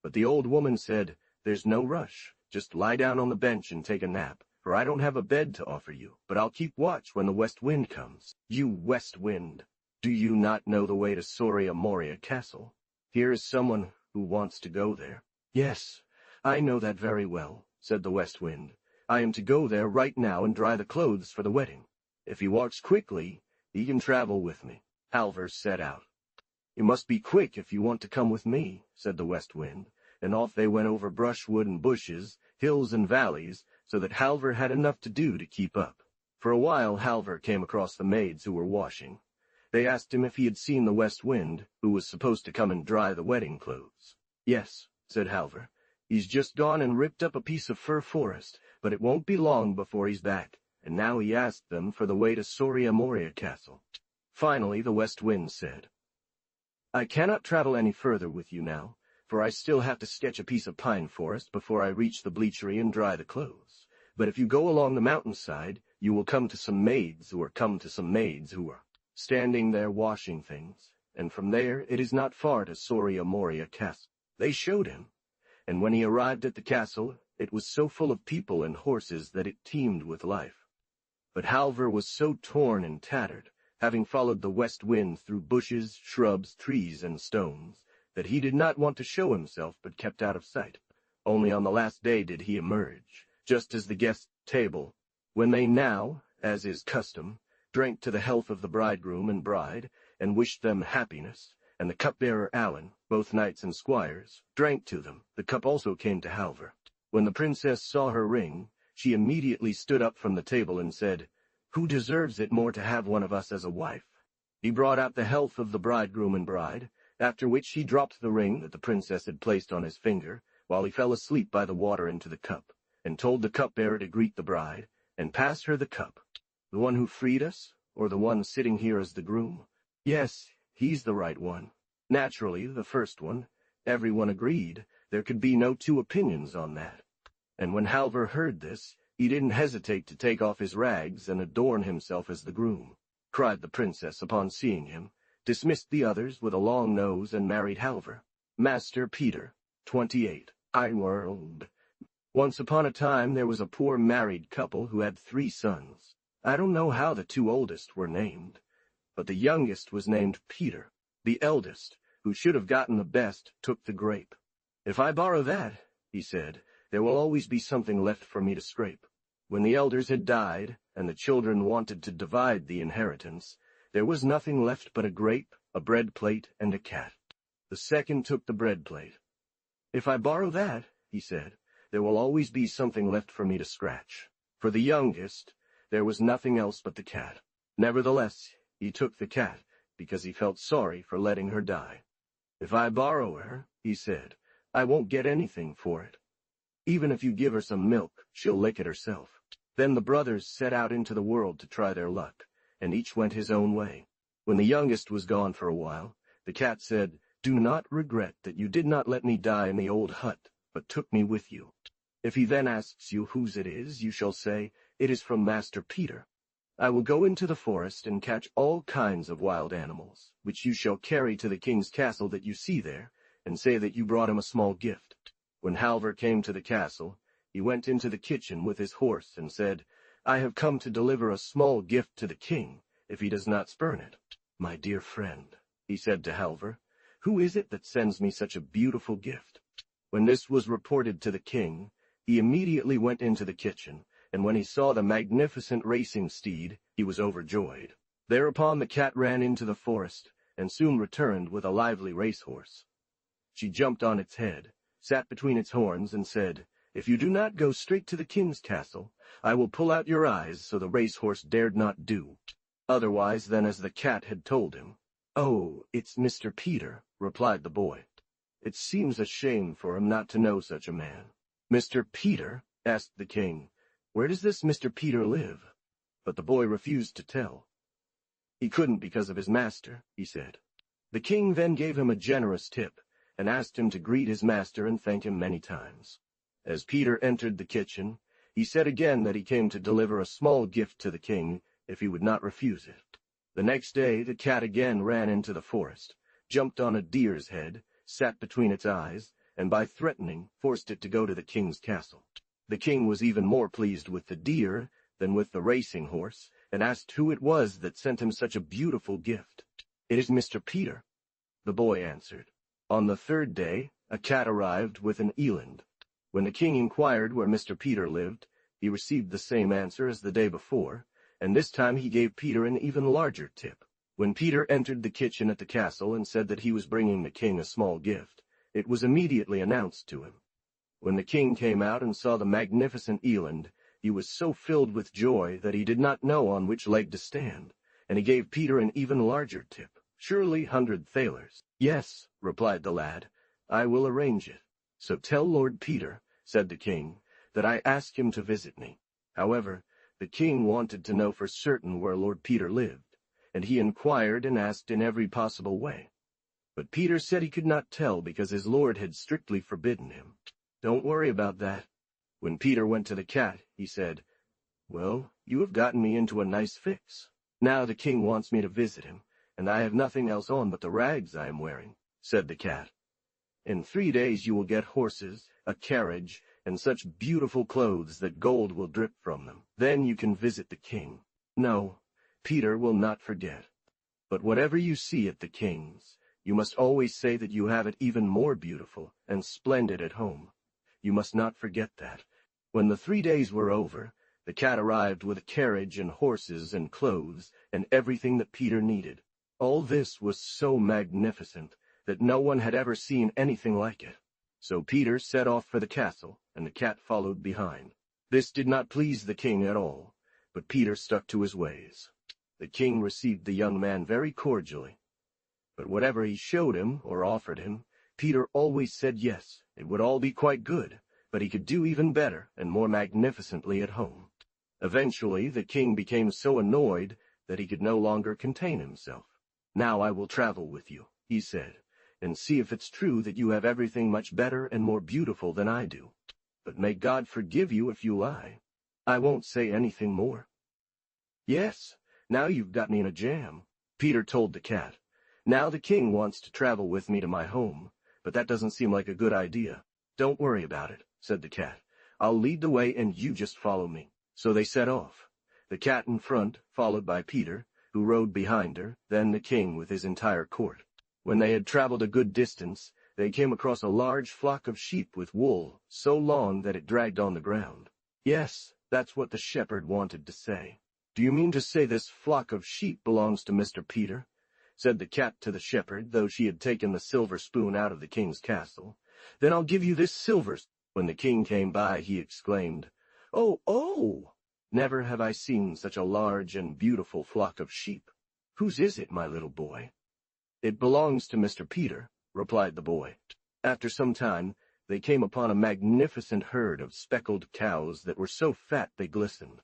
[SPEAKER 1] But the old woman said, "There's no rush. Just lie down on the bench and take a nap, for I don't have a bed to offer you, but I'll keep watch when the West Wind comes." "You, West Wind! Do you not know the way to Soria Moria Castle? Here is someone who wants to go there." "Yes, I know that very well," said the West Wind. "I am to go there right now and dry the clothes for the wedding. If he walks quickly, he can travel with me." Halvor set out. "You must be quick if you want to come with me," said the West Wind, and off they went over brushwood and bushes, hills and valleys, so that Halvor had enough to do to keep up. For a while Halvor came across the maids who were washing. They asked him if he had seen the West Wind, who was supposed to come and dry the wedding clothes. "Yes," said Halvor. "He's just gone and ripped up a piece of fir forest, but it won't be long before he's back, and now he asked them for the way to Soria Moria Castle." Finally the West Wind said, "I cannot travel any further with you now, for I still have to sketch a piece of pine forest before I reach the bleachery and dry the clothes. But if you go along the mountainside, you will come to some maids who are standing there washing things, and from there it is not far to Soria Moria Castle." They showed him, and when he arrived at the castle, it was so full of people and horses that it teemed with life. But Halvor was so torn and tattered, having followed the West Wind through bushes, shrubs, trees, and stones, that he did not want to show himself but kept out of sight. Only on the last day did he emerge, just as the guests' table, when they now, as is custom, drank to the health of the bridegroom and bride, and wished them happiness, and the cupbearer Allen, both knights and squires, drank to them. The cup also came to Halvor. When the princess saw her ring, she immediately stood up from the table and said, "Who deserves it more to have one of us as a wife?" He brought out the health of the bridegroom and bride, after which he dropped the ring that the princess had placed on his finger, while he fell asleep by the water into the cup, and told the cupbearer to greet the bride, and pass her the cup. "The one who freed us, or the one sitting here as the groom?" "Yes, he's the right one." Naturally, the first one. Everyone agreed. There could be no two opinions on that. And when Halvor heard this, he didn't hesitate to take off his rags and adorn himself as the groom. Cried the princess upon seeing him, dismissed the others with a long nose, and married Halvor. Master Peter, 28. World. Once upon a time there was a poor married couple who had 3 sons. I don't know how the 2 oldest were named, but the youngest was named Peter. The eldest, who should have gotten the best, took the grape. "If I borrow that," he said, "there will always be something left for me to scrape." When the elders had died, and the children wanted to divide the inheritance, there was nothing left but a grape, a bread plate, and a cat. The second took the bread plate. "If I borrow that," he said, "there will always be something left for me to scratch." For the youngest, there was nothing else but the cat. Nevertheless, he took the cat, because he felt sorry for letting her die. "If I borrow her," he said, "I won't get anything for it. Even if you give her some milk, she'll lick it herself." Then the brothers set out into the world to try their luck, and each went his own way. When the youngest was gone for a while, the cat said, "Do not regret that you did not let me die in the old hut, but took me with you. If he then asks you whose it is, you shall say, 'It is from Master Peter.' I will go into the forest and catch all kinds of wild animals, which you shall carry to the king's castle that you see there, and say that you brought him a small gift." When Halvor came to the castle, he went into the kitchen with his horse and said, "I have come to deliver a small gift to the king, if he does not spurn it." "My dear friend," he said to Halvor, "who is it that sends me such a beautiful gift?" When this was reported to the king, he immediately went into the kitchen, and when he saw the magnificent racing steed, he was overjoyed. Thereupon the cat ran into the forest, and soon returned with a lively racehorse. She jumped on its head, sat between its horns, and said, "If you do not go straight to the king's castle, I will pull out your eyes so the racehorse dared not do otherwise than as the cat had told him." "Oh, it's Mr. Peter," replied the boy. "It seems a shame for him not to know such a man." "Mr. Peter?" asked the king. "Where does this Mr. Peter live?" But the boy refused to tell. He couldn't because of his master, he said. The king then gave him a generous tip, and asked him to greet his master and thank him many times. As Peter entered the kitchen, he said again that he came to deliver a small gift to the king if he would not refuse it. The next day the cat again ran into the forest, jumped on a deer's head, sat between its eyes, and by threatening, forced it to go to the king's castle. The king was even more pleased with the deer than with the racing horse, and asked who it was that sent him such a beautiful gift. "It is Mr. Peter," the boy answered. On the third day, a cat arrived with an eland. When the king inquired where Mr. Peter lived, he received the same answer as the day before, and this time he gave Peter an even larger tip. When Peter entered the kitchen at the castle and said that he was bringing the king a small gift, it was immediately announced to him. When the king came out and saw the magnificent eland, he was so filled with joy that he did not know on which leg to stand, and he gave Peter an even larger tip, surely 100 thalers. "Yes," replied the lad, "I will arrange it. So tell Lord Peter," said the king, "that I ask him to visit me." However, the king wanted to know for certain where Lord Peter lived, and he inquired and asked in every possible way. But Peter said he could not tell because his lord had strictly forbidden him. "Don't worry about that." When Peter went to the cat, he said, "Well, you have gotten me into a nice fix. Now the king wants me to visit him, and I have nothing else on but the rags I am wearing," said the cat. "In 3 days you will get horses, a carriage, and such beautiful clothes that gold will drip from them. Then you can visit the king. No, Peter will not forget. But whatever you see at the king's, you must always say that you have it even more beautiful and splendid at home. You must not forget that." When the 3 days were over, the cat arrived with a carriage and horses and clothes and everything that Peter needed. All this was so magnificent that no one had ever seen anything like it. So Peter set off for the castle, and the cat followed behind. This did not please the king at all, but Peter stuck to his ways. The king received the young man very cordially. But whatever he showed him or offered him, Peter always said yes, it would all be quite good, but he could do even better and more magnificently at home. Eventually, the king became so annoyed that he could no longer contain himself. "Now I will travel with you," he said, "and see if it's true that you have everything much better and more beautiful than I do. But may God forgive you if you lie. I won't say anything more." "Yes, now you've got me in a jam," Peter told the cat. "Now the king wants to travel with me to my home, but that doesn't seem like a good idea." "Don't worry about it," said the cat. "I'll lead the way and you just follow me." So they set off, the cat in front, followed by Peter, who rode behind her, then the king with his entire court. When they had traveled a good distance, they came across a large flock of sheep with wool so long that it dragged on the ground. "Yes, that's what the shepherd wanted to say." "Do you mean to say this flock of sheep belongs to Mr. Peter?" said the cat to the shepherd, though she had taken the silver spoon out of the king's castle. "Then I'll give you this silver." When the king came by, he exclaimed, "Oh, oh! Never have I seen such a large and beautiful flock of sheep. Whose is it, my little boy?" "It belongs to Mr. Peter," replied the boy. After some time, they came upon a magnificent herd of speckled cows that were so fat they glistened.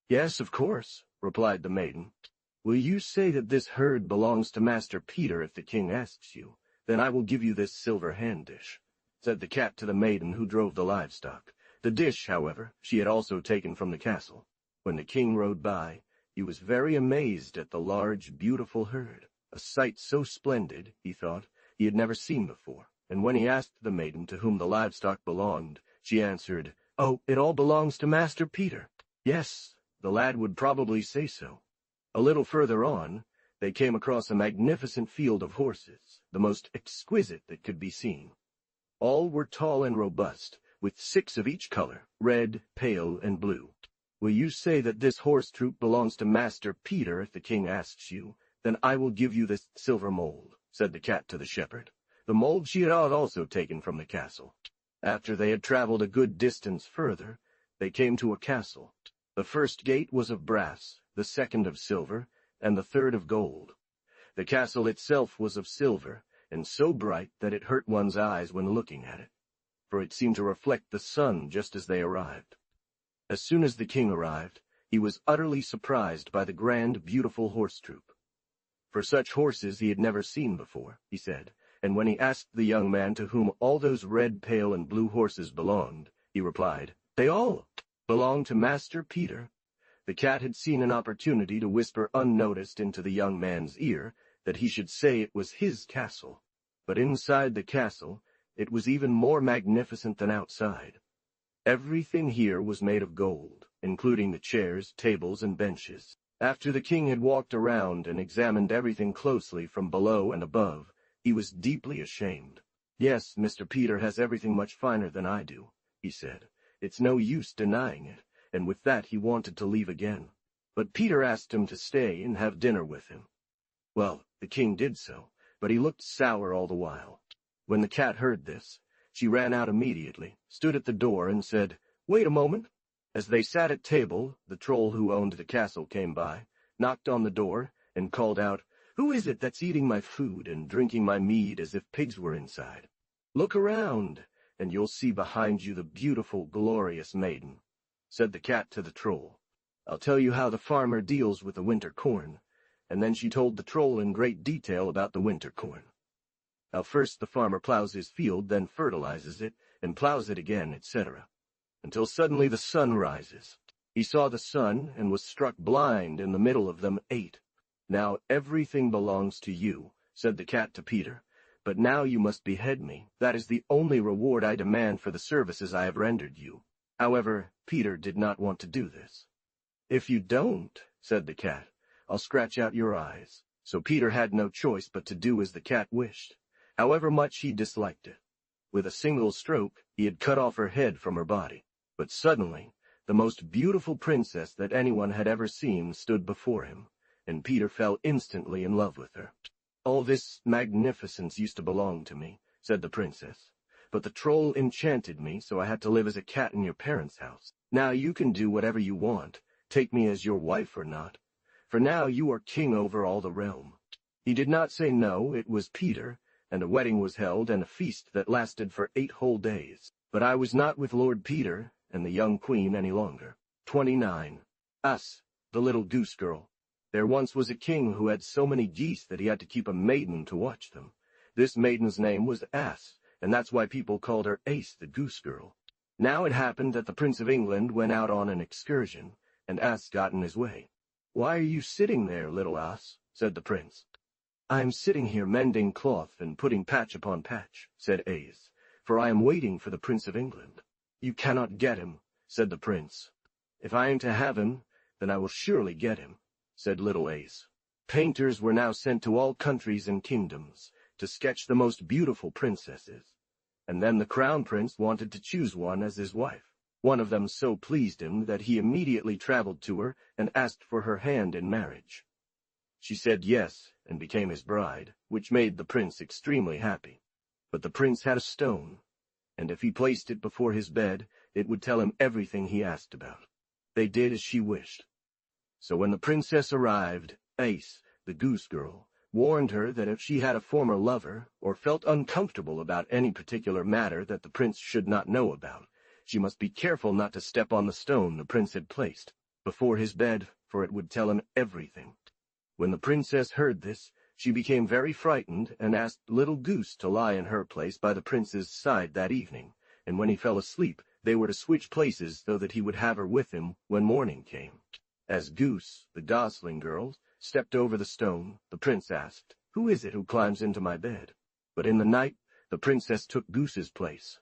[SPEAKER 1] "Yes, of course," replied the maiden. "Will you say that this herd belongs to Master Peter if the king asks you? Then I will give you this silver hand dish," said the cat to the maiden who drove the livestock. The dish, however, she had also taken from the castle. When the king rode by, he was very amazed at the large, beautiful herd, a sight so splendid, he thought, he had never seen before. And when he asked the maiden to whom the livestock belonged, she answered, "Oh, it all belongs to Master Peter." Yes, the lad would probably say so. A little further on, they came across a magnificent field of horses, the most exquisite that could be seen. All were tall and robust, with 6 of each color, red, pale, and blue. "Will you say that this horse troop belongs to Master Peter if the king asks you? Then I will give you this silver mold," said the cat to the shepherd. The mold she had also taken from the castle. After they had traveled a good distance further, they came to a castle. The first gate was of brass, the second of silver, and the third of gold. The castle itself was of silver, and so bright that it hurt one's eyes when looking at it, for it seemed to reflect the sun just as they arrived. As soon as the king arrived, he was utterly surprised by the grand, beautiful horse troop. For such horses he had never seen before, he said, and when he asked the young man to whom all those red, pale, and blue horses belonged, he replied, "They all belong to Master Peter." The cat had seen an opportunity to whisper unnoticed into the young man's ear that he should say it was his castle. But inside the castle, it was even more magnificent than outside. Everything here was made of gold, including the chairs, tables, and benches. After the king had walked around and examined everything closely from below and above, he was deeply ashamed. "Yes, Mr. Peter has everything much finer than I do," he said. "It's no use denying it," and with that he wanted to leave again. But Peter asked him to stay and have dinner with him. Well, the king did so, but he looked sour all the while. When the cat heard this, she ran out immediately, stood at the door, and said, "Wait a moment." As they sat at table, the troll who owned the castle came by, knocked on the door, and called out, "Who is it that's eating my food and drinking my mead as if pigs were inside? Look around, and you'll see behind you the beautiful, glorious maiden," said the cat to the troll. "I'll tell you how the farmer deals with the winter corn." And then she told the troll in great detail about the winter corn. How first the farmer plows his field, then fertilizes it, and plows it again, etc., until suddenly the sun rises. He saw the sun and was struck blind in the middle of them 8. "Now everything belongs to you," said the cat to Peter, "but now you must behead me. That is the only reward I demand for the services I have rendered you." However, Peter did not want to do this. "If you don't," said the cat, "I'll scratch out your eyes." So Peter had no choice but to do as the cat wished, however much he disliked it. With a single stroke, he had cut off her head from her body. But suddenly, the most beautiful princess that anyone had ever seen stood before him, and Peter fell instantly in love with her. "All this magnificence used to belong to me," said the princess, "but the troll enchanted me, so I had to live as a cat in your parents' house. Now you can do whatever you want, take me as your wife or not, for now you are king over all the realm." He did not say no, it was Peter, and a wedding was held and a feast that lasted for 8 whole days. But I was not with Lord Peter and the young queen any longer. 29. Us, the little goose girl. There once was a king who had so many geese that he had to keep a maiden to watch them. This maiden's name was Ass, and that's why people called her Ace, the goose girl. Now it happened that the Prince of England went out on an excursion, and Ass got in his way. "Why are you sitting there, little Ass?" said the prince. "I am sitting here mending cloth and putting patch upon patch," said Ace, "for I am waiting for the Prince of England." "You cannot get him," said the prince. "If I am to have him, then I will surely get him," said little Ace. Painters were now sent to all countries and kingdoms to sketch the most beautiful princesses, and then the crown prince wanted to choose one as his wife. One of them so pleased him that he immediately traveled to her and asked for her hand in marriage. She said yes, and became his bride, which made the prince extremely happy. But the prince had a stone, and if he placed it before his bed, it would tell him everything he asked about. They did as she wished. So when the princess arrived, Ace, the goose girl, warned her that if she had a former lover, or felt uncomfortable about any particular matter that the prince should not know about, she must be careful not to step on the stone the prince had placed before his bed, for it would tell him everything. When the princess heard this, she became very frightened and asked Little Goose to lie in her place by the prince's side that evening, and when he fell asleep, they were to switch places so that he would have her with him when morning came. As Goose, the gosling girl, stepped over the stone, the prince asked, "Who is it who climbs into my bed?" But in the night, the princess took Goose's place.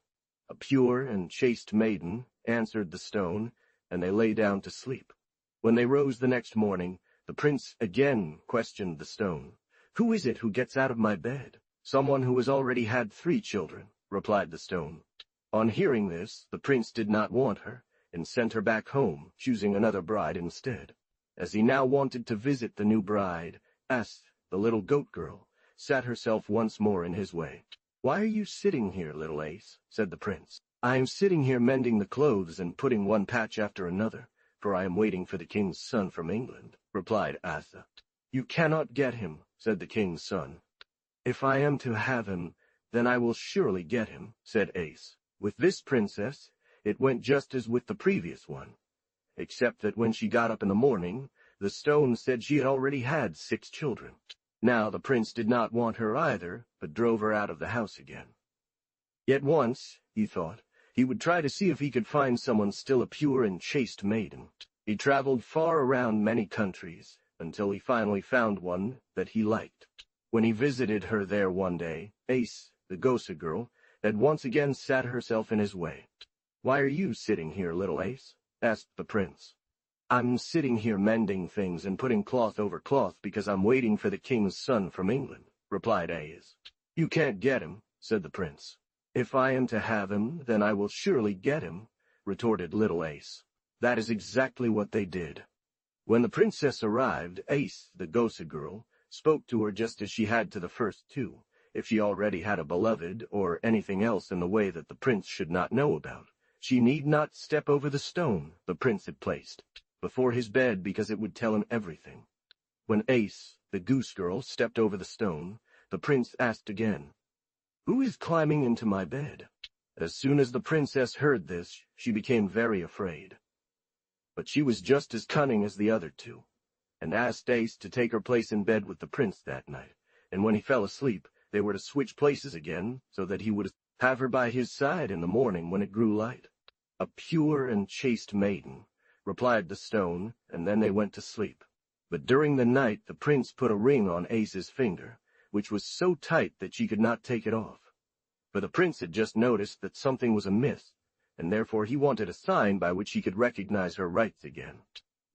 [SPEAKER 1] A pure and chaste maiden answered the stone, and they lay down to sleep. When they rose the next morning, the prince again questioned the stone. "Who is it who gets out of my bed?" "Someone who has already had 3 children," replied the stone. On hearing this, the prince did not want her, and sent her back home, choosing another bride instead. As he now wanted to visit the new bride, Ass, the little goat girl, sat herself once more in his way. "Why are you sitting here, little Ace?" said the prince. "I am sitting here mending the clothes and putting one patch after another, for I am waiting for the king's son from England," replied Asa. "You cannot get him," said the king's son. "If I am to have him, then I will surely get him," said Ace. With this princess, it went just as with the previous one, except that when she got up in the morning, the stone said she had already had 6 children. Now the prince did not want her either, but drove her out of the house again. Yet once, he thought, he would try to see if he could find someone still a pure and chaste maiden. He traveled far around many countries, until he finally found one that he liked. When he visited her there one day, Ace, the gossip girl, had once again sat herself in his way. "Why are you sitting here, little Ace?" asked the prince. "I'm sitting here mending things and putting cloth over cloth because I'm waiting for the king's son from England," replied Ace. "You can't get him," said the prince. "If I am to have him, then I will surely get him," retorted little Ace. That is exactly what they did. When the princess arrived, Ace, the gossip girl, spoke to her just as she had to the first two, if she already had a beloved or anything else in the way that the prince should not know about. She need not step over the stone the prince had placed before his bed because it would tell him everything. When Ace, the goose girl, stepped over the stone, the prince asked again, "Who is climbing into my bed?" As soon as the princess heard this, she became very afraid. But she was just as cunning as the other two, and asked Ace to take her place in bed with the prince that night, and when he fell asleep, they were to switch places again, so that he would have her by his side in the morning when it grew light. "A pure and chaste maiden," replied the stone, and then they went to sleep. But during the night the prince put a ring on Ace's finger, which was so tight that she could not take it off. For the prince had just noticed that something was amiss, and therefore he wanted a sign by which he could recognize her rights again.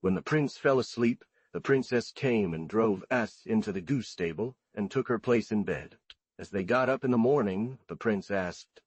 [SPEAKER 1] When the prince fell asleep, the princess came and drove Ace into the goose stable and took her place in bed. As they got up in the morning, the prince asked,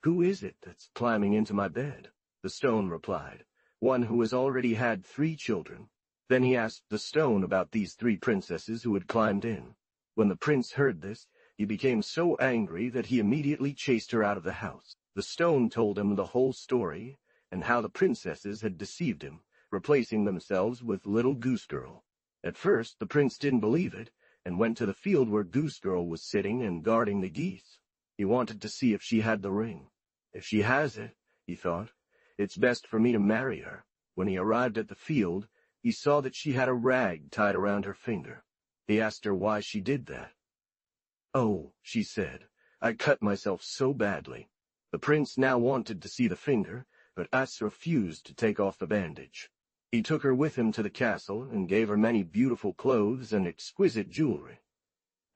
[SPEAKER 1] "Who is it that's climbing into my bed?" The stone replied, "One who has already had 3 children. Then he asked the stone about these 3 princesses who had climbed in. When the prince heard this, he became so angry that he immediately chased her out of the house. The stone told him the whole story, and how the princesses had deceived him, replacing themselves with little Goose Girl. At first the prince didn't believe it, and went to the field where Goose Girl was sitting and guarding the geese. He wanted to see if she had the ring. "If she has it," he thought, "it's best for me to marry her." When he arrived at the field, he saw that she had a rag tied around her finger. He asked her why she did that. "Oh," she said, "I cut myself so badly." The prince now wanted to see the finger, but Ace refused to take off the bandage. He took her with him to the castle and gave her many beautiful clothes and exquisite jewelry.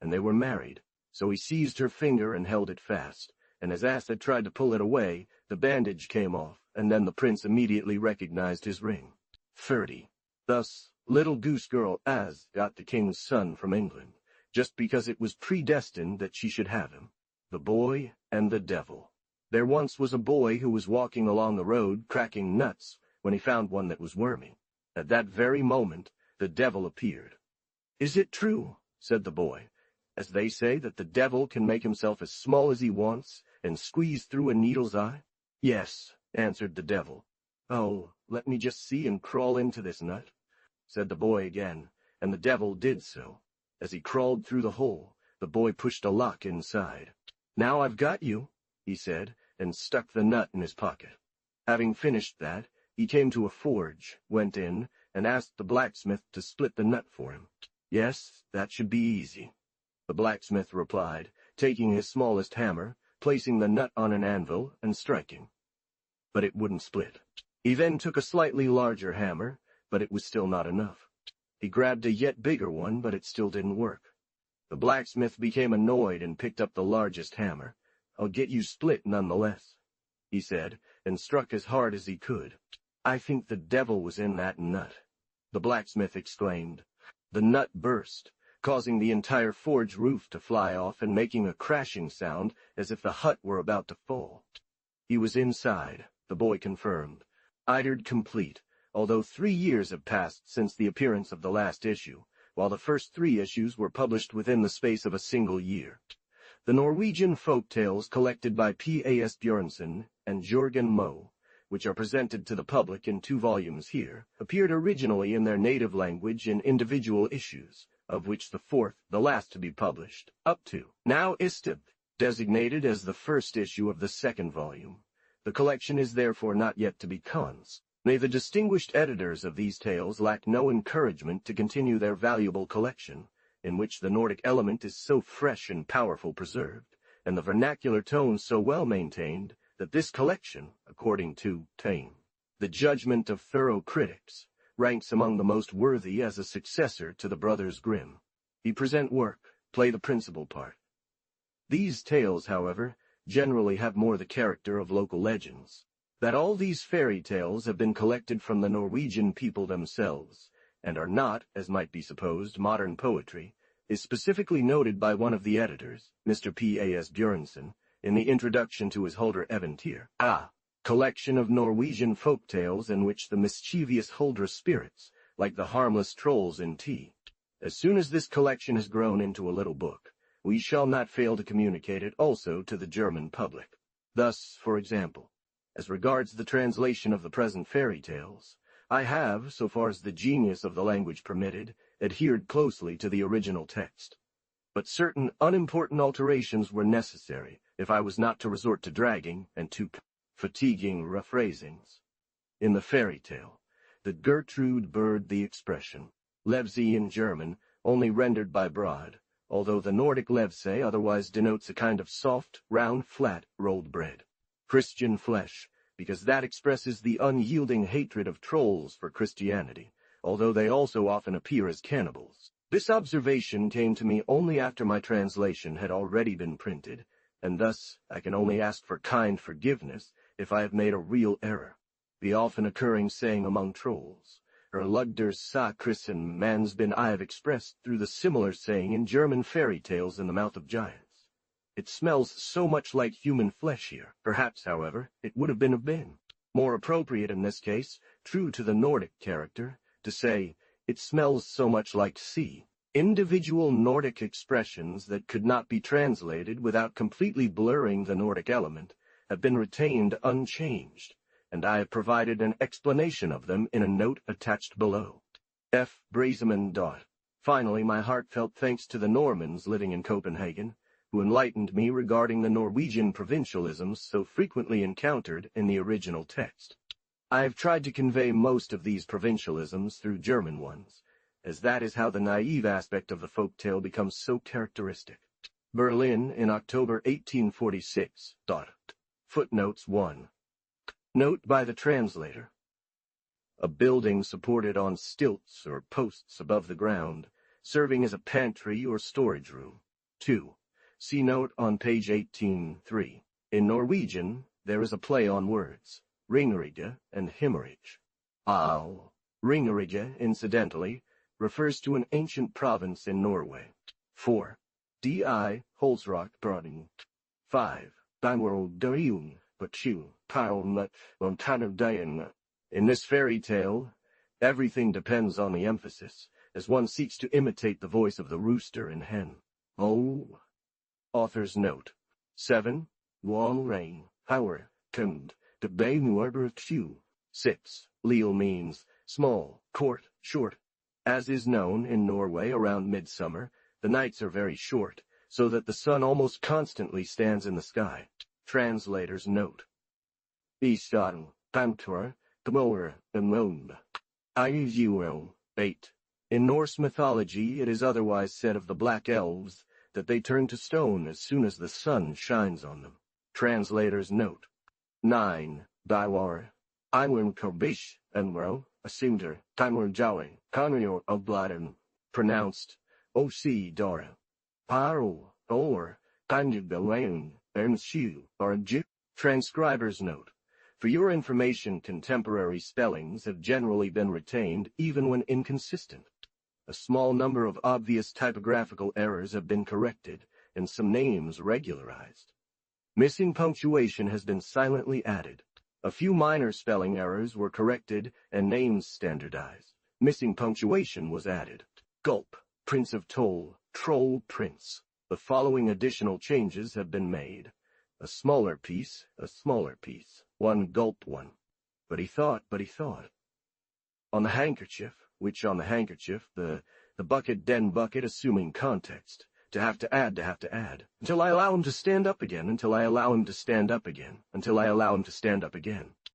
[SPEAKER 1] And they were married, so he seized her finger and held it fast, and as Ace had tried to pull it away, the bandage came off, and then the prince immediately recognized his ring. 30. Thus, little Goose Girl Ace got the king's son from England, just because it was predestined that she should have him. The Boy and the Devil. There once was a boy who was walking along the road cracking nuts when he found one that was wormy. At that very moment, the devil appeared. "Is it true," said the boy, "as they say that the devil can make himself as small as he wants and squeeze through a needle's eye?" "Yes," answered the devil. "Oh, let me just see and crawl into this nut," said the boy again, and the devil did so. As he crawled through the hole, the boy pushed a lock inside. "Now I've got you," he said, and stuck the nut in his pocket. Having finished that, he came to a forge, went in, and asked the blacksmith to split the nut for him. "Yes, that should be easy," the blacksmith replied, taking his smallest hammer, placing the nut on an anvil, and striking. But it wouldn't split. He then took a slightly larger hammer, but it was still not enough. He grabbed a yet bigger one, but it still didn't work. The blacksmith became annoyed and picked up the largest hammer. "I'll get you split nonetheless," he said, and struck as hard as he could. "I think the devil was in that nut," the blacksmith exclaimed. The nut burst, causing the entire forge roof to fly off and making a crashing sound as if the hut were about to fall. He was inside, the boy confirmed. Idered complete, although 3 years have passed since the appearance of the last issue, while the first 3 issues were published within the space of a single year. The Norwegian Folktales collected by P. A. Asbjørnsen and Asbjørnsen and Moe, which are presented to the public in 2 volumes here, appeared originally in their native language in individual issues, of which the 4th, the last to be published, up to now Istib, designated as the first issue of the 2nd volume. The collection is therefore not yet to be cons. May the distinguished editors of these tales lack no encouragement to continue their valuable collection, in which the Nordic element is so fresh and powerful preserved, and the vernacular tone so well maintained, that this collection, according to Taine, the judgment of thorough critics, ranks among the most worthy as a successor to the Brothers Grimm. He present work, play the principal part. These tales, however, generally have more the character of local legends. That all these fairy tales have been collected from the Norwegian people themselves, and are not, as might be supposed, modern poetry, is specifically noted by one of the editors, Mr. P. A. Asbjørnsen, in the introduction to his Huldre Eventyr, a collection of Norwegian folk tales in which the mischievous Huldre spirits, like the harmless trolls in tea. As soon as this collection has grown into a little book, we shall not fail to communicate it also to the German public. Thus, for example, as regards the translation of the present fairy tales, I have, so far as the genius of the language permitted, adhered closely to the original text. But certain unimportant alterations were necessary if I was not to resort to dragging and to fatiguing rephrasings. In the fairy tale, the Gertrude bird the expression, levse in German, only rendered by broad, although the Nordic levse otherwise denotes a kind of soft, round, flat, rolled bread. Christian flesh, because that expresses the unyielding hatred of trolls for Christianity, although they also often appear as cannibals. This observation came to me only after my translation had already been printed, and thus I can only ask for kind forgiveness if I have made a real error. The often occurring saying among trolls, lugder sa Christen man's been I have expressed through the similar saying in German fairy tales in the mouth of giants. It smells so much like human flesh here. Perhaps, however, it would have been more appropriate in this case, true to the Nordic character, to say, it smells so much like sea. Individual Nordic expressions that could not be translated without completely blurring the Nordic element have been retained unchanged, and I have provided an explanation of them in a note attached below. F. Brazeman. Finally, my heartfelt thanks to the Normans living in Copenhagen, who enlightened me regarding the Norwegian provincialisms so frequently encountered in the original text. I have tried to convey most of these provincialisms through German ones, as that is how the naive aspect of the folk tale becomes so characteristic. Berlin in October 1846. Footnotes 1. Note by the translator. A building supported on stilts or posts above the ground, serving as a pantry or storage room. 2. See note on page 18.3. In Norwegian, there is a play on words, Ringerige and Himmerige. Al. Ringerige, incidentally, refers to an ancient province in Norway. 4. D.I. Holsrock Broding. 5. Dimworld Dariun, Bachu, Paulnut, Montana Dayan. In this fairy tale, everything depends on the emphasis, as one seeks to imitate the voice of the rooster and hen. Oh. Author's note. 7. Long rain, power, tund, the bay nuarber chew. 6. Leal means small, court, short. As is known in Norway around midsummer, the nights are very short, so that the sun almost constantly stands in the sky. Translator's note. Istan, Pantor, Gmoer, and Lund. Iuel, 8. In Norse mythology, it is otherwise said of the Black Elves that they turn to stone as soon as the sun shines on them. Translator's note. 9. Diwar. Iwin Korbish, Enro, Asimder, Timur Jawi, Conrior of Bladen. Pronounced O.C. Dora. Paro, or, Kanjugalayan, Ernshu, or Jew. Transcriber's note. For your information, contemporary spellings have generally been retained even when inconsistent. A small number of obvious typographical errors have been corrected, and some names regularized. Missing punctuation has been silently added. A few minor spelling errors were corrected and names standardized. Missing punctuation was added. Gulp, Prince of Toll, Troll Prince. The following additional changes have been made. A smaller piece, one gulp one. But he thought. On the handkerchief, the bucket den bucket assuming context. To have to add. Until I allow him to stand up again, until I allow him to stand up again, until I allow him to stand up again.